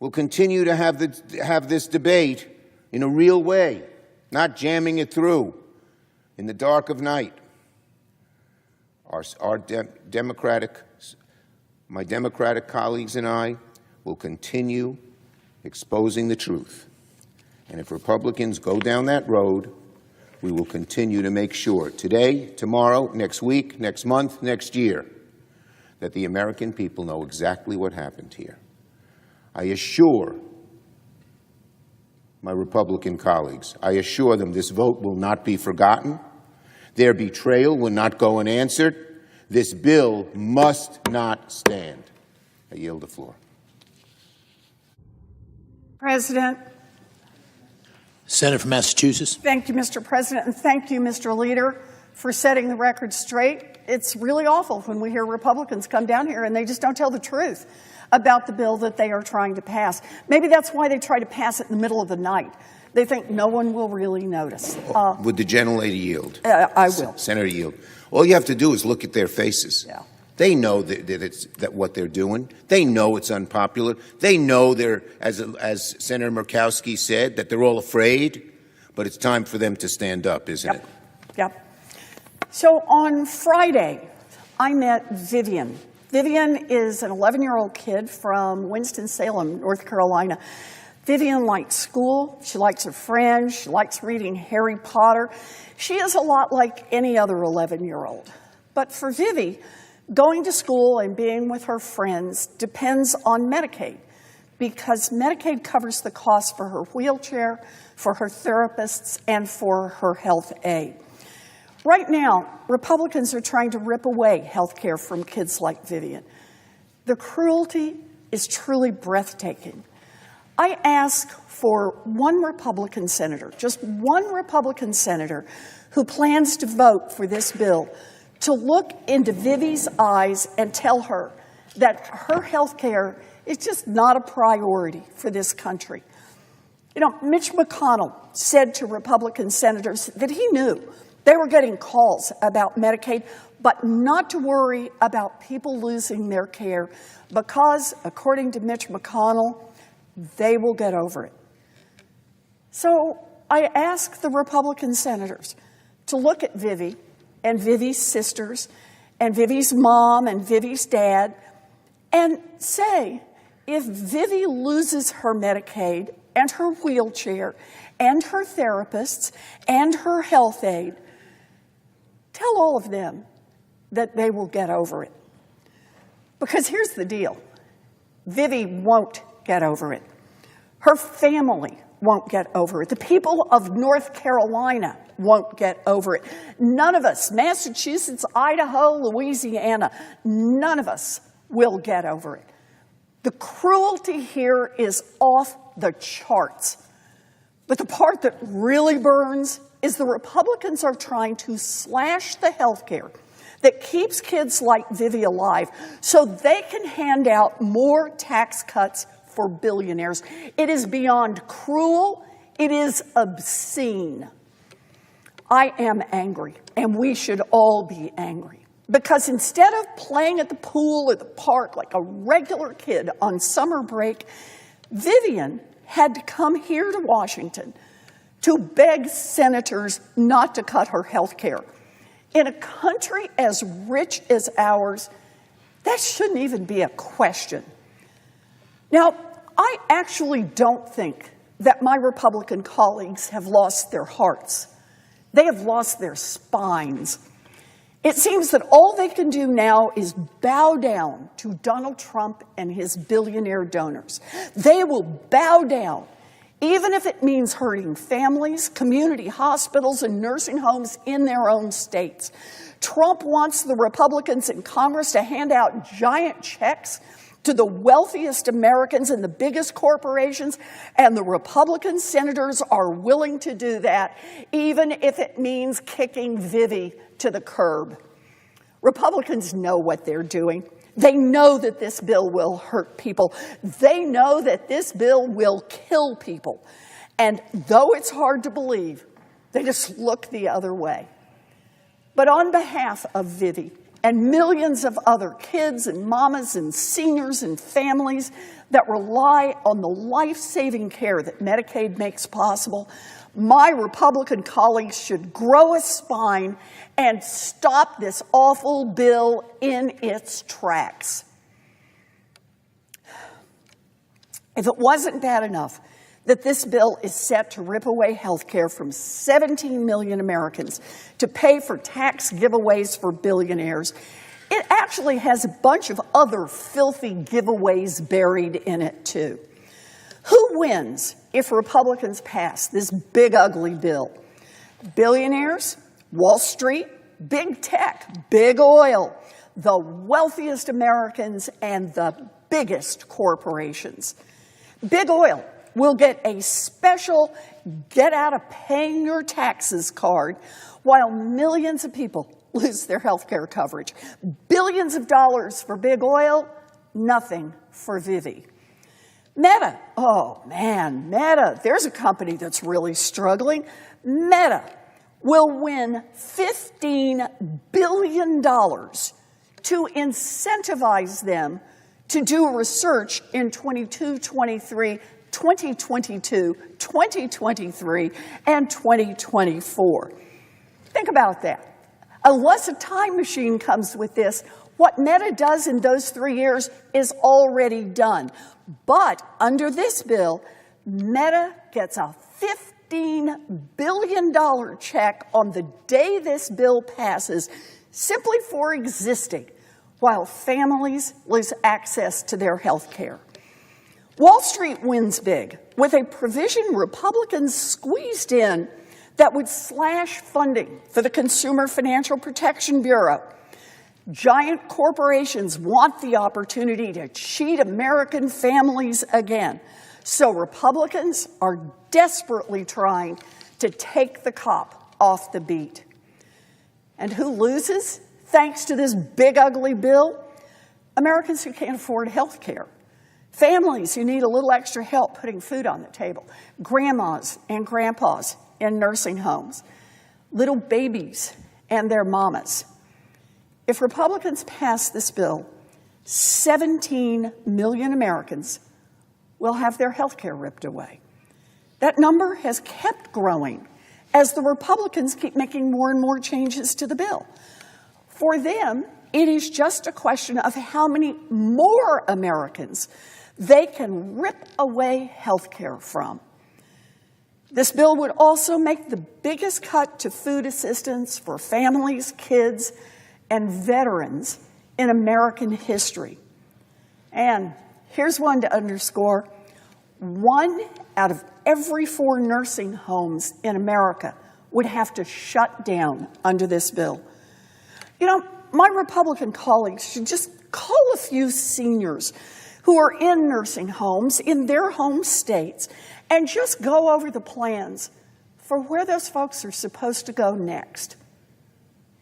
We'll continue to have this debate in a real way, not jamming it through in the dark of night. My Democratic colleagues and I will continue exposing the truth. And if Republicans go down that road, we will continue to make sure today, tomorrow, next week, next month, next year, that the American people know exactly what happened here. I assure my Republican colleagues, I assure them this vote will not be forgotten. Their betrayal will not go unanswered. This bill must not stand. I yield the floor. President. Senator from Massachusetts. Thank you, Mr. President, and thank you, Mr. Leader, for setting the record straight. It's really awful when we hear Republicans come down here and they just don't tell the truth about the bill that they are trying to pass. Maybe that's why they try to pass it in the middle of the night. They think no one will really notice. Would the gentlelady yield? I will. Senator yield. All you have to do is look at their faces. Yeah. They know that what they're doing. They know it's unpopular. They know they're, as Senator Murkowski said, that they're all afraid. But it's time for them to stand up, isn't it? Yep. So on Friday, I met Vivian. Vivian is an 11-year-old kid from Winston-Salem, North Carolina. Vivian likes school. She likes her friends. She likes reading Harry Potter. She is a lot like any other 11-year-old. But for Vivi, going to school and being with her friends depends on Medicaid, because Medicaid covers the cost for her wheelchair, for her therapists, and for her health aid. Right now, Republicans are trying to rip away health care from kids like Vivian. The cruelty is truly breathtaking. I ask for one Republican senator, just one Republican senator, who plans to vote for this bill to look into Vivi's eyes and tell her that her health care is just not a priority for this country. You know, Mitch McConnell said to Republican senators that he knew they were getting calls about Medicaid, but not to worry about people losing their care because, according to Mitch McConnell, they will get over it. So I ask the Republican senators to look at Vivi and Vivi's sisters and Vivi's mom and Vivi's dad and say, if Vivi loses her Medicaid and her wheelchair and her therapists and her health aid, tell all of them that they will get over it. Because here's the deal. Vivi won't get over it. Her family won't get over it. The people of North Carolina won't get over it. None of us, Massachusetts, Idaho, Louisiana, none of us will get over it. The cruelty here is off the charts. But the part that really burns is the Republicans are trying to slash the health care that keeps kids like Vivi alive so they can hand out more tax cuts for billionaires. It is beyond cruel. It is obscene. I am angry, and we should all be angry. Because instead of playing at the pool or the park like a regular kid on summer break, Vivian had to come here to Washington to beg senators not to cut her health care. In a country as rich as ours, that shouldn't even be a question. Now, I actually don't think that my Republican colleagues have lost their hearts. They have lost their spines. It seems that all they can do now is bow down to Donald Trump and his billionaire donors. They will bow down, even if it means hurting families, community hospitals, and nursing homes in their own states. Trump wants the Republicans in Congress to hand out giant checks to the wealthiest Americans and the biggest corporations, and the Republican senators are willing to do that, even if it means kicking Vivi to the curb. Republicans know what they're doing. They know that this bill will hurt people. They know that this bill will kill people. And though it's hard to believe, they just look the other way. But on behalf of Vivi and millions of other kids and mamas and seniors and families that rely on the life-saving care that Medicaid makes possible, my Republican colleagues should grow a spine and stop this awful bill in its tracks. If it wasn't bad enough that this bill is set to rip away health care from 17 million Americans to pay for tax giveaways for billionaires, it actually has a bunch of other filthy giveaways buried in it, too. Who wins if Republicans pass this big, ugly bill? Billionaires, Wall Street, big tech, big oil, the wealthiest Americans, and the biggest corporations. Big oil will get a special get out of paying your taxes card, while millions of people lose their health care coverage. Billions of dollars for big oil, nothing for Vivi. Meta, oh man, Meta, there's a company that's really struggling. Meta will win $15 billion to incentivize them to do research in 2022, 2023, and 2024. Think about that. Unless a time machine comes with this, what Meta does in those 3 years is already done. But under this bill, Meta gets a $15 billion check on the day this bill passes, simply for existing, while families lose access to their health care. Wall Street wins big with a provision Republicans squeezed in that would slash funding for the Consumer Financial Protection Bureau. Giant corporations want the opportunity to cheat American families again. So Republicans are desperately trying to take the cop off the beat. And who loses thanks to this big, ugly bill? Americans who can't afford health care. Families who need a little extra help putting food on the table. Grandmas and grandpas in nursing homes. Little babies and their mamas. If Republicans pass this bill, 17 million Americans will have their health care ripped away. That number has kept growing as the Republicans keep making more and more changes to the bill. For them, it is just a question of how many more Americans they can rip away health care from. This bill would also make the biggest cut to food assistance for families, kids, and veterans in American history. And here's one to underscore. 1 out of every 4 nursing homes in America would have to shut down under this bill. You know, my Republican colleagues should just call a few seniors who are in nursing homes in their home states and just go over the plans for where those folks are supposed to go next.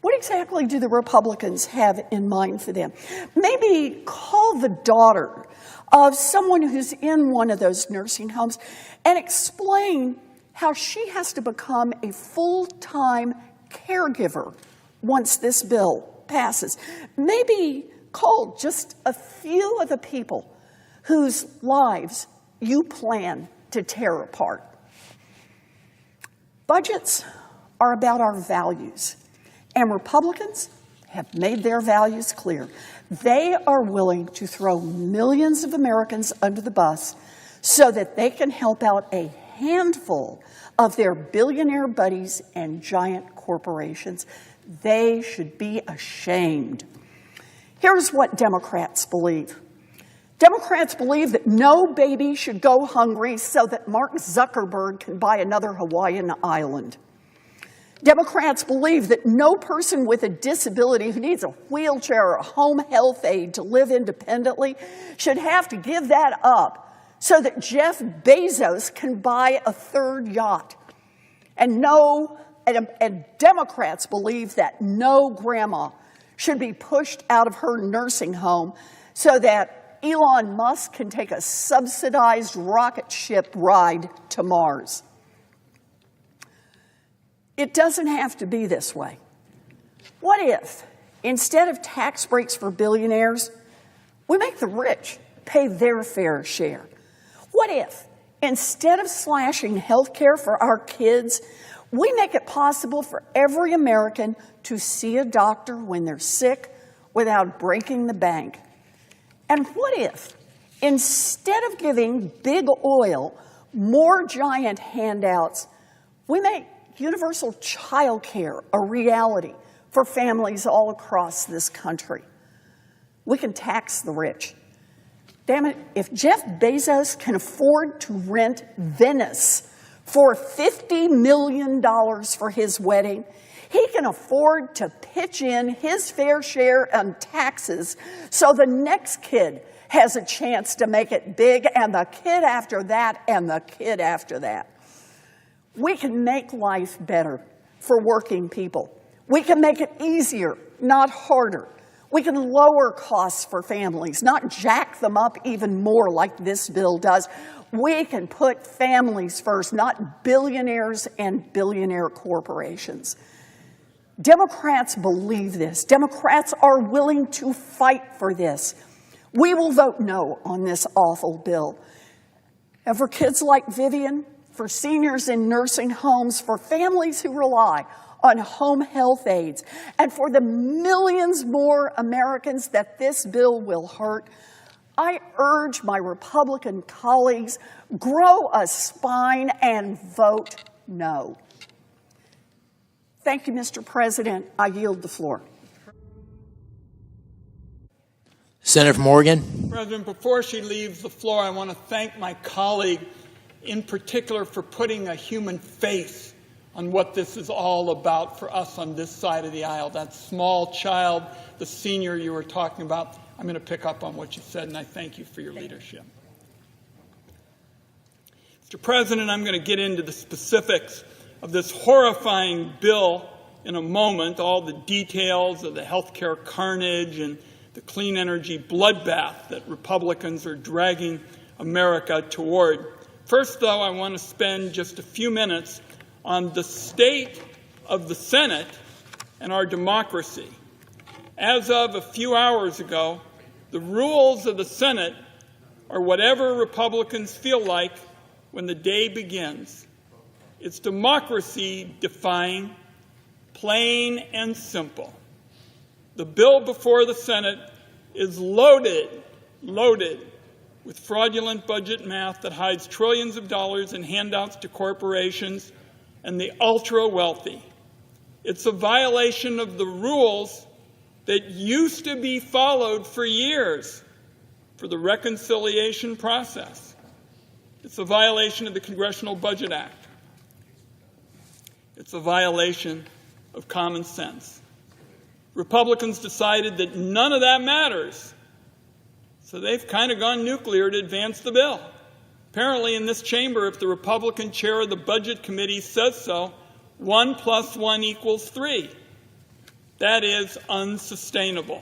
What exactly do the Republicans have in mind for them? Maybe call the daughter of someone who's in one of those nursing homes and explain how she has to become a full-time caregiver once this bill passes. Maybe call just a few of the people whose lives you plan to tear apart. Budgets are about our values, and Republicans have made their values clear. They are willing to throw millions of Americans under the bus so that they can help out a handful of their billionaire buddies and giant corporations. They should be ashamed. Here's what Democrats believe. Democrats believe that no baby should go hungry so that Mark Zuckerberg can buy another Hawaiian island. Democrats believe that no person with a disability who needs a wheelchair or a home health aid to live independently should have to give that up so that Jeff Bezos can buy a third yacht. And Democrats believe that no grandma should be pushed out of her nursing home so that Elon Musk can take a subsidized rocket ship ride to Mars. It doesn't have to be this way. What if, instead of tax breaks for billionaires, we make the rich pay their fair share? What if, instead of slashing health care for our kids, we make it possible for every American to see a doctor when they're sick without breaking the bank? And what if, instead of giving big oil more giant handouts, we make universal child care a reality for families all across this country? We can tax the rich. Damn it, if Jeff Bezos can afford to rent Venice for $50 million for his wedding, he can afford to pitch in his fair share on taxes so the next kid has a chance to make it big, and the kid after that, and the kid after that. We can make life better for working people. We can make it easier, not harder. We can lower costs for families, not jack them up even more like this bill does. We can put families first, not billionaires and billionaire corporations. Democrats believe this. Democrats are willing to fight for this. We will vote no on this awful bill. And for kids like Vivian, for seniors in nursing homes, for families who rely on home health aides, and for the millions more Americans that this bill will hurt, I urge my Republican colleagues, grow a spine and vote no. Thank you, Mr. President. I yield the floor. Senator Morgan. President, before she leaves the floor, I want to thank my colleague in particular for putting a human face on what this is all about for us on this side of the aisle. That small child, the senior you were talking about, I'm going to pick up on what you said, and I thank you for your leadership. Mr. President, I'm going to get into the specifics of this horrifying bill in a moment, all the details of the healthcare carnage and the clean energy bloodbath that Republicans are dragging America toward. First, though, I want to spend just a few minutes on the state of the Senate and our democracy. As of a few hours ago, the rules of the Senate are whatever Republicans feel like when the day begins. It's democracy defying, plain and simple. The bill before the Senate is loaded with fraudulent budget math that hides trillions of dollars in handouts to corporations and the ultra-wealthy. It's a violation of the rules that used to be followed for years for the reconciliation process. It's a violation of the Congressional Budget Act. It's a violation of common sense. Republicans decided that none of that matters, so they've kind of gone nuclear to advance the bill. Apparently in this chamber, if the Republican chair of the Budget Committee says so, 1 + 1 = 3. That is unsustainable.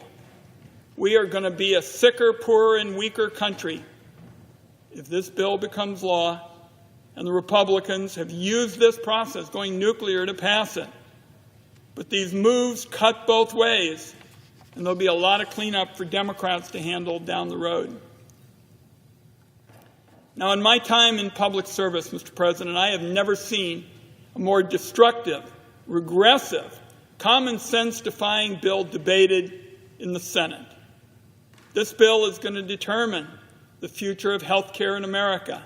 We are going to be a sicker, poorer, and weaker country if this bill becomes law, and the Republicans have used this process, going nuclear, to pass it. But these moves cut both ways, and there'll be a lot of cleanup for Democrats to handle down the road. Now, in my time in public service, Mr. President, I have never seen a more destructive, regressive, common sense defying bill debated in the Senate. This bill is going to determine the future of health care in America.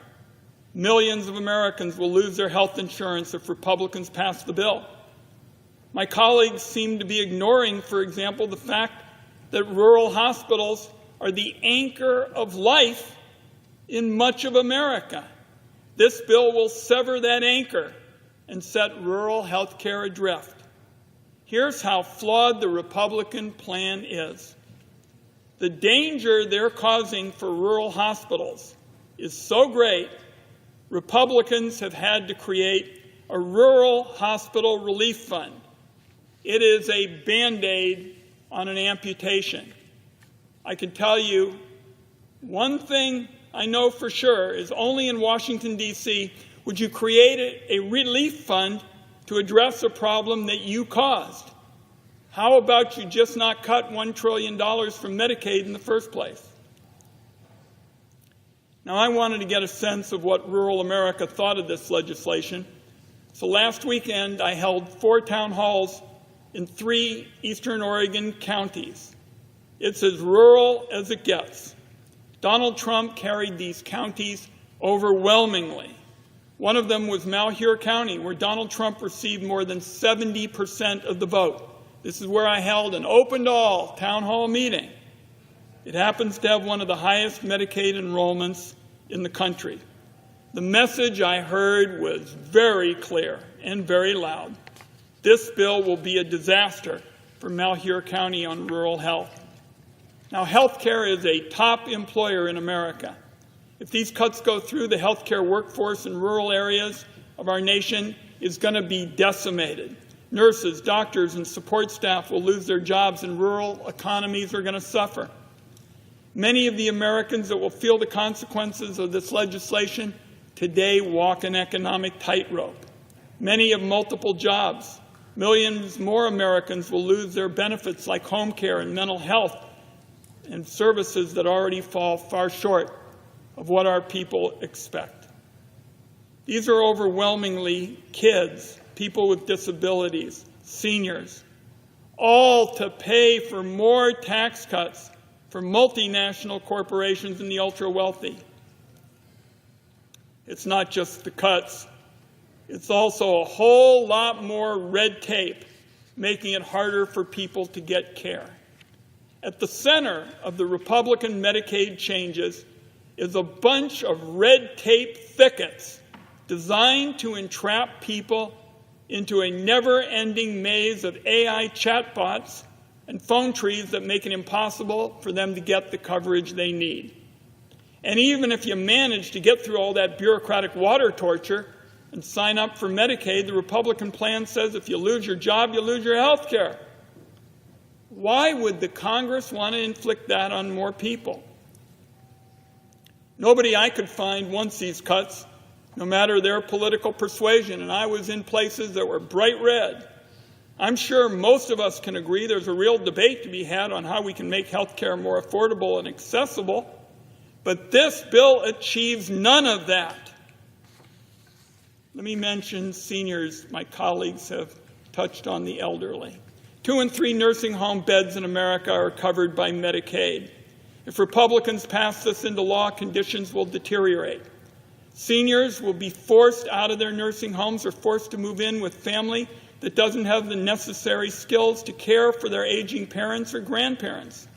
Millions of Americans will lose their health insurance if Republicans pass the bill. My colleagues seem to be ignoring, for example, the fact that rural hospitals are the anchor of life in much of America. This bill will sever that anchor and set rural health care adrift. Here's how flawed the Republican plan is. The danger they're causing for rural hospitals is so great, Republicans have had to create a rural hospital relief fund. It is a Band-Aid on an amputation. I can tell you one thing I know for sure is only in Washington, D.C. would you create a relief fund to address a problem that you caused. How about you just not cut $1 trillion from Medicaid in the first place? Now, I wanted to get a sense of what rural America thought of this legislation. So last weekend, I held 4 town halls in 3 eastern Oregon counties. It's as rural as it gets. Donald Trump carried these counties overwhelmingly. One of them was Malheur County, where Donald Trump received more than 70% of the vote. This is where I held an open-to-all town hall meeting. It happens to have one of the highest Medicaid enrollments in the country. The message I heard was very clear and very loud. This bill will be a disaster for Malheur County on rural health. Now, health care is a top employer in America. If these cuts go through, the health care workforce in rural areas of our nation is going to be decimated. Nurses, doctors, and support staff will lose their jobs, and rural economies are going to suffer. Many of the Americans that will feel the consequences of this legislation today walk an economic tightrope. Many have multiple jobs. Millions more Americans will lose their benefits like home care and mental health and services that already fall far short of what our people expect. These are overwhelmingly kids, people with disabilities, seniors, all to pay for more tax cuts for multinational corporations and the ultra-wealthy. It's not just the cuts. It's also a whole lot more red tape, making it harder for people to get care. At the center of the Republican Medicaid changes is a bunch of red tape thickets designed to entrap people into a never-ending maze of AI chatbots and phone trees that make it impossible for them to get the coverage they need. And even if you manage to get through all that bureaucratic water torture and sign up for Medicaid, the Republican plan says if you lose your job, you lose your health care. Why would the Congress want to inflict that on more people? Nobody I could find wants these cuts, no matter their political persuasion, and I was in places that were bright red. I'm sure most of us can agree there's a real debate to be had on how we can make health care more affordable and accessible, but this bill achieves none of that. Let me mention seniors. My colleagues have touched on the elderly. 2 in 3 nursing home beds in America are covered by Medicaid. If Republicans pass this into law, conditions will deteriorate. Seniors will be forced out of their nursing homes or forced to move in with family that doesn't have the necessary skills to care for their aging parents or grandparents.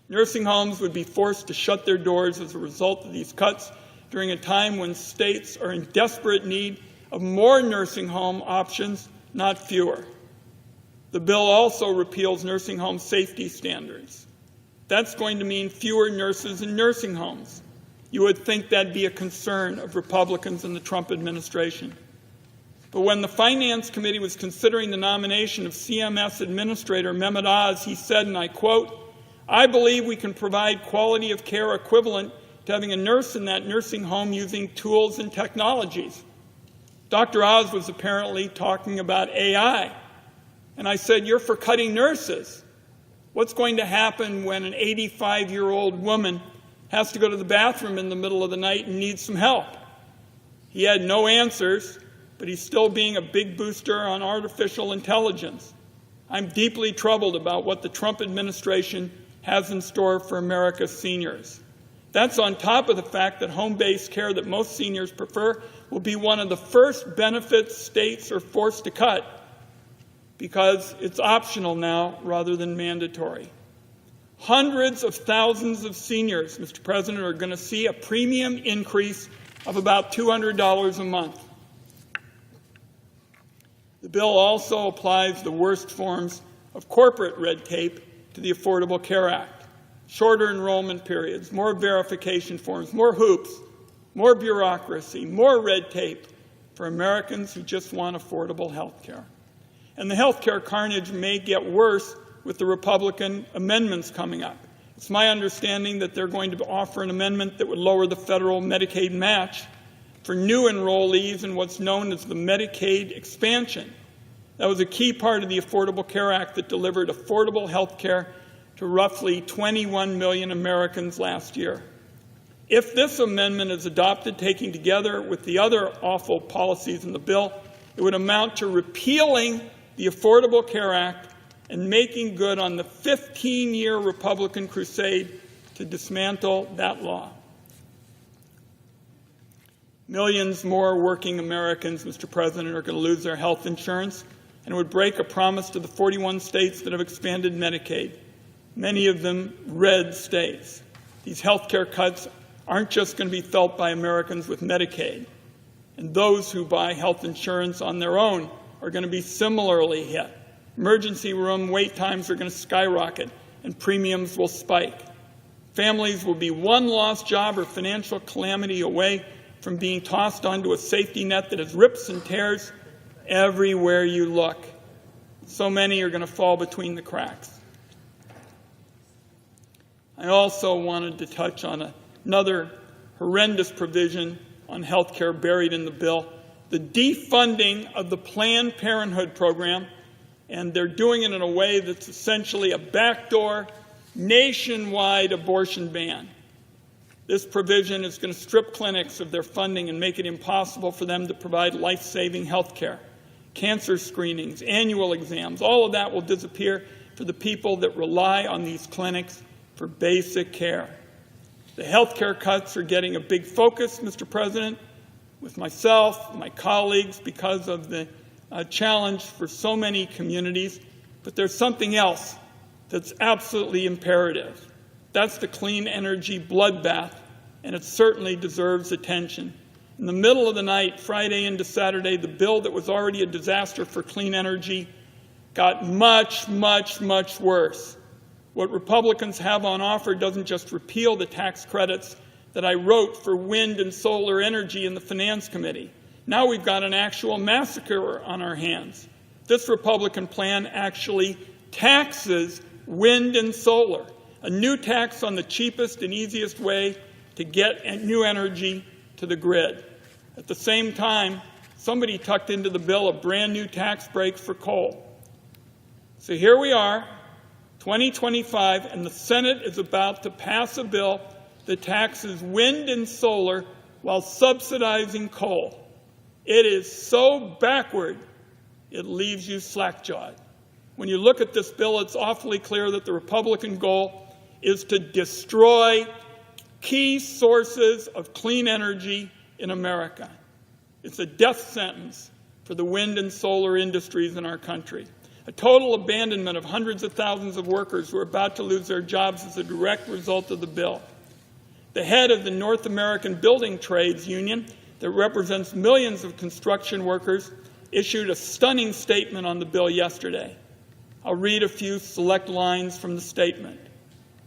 Nursing homes would be forced to shut their doors as a result of these cuts during a time when states are in desperate need of more nursing home options, not fewer. The bill also repeals nursing home safety standards. That's going to mean fewer nurses in nursing homes. You would think that'd be a concern of Republicans in the Trump administration. But when the Finance Committee was considering the nomination of CMS Administrator Mehmet Oz, he said, and I quote, "I believe we can provide quality of care equivalent to having a nurse in that nursing home using tools and technologies." Dr. Oz was apparently talking about AI. And I said, "You're for cutting nurses. What's going to happen when an 85-year-old woman has to go to the bathroom in the middle of the night and needs some help?" He had no answers, but he's still being a big booster on artificial intelligence. I'm deeply troubled about what the Trump administration has in store for America's seniors. That's on top of the fact that home-based care that most seniors prefer will be one of the first benefits states are forced to cut because it's optional now rather than mandatory. Hundreds of thousands of seniors, Mr. President, are going to see a premium increase of about $200 a month. The bill also applies the worst forms of corporate red tape to the Affordable Care Act. Shorter enrollment periods, more verification forms, more hoops, more bureaucracy, more red tape for Americans who just want affordable health care. And the health care carnage may get worse with the Republican amendments coming up. It's my understanding that they're going to offer an amendment that would lower the federal Medicaid match for new enrollees in what's known as the Medicaid expansion. That was a key part of the Affordable Care Act that delivered affordable health care to roughly 21 million Americans last year. If this amendment is adopted, taken together with the other awful policies in the bill, it would amount to repealing the Affordable Care Act and making good on the 15-year Republican crusade to dismantle that law. Millions more working Americans, Mr. President, are going to lose their health insurance, and it would break a promise to the 41 states that have expanded Medicaid, many of them red states. These health care cuts aren't just going to be felt by Americans with Medicaid, and those who buy health insurance on their own are going to be similarly hit. Emergency room wait times are going to skyrocket, and premiums will spike. Families will be one lost job or financial calamity away from being tossed onto a safety net that has rips and tears everywhere you look. So many are going to fall between the cracks. I also wanted to touch on another horrendous provision on health care buried in the bill, the defunding of the Planned Parenthood program, and they're doing it in a way that's essentially a backdoor, nationwide abortion ban. This provision is going to strip clinics of their funding and make it impossible for them to provide life-saving health care. Cancer screenings, annual exams, all of that will disappear for the people that rely on these clinics for basic care. The health care cuts are getting a big focus, Mr. President, with myself, my colleagues, because of the challenge for so many communities. But there's something else that's absolutely imperative. That's the clean energy bloodbath, and it certainly deserves attention. In the middle of the night, Friday into Saturday, the bill that was already a disaster for clean energy got much, much, much worse. What Republicans have on offer doesn't just repeal the tax credits that I wrote for wind and solar energy in the Finance Committee. Now we've got an actual massacre on our hands. This Republican plan actually taxes wind and solar, a new tax on the cheapest and easiest way to get new energy to the grid. At the same time, somebody tucked into the bill a brand new tax break for coal. So here we are, 2025, and the Senate is about to pass a bill that taxes wind and solar while subsidizing coal. It is so backward, it leaves you slack-jawed. When you look at this bill, it's awfully clear that the Republican goal is to destroy key sources of clean energy in America. It's a death sentence for the wind and solar industries in our country. A total abandonment of hundreds of thousands of workers who are about to lose their jobs as a direct result of the bill. The head of the North American Building Trades Union, that represents millions of construction workers, issued a stunning statement on the bill yesterday. I'll read a few select lines from the statement.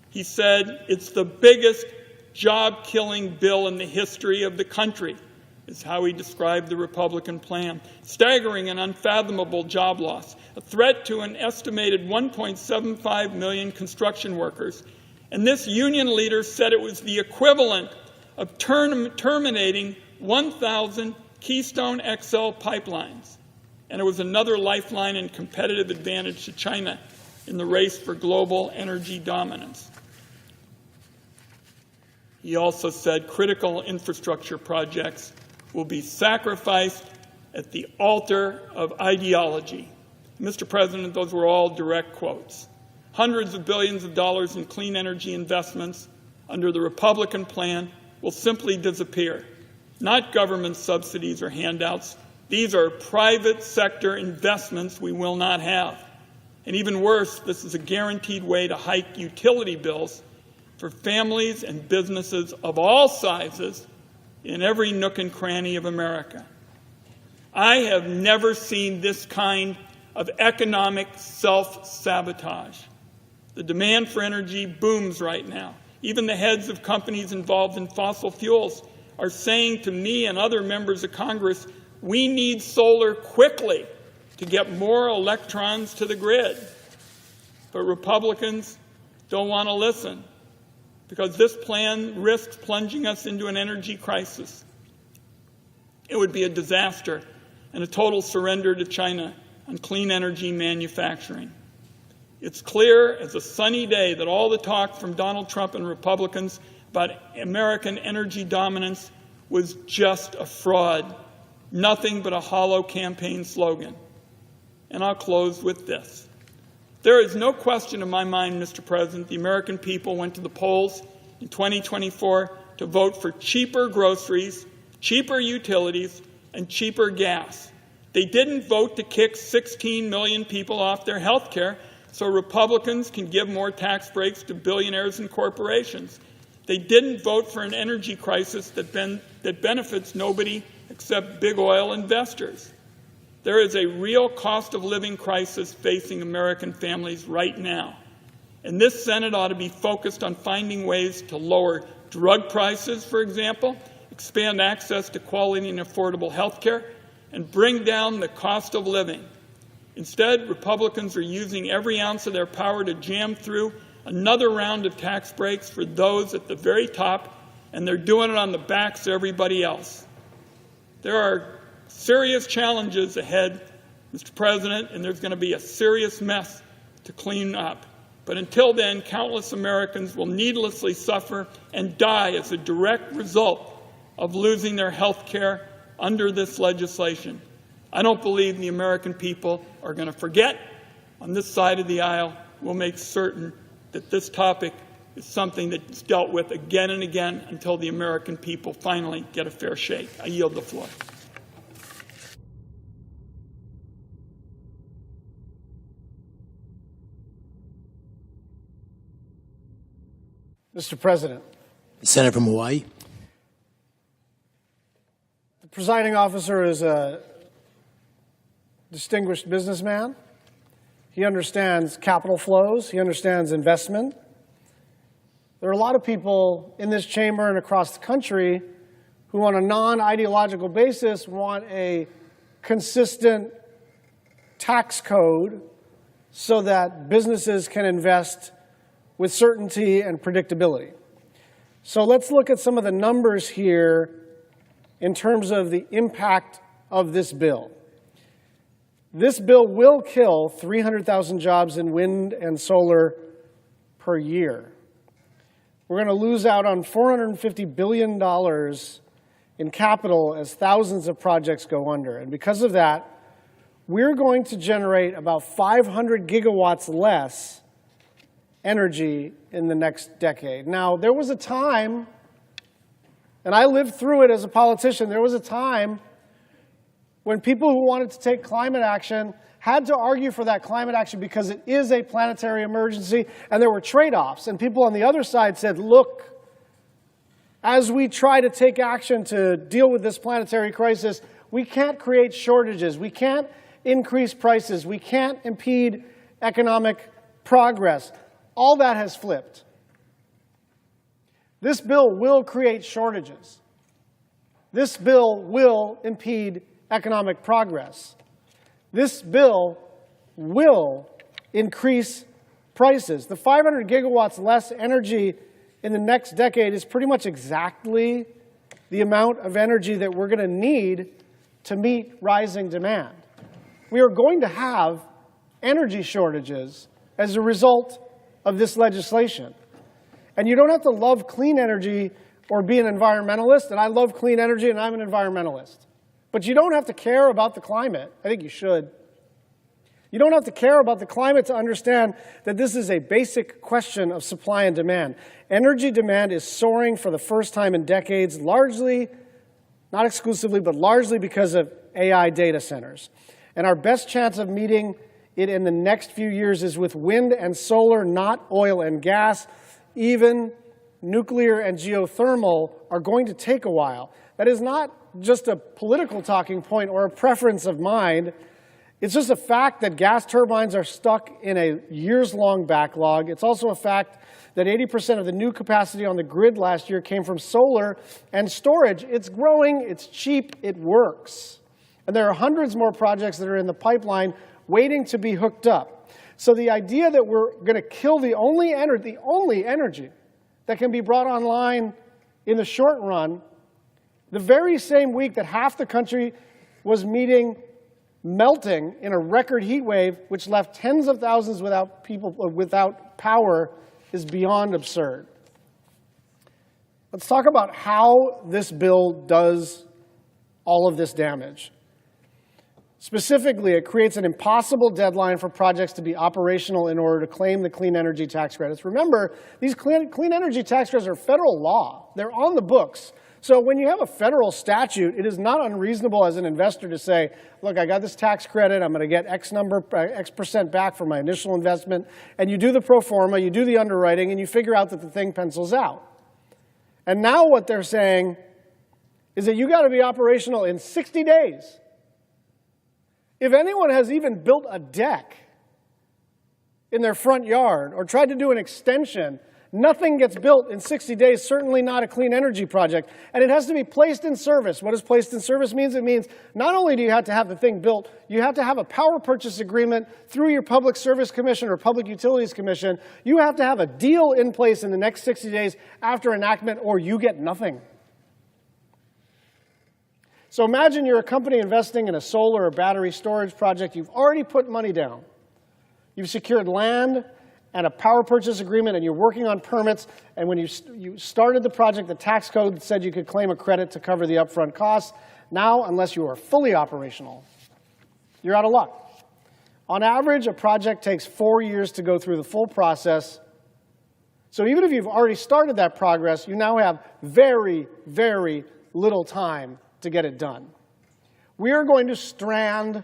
He said, "It's the biggest job-killing bill in the history of the country. is how he described the Republican plan. Staggering and unfathomable job loss, a threat to an estimated 1.75 million construction workers. And this union leader said it was the equivalent of terminating 1,000 Keystone XL pipelines. And it was another lifeline and competitive advantage to China in the race for global energy dominance. He also said critical infrastructure projects will be sacrificed at the altar of ideology. Mr. President, those were all direct quotes. Hundreds of billions of dollars in clean energy investments under the Republican plan will simply disappear. Not government subsidies or handouts. These are private sector investments we will not have. And even worse, this is a guaranteed way to hike utility bills for families and businesses of all sizes in every nook and cranny of America. I have never seen this kind of economic self-sabotage. The demand for energy booms right now. Even the heads of companies involved in fossil fuels are saying to me and other members of Congress, we need solar quickly to get more electrons to the grid. But Republicans don't want to listen because this plan risks plunging us into an energy crisis. It would be a disaster and a total surrender to China on clean energy manufacturing. It's clear as a sunny day that all the talk from Donald Trump and Republicans about American energy dominance was just a fraud, nothing but a hollow campaign slogan. And I'll close with this. There is no question in my mind, Mr. President, the American people went to the polls in 2024 to vote for cheaper groceries, cheaper utilities, and cheaper gas. They didn't vote to kick 16 million people off their health care so Republicans can give more tax breaks to billionaires and corporations. They didn't vote for an energy crisis that benefits nobody except big oil investors. There is a real cost of living crisis facing American families right now. And this Senate ought to be focused on finding ways to lower drug prices, for example, expand access to quality and affordable health care, and bring down the cost of living. Instead, Republicans are using every ounce of their power to jam through another round of tax breaks for those at the very top, and they're doing it on the backs of everybody else. There are serious challenges ahead, Mr. President, and there's going to be a serious mess to clean up. But until then, countless Americans will needlessly suffer and die as a direct result of losing their health care under this legislation. I don't believe the American people are going to forget. On this side of the aisle, we'll make certain that this topic is something that's dealt with again and again until the American people finally get a fair shake. I yield the floor. Mr. President. The Senator from Hawaii. The presiding officer is a distinguished businessman. He understands capital flows. He understands investment. There are a lot of people in this chamber and across the country who, on a non-ideological basis, want a consistent tax code so that businesses can invest with certainty and predictability. So let's look at some of the numbers here in terms of the impact of this bill. This bill will kill 300,000 jobs in wind and solar per year. We're going to lose out on $450 billion in capital as thousands of projects go under. And because of that, we're going to generate about 500 gigawatts less energy in the next decade. Now, there was a time, and I lived through it as a politician, there was a time when people who wanted to take climate action had to argue for that climate action because it is a planetary emergency, and there were trade-offs. And people on the other side said, look, as we try to take action to deal with this planetary crisis, we can't create shortages, we can't increase prices, we can't impede economic progress. All that has flipped. This bill will create shortages. This bill will impede economic progress. This bill will increase prices. The 500 gigawatts less energy in the next decade is pretty much exactly the amount of energy that we're going to need to meet rising demand. We are going to have energy shortages as a result of this legislation. And you don't have to love clean energy or be an environmentalist, and I love clean energy and I'm an environmentalist. But you don't have to care about the climate. I think you should. You don't have to care about the climate to understand that this is a basic question of supply and demand. Energy demand is soaring for the first time in decades, largely, not exclusively, but largely because of AI data centers. And our best chance of meeting it in the next few years is with wind and solar, not oil and gas. Even nuclear and geothermal are going to take a while. That is not just a political talking point or a preference of mine. It's just a fact that gas turbines are stuck in a years-long backlog. It's also a fact that 80% of the new capacity on the grid last year came from solar and storage. It's growing, it's cheap, it works. And there are hundreds more projects that are in the pipeline waiting to be hooked up. So the idea that we're going to kill the only energy that can be brought online in the short run, the very same week that half the country was melting in a record heat wave, which left tens of thousands without power, is beyond absurd. Let's talk about how this bill does all of this damage. Specifically, it creates an impossible deadline for projects to be operational in order to claim the clean energy tax credits. Remember, these clean energy tax credits are federal law. They're on the books. So when you have a federal statute, it is not unreasonable as an investor to say, look, I got this tax credit, I'm going to get X percent back for my initial investment, and you do the pro forma, you do the underwriting, and you figure out that the thing pencils out. And now what they're saying is that you got to be operational in 60 days. If anyone has even built a deck in their front yard or tried to do an extension, nothing gets built in 60 days, certainly not a clean energy project. And it has to be placed in service. What does placed in service mean? It means not only do you have to have the thing built, you have to have a power purchase agreement through your Public Service Commission or Public Utilities Commission. You have to have a deal in place in the next 60 days after enactment, or you get nothing. So imagine you're a company investing in a solar or battery storage project. You've already put money down. You've secured land and a power purchase agreement, and you're working on permits, and when you started the project, the tax code said you could claim a credit to cover the upfront costs. Now, unless you are fully operational, you're out of luck. On average, a project takes 4 years to go through the full process. So even if you've already started that progress, you now have very, very little time to get it done. We are going to strand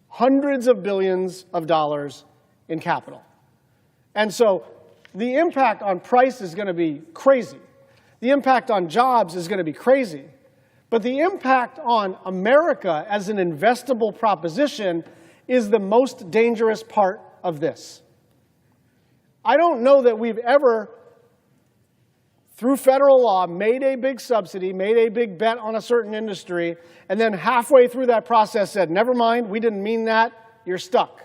hundreds of billions of dollars in capital. And so the impact on price is going to be crazy. The impact on jobs is going to be crazy. But the impact on America as an investable proposition is the most dangerous part of this. I don't know that we've ever, through federal law, made a big subsidy, made a big bet on a certain industry, and then halfway through that process said, never mind, we didn't mean that, you're stuck.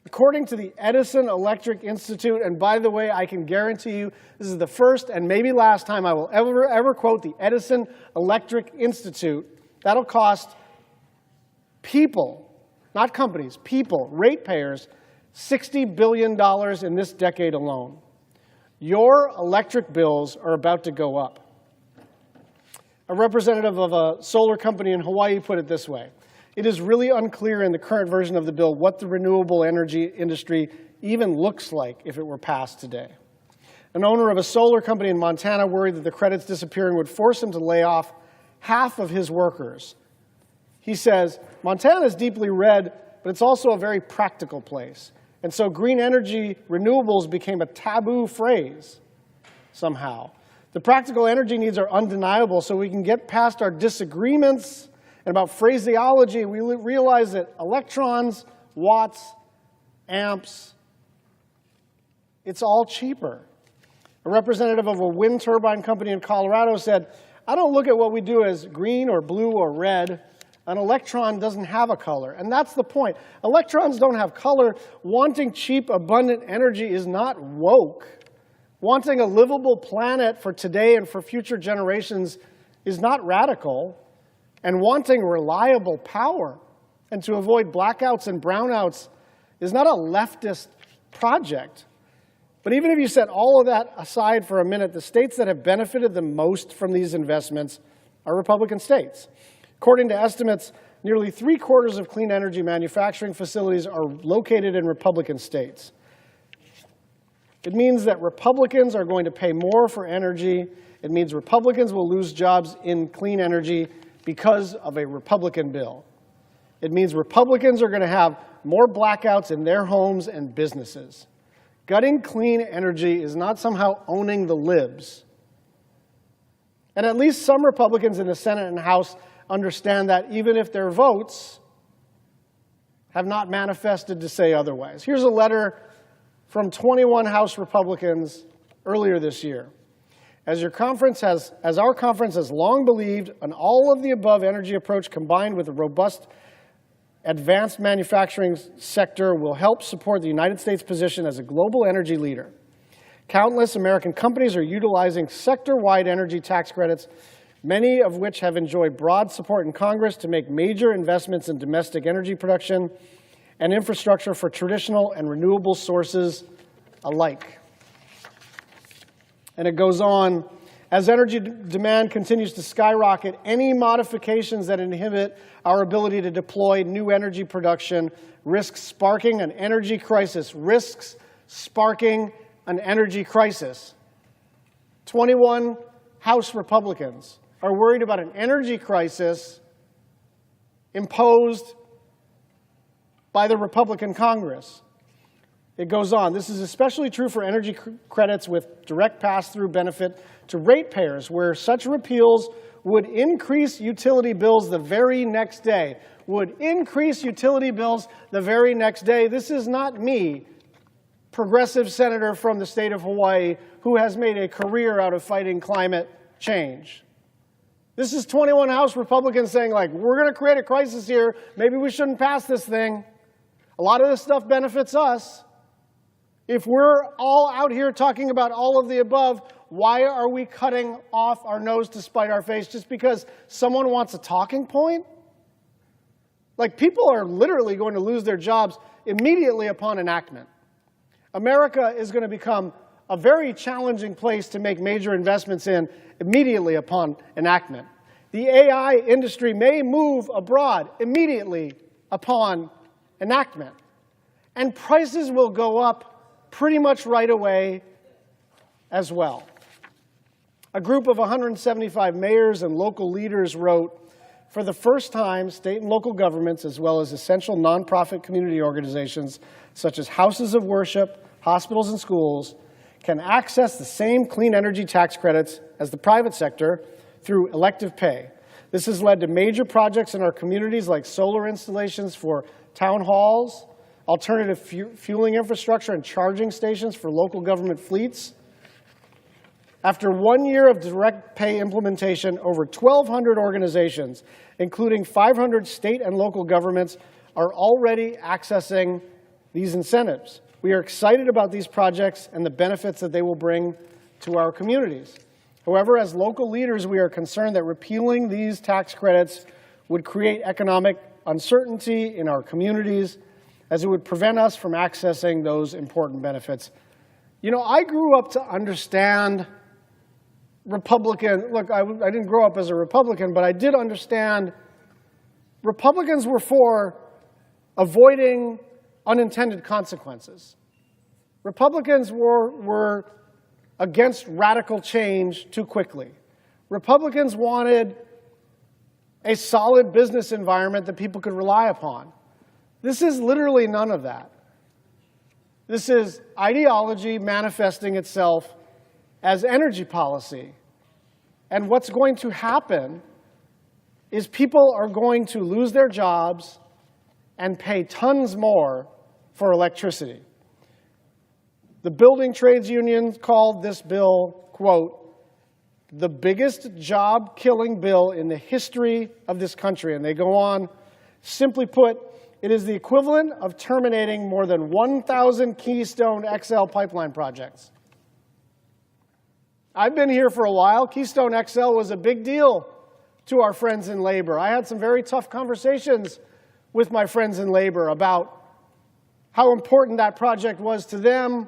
According to the Edison Electric Institute, and by the way, I can guarantee you this is the first and maybe last time I will ever quote the Edison Electric Institute, that'll cost people, not companies, people, ratepayers, $60 billion in this decade alone. Your electric bills are about to go up. A representative of a solar company in Hawaii put it this way: it is really unclear in the current version of the bill what the renewable energy industry even looks like if it were passed today. An owner of a solar company in Montana worried that the credits disappearing would force him to lay off half of his workers. He says, Montana is deeply red, but it's also a very practical place. And so green energy renewables became a taboo phrase somehow. The practical energy needs are undeniable, so we can get past our disagreements and about phraseology. We realize that electrons, watts, amps, it's all cheaper. A representative of a wind turbine company in Colorado said, I don't look at what we do as green or blue or red. An electron doesn't have a color, and that's the point. Electrons don't have color. Wanting cheap, abundant energy is not woke. Wanting a livable planet for today and for future generations is not radical. And wanting reliable power and to avoid blackouts and brownouts is not a leftist project. But even if you set all of that aside for a minute, the states that have benefited the most from these investments are Republican states. According to estimates, nearly 3/4 of clean energy manufacturing facilities are located in Republican states. It means that Republicans are going to pay more for energy. It means Republicans will lose jobs in clean energy because of a Republican bill. It means Republicans are going to have more blackouts in their homes and businesses. Gutting clean energy is not somehow owning the libs. And at least some Republicans in the Senate and House understand that, even if their votes have not manifested to say otherwise. Here's a letter from 21 House Republicans earlier this year. As our conference has long believed, an all-of-the-above energy approach combined with a robust advanced manufacturing sector will help support the United States' position as a global energy leader. Countless American companies are utilizing sector-wide energy tax credits, many of which have enjoyed broad support in Congress to make major investments in domestic energy production and infrastructure for traditional and renewable sources alike. And it goes on, as energy demand continues to skyrocket, any modifications that inhibit our ability to deploy new energy production risks sparking an energy crisis. 21 House Republicans are worried about an energy crisis imposed by the Republican Congress. It goes on. This is especially true for energy credits with direct pass-through benefit to ratepayers, where such repeals would increase utility bills the very next day. This is not me, progressive senator from the state of Hawaii, who has made a career out of fighting climate change. This is 21 House Republicans saying, like, we're going to create a crisis here. Maybe we shouldn't pass this thing. A lot of this stuff benefits us. If we're all out here talking about all of the above, why are we cutting off our nose to spite our face just because someone wants a talking point? Like, people are literally going to lose their jobs immediately upon enactment. America is going to become a very challenging place to make major investments in immediately upon enactment. The AI industry may move abroad immediately upon enactment. And prices will go up pretty much right away as well. A group of 175 mayors and local leaders wrote, for the first time, state and local governments, as well as essential nonprofit community organizations, such as houses of worship, hospitals, and schools, can access the same clean energy tax credits as the private sector through elective pay. This has led to major projects in our communities like solar installations for town halls, alternative fueling infrastructure, and charging stations for local government fleets. After 1 year of direct pay implementation, over 1,200 organizations, including 500 state and local governments, are already accessing these incentives. We are excited about these projects and the benefits that they will bring to our communities. However, as local leaders, we are concerned that repealing these tax credits would create economic uncertainty in our communities, as it would prevent us from accessing those important benefits. You know, I grew up to understand Republican, look, I didn't grow up as a Republican, but I did understand Republicans were for avoiding unintended consequences. Republicans were against radical change too quickly. Republicans wanted a solid business environment that people could rely upon. This is literally none of that. This is ideology manifesting itself as energy policy. And what's going to happen is people are going to lose their jobs and pay tons more for electricity. The building trades union called this bill, quote, the biggest job-killing bill in the history of this country. And they go on, simply put, it is the equivalent of terminating more than 1,000 Keystone XL pipeline projects. I've been here for a while. Keystone XL was a big deal to our friends in labor. I had some very tough conversations with my friends in labor about how important that project was to them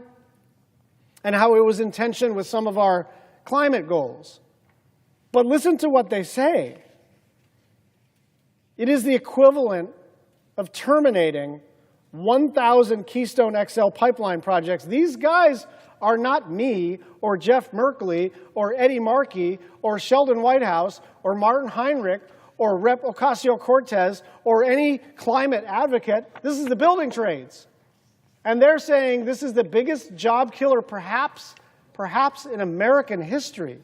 and how it was in tension with some of our climate goals. But listen to what they say. It is the equivalent of terminating 1,000 Keystone XL pipeline projects. These guys are not me or Jeff Merkley or Eddie Markey or Sheldon Whitehouse or Martin Heinrich or Rep. Ocasio-Cortez or any climate advocate. This is the building trades. And they're saying this is the biggest job killer perhaps in American history.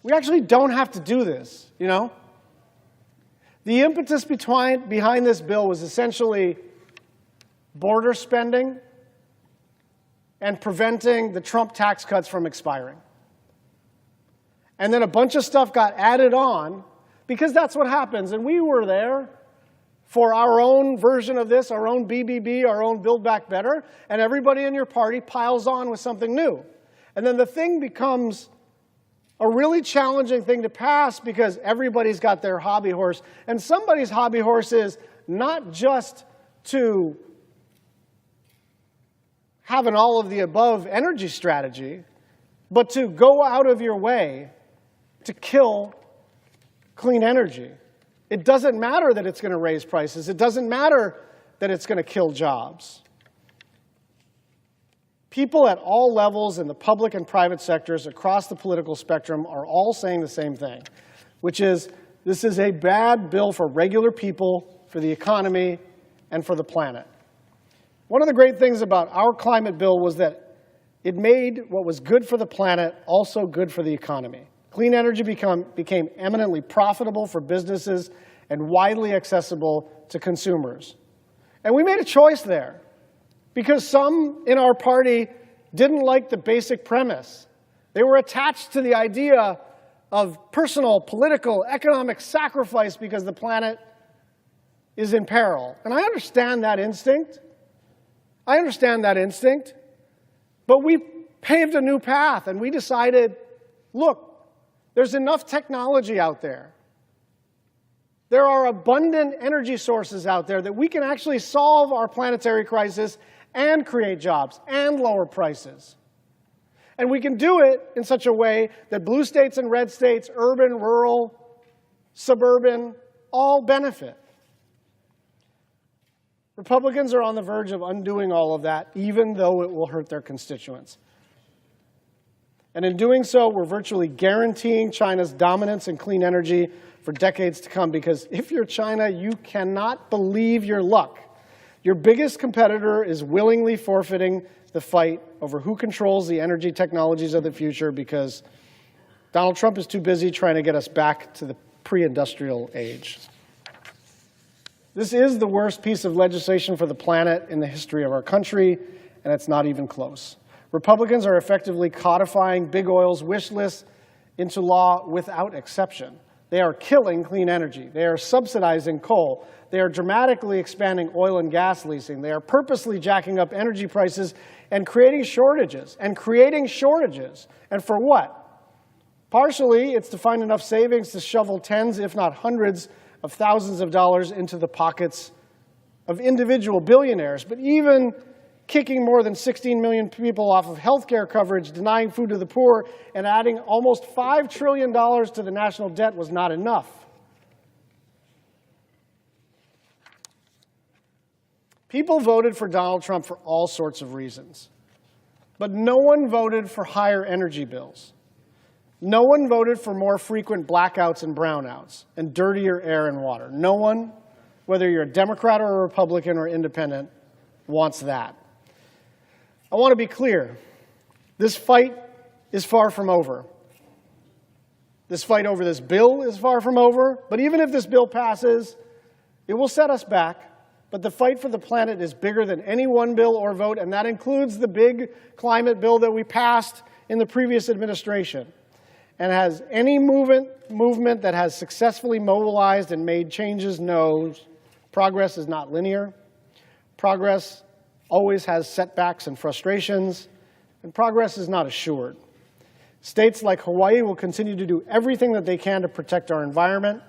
We actually don't have to do this, you know? The impetus behind this bill was essentially border spending and preventing the Trump tax cuts from expiring. And then a bunch of stuff got added on because that's what happens. And we were there for our own version of this, our own BBB, our own Build Back Better, and everybody in your party piles on with something new. And then the thing becomes a really challenging thing to pass because everybody's got their hobby horse. And somebody's hobby horse is not just to have an all-of-the-above energy strategy, but to go out of your way to kill clean energy. It doesn't matter that it's going to raise prices. It doesn't matter that it's going to kill jobs. People at all levels in the public and private sectors across the political spectrum are all saying the same thing, which is this is a bad bill for regular people, for the economy, and for the planet. One of the great things about our climate bill was that it made what was good for the planet also good for the economy. Clean energy became eminently profitable for businesses and widely accessible to consumers. And we made a choice there because some in our party didn't like the basic premise. They were attached to the idea of personal, political, economic sacrifice because the planet is in peril. And I understand that instinct. But we paved a new path and we decided, look, there's enough technology out there. There are abundant energy sources out there that we can actually solve our planetary crisis and create jobs and lower prices. And we can do it in such a way that blue states and red states, urban, rural, suburban, all benefit. Republicans are on the verge of undoing all of that, even though it will hurt their constituents. And in doing so, we're virtually guaranteeing China's dominance in clean energy for decades to come, because if you're China, you cannot believe your luck. Your biggest competitor is willingly forfeiting the fight over who controls the energy technologies of the future because Donald Trump is too busy trying to get us back to the pre-industrial age. This is the worst piece of legislation for the planet in the history of our country, and it's not even close. Republicans are effectively codifying big oil's wish list into law without exception. They are killing clean energy. They are subsidizing coal. They are dramatically expanding oil and gas leasing. They are purposely jacking up energy prices and creating shortages. And for what? Partially, it's to find enough savings to shovel tens, if not hundreds, of thousands of dollars into the pockets of individual billionaires. But even kicking more than 16 million people off of health care coverage, denying food to the poor, and adding almost $5 trillion to the national debt was not enough. People voted for Donald Trump for all sorts of reasons. But no one voted for higher energy bills. No one voted for more frequent blackouts and brownouts and dirtier air and water. No one, whether you're a Democrat or a Republican or independent, wants that. I want to be clear. This fight is far from over. This fight over this bill is far from over. But even if this bill passes, it will set us back. But the fight for the planet is bigger than any one bill or vote, and that includes the big climate bill that we passed in the previous administration. and has any movement that has successfully mobilized and made changes knows progress is not linear. Progress always has setbacks and frustrations, and progress is not assured. States like Hawaii will continue to do everything that they can to protect our environment,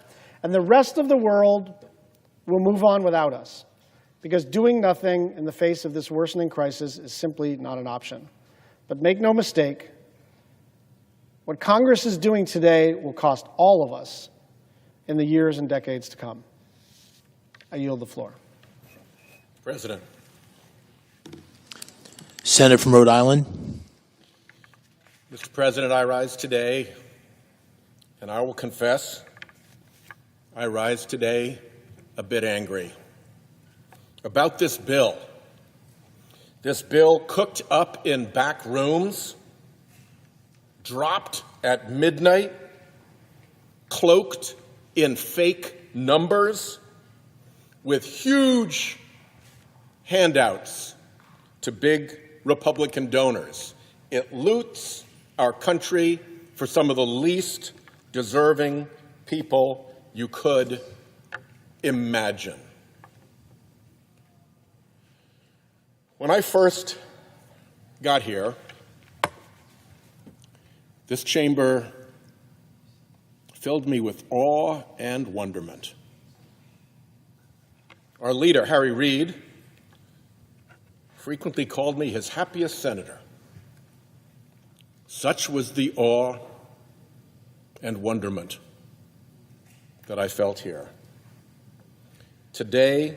and the rest of the world will move on without us, because doing nothing in the face of this worsening crisis is simply not an option. But make no mistake, what Congress is doing today will cost all of us in the years and decades to come. I yield the floor. President. Senator from Rhode Island. Mr. President, I rise today, and I will confess, I rise today a bit angry about this bill. This bill cooked up in back rooms, dropped at midnight, cloaked in fake numbers, with huge handouts to big Republican donors. It loots our country for some of the least deserving people you could imagine. When I first got here, this chamber filled me with awe and wonderment. Our leader, Harry Reid, frequently called me his happiest senator. Such was the awe and wonderment that I felt here. Today,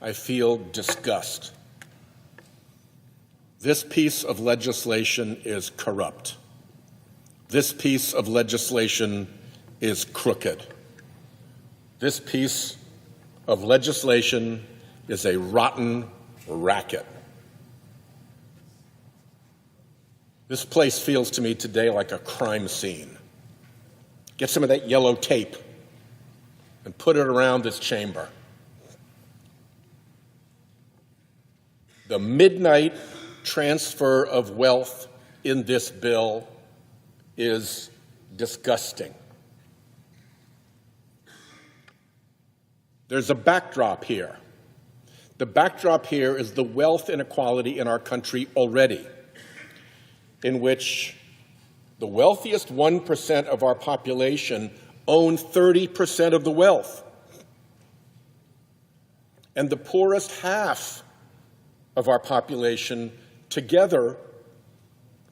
I feel disgust. This piece of legislation is corrupt. This piece of legislation is crooked. This piece of legislation is a rotten racket. This place feels to me today like a crime scene. Get some of that yellow tape and put it around this chamber. The midnight transfer of wealth in this bill is disgusting. There's a backdrop here. The backdrop here is the wealth inequality in our country already, in which the wealthiest 1% of our population own 30% of the wealth, and the poorest half of our population together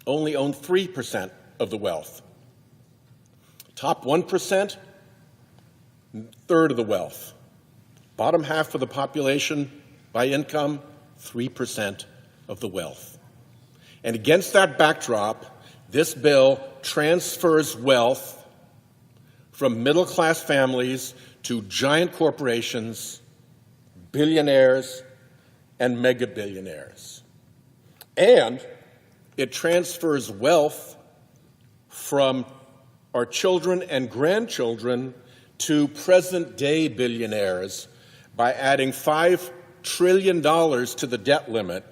only own 3% of the wealth. Top 1%, third of the wealth. Bottom half of the population by income, 3% of the wealth. And against that backdrop, this bill transfers wealth from middle-class families to giant corporations, billionaires, and mega-billionaires. And it transfers wealth from our children and grandchildren to present-day billionaires by adding $5 trillion to the debt limit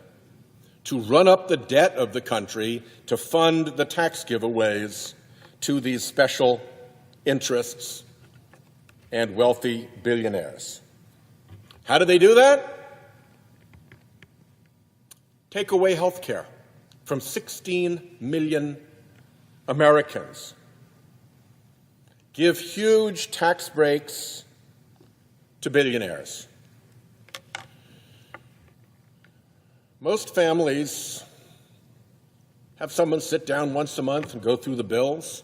to run up the debt of the country to fund the tax giveaways to these special interests and wealthy billionaires. How do they do that? Take away health care from 16 million Americans. Give huge tax breaks to billionaires. Most families have someone sit down once a month and go through the bills.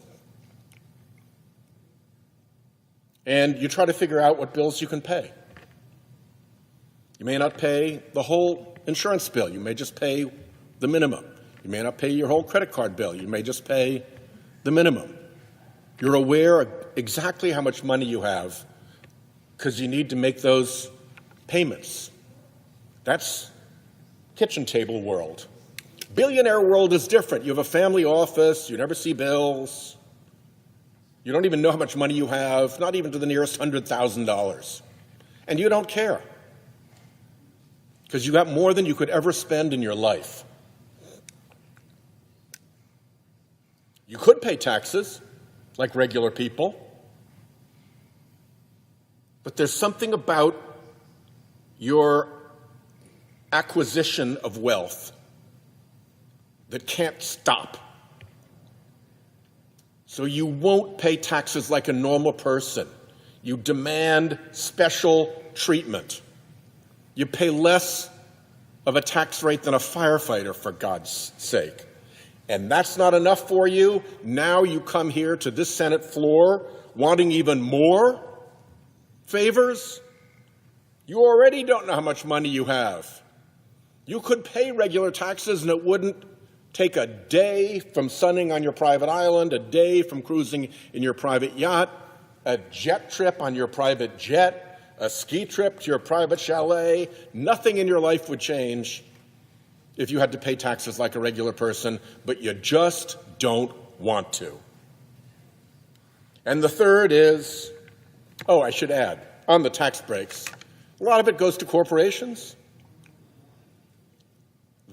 And you try to figure out what bills you can pay. You may not pay the whole insurance bill. You may just pay the minimum. You may not pay your whole credit card bill. You may just pay the minimum. You're aware of exactly how much money you have because you need to make those payments. That's kitchen table world. Billionaire world is different. You have a family office, you never see bills, you don't even know how much money you have, not even to the nearest $100,000. And you don't care because you got more than you could ever spend in your life. You could pay taxes, like regular people. But there's something about your acquisition of wealth that can't stop. So you won't pay taxes like a normal person. You demand special treatment. You pay less of a tax rate than a firefighter, for God's sake. And that's not enough for you. Now you come here to this Senate floor wanting even more favors. You already don't know how much money you have. You could pay regular taxes and it wouldn't take a day from sunning on your private island, a day from cruising in your private yacht, a jet trip on your private jet, a ski trip to your private chalet. Nothing in your life would change if you had to pay taxes like a regular person, but you just don't want to. And the third is, oh, I should add, on the tax breaks, a lot of it goes to corporations.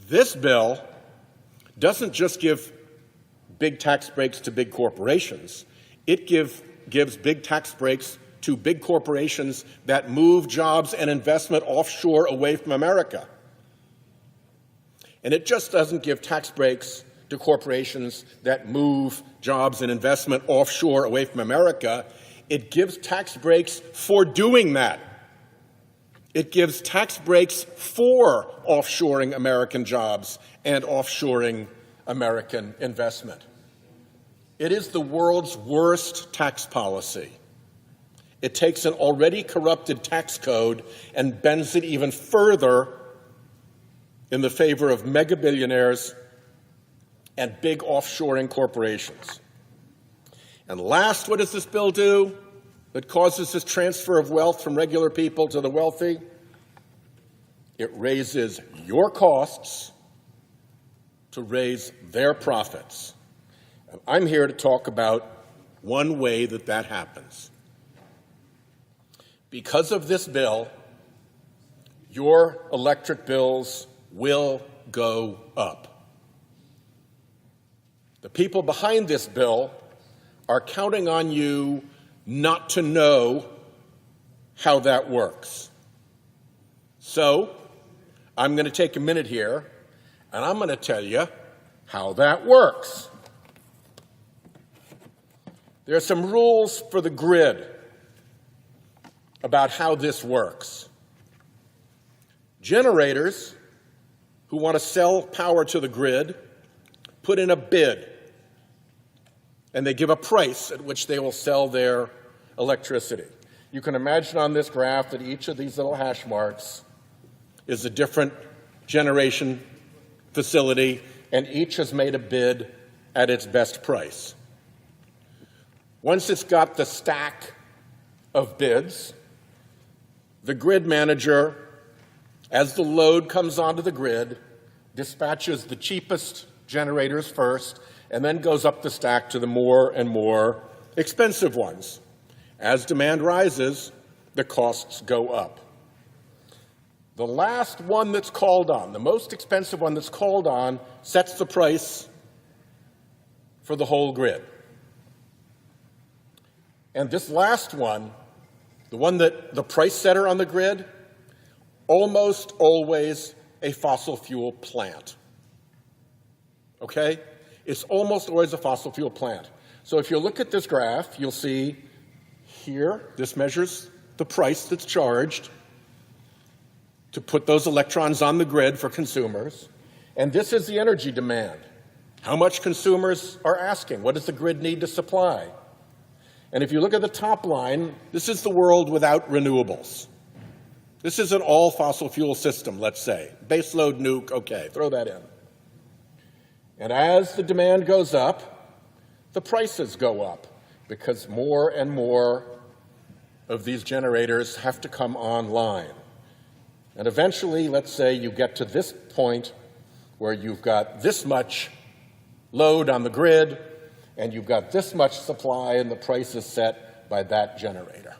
This bill doesn't just give big tax breaks to big corporations. It gives big tax breaks to big corporations that move jobs and investment offshore away from America. And it just doesn't give tax breaks to corporations that move jobs and investment offshore away from America. It gives tax breaks for doing that. It gives tax breaks for offshoring American jobs and offshoring American investment. It is the world's worst tax policy. It takes an already corrupted tax code and bends it even further in the favor of mega billionaires and big offshoring corporations. And last, what does this bill do that causes this transfer of wealth from regular people to the wealthy? It raises your costs to raise their profits. And I'm here to talk about one way that that happens. Because of this bill, your electric bills will go up. The people behind this bill are counting on you not to know how that works. So, I'm going to take a minute here, and I'm going to tell you how that works. There are some rules for the grid about how this works. Generators who want to sell power to the grid put in a bid, and they give a price at which they will sell their electricity. You can imagine on this graph that each of these little hash marks is a different generation facility, and each has made a bid at its best price. Once it's got the stack of bids, the grid manager, as the load comes onto the grid, dispatches the cheapest generators first, and then goes up the stack to the more and more expensive ones. As demand rises, the costs go up. The last one that's called on, the most expensive one that's called on, sets the price for the whole grid. And this last one, the one that the price setter on the grid, almost always a fossil fuel plant. Okay? It's almost always a fossil fuel plant. So if you look at this graph, you'll see here, this measures the price that's charged to put those electrons on the grid for consumers. And this is the energy demand. How much consumers are asking? What does the grid need to supply? And if you look at the top line, this is the world without renewables. This is an all fossil fuel system, let's say. Baseload nuke, okay, throw that in. And as the demand goes up, the prices go up because more and more of these generators have to come online. And eventually, let's say you get to this point where you've got this much load on the grid and you've got this much supply and the price is set by that generator.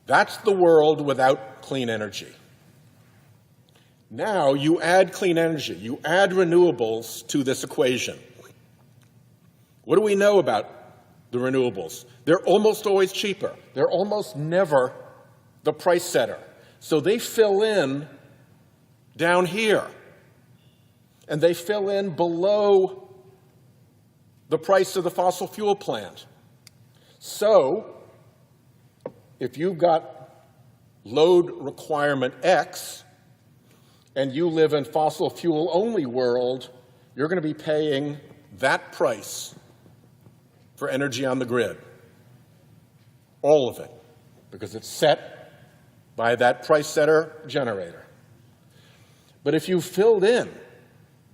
That's the world without clean energy. Now you add clean energy, you add renewables to this equation. What do we know about the renewables. They're almost always cheaper. They're almost never the price setter. So they fill in down here, and they fill in below the price of the fossil fuel plant. So if you've got load requirement X and you live in fossil fuel only world, you're going to be paying that price for energy on the grid. All of it, because it's set by that price setter generator. But if you filled in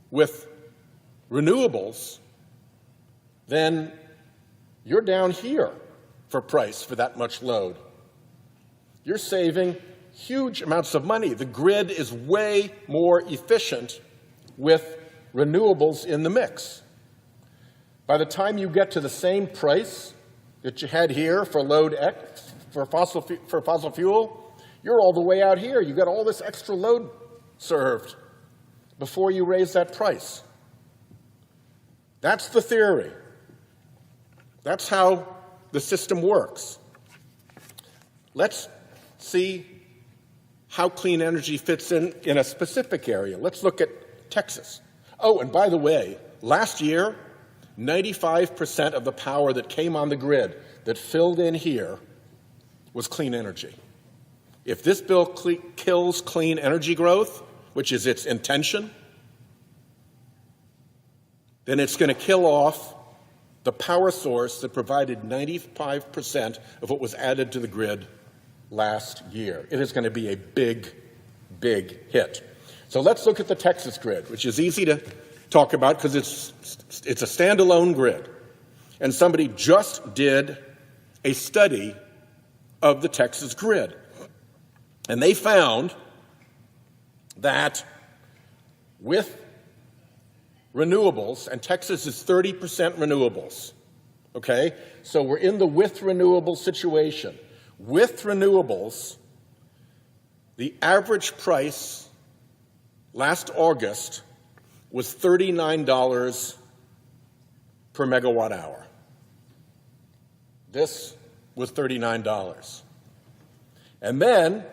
with renewables, then you're down here for price for that much load. You're saving huge amounts of money. The grid is way more efficient with renewables in the mix. By the time you get to the same price that you had here for load X, for fossil fuel, you're all the way out here. You've got all this extra load served before you raise that price. That's the theory. That's how the system works. Let's see how clean energy fits in a specific area. Let's look at Texas. Oh, and by the way, last year, 95% of the power that came on the grid that filled in here was clean energy. If this bill kills clean energy growth, which is its intention, then it's going to kill off the power source that provided 95% of what was added to the grid last year. It is going to be a big, big hit. So let's look at the Texas grid, which is easy to talk about because it's a standalone grid. And somebody just did a study of the Texas grid. And they found that with renewables, and Texas is 30% renewables, okay? So we're in the with renewables situation. With renewables, the average price last August was $39 per megawatt hour. This was $39. And then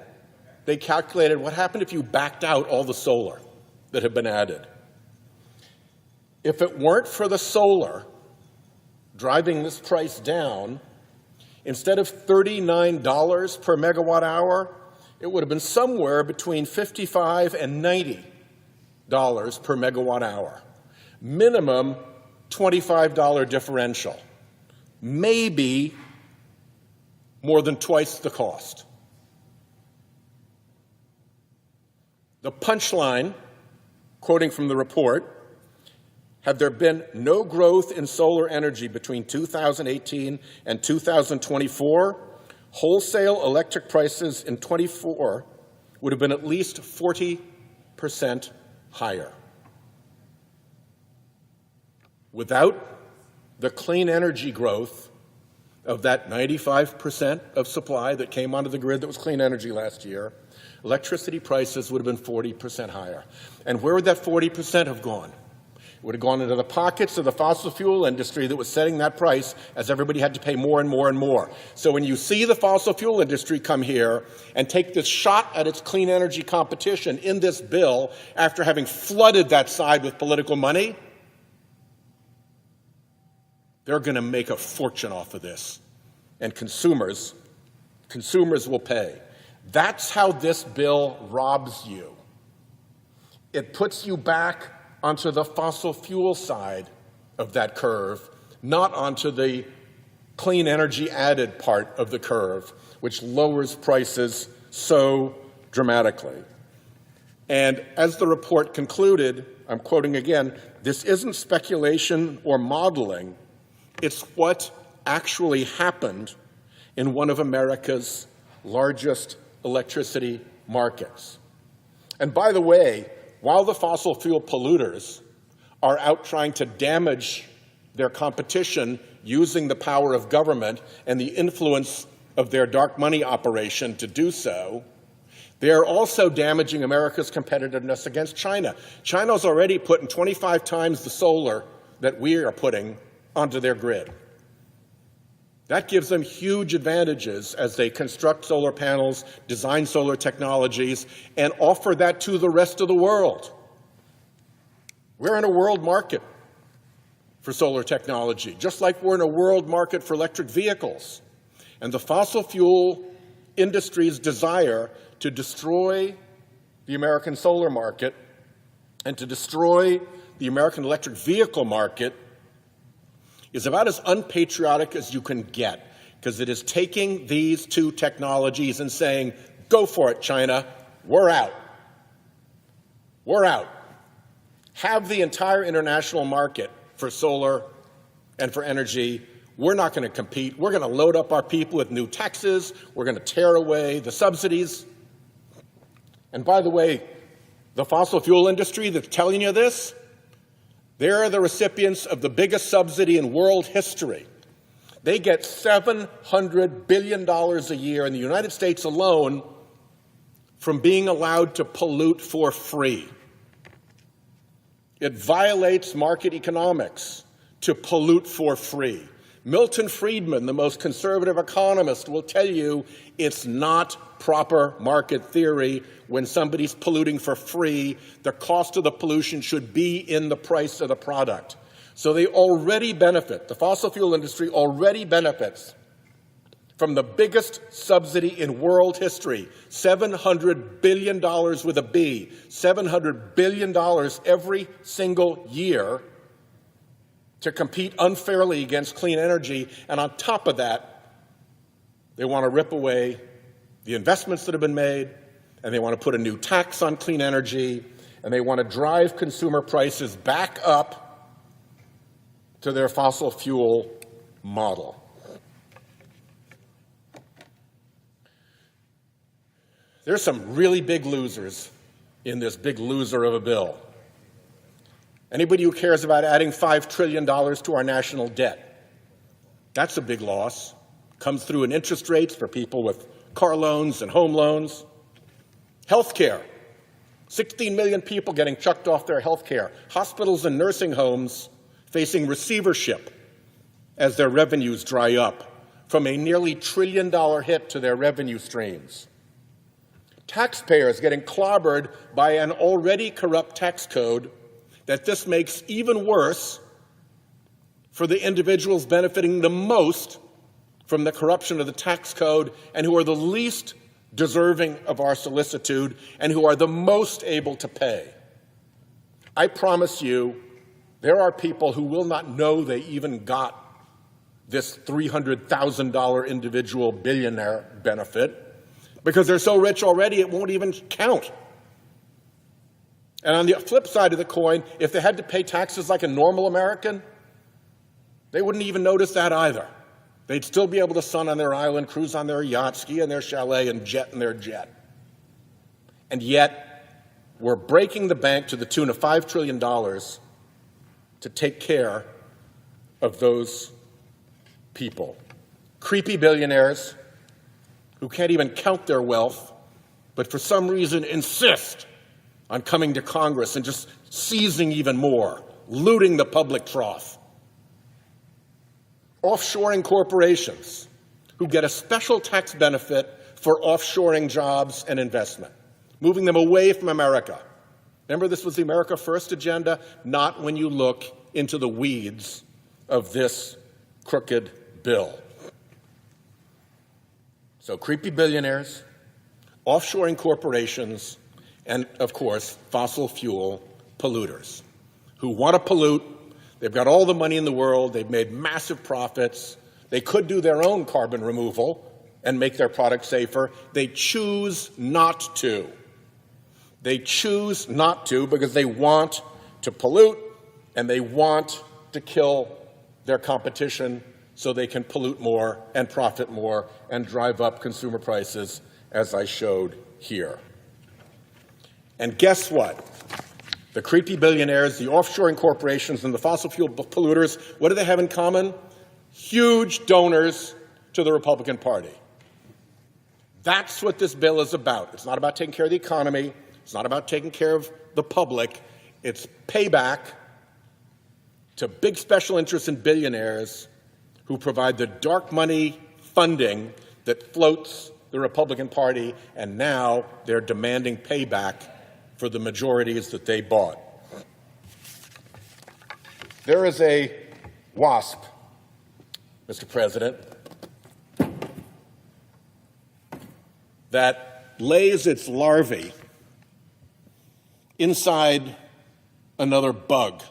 they calculated what happened if you backed out all the solar that had been added. If it weren't for the solar driving this price down, instead of $39 per megawatt hour, it would have been somewhere between $55 and $90 per megawatt hour. Minimum $25 differential. Maybe more than twice the cost. The punchline, quoting from the report, had there been no growth in solar energy between 2018 and 2024, wholesale electric prices in 24 would have been at least 40% higher. Without the clean energy growth of that 95% of supply that came onto the grid that was clean energy last year, electricity prices would have been 40% higher. And where would that 40% have gone? It would have gone into the pockets of the fossil fuel industry that was setting that price as everybody had to pay more and more and more. So when you see the fossil fuel industry come here and take this shot at its clean energy competition in this bill after having flooded that side with political money, they're going to make a fortune off of this. And consumers will pay. That's how this bill robs you. It puts you back onto the fossil fuel side of that curve, not onto the clean energy added part of the curve, which lowers prices so dramatically. And as the report concluded, I'm quoting again, this isn't speculation or modeling, it's what actually happened in one of America's largest electricity markets. And by the way, while the fossil fuel polluters are out trying to damage their competition using the power of government and the influence of their dark money operation to do so, they're also damaging America's competitiveness against China. China's already putting 25 times the solar that we are putting onto their grid. That gives them huge advantages as they construct solar panels, design solar technologies, and offer that to the rest of the world. We're in a world market for solar technology, just like we're in a world market for electric vehicles. And the fossil fuel industry's desire to destroy the American solar market and to destroy the American electric vehicle market is about as unpatriotic as you can get, because it is taking these two technologies and saying, go for it, China, we're out. We're out. Have the entire international market for solar and for energy. We're not going to compete. We're going to load up our people with new taxes. We're going to tear away the subsidies. And by the way, the fossil fuel industry that's telling you this, they're the recipients of the biggest subsidy in world history. They get $700 billion a year in the United States alone from being allowed to pollute for free. It violates market economics to pollute for free. Milton Friedman, the most conservative economist, will tell you it's not proper market theory when somebody's polluting for free. The cost of the pollution should be in the price of the product. So they already benefit, the fossil fuel industry already benefits from the biggest subsidy in world history, $700 billion with a B, $700 billion every single year to compete unfairly against clean energy. And on top of that, they want to rip away the investments that have been made, and they want to put a new tax on clean energy, and they want to drive consumer prices back up to their fossil fuel model. There's some really big losers in this big loser of a bill. Anybody who cares about adding $5 trillion to our national debt, that's a big loss. Comes through in interest rates for people with car loans and home loans. Health care, 16 million people getting chucked off their health care. Hospitals and nursing homes facing receivership as their revenues dry up from a nearly $1 trillion hit to their revenue streams. Taxpayers getting clobbered by an already corrupt tax code that this makes even worse for the individuals benefiting the most from the corruption of the tax code and who are the least deserving of our solicitude and who are the most able to pay. I promise you, there are people who will not know they even got this $300,000 individual billionaire benefit because they're so rich already it won't even count. And on the flip side of the coin, if they had to pay taxes like a normal American, they wouldn't even notice that either. They'd still be able to sun on their island, cruise on their yacht, ski in their chalet, and jet in their jet. And yet, we're breaking the bank to the tune of $5 trillion to take care of those people. Creepy billionaires who can't even count their wealth, but for some reason insist on coming to Congress and just seizing even more, looting the public trough. Offshoring corporations who get a special tax benefit for offshoring jobs and investment, moving them away from America. Remember, this was the America First agenda? Not when you look into the weeds of this crooked bill. So creepy billionaires, offshoring corporations, and, of course, fossil fuel polluters who want to pollute. They've got all the money in the world. They've made massive profits. They could do their own carbon removal and make their product safer. They choose not to. They choose not to because they want to pollute and they want to kill their competition so they can pollute more and profit more and drive up consumer prices, as I showed here. And guess what? The creepy billionaires, the offshoring corporations, and the fossil fuel polluters, what do they have in common? Huge donors to the Republican Party. That's what this bill is about. It's not about taking care of the economy. It's not about taking care of the public. It's payback to big special interests and billionaires who provide the dark money funding that floats the Republican Party, and now they're demanding payback for the majorities that they bought. There is a wasp, Mr. President, that lays its larvae inside another bug.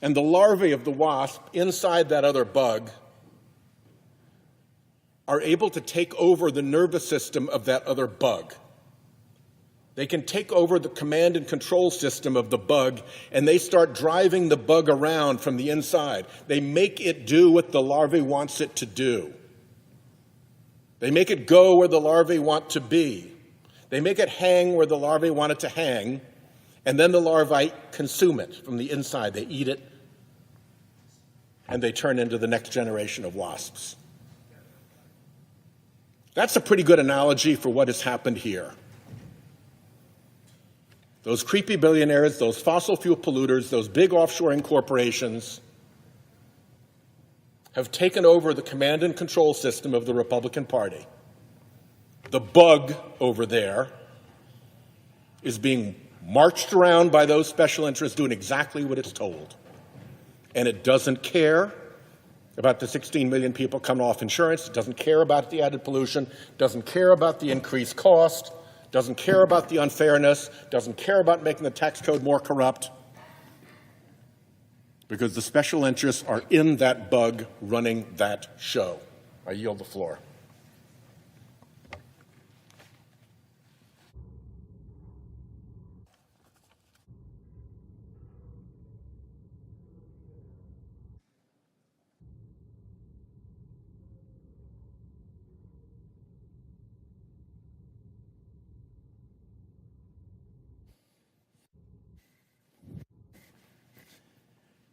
And the larvae of the wasp inside that other bug are able to take over the nervous system of that other bug. They can take over the command and control system of the bug, and they start driving the bug around from the inside. They make it do what the larvae wants it to do. They make it go where the larvae want to be. They make it hang where the larvae want it to hang, and then the larvae consume it from the inside. They eat it, and they turn into the next generation of wasps. That's a pretty good analogy for what has happened here. Those creepy billionaires, those fossil fuel polluters, those big offshoring corporations have taken over the command and control system of the Republican Party. The bug over there is being marched around by those special interests doing exactly what it's told. And it doesn't care about the 16 million people coming off insurance. It doesn't care about the added pollution, doesn't care about the increased cost, doesn't care about the unfairness, doesn't care about making the tax code more corrupt, because the special interests are in that bug running that show. I yield the floor.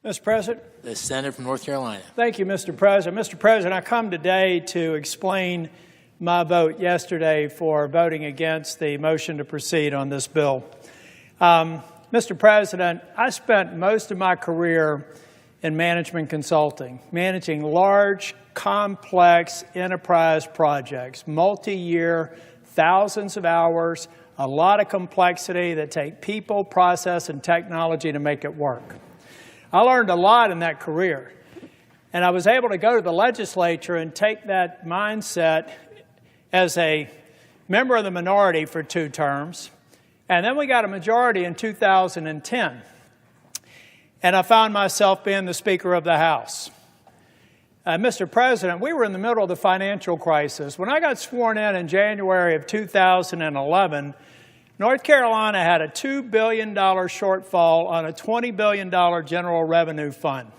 Mr. President. The senator from North Carolina. Thank you, Mr. President. Mr. President, I come today to explain my vote yesterday for voting against the motion to proceed on this bill. Mr. President, I spent most of my career in management consulting, managing large, complex enterprise projects, multi-year, thousands of hours, a lot of complexity that take people, process, and technology to make it work. I learned a lot in that career, and I was able to go to the legislature and take that mindset as a member of the minority for 2 terms, and then we got a majority in 2010, and I found myself being the Speaker of the House. Mr. President, we were in the middle of the financial crisis. When I got sworn in January of 2011, North Carolina had a $2 billion shortfall on a $20 billion general revenue fund.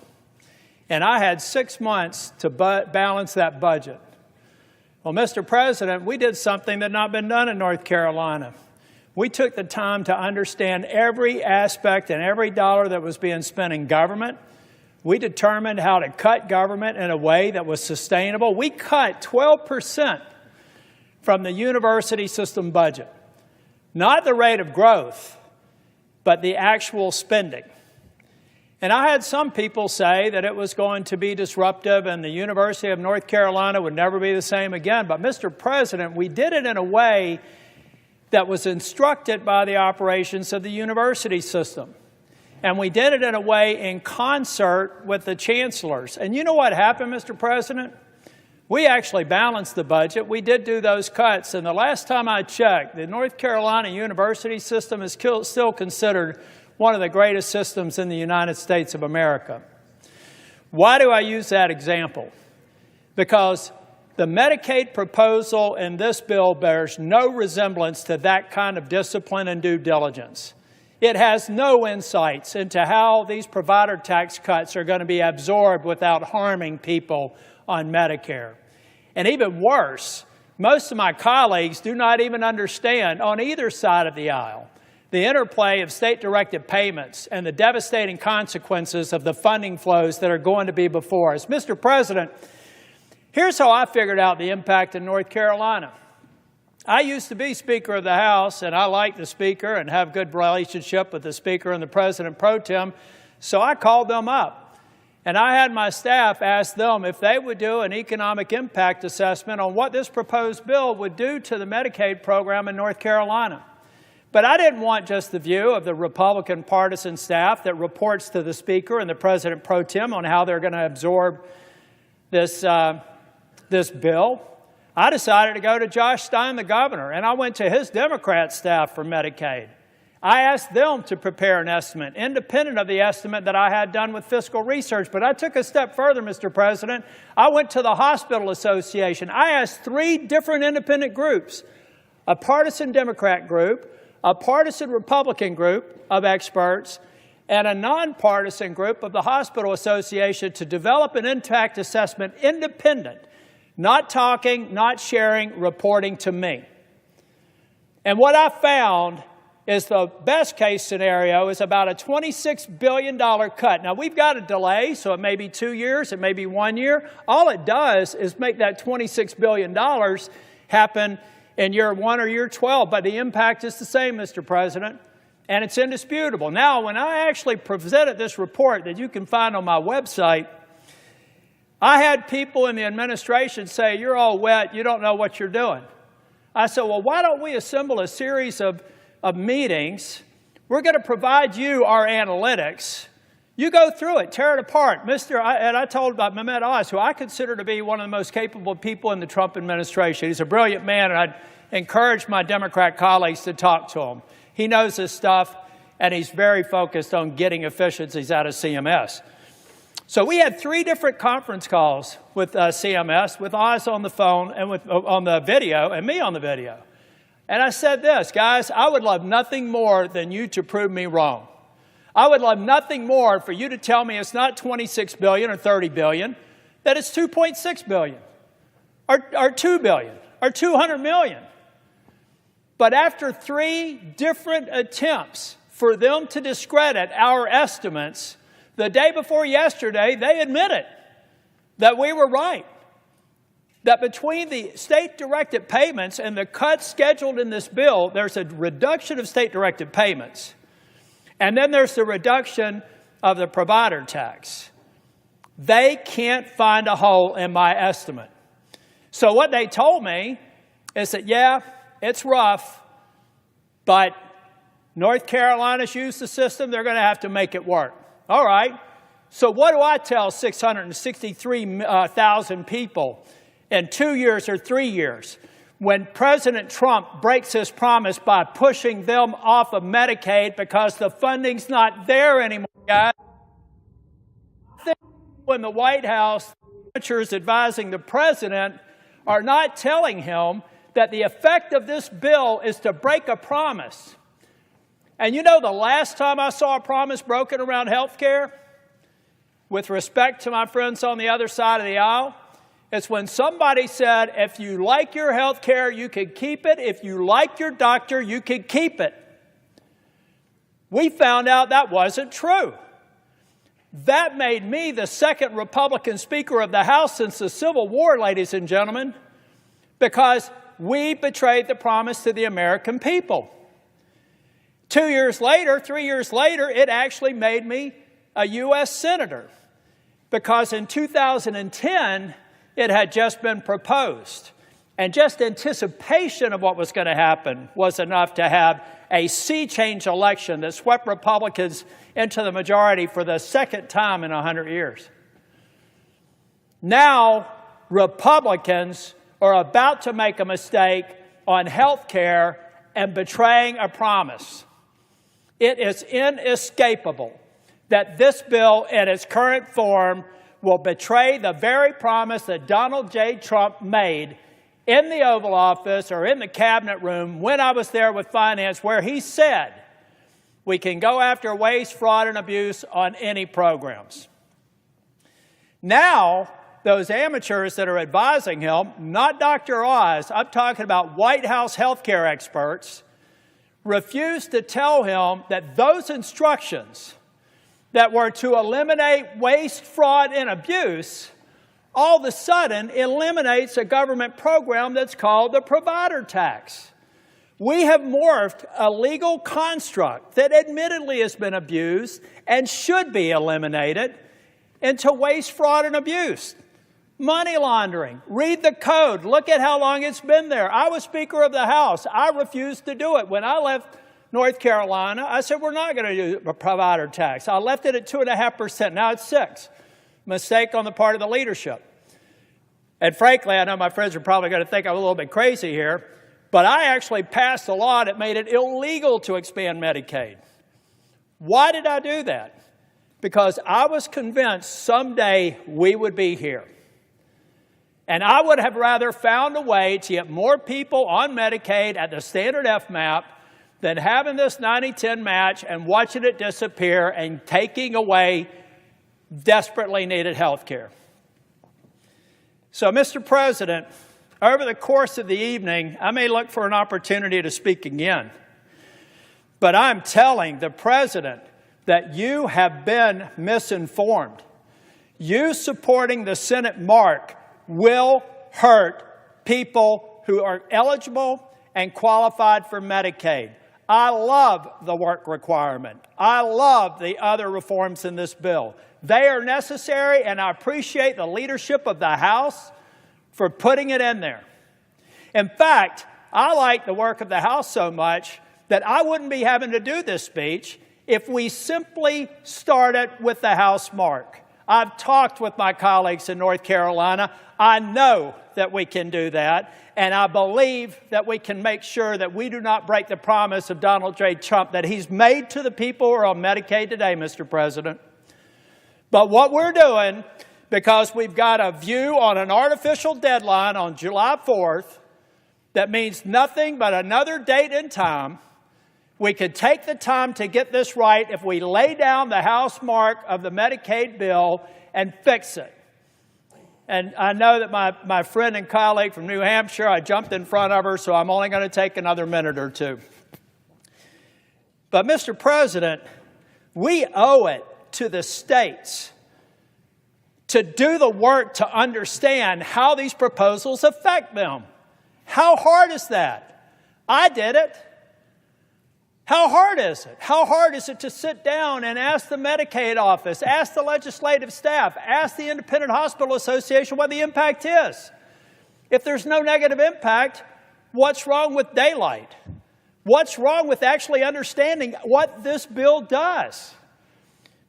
And I had 6 months to balance that budget. Well, Mr. President, we did something that had not been done in North Carolina. We took the time to understand every aspect and every dollar that was being spent in government. We determined how to cut government in a way that was sustainable. We cut 12% from the university system budget. Not the rate of growth, but the actual spending. And I had some people say that it was going to be disruptive and the University of North Carolina would never be the same again. But, Mr. President, we did it in a way that was instructed by the operations of the university system. And we did it in a way in concert with the chancellors. And you know what happened, Mr. President? We actually balanced the budget. We did do those cuts. And the last time I checked, the North Carolina university system is still considered one of the greatest systems in the United States of America. Why do I use that example? Because the Medicaid proposal in this bill bears no resemblance to that kind of discipline and due diligence. It has no insights into how these provider tax cuts are going to be absorbed without harming people on Medicare. And even worse, most of my colleagues do not even understand on either side of the aisle the interplay of state-directed payments and the devastating consequences of the funding flows that are going to be before us. Mr. President, here's how I figured out the impact in North Carolina. I used to be Speaker of the House, and I like the Speaker and have a good relationship with the Speaker and the President Pro Tem, so I called them up. And I had my staff ask them if they would do an economic impact assessment on what this proposed bill would do to the Medicaid program in North Carolina. But I didn't want just the view of the Republican partisan staff that reports to the Speaker and the President pro tem on how they're going to absorb this bill. I decided to go to Josh Stein, the governor, and I went to his Democrat staff for Medicaid. I asked them to prepare an estimate, independent of the estimate that I had done with fiscal research. But I took a step further, Mr. President. I went to the Hospital Association. I asked 3 different independent groups, a partisan Democrat group, a partisan Republican group of experts, and a nonpartisan group of the Hospital Association to develop an impact assessment independent, not talking, not sharing, reporting to me. And what I found is the best case scenario is about a $26 billion cut. Now, we've got a delay, so it may be 2 years, it may be 1 year. All it does is make that $26 billion happen in year 1 or year 12, but the impact is the same, Mr. President, and it's indisputable. Now, when I actually presented this report that you can find on my website, I had people in the administration say, "You're all wet, you don't know what you're doing." I said, well, why don't we assemble a series of meetings? We're going to provide you our analytics. You go through it, tear it apart. I told about Mehmet Oz, who I consider to be one of the most capable people in the Trump administration. He's a brilliant man, and I'd encourage my Democrat colleagues to talk to him. He knows his stuff, and he's very focused on getting efficiencies out of CMS. So we had 3 different conference calls with CMS, with Oz on the phone and on the video, and me on the video. And I said this, guys, I would love nothing more than you to prove me wrong. I would love nothing more for you to tell me it's not $26 billion or $30 billion, that it's $2.6 billion or $2 billion or $200 million. But after 3 different attempts for them to discredit our estimates, the day before yesterday, they admitted that we were right. That between the state-directed payments and the cuts scheduled in this bill, there's a reduction of state-directed payments. And then there's the reduction of the provider tax. They can't find a hole in my estimate. So what they told me is that, yeah, it's rough, but North Carolina's used the system. They're going to have to make it work. All right. So what do I tell 663,000 people in 2 years or 3 years when President Trump breaks his promise by pushing them off of Medicaid because the funding's not there anymore, guys? I think in the White House, senators advising the president are not telling him that the effect of this bill is to break a promise. And you know the last time I saw a promise broken around health care, with respect to my friends on the other side of the aisle, it's when somebody said, if you like your health care, you can keep it. If you like your doctor, you can keep it. We found out that wasn't true. That made me the second Republican Speaker of the House since the Civil War, ladies and gentlemen, because we betrayed the promise to the American people. 2 years later, 3 years later, it actually made me a U.S. Senator, because in 2010, it had just been proposed. And just anticipation of what was going to happen was enough to have a sea change election that swept Republicans into the majority for the second time in 100 years. Now, Republicans are about to make a mistake on health care and betraying a promise. It is inescapable that this bill in its current form will betray the very promise that Donald J. Trump made in the Oval Office or in the cabinet room when I was there with finance, where he said we can go after waste, fraud, and abuse on any programs. Now, those amateurs that are advising him, not Dr. Oz, I'm talking about White House healthcare experts, refuse to tell him that those instructions that were to eliminate waste, fraud, and abuse all of a sudden eliminates a government program that's called the provider tax. We have morphed a legal construct that admittedly has been abused and should be eliminated into waste, fraud, and abuse. Money laundering. Read the code. Look at how long it's been there. I was Speaker of the House. I refused to do it. When I left North Carolina, I said, we're not going to do a provider tax. I left it at 2.5%. Now it's 6%. Mistake on the part of the leadership. And frankly, I know my friends are probably going to think I'm a little bit crazy here, but I actually passed a law that made it illegal to expand Medicaid. Why did I do that? Because I was convinced someday we would be here. And I would have rather found a way to get more people on Medicaid at the standard FMAP than having this 90-10 match and watching it disappear and taking away desperately needed health care. So, Mr. President, over the course of the evening, I may look for an opportunity to speak again. But I'm telling the President that you have been misinformed. You supporting the Senate mark will hurt people who are eligible and qualified for Medicaid. I love the work requirement. I love the other reforms in this bill. They are necessary, and I appreciate the leadership of the House for putting it in there. In fact, I like the work of the House so much that I wouldn't be having to do this speech if we simply started with the House mark. I've talked with my colleagues in North Carolina. I know that we can do that, and I believe that we can make sure that we do not break the promise of Donald J. Trump that he's made to the people who are on Medicaid today, Mr. President. But what we're doing, because we've got a view on an artificial deadline on July 4th that means nothing but another date and time, we could take the time to get this right if we lay down the House mark of the Medicaid bill and fix it. And I know that my friend and colleague from New Hampshire, I jumped in front of her, so I'm only going to take another minute or two. But, Mr. President, we owe it to the states to do the work to understand how these proposals affect them. How hard is that? I did it. How hard is it? How hard is it to sit down and ask the Medicaid office, ask the legislative staff, ask the Independent Hospital Association what the impact is? If there's no negative impact, what's wrong with daylight? What's wrong with actually understanding what this bill does?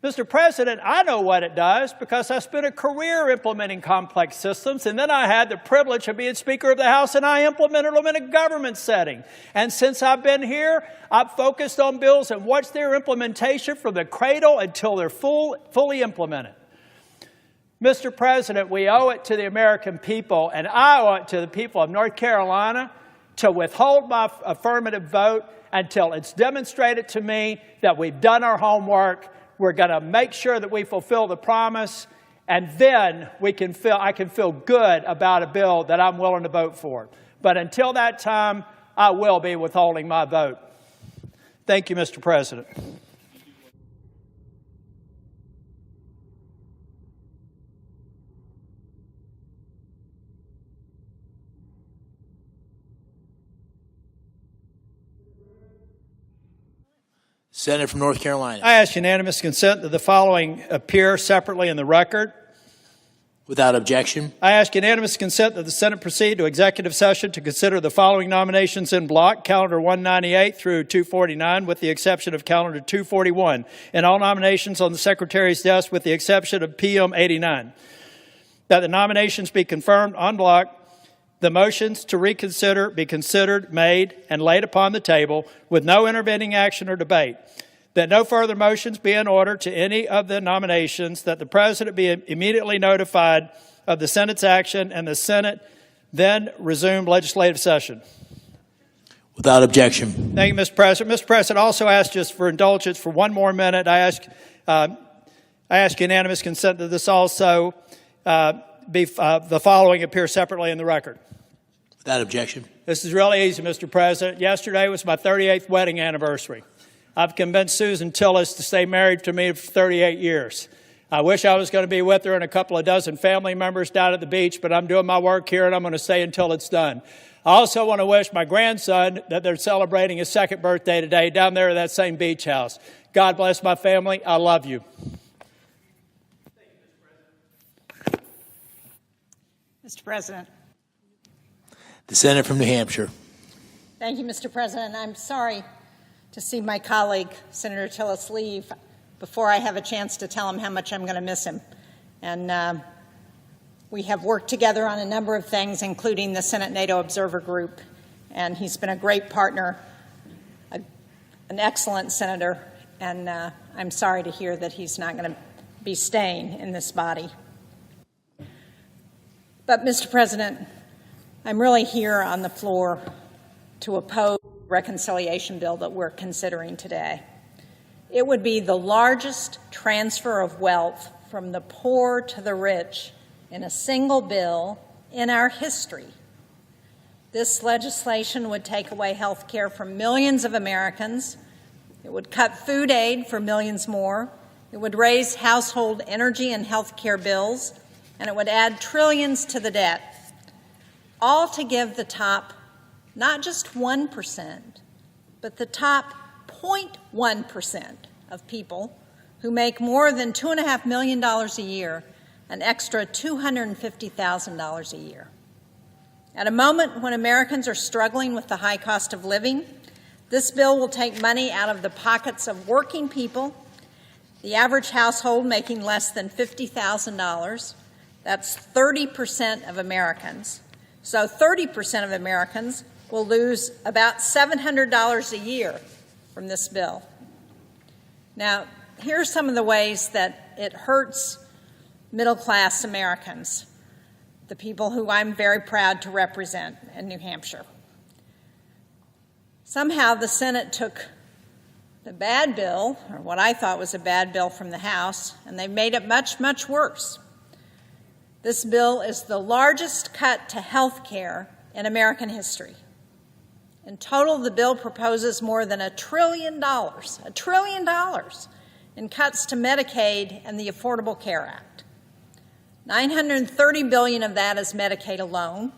Mr. President, I know what it does because I spent a career implementing complex systems, and then I had the privilege of being Speaker of the House, and I implemented them in a government setting. And since I've been here, I've focused on bills and watched their implementation from the cradle until they're fully implemented. Mr. President, we owe it to the American people, and I owe it to the people of North Carolina to withhold my affirmative vote until it's demonstrated to me that we've done our homework. We're going to make sure that we fulfill the promise, and then I can feel good about a bill that I'm willing to vote for. But until that time, I will be withholding my vote. Thank you, Mr. President. Senator from North Carolina. I ask unanimous consent that the following appear separately in the record. Without objection. I ask unanimous consent that the Senate proceed to executive session to consider the following nominations in block, calendar 198 through 249, with the exception of calendar 241, and all nominations on the Secretary's desk with the exception of PM 89. That the nominations be confirmed en bloc, the motions to reconsider be considered, made, and laid upon the table with no intervening action or debate. That no further motions be in order to any of the nominations, that the President be immediately notified of the Senate's action, and the Senate then resume legislative session. Without objection. Thank you, Mr. President. Mr. President, also ask just for indulgence for one more minute. I ask unanimous consent that this also the following appear separately in the record. Without objection. This is really easy, Mr. President. Yesterday was my 38th wedding anniversary. I've convinced Susan Tillis to stay married to me for 38 years. I wish I was going to be with her and a couple of dozen family members down at the beach, but I'm doing my work here and I'm going to stay until it's done. I also want to wish my grandson that they're celebrating his 2nd birthday today down there at that same beach house. God bless my family. I love you. Mr. President. The senator from New Hampshire. Thank you, Mr. President. I'm sorry to see my colleague, Senator Tillis, leave before I have a chance to tell him how much I'm going to miss him. And we have worked together on a number of things, including the Senate NATO Observer Group, and he's been a great partner, an excellent senator, and I'm sorry to hear that he's not going to be staying in this body. But, Mr. President, I'm really here on the floor to oppose the reconciliation bill that we're considering today. It would be the largest transfer of wealth from the poor to the rich in a single bill in our history. This legislation would take away health care from millions of Americans. It would cut food aid for millions more. It would raise household energy and health care bills, and it would add trillions to the debt, all to give the top not just 1%, but the top 0.1% of people who make more than $2.5 million a year an extra $250,000 a year. At a moment when Americans are struggling with the high cost of living, this bill will take money out of the pockets of working people, the average household making less than $50,000. That's 30% of Americans. So 30% of Americans will lose about $700 a year from this bill. Now, here are some of the ways that it hurts middle-class Americans, the people who I'm very proud to represent in New Hampshire. Somehow the Senate took the bad bill, or what I thought was a bad bill from the House, and they made it much, much worse. This bill is the largest cut to health care in American history. In total, the bill proposes more than $1 trillion in cuts to Medicaid and the Affordable Care Act. $930 billion of that is Medicaid alone,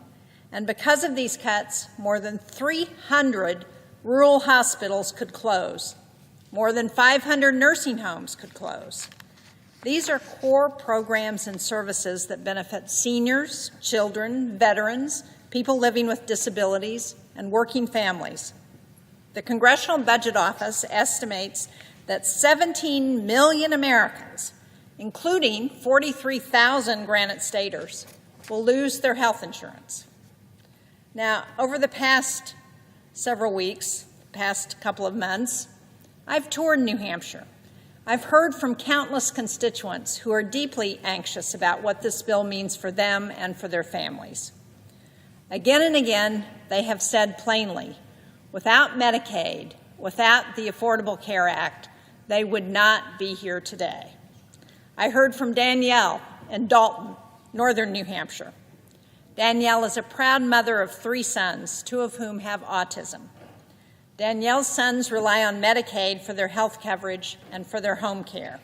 and because of these cuts, more than 300 rural hospitals could close. More than 500 nursing homes could close. These are core programs and services that benefit seniors, children, veterans, people living with disabilities, and working families. The Congressional Budget Office estimates that 17 million Americans, including 43,000 Granite Staters, will lose their health insurance. Now, over the past several weeks, past couple of months, I've toured New Hampshire. I've heard from countless constituents who are deeply anxious about what this bill means for them and for their families. Again and again, they have said plainly, without Medicaid, without the Affordable Care Act, they would not be here today. I heard from Danielle in Dalton, northern New Hampshire. Danielle is a proud mother of 3 sons, 2 of whom have autism. Danielle's sons rely on Medicaid for their health coverage and for their home care.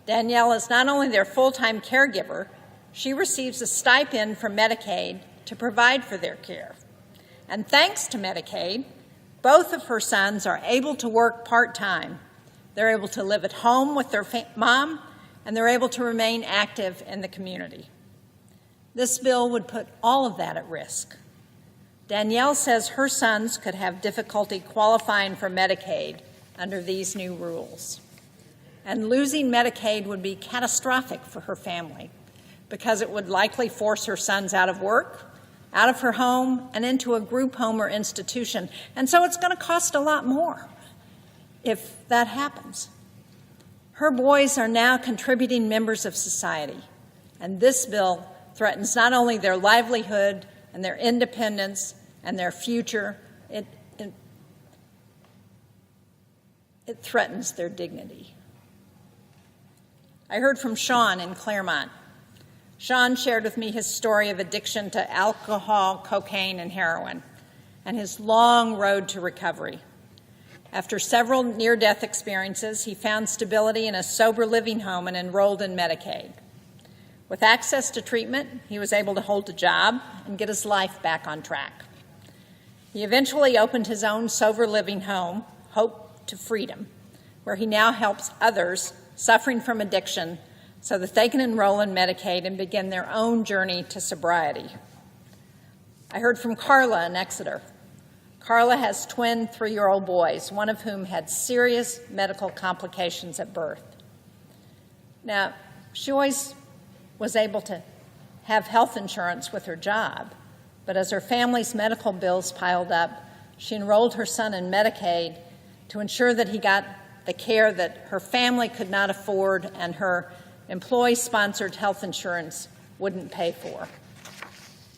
Danielle is not only their full-time caregiver, she receives a stipend from Medicaid to provide for their care. And thanks to Medicaid, both of her sons are able to work part-time. They're able to live at home with their mom, and they're able to remain active in the community. This bill would put all of that at risk. Danielle says her sons could have difficulty qualifying for Medicaid under these new rules. And losing Medicaid would be catastrophic for her family because it would likely force her sons out of work, out of her home, and into a group home or institution. And so it's going to cost a lot more if that happens. Her boys are now contributing members of society, and this bill threatens not only their livelihood and their independence and their future, it threatens their dignity. I heard from Sean in Claremont. Sean shared with me his story of addiction to alcohol, cocaine, and heroin, and his long road to recovery. After several near-death experiences, he found stability in a sober living home and enrolled in Medicaid. With access to treatment, he was able to hold a job and get his life back on track. He eventually opened his own sober living home, Hope to Freedom, where he now helps others suffering from addiction so that they can enroll in Medicaid and begin their own journey to sobriety. I heard from Carla in Exeter. Carla has twin 3-year-old boys, one of whom had serious medical complications at birth. Now, she always was able to have health insurance with her job, but as her family's medical bills piled up, she enrolled her son in Medicaid to ensure that he got the care that her family could not afford and her employee-sponsored health insurance wouldn't pay for.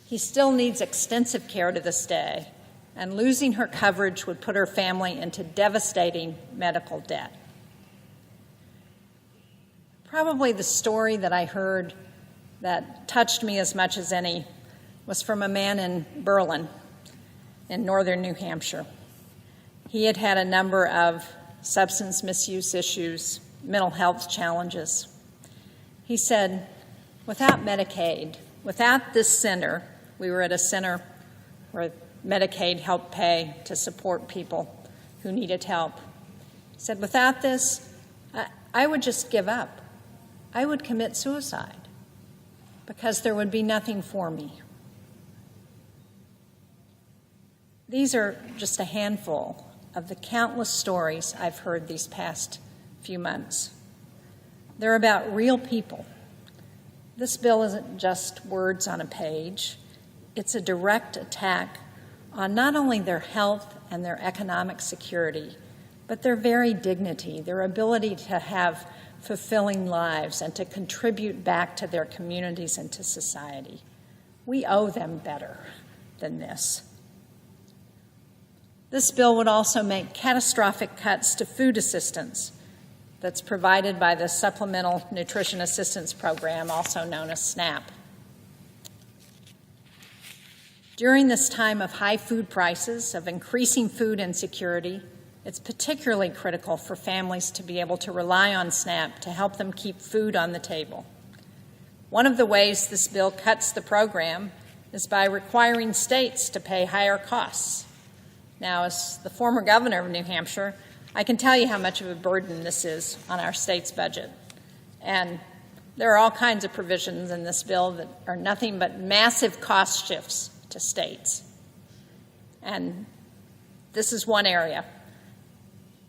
He still needs extensive care to this day, and losing her coverage would put her family into devastating medical debt. Probably the story that I heard that touched me as much as any was from a man in Berlin in northern New Hampshire. He had had a number of substance misuse issues, mental health challenges. He said, without Medicaid, without this center, we were at a center where Medicaid helped pay to support people who needed help. He said, without this, I would just give up. I would commit suicide because there would be nothing for me. These are just a handful of the countless stories I've heard these past few months. They're about real people. This bill isn't just words on a page. It's a direct attack on not only their health and their economic security, but their very dignity, their ability to have fulfilling lives and to contribute back to their communities and to society. We owe them better than this. This bill would also make catastrophic cuts to food assistance that's provided by the Supplemental Nutrition Assistance Program, also known as SNAP. During this time of high food prices, of increasing food insecurity, it's particularly critical for families to be able to rely on SNAP to help them keep food on the table. One of the ways this bill cuts the program is by requiring states to pay higher costs. Now, as the former governor of New Hampshire, I can tell you how much of a burden this is on our state's budget. And there are all kinds of provisions in this bill that are nothing but massive cost shifts to states. And this is one area.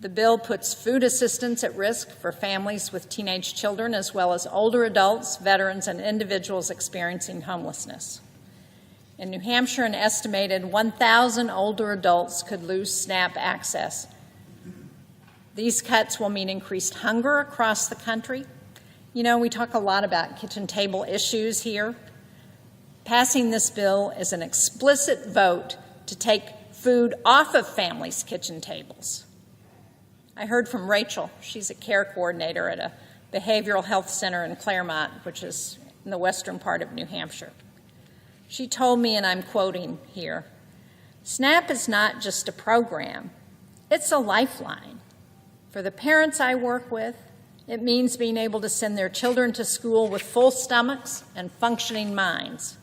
The bill puts food assistance at risk for families with teenage children, as well as older adults, veterans, and individuals experiencing homelessness. In New Hampshire, an estimated 1,000 older adults could lose SNAP access. These cuts will mean increased hunger across the country. You know, we talk a lot about kitchen table issues here. Passing this bill is an explicit vote to take food off of families' kitchen tables. I heard from Rachel. She's a care coordinator at a behavioral health center in Claremont, which is in the western part of New Hampshire. She told me, and I'm quoting here, SNAP is not just a program, it's a lifeline. For the parents I work with, it means being able to send their children to school with full stomachs and functioning minds.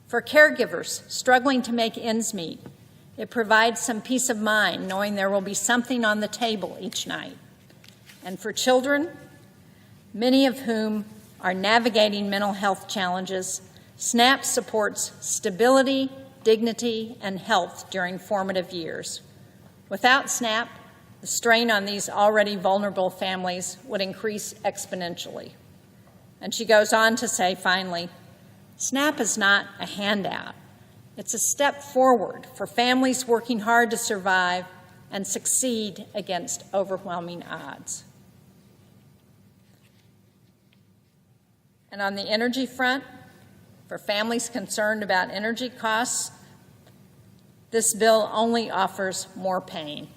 For caregivers struggling to make ends meet, it provides some peace of mind knowing there will be something on the table each night. And for children, many of whom are navigating mental health challenges, SNAP supports stability, dignity, and health during formative years. Without SNAP, the strain on these already vulnerable families would increase exponentially. And she goes on to say, finally, SNAP is not a handout. It's a step forward for families working hard to survive and succeed against overwhelming odds. And on the energy front, for families concerned about energy costs, this bill only offers more pain.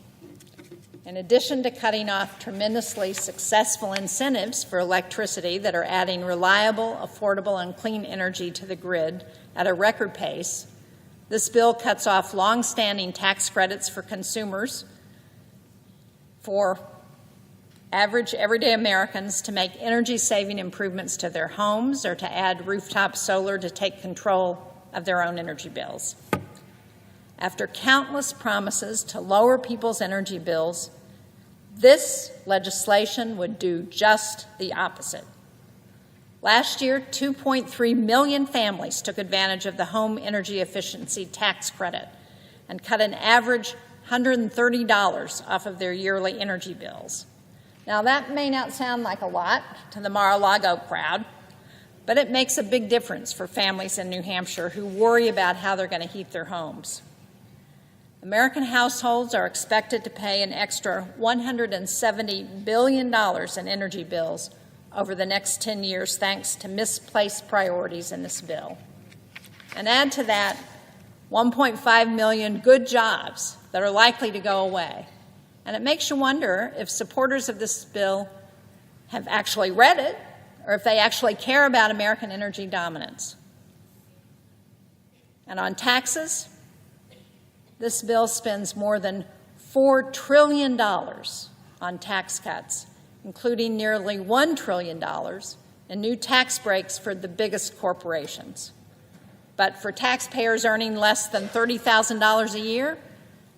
In addition to cutting off tremendously successful incentives for electricity that are adding reliable, affordable, and clean energy to the grid at a record pace, this bill cuts off long-standing tax credits for consumers for average everyday Americans to make energy-saving improvements to their homes or to add rooftop solar to take control of their own energy bills. After countless promises to lower people's energy bills, this legislation would do just the opposite. Last year, 2.3 million families took advantage of the home energy efficiency tax credit and cut an average $130 off of their yearly energy bills. Now, that may not sound like a lot to the Mar-a-Lago crowd, but it makes a big difference for families in New Hampshire who worry about how they're going to heat their homes. American households are expected to pay an extra $170 billion in energy bills over the next 10 years thanks to misplaced priorities in this bill. And add to that 1.5 million good jobs that are likely to go away. And it makes you wonder if supporters of this bill have actually read it or if they actually care about American energy dominance. And on taxes, this bill spends more than $4 trillion on tax cuts, including nearly $1 trillion in new tax breaks for the biggest corporations. But for taxpayers earning less than $30,000 a year,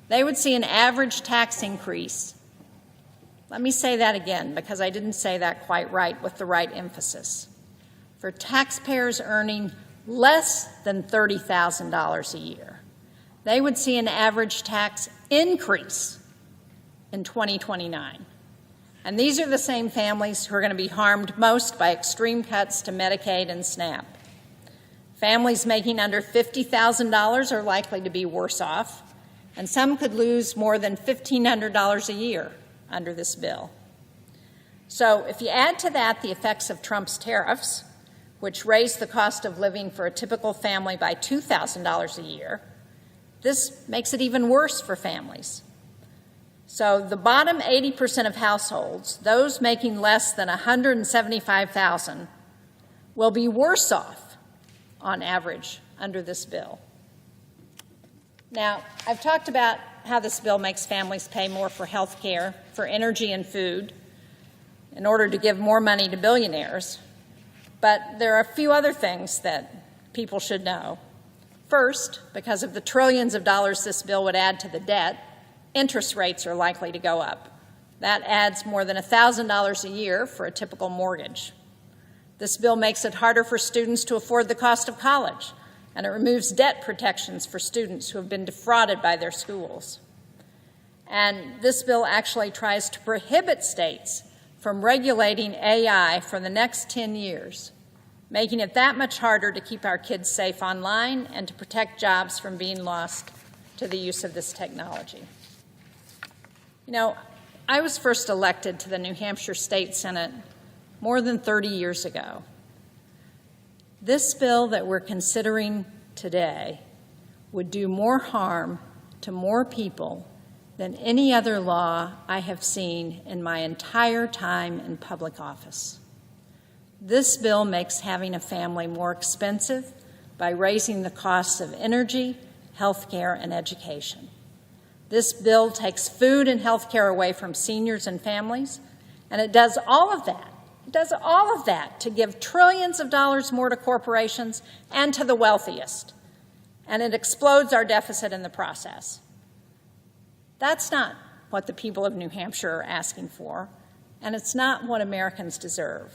they would see an average tax increase. Let me say that again, because I didn't say that quite right with the right emphasis. For taxpayers earning less than $30,000 a year, they would see an average tax increase in 2029. And these are the same families who are going to be harmed most by extreme cuts to Medicaid and SNAP. Families making under $50,000 are likely to be worse off, and some could lose more than $1,500 a year under this bill. So if you add to that the effects of Trump's tariffs, which raised the cost of living for a typical family by $2,000 a year, this makes it even worse for families. So the bottom 80% of households, those making less than $175,000, will be worse off on average under this bill. Now, I've talked about how this bill makes families pay more for health care, for energy and food, in order to give more money to billionaires. But there are a few other things that people should know. First, because of the trillions of dollars this bill would add to the debt, interest rates are likely to go up. That adds more than $1,000 a year for a typical mortgage. This bill makes it harder for students to afford the cost of college, and it removes debt protections for students who have been defrauded by their schools. And this bill actually tries to prohibit states from regulating AI for the next 10 years, making it that much harder to keep our kids safe online and to protect jobs from being lost to the use of this technology. You know, I was first elected to the New Hampshire State Senate more than 30 years ago. This bill that we're considering today would do more harm to more people than any other law I have seen in my entire time in public office. This bill makes having a family more expensive by raising the costs of energy, health care, and education. This bill takes food and health care away from seniors and families, and it does all of that. It does all of that to give trillions of dollars more to corporations and to the wealthiest, and it explodes our deficit in the process. That's not what the people of New Hampshire are asking for, and it's not what Americans deserve.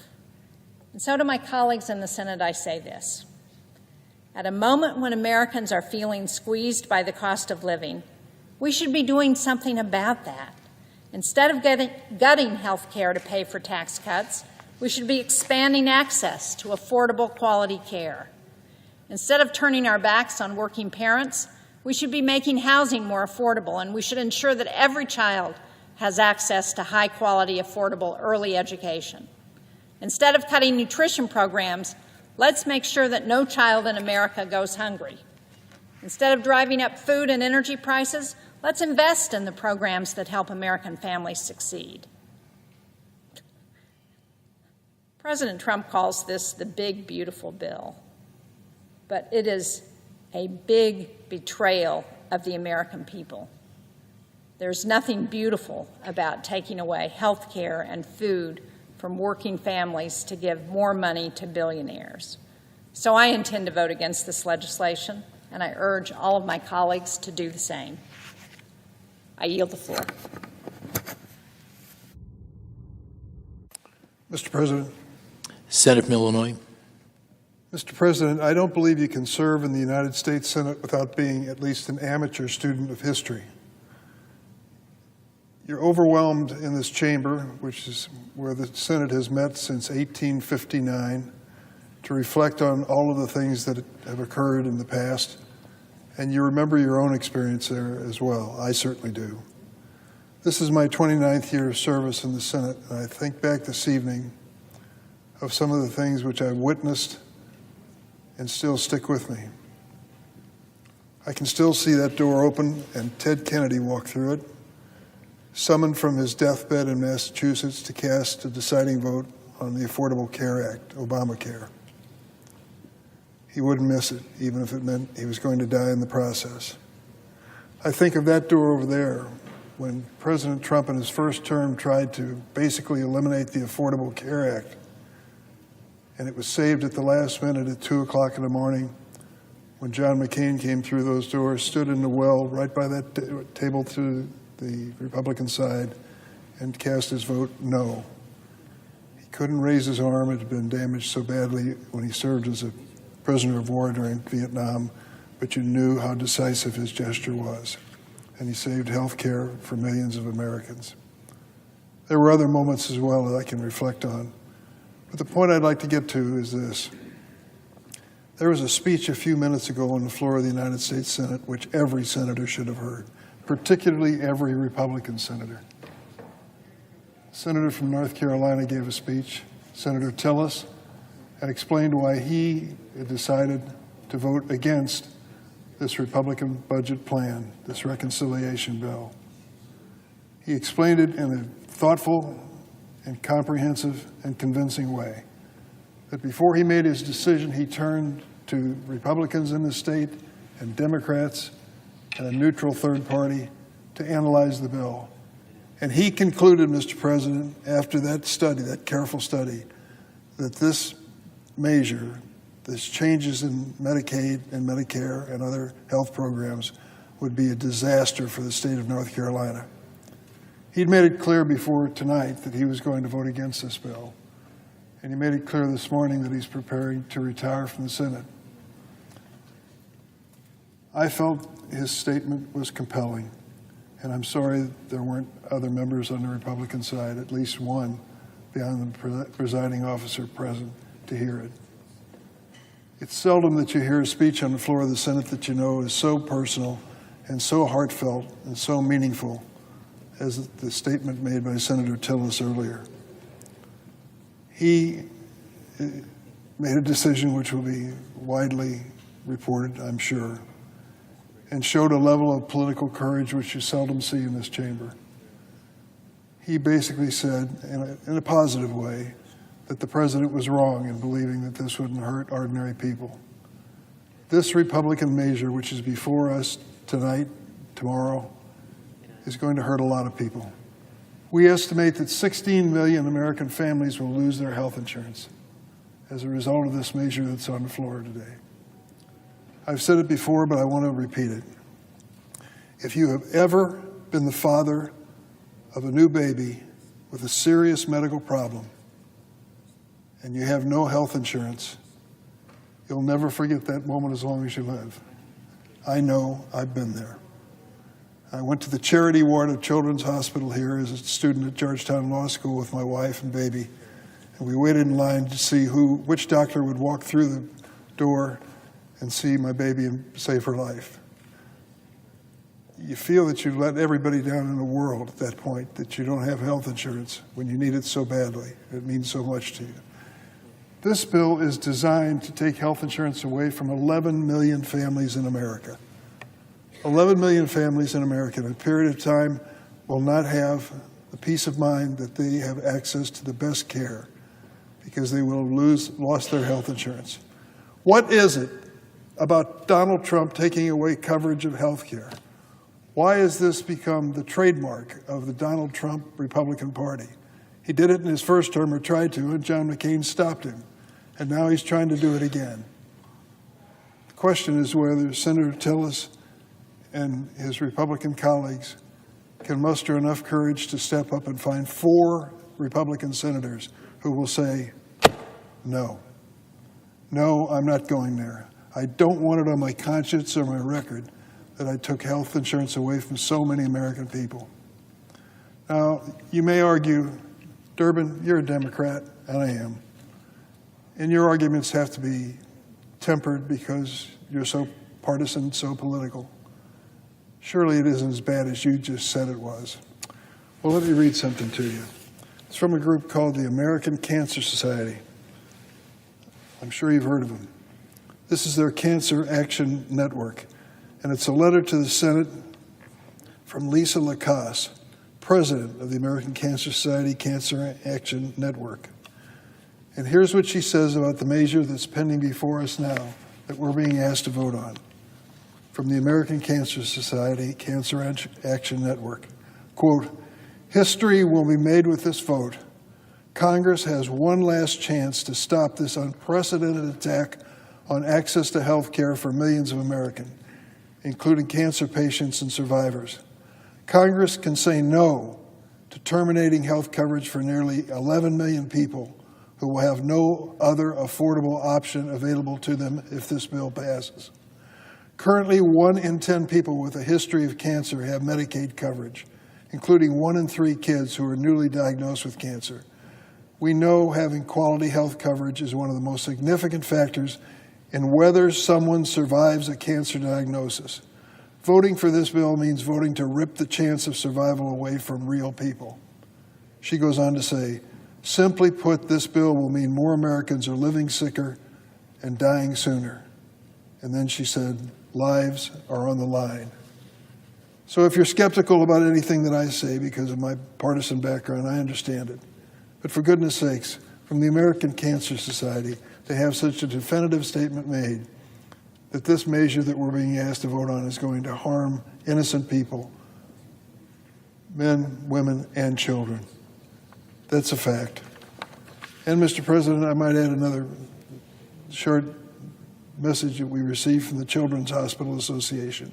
And so to my colleagues in the Senate, I say this. At a moment when Americans are feeling squeezed by the cost of living, we should be doing something about that. Instead of gutting health care to pay for tax cuts, we should be expanding access to affordable quality care. Instead of turning our backs on working parents, we should be making housing more affordable, and we should ensure that every child has access to high-quality, affordable early education. Instead of cutting nutrition programs, let's make sure that no child in America goes hungry. Instead of driving up food and energy prices, let's invest in the programs that help American families succeed. President Trump calls this the big, beautiful bill, but it is a big betrayal of the American people. There's nothing beautiful about taking away health care and food from working families to give more money to billionaires. So I intend to vote against this legislation, and I urge all of my colleagues to do the same. I yield the floor. Mr. President. Senator from Illinois. Mr. President, I don't believe you can serve in the United States Senate without being at least an amateur student of history. You're overwhelmed in this chamber, which is where the Senate has met since 1859, to reflect on all of the things that have occurred in the past, and you remember your own experience there as well. I certainly do. This is my 29th year of service in the Senate, and I think back this evening of some of the things which I've witnessed and still stick with me. I can still see that door open and Ted Kennedy walk through it, summoned from his deathbed in Massachusetts to cast a deciding vote on the Affordable Care Act, Obamacare. He wouldn't miss it, even if it meant he was going to die in the process. I think of that door over there when President Trump in his first term tried to basically eliminate the Affordable Care Act, and it was saved at the last minute at 2 o'clock in the morning when John McCain came through those doors, stood in the well right by that table to the Republican side, and cast his vote no. He couldn't raise his arm. It had been damaged so badly when he served as a prisoner of war during Vietnam, but you knew how decisive his gesture was. And he saved health care for millions of Americans. There were other moments as well that I can reflect on. But the point I'd like to get to is this. There was a speech a few minutes ago on the floor of the United States Senate which every senator should have heard, particularly every Republican senator. A senator from North Carolina gave a speech, Senator Tillis, and explained why he had decided to vote against this Republican budget plan, this reconciliation bill. He explained it in a thoughtful and comprehensive and convincing way. That before he made his decision, he turned to Republicans in the state and Democrats and a neutral third party to analyze the bill. And he concluded, Mr. President, after that study, that careful study, that this measure, this changes in Medicaid and Medicare and other health programs would be a disaster for the state of North Carolina. He'd made it clear before tonight that he was going to vote against this bill. And he made it clear this morning that he's preparing to retire from the Senate. I felt his statement was compelling, and I'm sorry there weren't other members on the Republican side, at least one, beyond the presiding officer present, to hear it. It's seldom that you hear a speech on the floor of the Senate that you know is so personal and so heartfelt and so meaningful as the statement made by Senator Tillis earlier. He made a decision which will be widely reported, I'm sure, and showed a level of political courage which you seldom see in this chamber. He basically said, in a positive way, that the president was wrong in believing that this wouldn't hurt ordinary people. This Republican measure, which is before us tonight, tomorrow, is going to hurt a lot of people. We estimate that 16 million American families will lose their health insurance as a result of this measure that's on the floor today. I've said it before, but I want to repeat it. If you have ever been the father of a new baby with a serious medical problem and you have no health insurance, you'll never forget that moment as long as you live. I know, I've been there. I went to the charity ward of Children's Hospital here as a student at Georgetown Law School with my wife and baby, and we waited in line to see which doctor would walk through the door and see my baby and save her life. You feel that you've let everybody down in the world at that point, that you don't have health insurance when you need it so badly. It means so much to you. This bill is designed to take health insurance away from 11 million families in America. 11 million families in America in a period of time will not have the peace of mind that they have access to the best care because they will have lost their health insurance. What is it about Donald Trump taking away coverage of health care? Why has this become the trademark of the Donald Trump Republican Party? He did it in his first term, or tried to, and John McCain stopped him. And now he's trying to do it again. The question is whether Senator Tillis and his Republican colleagues can muster enough courage to step up and find 4 Republican senators who will say, No. No, I'm not going there. I don't want it on my conscience or my record that I took health insurance away from so many American people. Now, you may argue, Durbin, you're a Democrat, and I am. And your arguments have to be tempered because you're so partisan, so political. Surely it isn't as bad as you just said it was. Well, let me read something to you. It's from a group called the American Cancer Society. I'm sure you've heard of them. This is their Cancer Action Network, and it's a letter to the Senate from Lisa Lacasse, president of the American Cancer Society Cancer Action Network. And here's what she says about the measure that's pending before us now that we're being asked to vote on. From the American Cancer Society Cancer Action Network, quote, "History will be made with this vote. Congress has one last chance to stop this unprecedented attack on access to health care for millions of Americans, including cancer patients and survivors. Congress can say no to terminating health coverage for nearly 11 million people who will have no other affordable option available to them if this bill passes. Currently, 1 in 10 people with a history of cancer have Medicaid coverage, including 1 in 3 kids who are newly diagnosed with cancer. We know having quality health coverage is one of the most significant factors in whether someone survives a cancer diagnosis. Voting for this bill means voting to rip the chance of survival away from real people." She goes on to say, "Simply put, this bill will mean more Americans are living sicker and dying sooner." And then she said, "Lives are on the line." So if you're skeptical about anything that I say because of my partisan background, I understand it. But for goodness sakes, from the American Cancer Society, to have such a definitive statement made that this measure that we're being asked to vote on is going to harm innocent people, men, women, and children. That's a fact. And Mr. President, I might add another short message that we received from the Children's Hospital Association.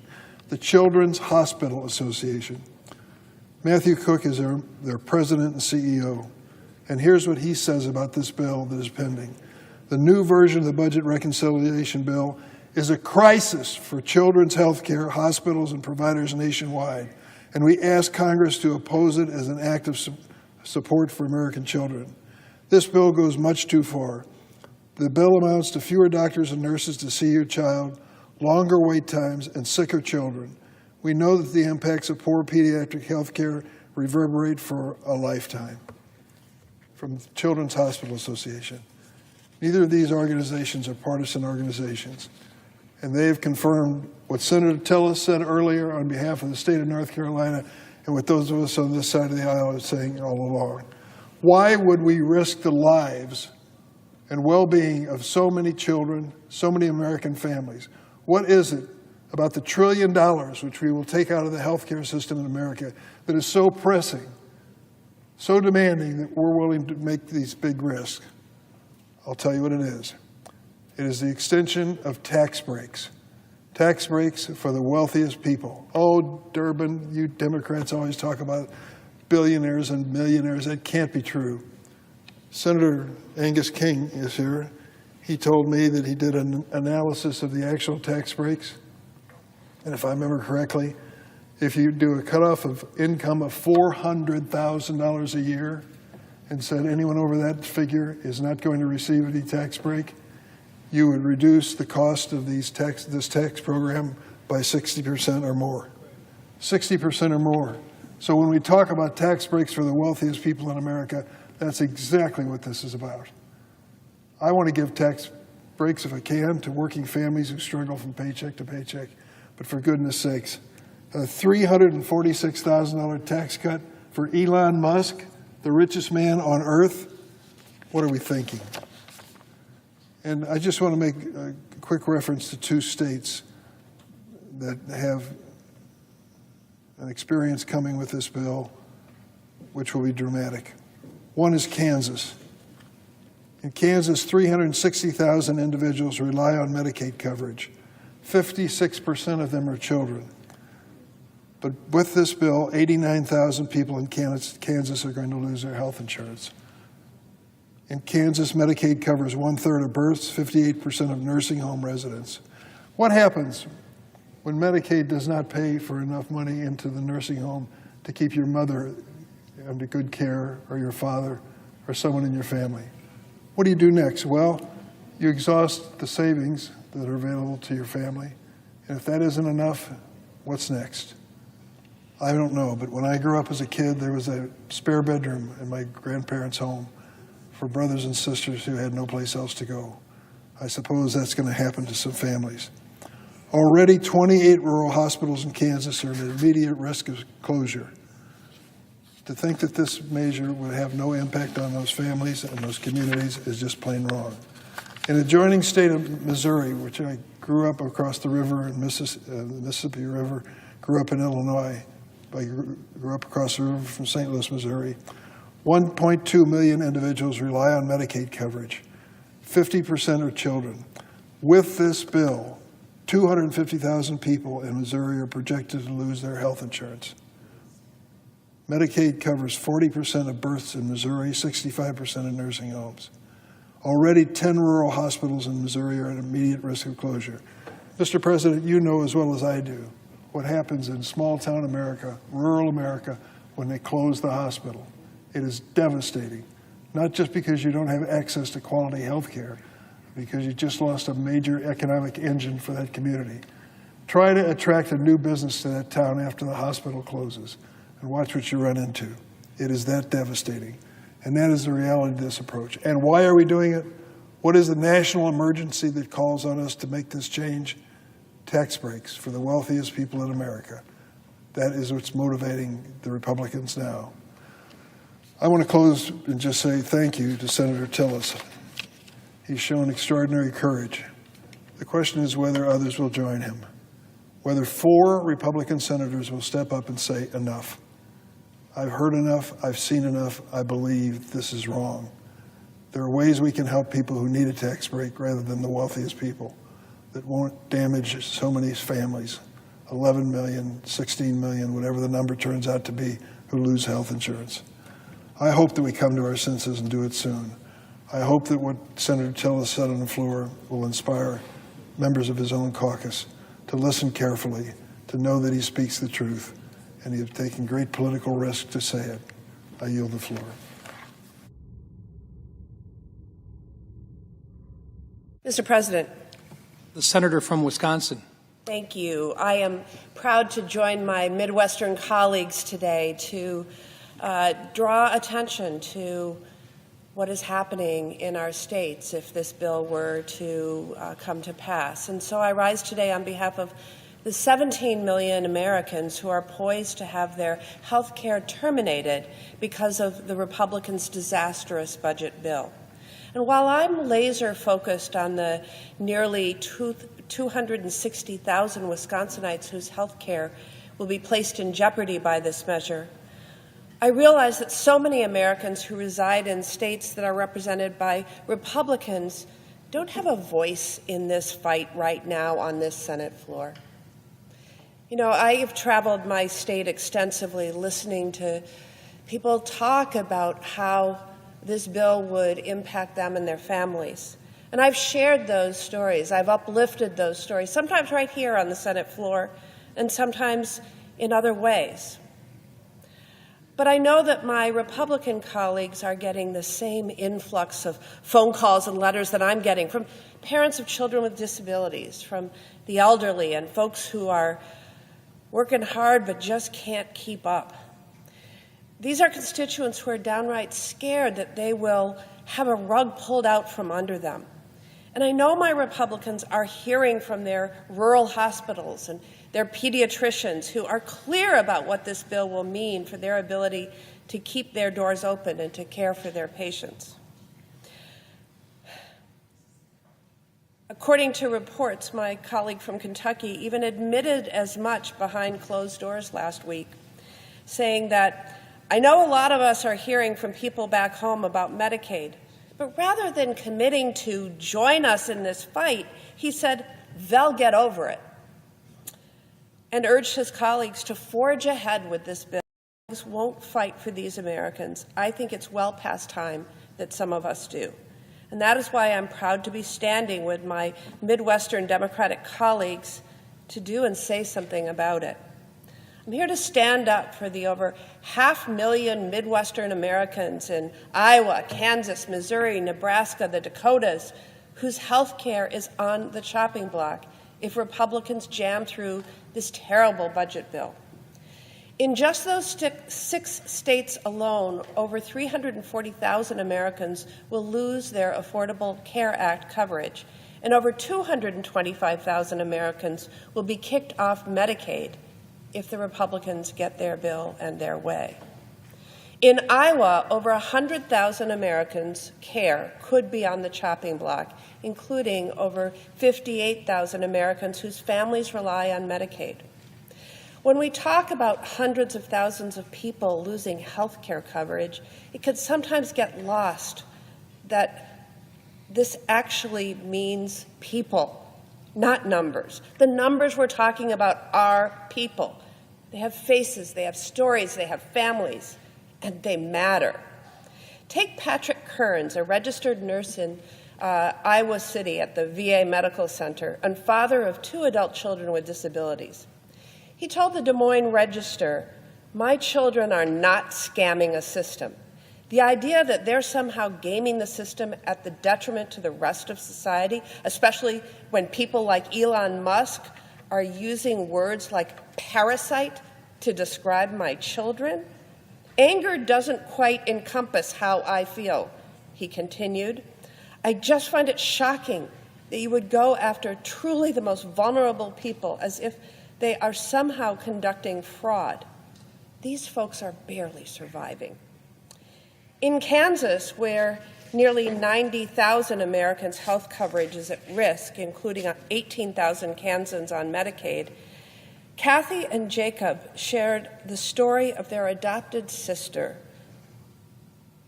The Children's Hospital Association. Matthew Cook is their president and CEO. And here's what he says about this bill that is pending. The new version of the budget reconciliation bill is a crisis for children's health care, hospitals, and providers nationwide. And we ask Congress to oppose it as an act of support for American children. This bill goes much too far. The bill amounts to fewer doctors and nurses to see your child, longer wait times, and sicker children. We know that the impacts of poor pediatric health care reverberate for a lifetime. From the Children's Hospital Association. Neither of these organizations are partisan organizations. And they have confirmed what Senator Tillis said earlier on behalf of the state of North Carolina and what those of us on this side of the aisle are saying all along. Why would we risk the lives and well-being of so many children, so many American families? What is it about the $1 trillion which we will take out of the healthcare system in America that is so pressing, so demanding that we're willing to make these big risks? I'll tell you what it is. It is the extension of tax breaks. Tax breaks for the wealthiest people. Oh, Durbin, you Democrats always talk about billionaires and millionaires. That can't be true. Senator Angus King is here. He told me that he did an analysis of the actual tax breaks. And if I remember correctly, if you do a cutoff of income of $400,000 a year and said anyone over that figure is not going to receive any tax break, you would reduce the cost of this tax program by 60% or more. 60% or more. So when we talk about tax breaks for the wealthiest people in America, that's exactly what this is about. I want to give tax breaks, if I can, to working families who struggle from paycheck to paycheck. But for goodness sakes, a $346,000 tax cut for Elon Musk, the richest man on earth? What are we thinking? And I just want to make a quick reference to 2 states that have an experience coming with this bill, which will be dramatic. One is Kansas. In Kansas, 360,000 individuals rely on Medicaid coverage. 56% of them are children. But with this bill, 89,000 people in Kansas are going to lose their health insurance. In Kansas, Medicaid covers 1/3 of births, 58% of nursing home residents. What happens when Medicaid does not pay for enough money into the nursing home to keep your mother under good care, or your father, or someone in your family? What do you do next? Well, you exhaust the savings that are available to your family. And if that isn't enough, what's next? I don't know, but when I grew up as a kid, there was a spare bedroom in my grandparents' home for brothers and sisters who had no place else to go. I suppose that's going to happen to some families. Already, 28 rural hospitals in Kansas are at immediate risk of closure. To think that this measure would have no impact on those families and those communities is just plain wrong. In the adjoining state of Missouri, which I grew up across the river in Mississippi River, grew up in Illinois, I grew up across the river from St. Louis, Missouri, 1.2 million individuals rely on Medicaid coverage. 50% are children. With this bill, 250,000 people in Missouri are projected to lose their health insurance. Medicaid covers 40% of births in Missouri, 65% in nursing homes. Already 10 rural hospitals in Missouri are at immediate risk of closure. Mr. President, you know as well as I do what happens in small town America, rural America, when they close the hospital. It is devastating, not just because you don't have access to quality health care, because you just lost a major economic engine for that community. Try to attract a new business to that town after the hospital closes, and watch what you run into. It is that devastating. And that is the reality of this approach. And why are we doing it? What is the national emergency that calls on us to make this change? Tax breaks for the wealthiest people in America. That is what's motivating the Republicans now. I want to close and just say thank you to Senator Tillis. He's shown extraordinary courage. The question is whether others will join him, whether 4 Republican senators will step up and say enough. I've heard enough, I've seen enough, I believe this is wrong. There are ways we can help people who need a tax break rather than the wealthiest people that won't damage so many families, 11 million, 16 million, whatever the number turns out to be, who lose health insurance. I hope that we come to our senses and do it soon. I hope that what Senator Tillis said on the floor will inspire members of his own caucus to listen carefully, to know that he speaks the truth, and he has taken great political risk to say it. I yield the floor. Mr. President. The senator from Wisconsin. Thank you. I am proud to join my Midwestern colleagues today to draw attention to what is happening in our states if this bill were to come to pass. And so I rise today on behalf of the 17 million Americans who are poised to have their health care terminated because of the Republicans' disastrous budget bill. And while I'm laser focused on the nearly 260,000 Wisconsinites whose health care will be placed in jeopardy by this measure, I realize that so many Americans who reside in states that are represented by Republicans don't have a voice in this fight right now on this Senate floor. You know, I have traveled my state extensively listening to people talk about how this bill would impact them and their families. And I've shared those stories. I've uplifted those stories, sometimes right here on the Senate floor and sometimes in other ways. But I know that my Republican colleagues are getting the same influx of phone calls and letters that I'm getting from parents of children with disabilities, from the elderly and folks who are working hard but just can't keep up. These are constituents who are downright scared that they will have a rug pulled out from under them. And I know my Republicans are hearing from their rural hospitals and their pediatricians who are clear about what this bill will mean for their ability to keep their doors open and to care for their patients. According to reports, my colleague from Kentucky even admitted as much behind closed doors last week, saying that, I know a lot of us are hearing from people back home about Medicaid, but rather than committing to join us in this fight, he said they'll get over it, and urged his colleagues to forge ahead with this bill. Won't fight for these Americans. I think it's well past time that some of us do. And that is why I'm proud to be standing with my Midwestern Democratic colleagues to do and say something about it. I'm here to stand up for the over 500,000 Midwestern Americans in Iowa, Kansas, Missouri, Nebraska, the Dakotas, whose health care is on the chopping block if Republicans jam through this terrible budget bill. In just those 6 states alone, over 340,000 Americans will lose their Affordable Care Act coverage, and over 225,000 Americans will be kicked off Medicaid if the Republicans get their bill and their way. In Iowa, over 100,000 Americans' care could be on the chopping block, including over 58,000 Americans whose families rely on Medicaid. When we talk about hundreds of thousands of people losing health care coverage, it can sometimes get lost that this actually means people, not numbers. The numbers we're talking about are people. They have faces, they have stories, they have families, and they matter. Take Patrick Kearns, a registered nurse in Iowa City at the VA Medical Center and father of 2 adult children with disabilities. He told the Des Moines Register, "My children are not scamming a system. The idea that they're somehow gaming the system at the detriment to the rest of society, especially when people like Elon Musk are using words like parasite to describe my children? Anger doesn't quite encompass how I feel," he continued. "I just find it shocking that you would go after truly the most vulnerable people as if they are somehow conducting fraud. These folks are barely surviving." In Kansas, where nearly 90,000 Americans' health coverage is at risk, including 18,000 Kansans on Medicaid, Kathy and Jacob shared the story of their adopted sister,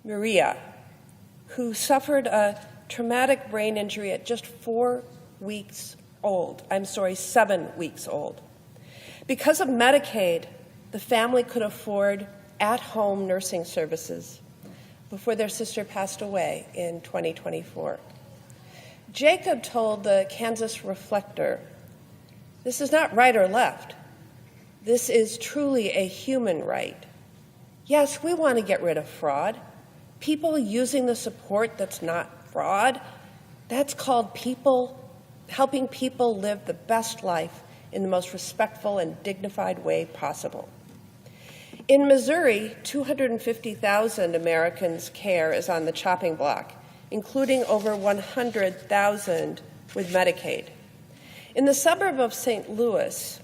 Maria, who suffered a traumatic brain injury at just 7 weeks old. Because of Medicaid, the family could afford at-home nursing services before their sister passed away in 2024. Jacob told the Kansas Reflector, "This is not right or left. This is truly a human right. Yes, we want to get rid of fraud. People using the support that's not fraud, that's called helping people live the best life in the most respectful and dignified way possible." In Missouri, 250,000 Americans' care is on the chopping block, including over 100,000 with Medicaid. In the suburb of St. Louis,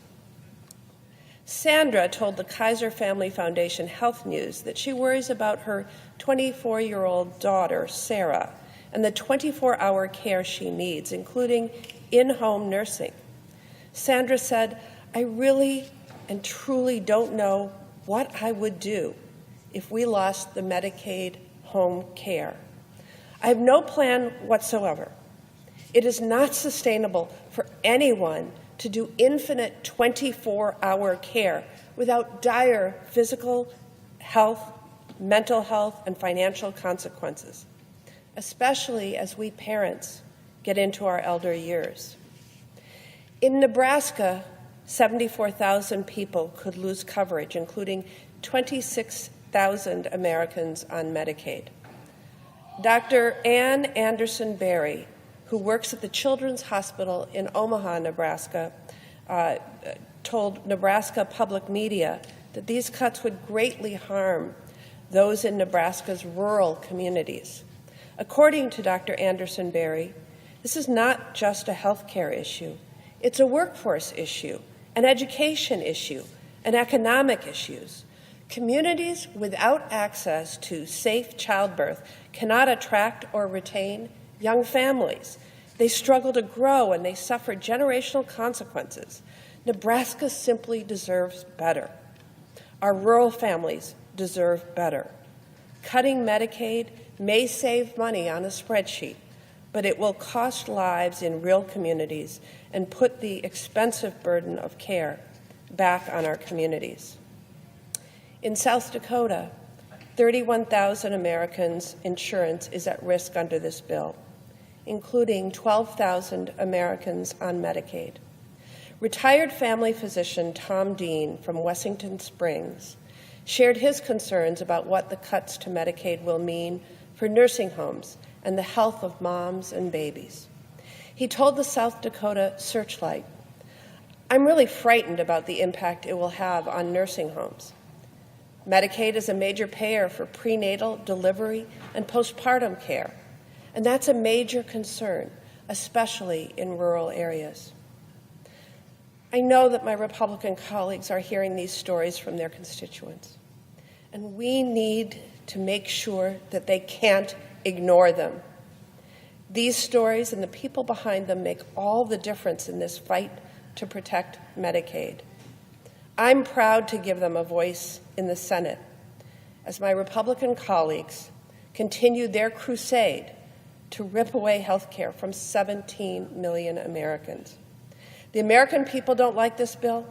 Sandra told the Kaiser Family Foundation Health News that she worries about her 24-year-old daughter, Sarah, and the 24-hour care she needs, including in-home nursing. Sandra said, "I really and truly don't know what I would do if we lost the Medicaid home care. I have no plan whatsoever. It is not sustainable for anyone to do infinite 24-hour care without dire physical health, mental health, and financial consequences, especially as we parents get into our elder years." In Nebraska, 74,000 people could lose coverage, including 26,000 Americans on Medicaid. Dr. Ann Anderson Berry, who works at the Children's Hospital in Omaha, Nebraska, told Nebraska Public Media that these cuts would greatly harm those in Nebraska's rural communities. According to Dr. Anderson Berry, this is not just a health care issue. It's a workforce issue, an education issue, and economic issues. Communities without access to safe childbirth cannot attract or retain young families. They struggle to grow and they suffer generational consequences. Nebraska simply deserves better. Our rural families deserve better. Cutting Medicaid may save money on a spreadsheet, but it will cost lives in real communities and put the expensive burden of care back on our communities. In South Dakota, 31,000 Americans' insurance is at risk under this bill, including 12,000 Americans on Medicaid. Retired family physician Tom Dean from Wessington Springs shared his concerns about what the cuts to Medicaid will mean for nursing homes and the health of moms and babies. He told the South Dakota Searchlight, "I'm really frightened about the impact it will have on nursing homes. Medicaid is a major payer for prenatal, delivery, and postpartum care, and that's a major concern, especially in rural areas." I know that my Republican colleagues are hearing these stories from their constituents, and we need to make sure that they can't ignore them. These stories and the people behind them make all the difference in this fight to protect Medicaid. I'm proud to give them a voice in the Senate as my Republican colleagues continue their crusade to rip away health care from 17 million Americans. The American people don't like this bill,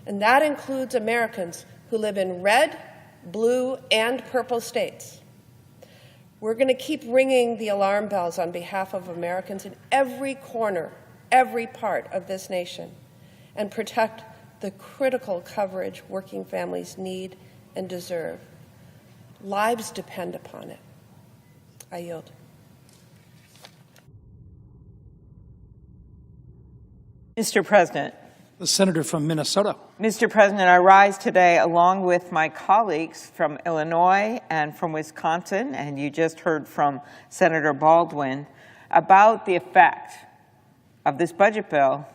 and that includes Americans who live in red, blue, and purple states. We're going to keep ringing the alarm bells on behalf of Americans in every corner, every part of this nation, and protect the critical coverage working families need and deserve. Lives depend upon it. I yield. Mr. President. The senator from Minnesota. Mr. President, I rise today along with my colleagues from Illinois and from Wisconsin, and you just heard from Senator Baldwin, about the effect of this budget bill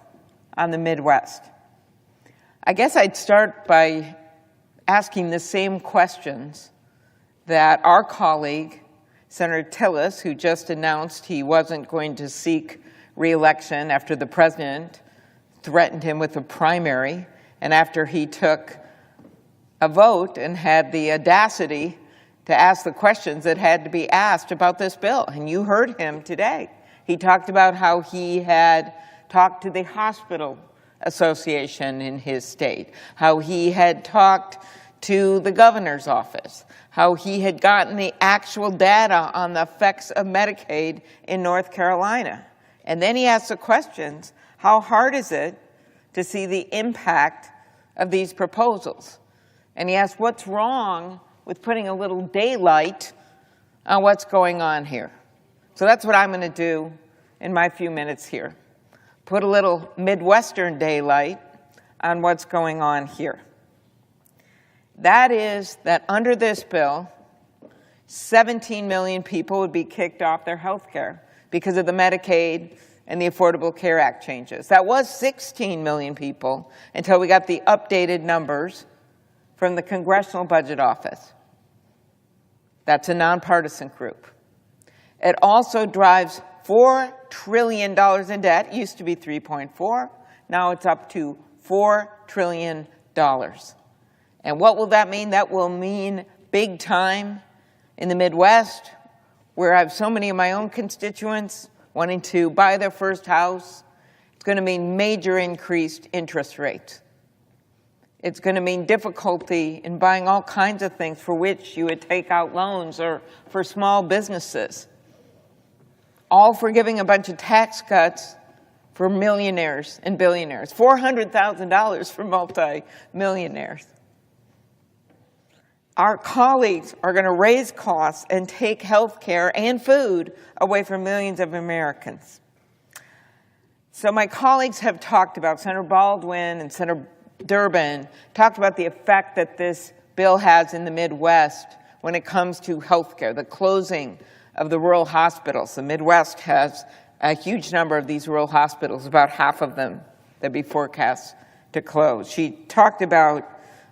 on the Midwest. I guess I'd start by asking the same questions that our colleague, Senator Tillis, who just announced he wasn't going to seek re-election after the president threatened him with a primary, and after he took a vote and had the audacity to ask the questions that had to be asked about this bill. And you heard him today. He talked about how he had talked to the hospital association in his state, how he had talked to the governor's office, how he had gotten the actual data on the effects of Medicaid in North Carolina. And then he asked the questions, how hard is it to see the impact of these proposals? And he asked, what's wrong with putting a little daylight on what's going on here? So that's what I'm going to do in my few minutes here. Put a little Midwestern daylight on what's going on here. That is that under this bill, 17 million people would be kicked off their health care because of the Medicaid and the Affordable Care Act changes. That was 16 million people until we got the updated numbers from the Congressional Budget Office. That's a nonpartisan group. It also drives $4 trillion in debt. It used to be 3.4. Now it's up to $4 trillion. And what will that mean? That will mean big time in the Midwest, where I have so many of my own constituents wanting to buy their first house. It's going to mean major increased interest rates. It's going to mean difficulty in buying all kinds of things for which you would take out loans, or for small businesses. All for giving a bunch of tax cuts for millionaires and billionaires. $400,000 for multi-millionaires. Our colleagues are going to raise costs and take health care and food away from millions of Americans. So my colleagues have talked about, Senator Baldwin and Senator Durbin, talked about the effect that this bill has in the Midwest when it comes to health care, the closing of the rural hospitals. The Midwest has a huge number of these rural hospitals, about half of them that be forecast to close. She talked about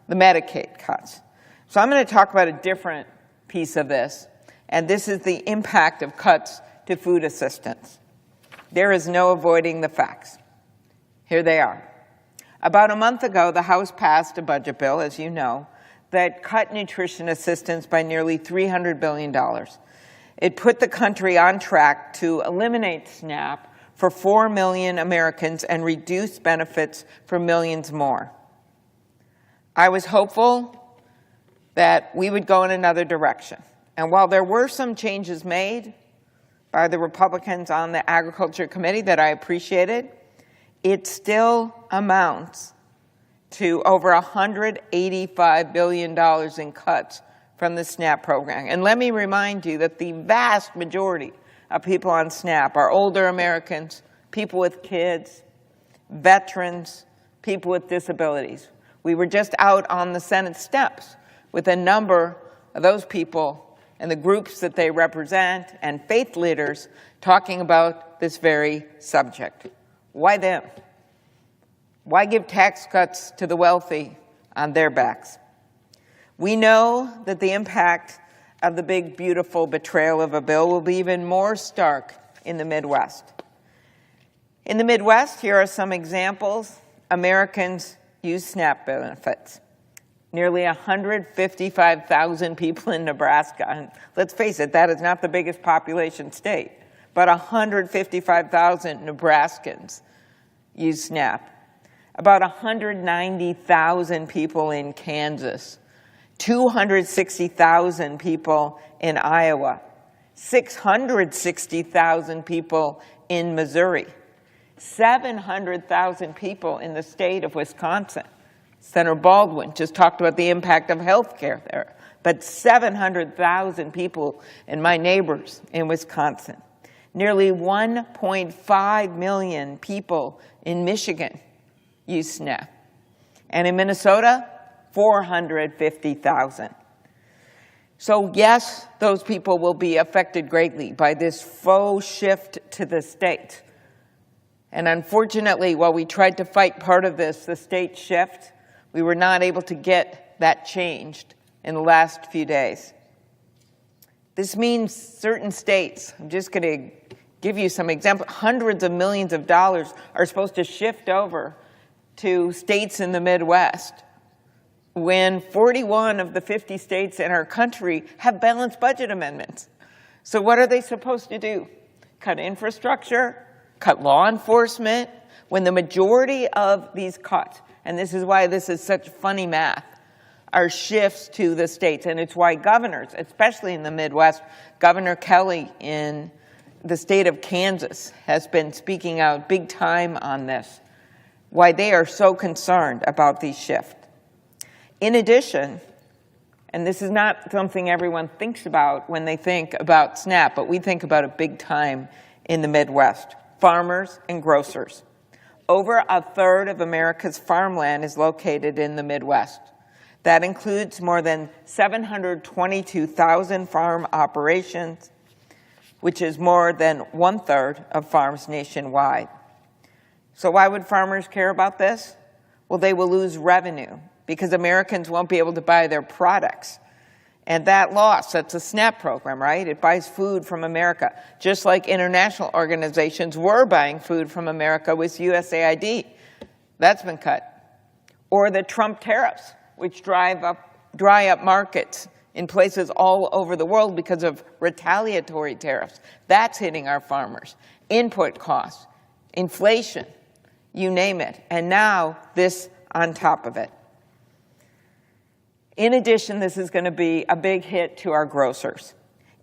the Medicaid cuts. So I'm going to talk about a different piece of this, and this is the impact of cuts to food assistance. There is no avoiding the facts. Here they are. About a month ago, the House passed a budget bill, as you know, that cut nutrition assistance by nearly $300 billion. It put the country on track to eliminate SNAP for 4 million Americans and reduce benefits for millions more. I was hopeful that we would go in another direction. And while there were some changes made by the Republicans on the Agriculture Committee that I appreciated, it still amounts to over $185 billion in cuts from the SNAP program. And let me remind you that the vast majority of people on SNAP are older Americans, people with kids, veterans, people with disabilities. We were just out on the Senate steps with a number of those people and the groups that they represent and faith leaders talking about this very subject. Why them? Why give tax cuts to the wealthy on their backs? We know that the impact of the big, beautiful betrayal of a bill will be even more stark in the Midwest. In the Midwest, here are some examples. Americans use SNAP benefits. Nearly 155,000 people in Nebraska. And let's face it, that is not the biggest population state, but 155,000 Nebraskans use SNAP. About 190,000 people in Kansas, 260,000 people in Iowa, 660,000 people in Missouri, 700,000 people in the state of Wisconsin. Senator Baldwin just talked about the impact of health care there, but 700,000 people and my neighbors in Wisconsin. Nearly 1.5 million people in Michigan use SNAP. And in Minnesota, 450,000. So yes, those people will be affected greatly by this faux shift to the state. And unfortunately, while we tried to fight part of this, the state shift, we were not able to get that changed in the last few days. This means certain states, I'm just going to give you some examples, hundreds of millions of dollars are supposed to shift over to states in the Midwest when 41 of the 50 states in our country have balanced budget amendments. So what are they supposed to do? Cut infrastructure? Cut law enforcement? When the majority of these cuts, and this is why this is such funny math, are shifts to the states. And it's why governors, especially in the Midwest, Governor Kelly in the state of Kansas has been speaking out big time on this, why they are so concerned about these shifts. In addition, and this is not something everyone thinks about when they think about SNAP, but we think about it big time in the Midwest, farmers and grocers. Over a third of America's farmland is located in the Midwest. That includes more than 722,000 farm operations, which is more than 1/3 of farms nationwide. So why would farmers care about this? Well, they will lose revenue because Americans won't be able to buy their products. And that loss, that's a SNAP program, right? It buys food from America, just like international organizations were buying food from America with USAID. That's been cut. Or the Trump tariffs, which dry up markets in places all over the world because of retaliatory tariffs. That's hitting our farmers. Input costs, inflation, you name it. And now this on top of it. In addition, this is going to be a big hit to our grocers.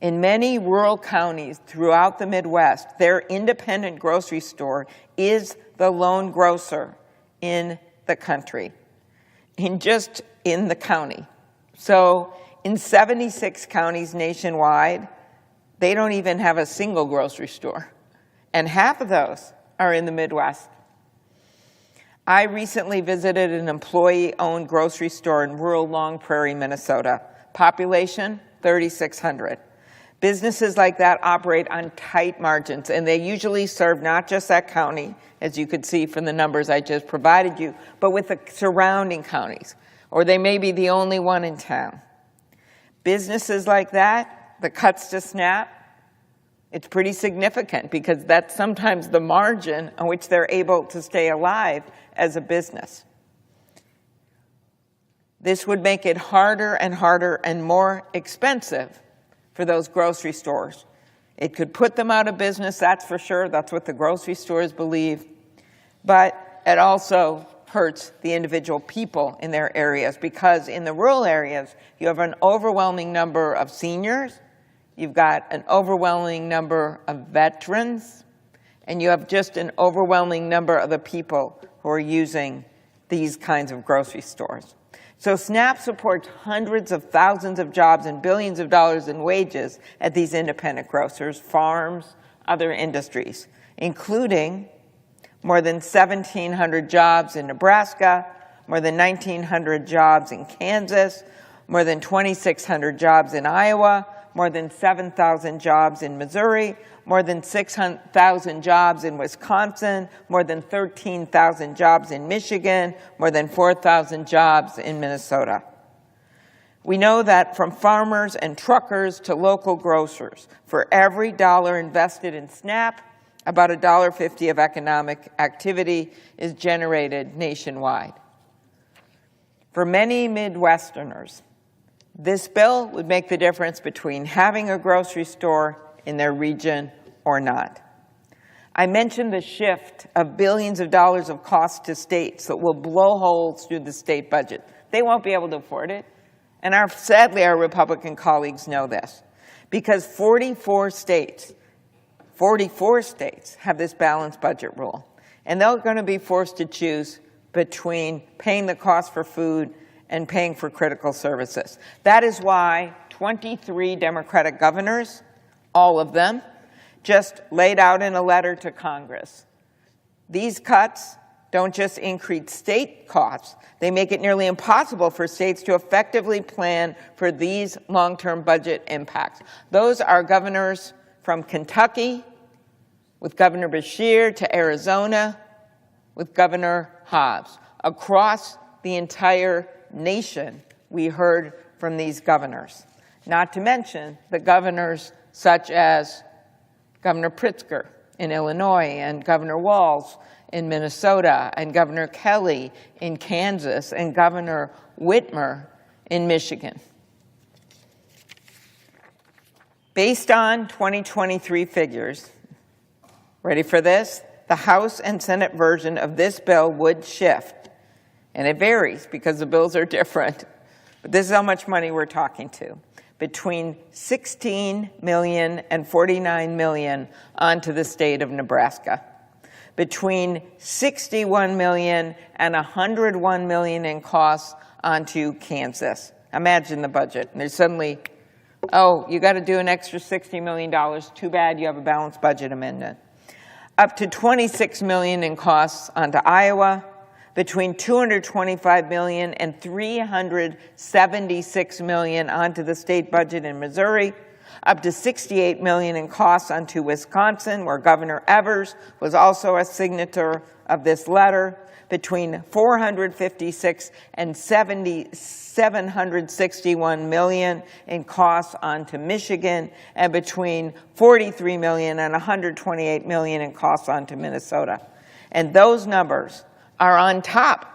In many rural counties throughout the Midwest, their independent grocery store is the lone grocer in the country, in the county. So in 76 counties nationwide, they don't even have a single grocery store. And half of those are in the Midwest. I recently visited an employee-owned grocery store in rural Long Prairie, Minnesota. Population, 3,600. Businesses like that operate on tight margins, and they usually serve not just that county, as you could see from the numbers I just provided you, but with the surrounding counties, or they may be the only one in town. Businesses like that, the cuts to SNAP, it's pretty significant because that's sometimes the margin on which they're able to stay alive as a business. This would make it harder and harder and more expensive for those grocery stores. It could put them out of business, that's for sure. That's what the grocery stores believe. But it also hurts the individual people in their areas, because in the rural areas, you have an overwhelming number of seniors, you've got an overwhelming number of veterans, and you have just an overwhelming number of the people who are using these kinds of grocery stores. So SNAP supports hundreds of thousands of jobs and billions of dollars in wages at these independent grocers, farms, other industries, including more than 1,700 jobs in Nebraska, more than 1,900 jobs in Kansas, more than 2,600 jobs in Iowa, more than 7,000 jobs in Missouri, more than 6,000 jobs in Wisconsin, more than 13,000 jobs in Michigan, more than 4,000 jobs in Minnesota. We know that from farmers and truckers to local grocers, for every dollar invested in SNAP, about $1.50 of economic activity is generated nationwide. For many Midwesterners, this bill would make the difference between having a grocery store in their region or not. I mentioned the shift of billions of dollars of cost to states that will blow holes through the state budget. They won't be able to afford it. And sadly, our Republican colleagues know this, because 44 states have this balanced budget rule. And they're going to be forced to choose between paying the cost for food and paying for critical services. That is why 23 Democratic governors, all of them, just laid out in a letter to Congress. These cuts don't just increase state costs, they make it nearly impossible for states to effectively plan for these long-term budget impacts. Those are governors from Kentucky, with Governor Beshear, to Arizona, with Governor Hobbs. Across the entire nation, we heard from these governors. Not to mention the governors such as Governor Pritzker in Illinois, and Governor Walz in Minnesota, and Governor Kelly in Kansas, and Governor Whitmer in Michigan. Based on 2023 figures, ready for this? The House and Senate version of this bill would shift, and it varies because the bills are different, but this is how much money we're talking to, between $16 million and $49 million onto the state of Nebraska, between $61 million and $101 million in costs onto Kansas. Imagine the budget. And there's suddenly, oh, you got to do an extra $60 million. Too bad you have a balanced budget amendment. Up to $26 million in costs onto Iowa, between $225 million and $376 million onto the state budget in Missouri, up to $68 million in costs onto Wisconsin, where Governor Evers was also a signator of this letter, between $456 and $761 million in costs onto Michigan, and between $43 million and $128 million in costs onto Minnesota. And those numbers are on top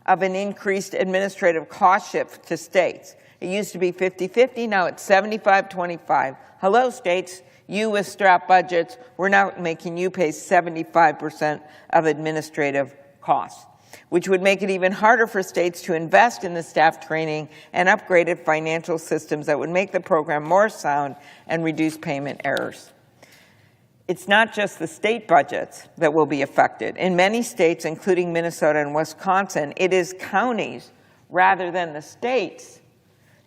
of an increased administrative cost shift to states. It used to be 50-50, now it's 75-25. Hello, states, you with strapped budgets, we're now making you pay 75% of administrative costs, which would make it even harder for states to invest in the staff training and upgraded financial systems that would make the program more sound and reduce payment errors. It's not just the state budgets that will be affected. In many states, including Minnesota and Wisconsin, it is counties rather than the states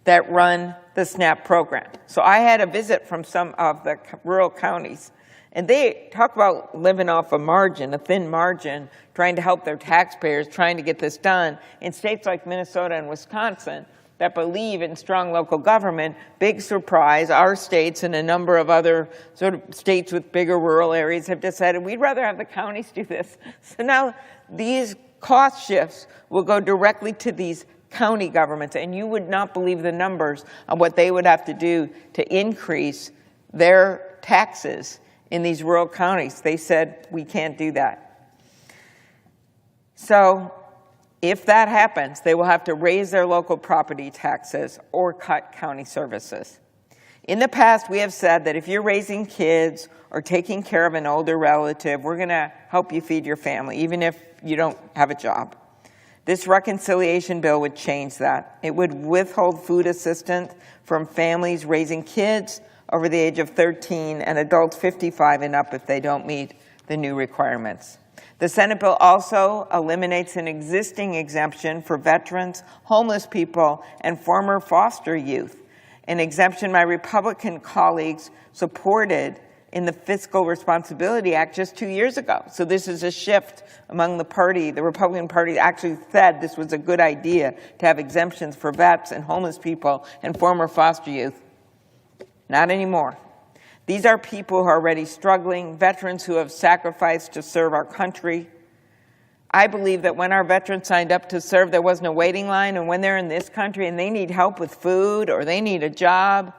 that run the SNAP program. So I had a visit from some of the rural counties, and they talk about living off a margin, a thin margin, trying to help their taxpayers, trying to get this done. In states like Minnesota and Wisconsin that believe in strong local government, big surprise, our states and a number of other sort of states with bigger rural areas have decided we'd rather have the counties do this. So now these cost shifts will go directly to these county governments, and you would not believe the numbers of what they would have to do to increase their taxes in these rural counties. They said, we can't do that. So if that happens, they will have to raise their local property taxes or cut county services. In the past, we have said that if you're raising kids or taking care of an older relative, we're going to help you feed your family, even if you don't have a job. This reconciliation bill would change that. It would withhold food assistance from families raising kids over the age of 13 and adults 55 and up if they don't meet the new requirements. The Senate bill also eliminates an existing exemption for veterans, homeless people, and former foster youth, an exemption my Republican colleagues supported in the Fiscal Responsibility Act just 2 years ago. So this is a shift among the party. The Republican Party actually said this was a good idea to have exemptions for vets and homeless people and former foster youth. Not anymore. These are people who are already struggling, veterans who have sacrificed to serve our country. I believe that when our veterans signed up to serve, there wasn't a waiting line, and when they're in this country and they need help with food, or they need a job,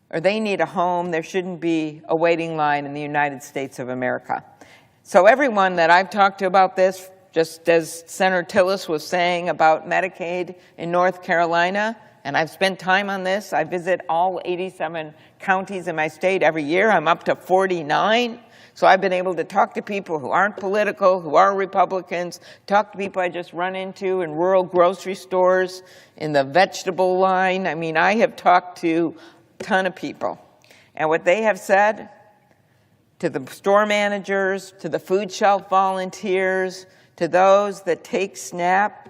or they need a home, there shouldn't be a waiting line in the United States of America. So everyone that I've talked to about this, just as Senator Tillis was saying about Medicaid in North Carolina, and I've spent time on this. I visit all 87 counties in my state every year. I'm up to 49. So I've been able to talk to people who aren't political, who are Republicans, talk to people I just run into in rural grocery stores, in the vegetable line. I mean, I have talked to a ton of people. And what they have said to the store managers, to the food shelf volunteers, to those that take SNAP,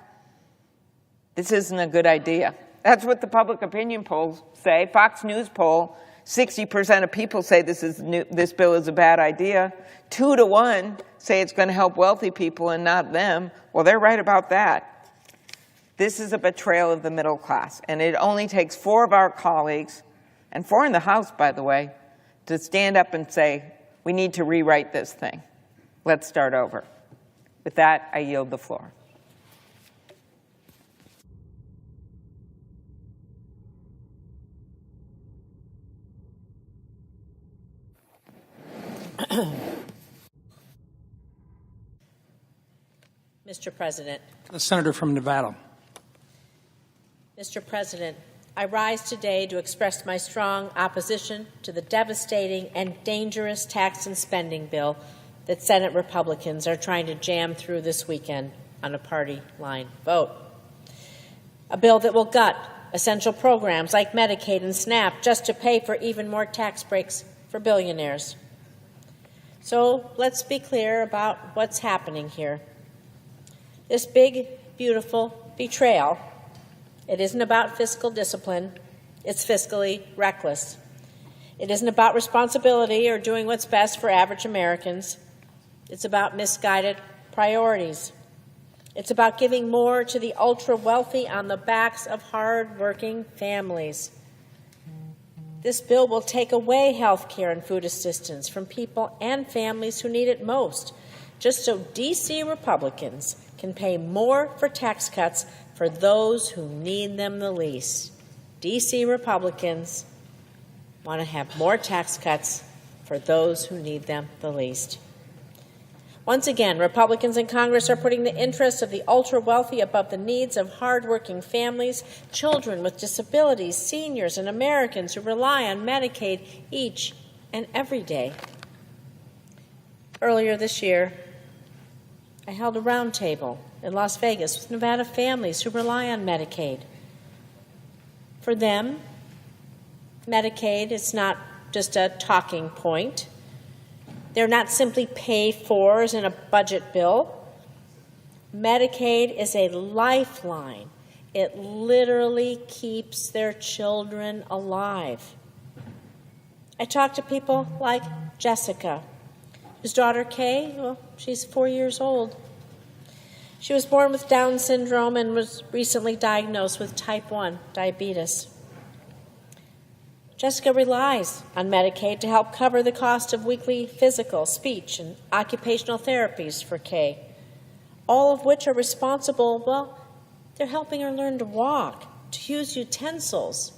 this isn't a good idea. That's what the public opinion polls say. Fox News poll, 60% of people say this bill is a bad idea. 2 to 1 say it's going to help wealthy people and not them. Well, they're right about that. This is a betrayal of the middle class, and it only takes 4 of our colleagues, and 4 in the House, by the way, to stand up and say, we need to rewrite this thing. Let's start over. With that, I yield the floor. Mr. President. The senator from Nevada. Mr. President, I rise today to express my strong opposition to the devastating and dangerous tax and spending bill that Senate Republicans are trying to jam through this weekend on a party line vote. A bill that will gut essential programs like Medicaid and SNAP just to pay for even more tax breaks for billionaires. So let's be clear about what's happening here. This big, beautiful betrayal, it isn't about fiscal discipline, it's fiscally reckless. It isn't about responsibility or doing what's best for average Americans. It's about misguided priorities. It's about giving more to the ultra-wealthy on the backs of hard-working families. This bill will take away health care and food assistance from people and families who need it most, just so D.C. Republicans can pay more for tax cuts for those who need them the least. D.C. Republicans want to have more tax cuts for those who need them the least. Once again, Republicans in Congress are putting the interests of the ultra-wealthy above the needs of hardworking families, children with disabilities, seniors, and Americans who rely on Medicaid each and every day. Earlier this year, I held a roundtable in Las Vegas with Nevada families who rely on Medicaid. For them, Medicaid is not just a talking point. They're not simply pay-fors in a budget bill. Medicaid is a lifeline. It literally keeps their children alive. I talked to people like Jessica, whose daughter Kay, well, she's 4 years old. She was born with Down syndrome and was recently diagnosed with type 1 diabetes. Jessica relies on Medicaid to help cover the cost of weekly physical, speech, and occupational therapies for Kay, all of which are responsible, well, they're helping her learn to walk, to use utensils,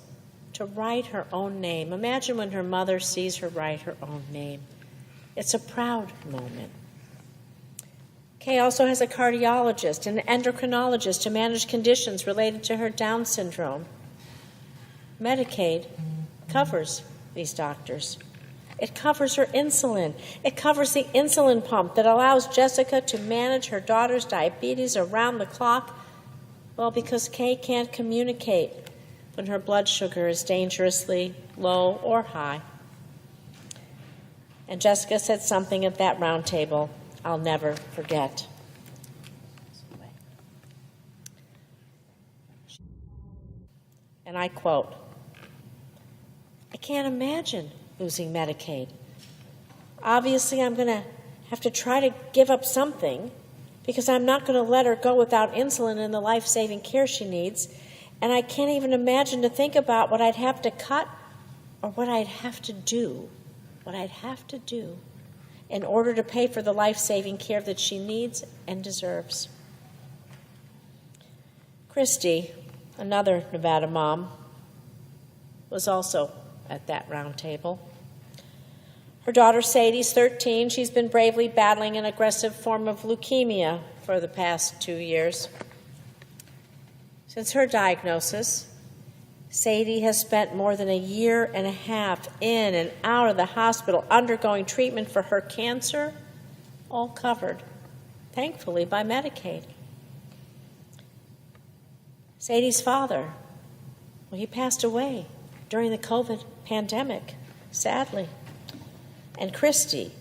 to write her own name. Imagine when her mother sees her write her own name. It's a proud moment. Kay also has a cardiologist and an endocrinologist to manage conditions related to her Down syndrome. Medicaid covers these doctors. It covers her insulin. It covers the insulin pump that allows Jessica to manage her daughter's diabetes around the clock. Well, because Kay can't communicate when her blood sugar is dangerously low or high. And Jessica said something at that round table I'll never forget. And I quote, "I can't imagine losing Medicaid. Obviously, I'm going to have to try to give up something because I'm not going to let her go without insulin and the life-saving care she needs. And I can't even imagine to think about what I'd have to cut or what I'd have to do in order to pay for the life-saving care that she needs and deserves." Christy, another Nevada mom, was also at that round table. Her daughter Sadie's 13. She's been bravely battling an aggressive form of leukemia for the past 2 years. Since her diagnosis, Sadie has spent more than 1.5 years in and out of the hospital undergoing treatment for her cancer, all covered, thankfully, by Medicaid. Sadie's father, well, he passed away during the COVID pandemic, sadly. And Christy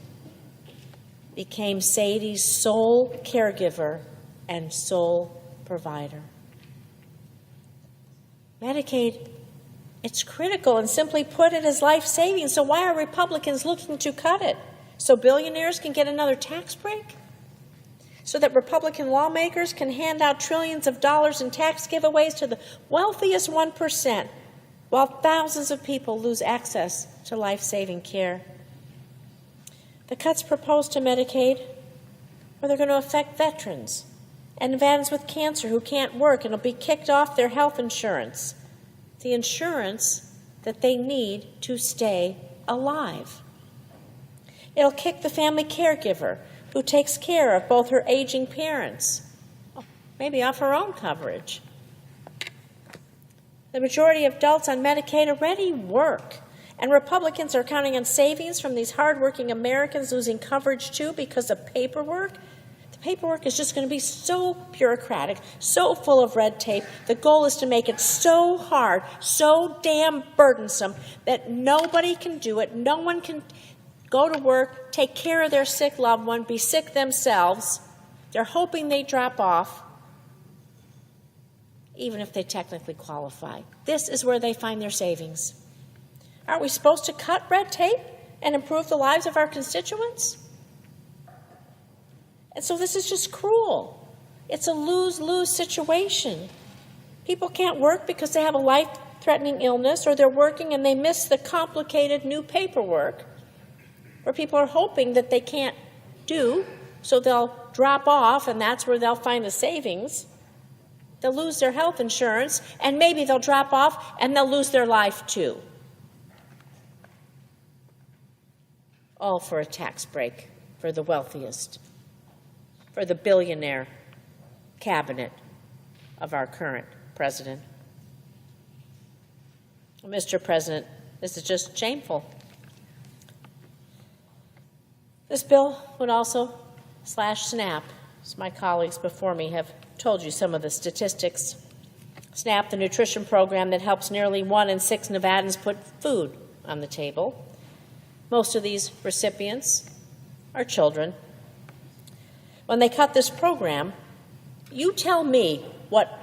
became Sadie's sole caregiver and sole provider. Medicaid, it's critical, and simply put, it is life-saving. So why are Republicans looking to cut it? So billionaires can get another tax break? So that Republican lawmakers can hand out trillions of dollars in tax giveaways to the wealthiest 1%, while thousands of people lose access to life-saving care? The cuts proposed to Medicaid, well, they're going to affect veterans and Nevadans with cancer who can't work and will be kicked off their health insurance, the insurance that they need to stay alive. It'll kick the family caregiver who takes care of both her aging parents, maybe off her own coverage. The majority of adults on Medicaid already work, and Republicans are counting on savings from these hardworking Americans losing coverage too because of paperwork. The paperwork is just going to be so bureaucratic, so full of red tape. The goal is to make it so hard, so damn burdensome that nobody can do it. No one can go to work, take care of their sick loved one, be sick themselves. They're hoping they drop off, even if they technically qualify. This is where they find their savings. Aren't we supposed to cut red tape and improve the lives of our constituents? And so this is just cruel. It's a lose-lose situation. People can't work because they have a life-threatening illness, or they're working and they miss the complicated new paperwork, where people are hoping that they can't do, so they'll drop off, and that's where they'll find the savings. They'll lose their health insurance, and maybe they'll drop off, and they'll lose their life too. All for a tax break for the wealthiest, for the billionaire cabinet of our current president. Mr. President, this is just shameful. This bill would also slash SNAP, as my colleagues before me have told you some of the statistics. SNAP, the nutrition program that helps nearly 1 in 6 Nevadans put food on the table. Most of these recipients are children. When they cut this program, you tell me what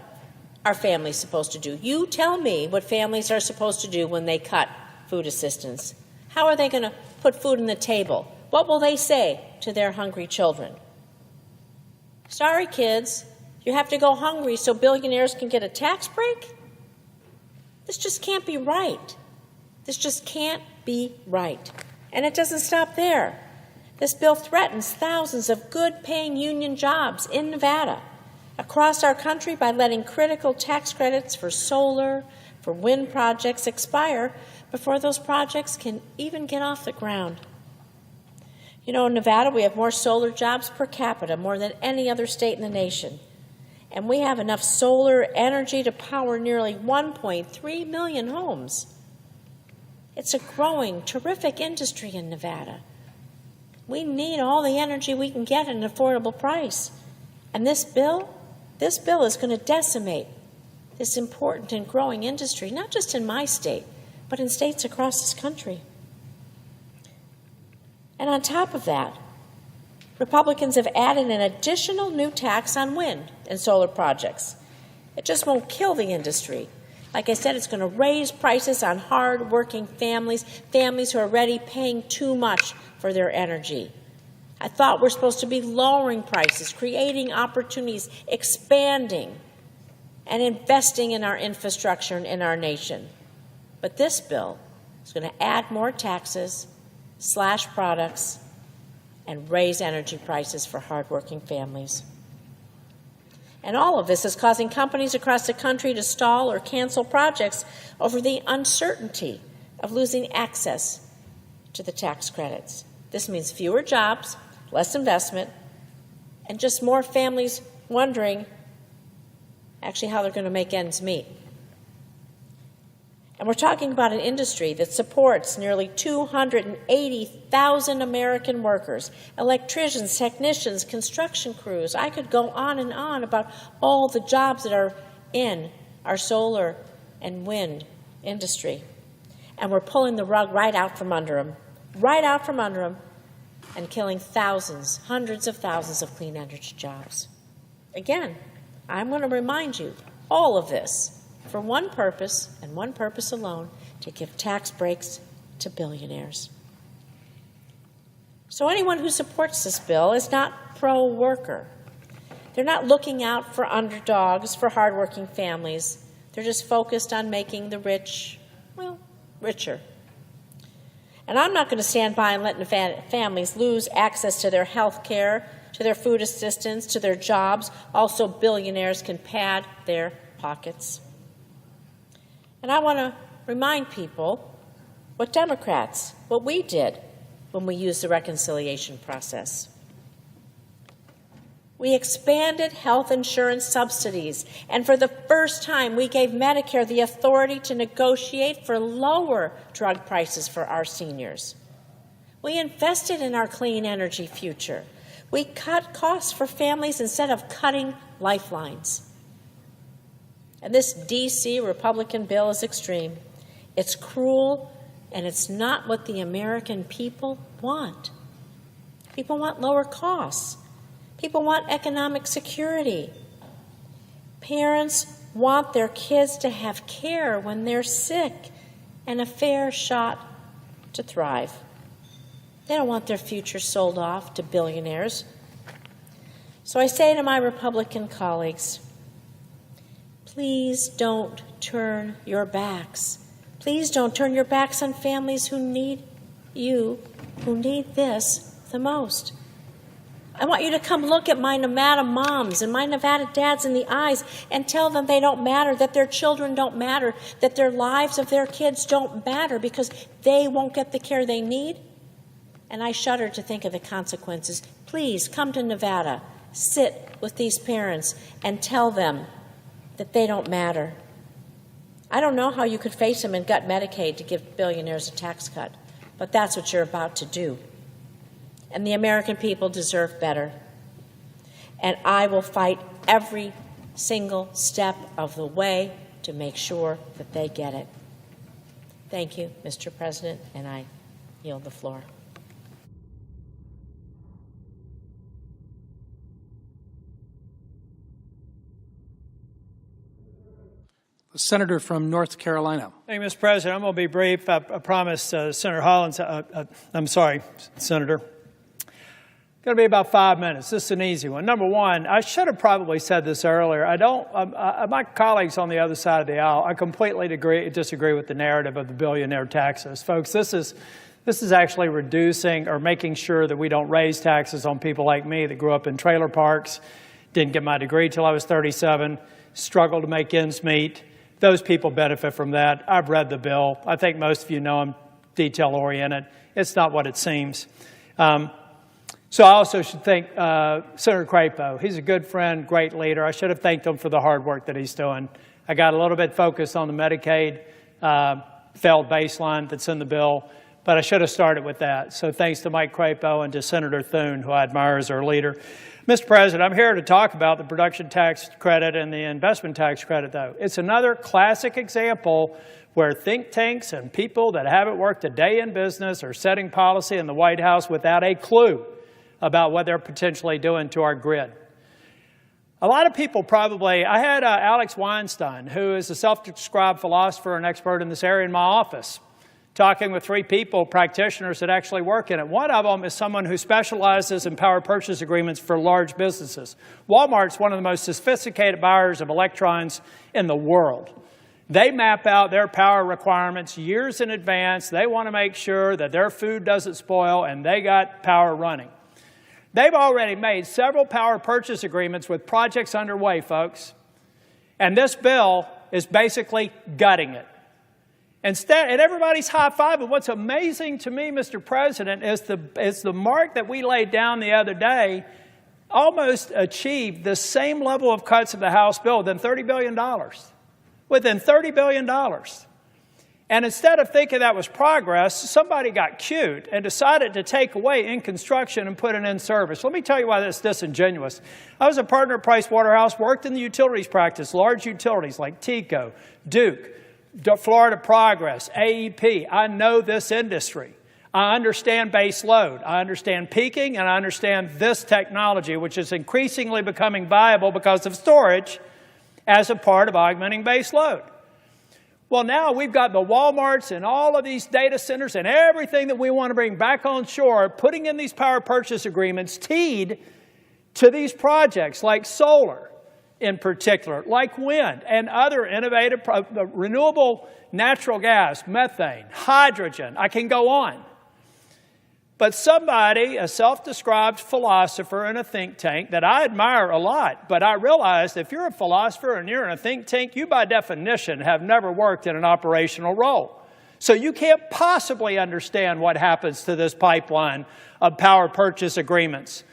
our families supposed to do. You tell me what families are supposed to do when they cut food assistance. How are they going to put food on the table? What will they say to their hungry children? Sorry, kids, you have to go hungry so billionaires can get a tax break? This just can't be right. This just can't be right. And it doesn't stop there. This bill threatens thousands of good-paying union jobs in Nevada, across our country, by letting critical tax credits for solar, for wind projects expire before those projects can even get off the ground. You know, in Nevada, we have more solar jobs per capita, more than any other state in the nation. And we have enough solar energy to power nearly 1.3 million homes. It's a growing, terrific industry in Nevada. We need all the energy we can get at an affordable price. And this bill is going to decimate this important and growing industry, not just in my state, but in states across this country. And on top of that, Republicans have added an additional new tax on wind and solar projects. It just won't kill the industry. Like I said, it's going to raise prices on hard-working families who are already paying too much for their energy. I thought we're supposed to be lowering prices, creating opportunities, expanding, and investing in our infrastructure and in our nation. But this bill is going to add more taxes, slash products, and raise energy prices for hardworking families. And all of this is causing companies across the country to stall or cancel projects over the uncertainty of losing access to the tax credits. This means fewer jobs, less investment, and just more families wondering actually how they're going to make ends meet. And we're talking about an industry that supports nearly 280,000 American workers, electricians, technicians, construction crews. I could go on and on about all the jobs that are in our solar and wind industry. And we're pulling the rug right out from under them, and killing thousands, hundreds of thousands of clean energy jobs. Again, I'm going to remind you, all of this for one purpose and one purpose alone, to give tax breaks to billionaires. So anyone who supports this bill is not pro-worker. They're not looking out for underdogs, for hardworking families. They're just focused on making the rich, well, richer. And I'm not going to stand by and let families lose access to their health care, to their food assistance, to their jobs. Also, billionaires can pad their pockets. And I want to remind people what we did when we used the reconciliation process. We expanded health insurance subsidies, and for the first time, we gave Medicare the authority to negotiate for lower drug prices for our seniors. We invested in our clean energy future. We cut costs for families instead of cutting lifelines. And this D.C. Republican bill is extreme. It's cruel, and it's not what the American people want. People want lower costs. People want economic security. Parents want their kids to have care when they're sick and a fair shot to thrive. They don't want their future sold off to billionaires. So I say to my Republican colleagues, please don't turn your backs. Please don't turn your backs on families who need you, who need this the most. I want you to come look at my Nevada moms and my Nevada dads in the eyes and tell them they don't matter, that their children don't matter, that their lives of their kids don't matter because they won't get the care they need. And I shudder to think of the consequences. Please come to Nevada, sit with these parents, and tell them that they don't matter. I don't know how you could face them and gut Medicaid to give billionaires a tax cut, but that's what you're about to do. And the American people deserve better. And I will fight every single step of the way to make sure that they get it. Thank you, Mr. President, and I yield the floor. The senator from North Carolina. Thank you, Mr. President. I'm going to be brief. I promised Senator Hollins, Senator. Going to be about 5 minutes. This is an easy one. Number one, I should have probably said this earlier. My colleagues on the other side of the aisle, I completely disagree with the narrative of the billionaire taxes. Folks, this is actually reducing or making sure that we don't raise taxes on people like me that grew up in trailer parks, didn't get my degree till I was 37, struggled to make ends meet. Those people benefit from that. I've read the bill. I think most of you know I'm detail-oriented. It's not what it seems. So I also should thank Senator Crapo. He's a good friend, great leader. I should have thanked him for the hard work that he's doing. I got a little bit focused on the Medicaid failed baseline that's in the bill, but I should have started with that. So thanks to Mike Crapo and to Senator Thune, who I admire as our leader. Mr. President, I'm here to talk about the production tax credit and the investment tax credit, though. It's another classic example where think tanks and people that haven't worked a day in business are setting policy in the White House without a clue about what they're potentially doing to our grid. A lot of people probably, I had Alex Weinstein, who is a self-described philosopher and expert in this area, in my office, talking with 3 people, practitioners that actually work in it. One of them is someone who specializes in power purchase agreements for large businesses. Walmart's one of the most sophisticated buyers of electrons in the world. They map out their power requirements years in advance. They want to make sure that their food doesn't spoil and they got power running. They've already made several power purchase agreements with projects underway, folks. And this bill is basically gutting it. Instead, and everybody's high-fiving. What's amazing to me, Mr. President, is the mark that we laid down the other day almost achieved the same level of cuts of the House bill within $30 billion. Within $30 billion. And instead of thinking that was progress, somebody got cute and decided to take away in construction and put it in service. Let me tell you why that's disingenuous. I was a partner at Price Waterhouse, worked in the utilities practice, large utilities like TECO, Duke, Florida Progress, AEP. I know this industry. I understand base load. I understand peaking, and I understand this technology, which is increasingly becoming viable because of storage as a part of augmenting base load. Well, now we've got the Walmarts and all of these data centers and everything that we want to bring back on shore, putting in these power purchase agreements teed to these projects like solar in particular, like wind and other innovative, renewable natural gas, methane, hydrogen. I can go on. But somebody, a self-described philosopher in a think tank that I admire a lot, but I realize if you're a philosopher and you're in a think tank, you by definition have never worked in an operational role. So you can't possibly understand what happens to this pipeline of power purchase agreements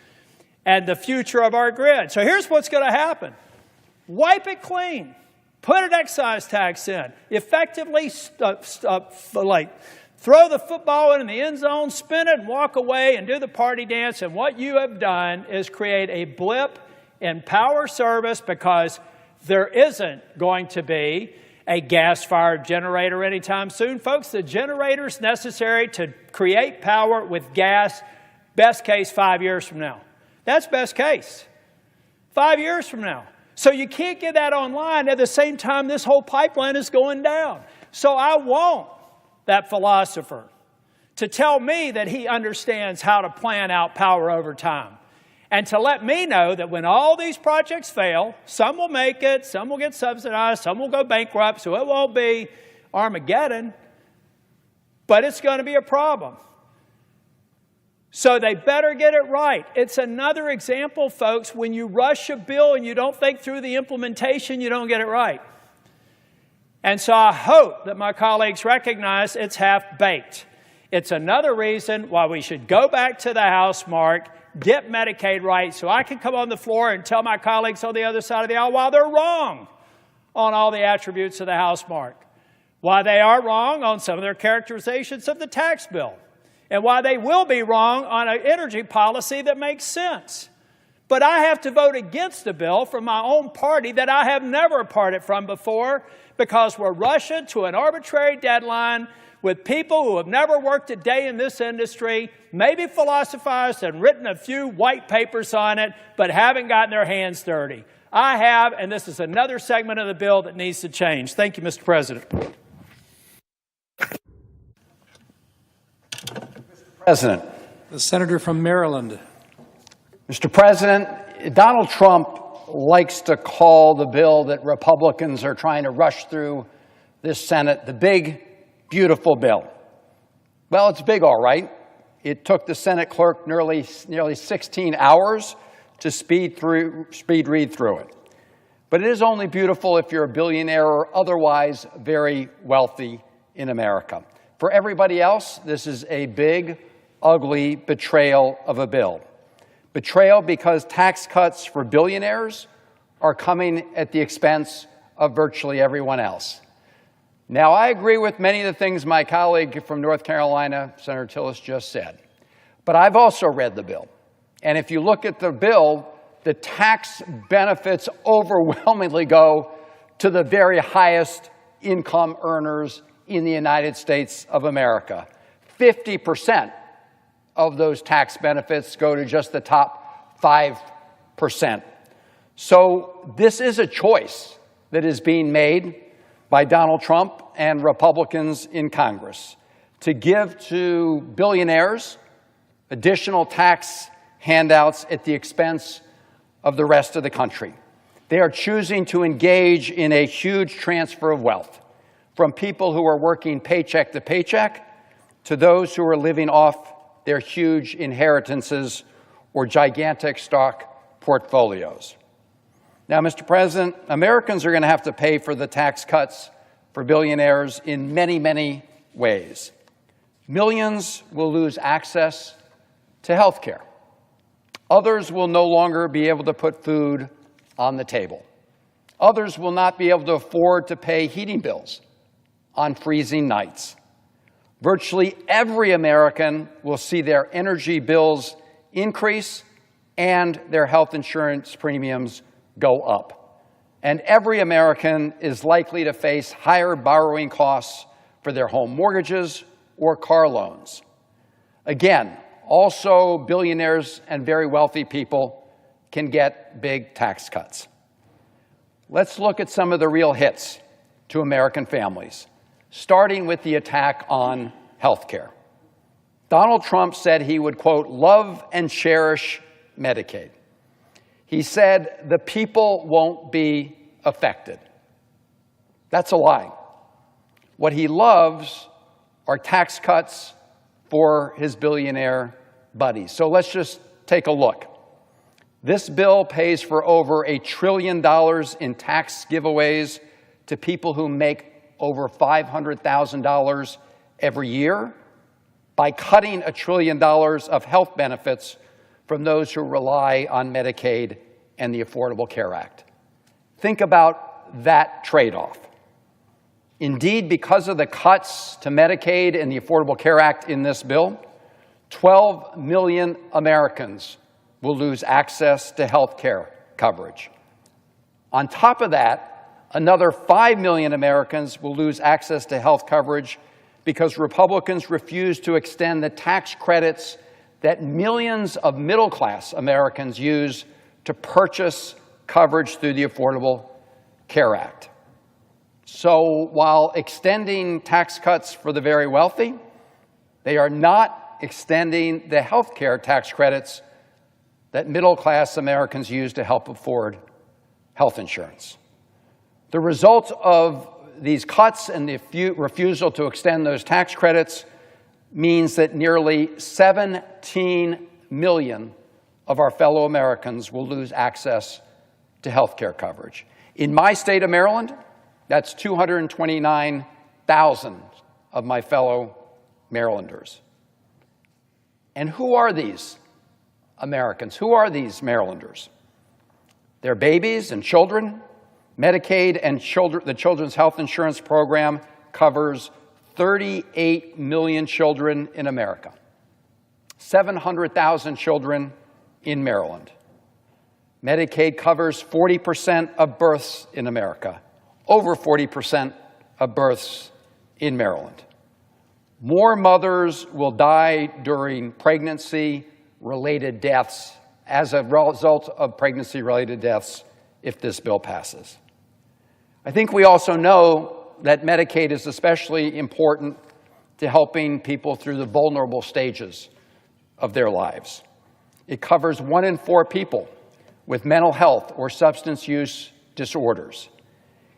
and the future of our grid. So here's what's going to happen. Wipe it clean. Put an excise tax in. Effectively throw the football in the end zone, spin it, and walk away and do the party dance. And what you have done is create a blip in power service because there isn't going to be a gas-fired generator anytime soon. Folks, the generator's necessary to create power with gas, best case 5 years from now. That's best case. 5 years from now. So you can't get that online at the same time this whole pipeline is going down. So I want that philosopher to tell me that he understands how to plan out power over time. And to let me know that when all these projects fail, some will make it, some will get subsidized, some will go bankrupt, so it won't be Armageddon, but it's going to be a problem. So they better get it right. It's another example, folks, when you rush a bill and you don't think through the implementation, you don't get it right. And so I hope that my colleagues recognize it's half-baked. It's another reason why we should go back to the House, Mark, get Medicaid right, so I can come on the floor and tell my colleagues on the other side of the aisle why they're wrong on all the attributes of the House, Mark, why they are wrong on some of their characterizations of the tax bill, and why they will be wrong on an energy policy that makes sense. But I have to vote against a bill from my own party that I have never parted from before because we're rushing to an arbitrary deadline with people who have never worked a day in this industry, maybe philosophized and written a few white papers on it, but haven't gotten their hands dirty. I have, and this is another segment of the bill that needs to change. Thank you, Mr. President. President. The senator from Maryland. Mr. President, Donald Trump likes to call the bill that Republicans are trying to rush through this Senate the big, beautiful bill. Well, it's big, all right. It took the Senate clerk nearly 16 hours to speed read through it. But it is only beautiful if you're a billionaire or otherwise very wealthy in America. For everybody else, this is a big, ugly betrayal of a bill. Betrayal because tax cuts for billionaires are coming at the expense of virtually everyone else. Now, I agree with many of the things my colleague from North Carolina, Senator Tillis, just said. But I've also read the bill. And if you look at the bill, the tax benefits overwhelmingly go to the very highest income earners in the United States of America. 50% of those tax benefits go to just the top 5%. So this is a choice that is being made by Donald Trump and Republicans in Congress to give to billionaires additional tax handouts at the expense of the rest of the country. They are choosing to engage in a huge transfer of wealth from people who are working paycheck to paycheck to those who are living off their huge inheritances or gigantic stock portfolios. Now, Mr. President, Americans are going to have to pay for the tax cuts for billionaires in many, many ways. Millions will lose access to health care. Others will no longer be able to put food on the table. Others will not be able to afford to pay heating bills on freezing nights. Virtually every American will see their energy bills increase and their health insurance premiums go up. And every American is likely to face higher borrowing costs for their home mortgages or car loans. Again, also billionaires and very wealthy people can get big tax cuts. Let's look at some of the real hits to American families, starting with the attack on health care. Donald Trump said he would, quote, love and cherish Medicaid. He said the people won't be affected. That's a lie. What he loves are tax cuts for his billionaire buddies. So let's just take a look. This bill pays for over $1 trillion in tax giveaways to people who make over $500,000 every year by cutting $1 trillion of health benefits from those who rely on Medicaid and the Affordable Care Act. Think about that trade-off. Indeed, because of the cuts to Medicaid and the Affordable Care Act in this bill, 12 million Americans will lose access to health care coverage. On top of that, another 5 million Americans will lose access to health coverage because Republicans refuse to extend the tax credits that millions of middle-class Americans use to purchase coverage through the Affordable Care Act. So while extending tax cuts for the very wealthy, they are not extending the health care tax credits that middle-class Americans use to help afford health insurance. The result of these cuts and the refusal to extend those tax credits means that nearly 17 million of our fellow Americans will lose access to health care coverage. In my state of Maryland, that's 229,000 of my fellow Marylanders. And who are these Americans? Who are these Marylanders? They're babies and children. Medicaid and the Children's Health Insurance Program covers 38 million children in America, 700,000 children in Maryland. Medicaid covers 40% of births in America, over 40% of births in Maryland. More mothers will die during pregnancy-related deaths as a result of pregnancy-related deaths if this bill passes. I think we also know that Medicaid is especially important to helping people through the vulnerable stages of their lives. It covers 1 in 4 people with mental health or substance use disorders.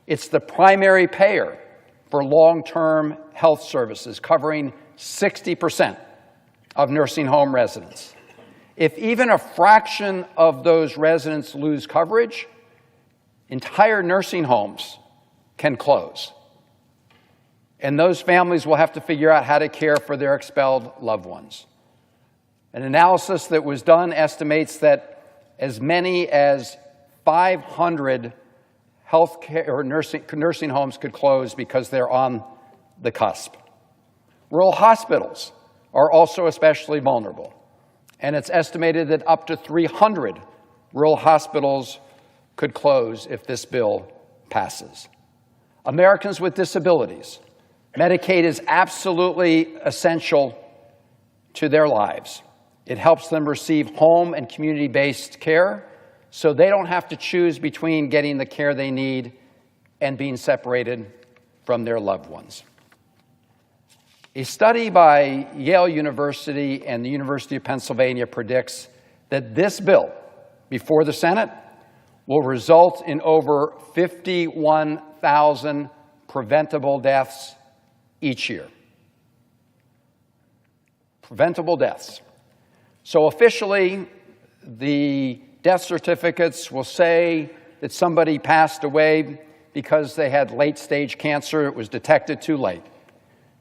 It's the primary payer for long-term health services, covering 60% of nursing home residents. If even a fraction of those residents lose coverage, entire nursing homes can close. And those families will have to figure out how to care for their expelled loved ones. An analysis that was done estimates that as many as 500 health care or nursing homes could close because they're on the cusp. Rural hospitals are also especially vulnerable, and it's estimated that up to 300 rural hospitals could close if this bill passes. Americans with disabilities, Medicaid is absolutely essential to their lives. It helps them receive home and community-based care so they don't have to choose between getting the care they need and being separated from their loved ones. A study by Yale University and the University of Pennsylvania predicts that this bill before the Senate will result in over 51,000 preventable deaths each year. Preventable deaths. So officially, the death certificates will say that somebody passed away because they had late-stage cancer. It was detected too late,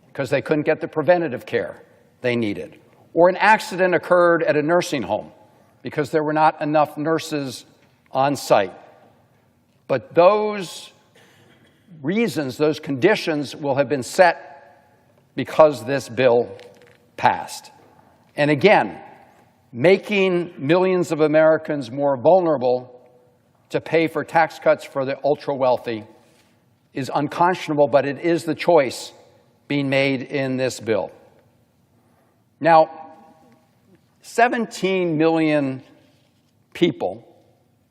because they couldn't get the preventative care they needed. Or an accident occurred at a nursing home because there were not enough nurses on site. But those reasons, those conditions will have been set because this bill passed. And again, making millions of Americans more vulnerable to pay for tax cuts for the ultra-wealthy is unconscionable, but it is the choice being made in this bill. Now, 17 million people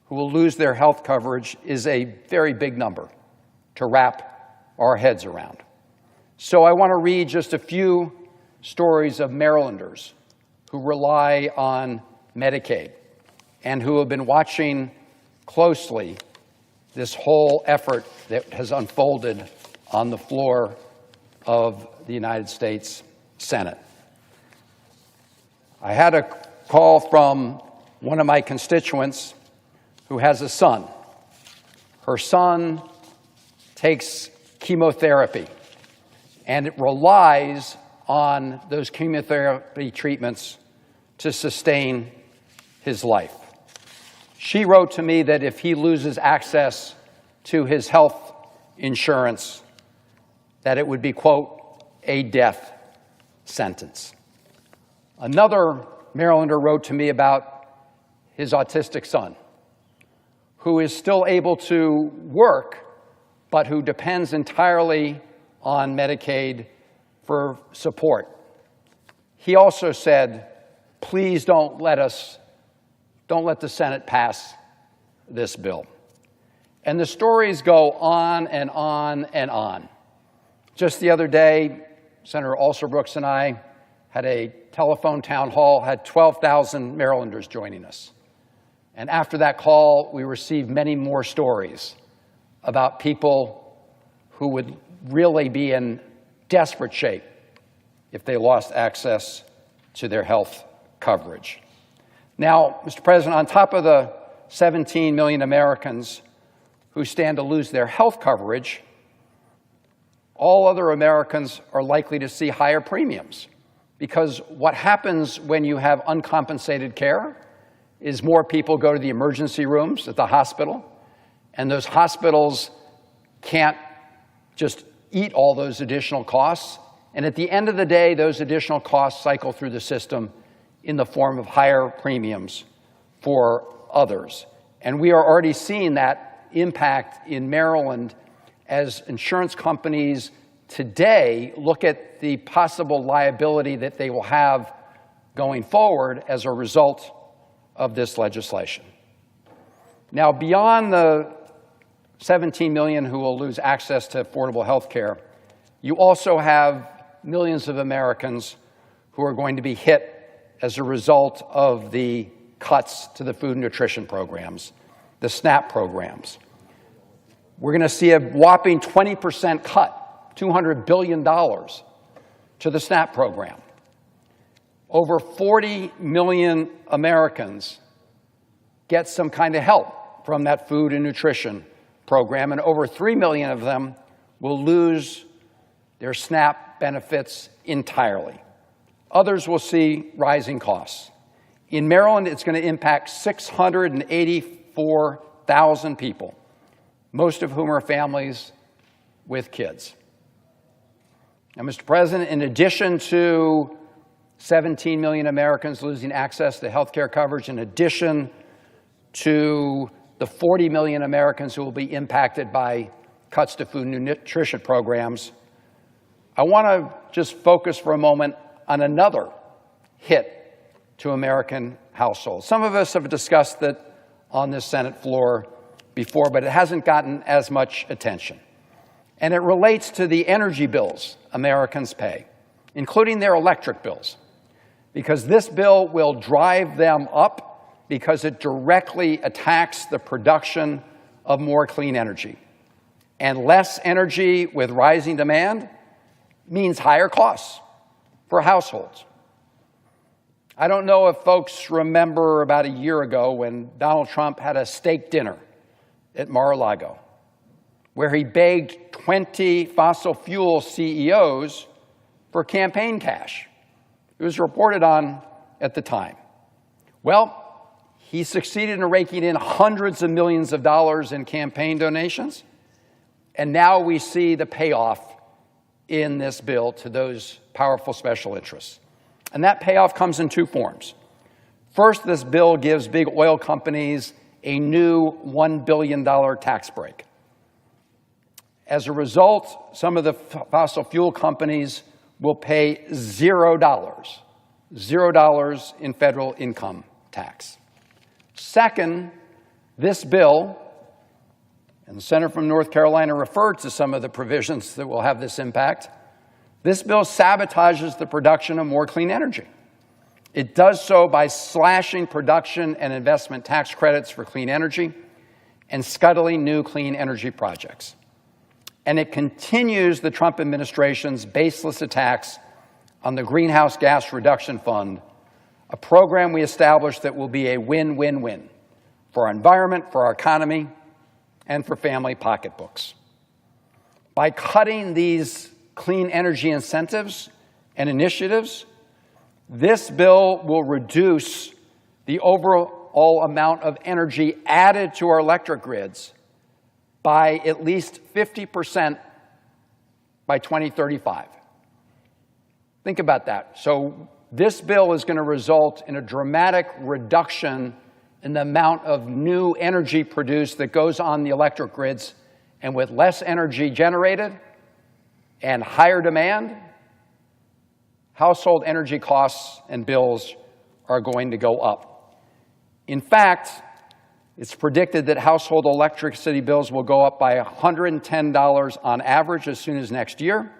who will lose their health coverage is a very big number to wrap our heads around. So I want to read just a few stories of Marylanders who rely on Medicaid and who have been watching closely this whole effort that has unfolded on the floor of the United States Senate. I had a call from one of my constituents who has a son. Her son takes chemotherapy, and it relies on those chemotherapy treatments to sustain his life. She wrote to me that if he loses access to his health insurance, that it would be, quote, a death sentence. Another Marylander wrote to me about his autistic son, who is still able to work, but who depends entirely on Medicaid for support. He also said, please don't let the Senate pass this bill. And the stories go on and on and on. Just the other day, Senator Alsobrooks and I had a telephone town hall, had 12,000 Marylanders joining us. And after that call, we received many more stories about people who would really be in desperate shape if they lost access to their health coverage. Now, Mr. President, on top of the 17 million Americans who stand to lose their health coverage, all other Americans are likely to see higher premiums, because what happens when you have uncompensated care is more people go to the emergency rooms at the hospital, and those hospitals can't just eat all those additional costs. And at the end of the day, those additional costs cycle through the system in the form of higher premiums for others. And we are already seeing that impact in Maryland as insurance companies today look at the possible liability that they will have going forward as a result of this legislation. Now, beyond the 17 million who will lose access to affordable health care, you also have millions of Americans who are going to be hit as a result of the cuts to the food and nutrition programs, the SNAP programs. We're going to see a whopping 20% cut, $200 billion, to the SNAP program. Over 40 million Americans get some kind of help from that food and nutrition program, and over 3 million of them will lose their SNAP benefits entirely. Others will see rising costs. In Maryland, it's going to impact 684,000 people most of whom are families with kids. Now, Mr. President, in addition to 17 million Americans losing access to health care coverage, in addition to the 40 million Americans who will be impacted by cuts to food and nutrition programs, I want to just focus for a moment on another hit to American households. Some of us have discussed it on this Senate floor before, but it hasn't gotten as much attention. And it relates to the energy bills Americans pay, including their electric bills, because this bill will drive them up because it directly attacks the production of more clean energy. And less energy with rising demand means higher costs for households. I don't know if folks remember about a year ago when Donald Trump had a steak dinner at Mar-a-Lago, where he begged 20 fossil fuel CEOs for campaign cash. It was reported on at the time. Well, he succeeded in raking in hundreds of millions of dollars in campaign donations, and now we see the payoff in this bill to those powerful special interests. And that payoff comes in two forms. First, this bill gives big oil companies a new $1 billion tax break. As a result, some of the fossil fuel companies will pay $0 in federal income tax. Second, this bill, and the senator from North Carolina referred to some of the provisions that will have this impact, this bill sabotages the production of more clean energy. It does so by slashing production and investment tax credits for clean energy and scuttling new clean energy projects. And it continues the Trump administration's baseless attacks on the Greenhouse Gas Reduction Fund, a program we established that will be a win-win-win for our environment, for our economy, and for family pocketbooks. By cutting these clean energy incentives and initiatives, this bill will reduce the overall amount of energy added to our electric grids by at least 50% by 2035. Think about that. So this bill is going to result in a dramatic reduction in the amount of new energy produced that goes on the electric grids, and with less energy generated and higher demand, household energy costs and bills are going to go up. In fact, it's predicted that household electricity bills will go up by $110 on average as soon as next year,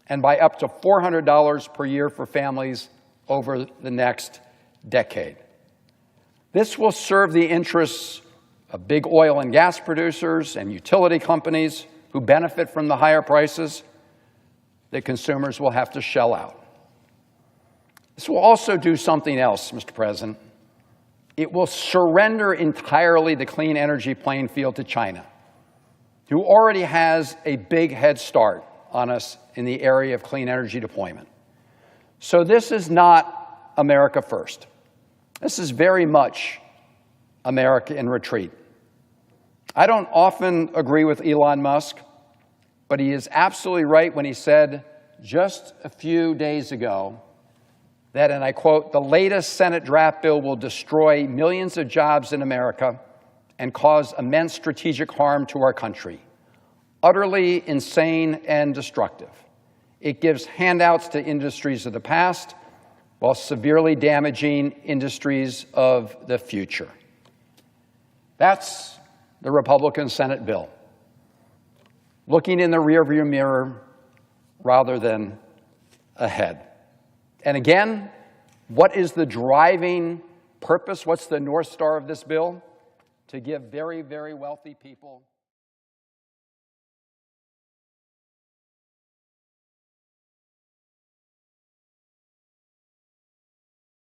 and by up to $400 per year for families over the next decade. This will serve the interests of big oil and gas producers and utility companies who benefit from the higher prices that consumers will have to shell out. This will also do something else, Mr. President. It will surrender entirely the clean energy playing field to China, who already has a big head start on us in the area of clean energy deployment. So this is not America first. This is very much America in retreat. I don't often agree with Elon Musk, but he is absolutely right when he said just a few days ago that, and I quote, "The latest Senate draft bill will destroy millions of jobs in America and cause immense strategic harm to our country. Utterly insane and destructive. It gives handouts to industries of the past while severely damaging industries of the future." That's the Republican Senate bill, looking in the rearview mirror rather than ahead. And again, what is the driving purpose? What's the North Star of this bill? To give very, very wealthy people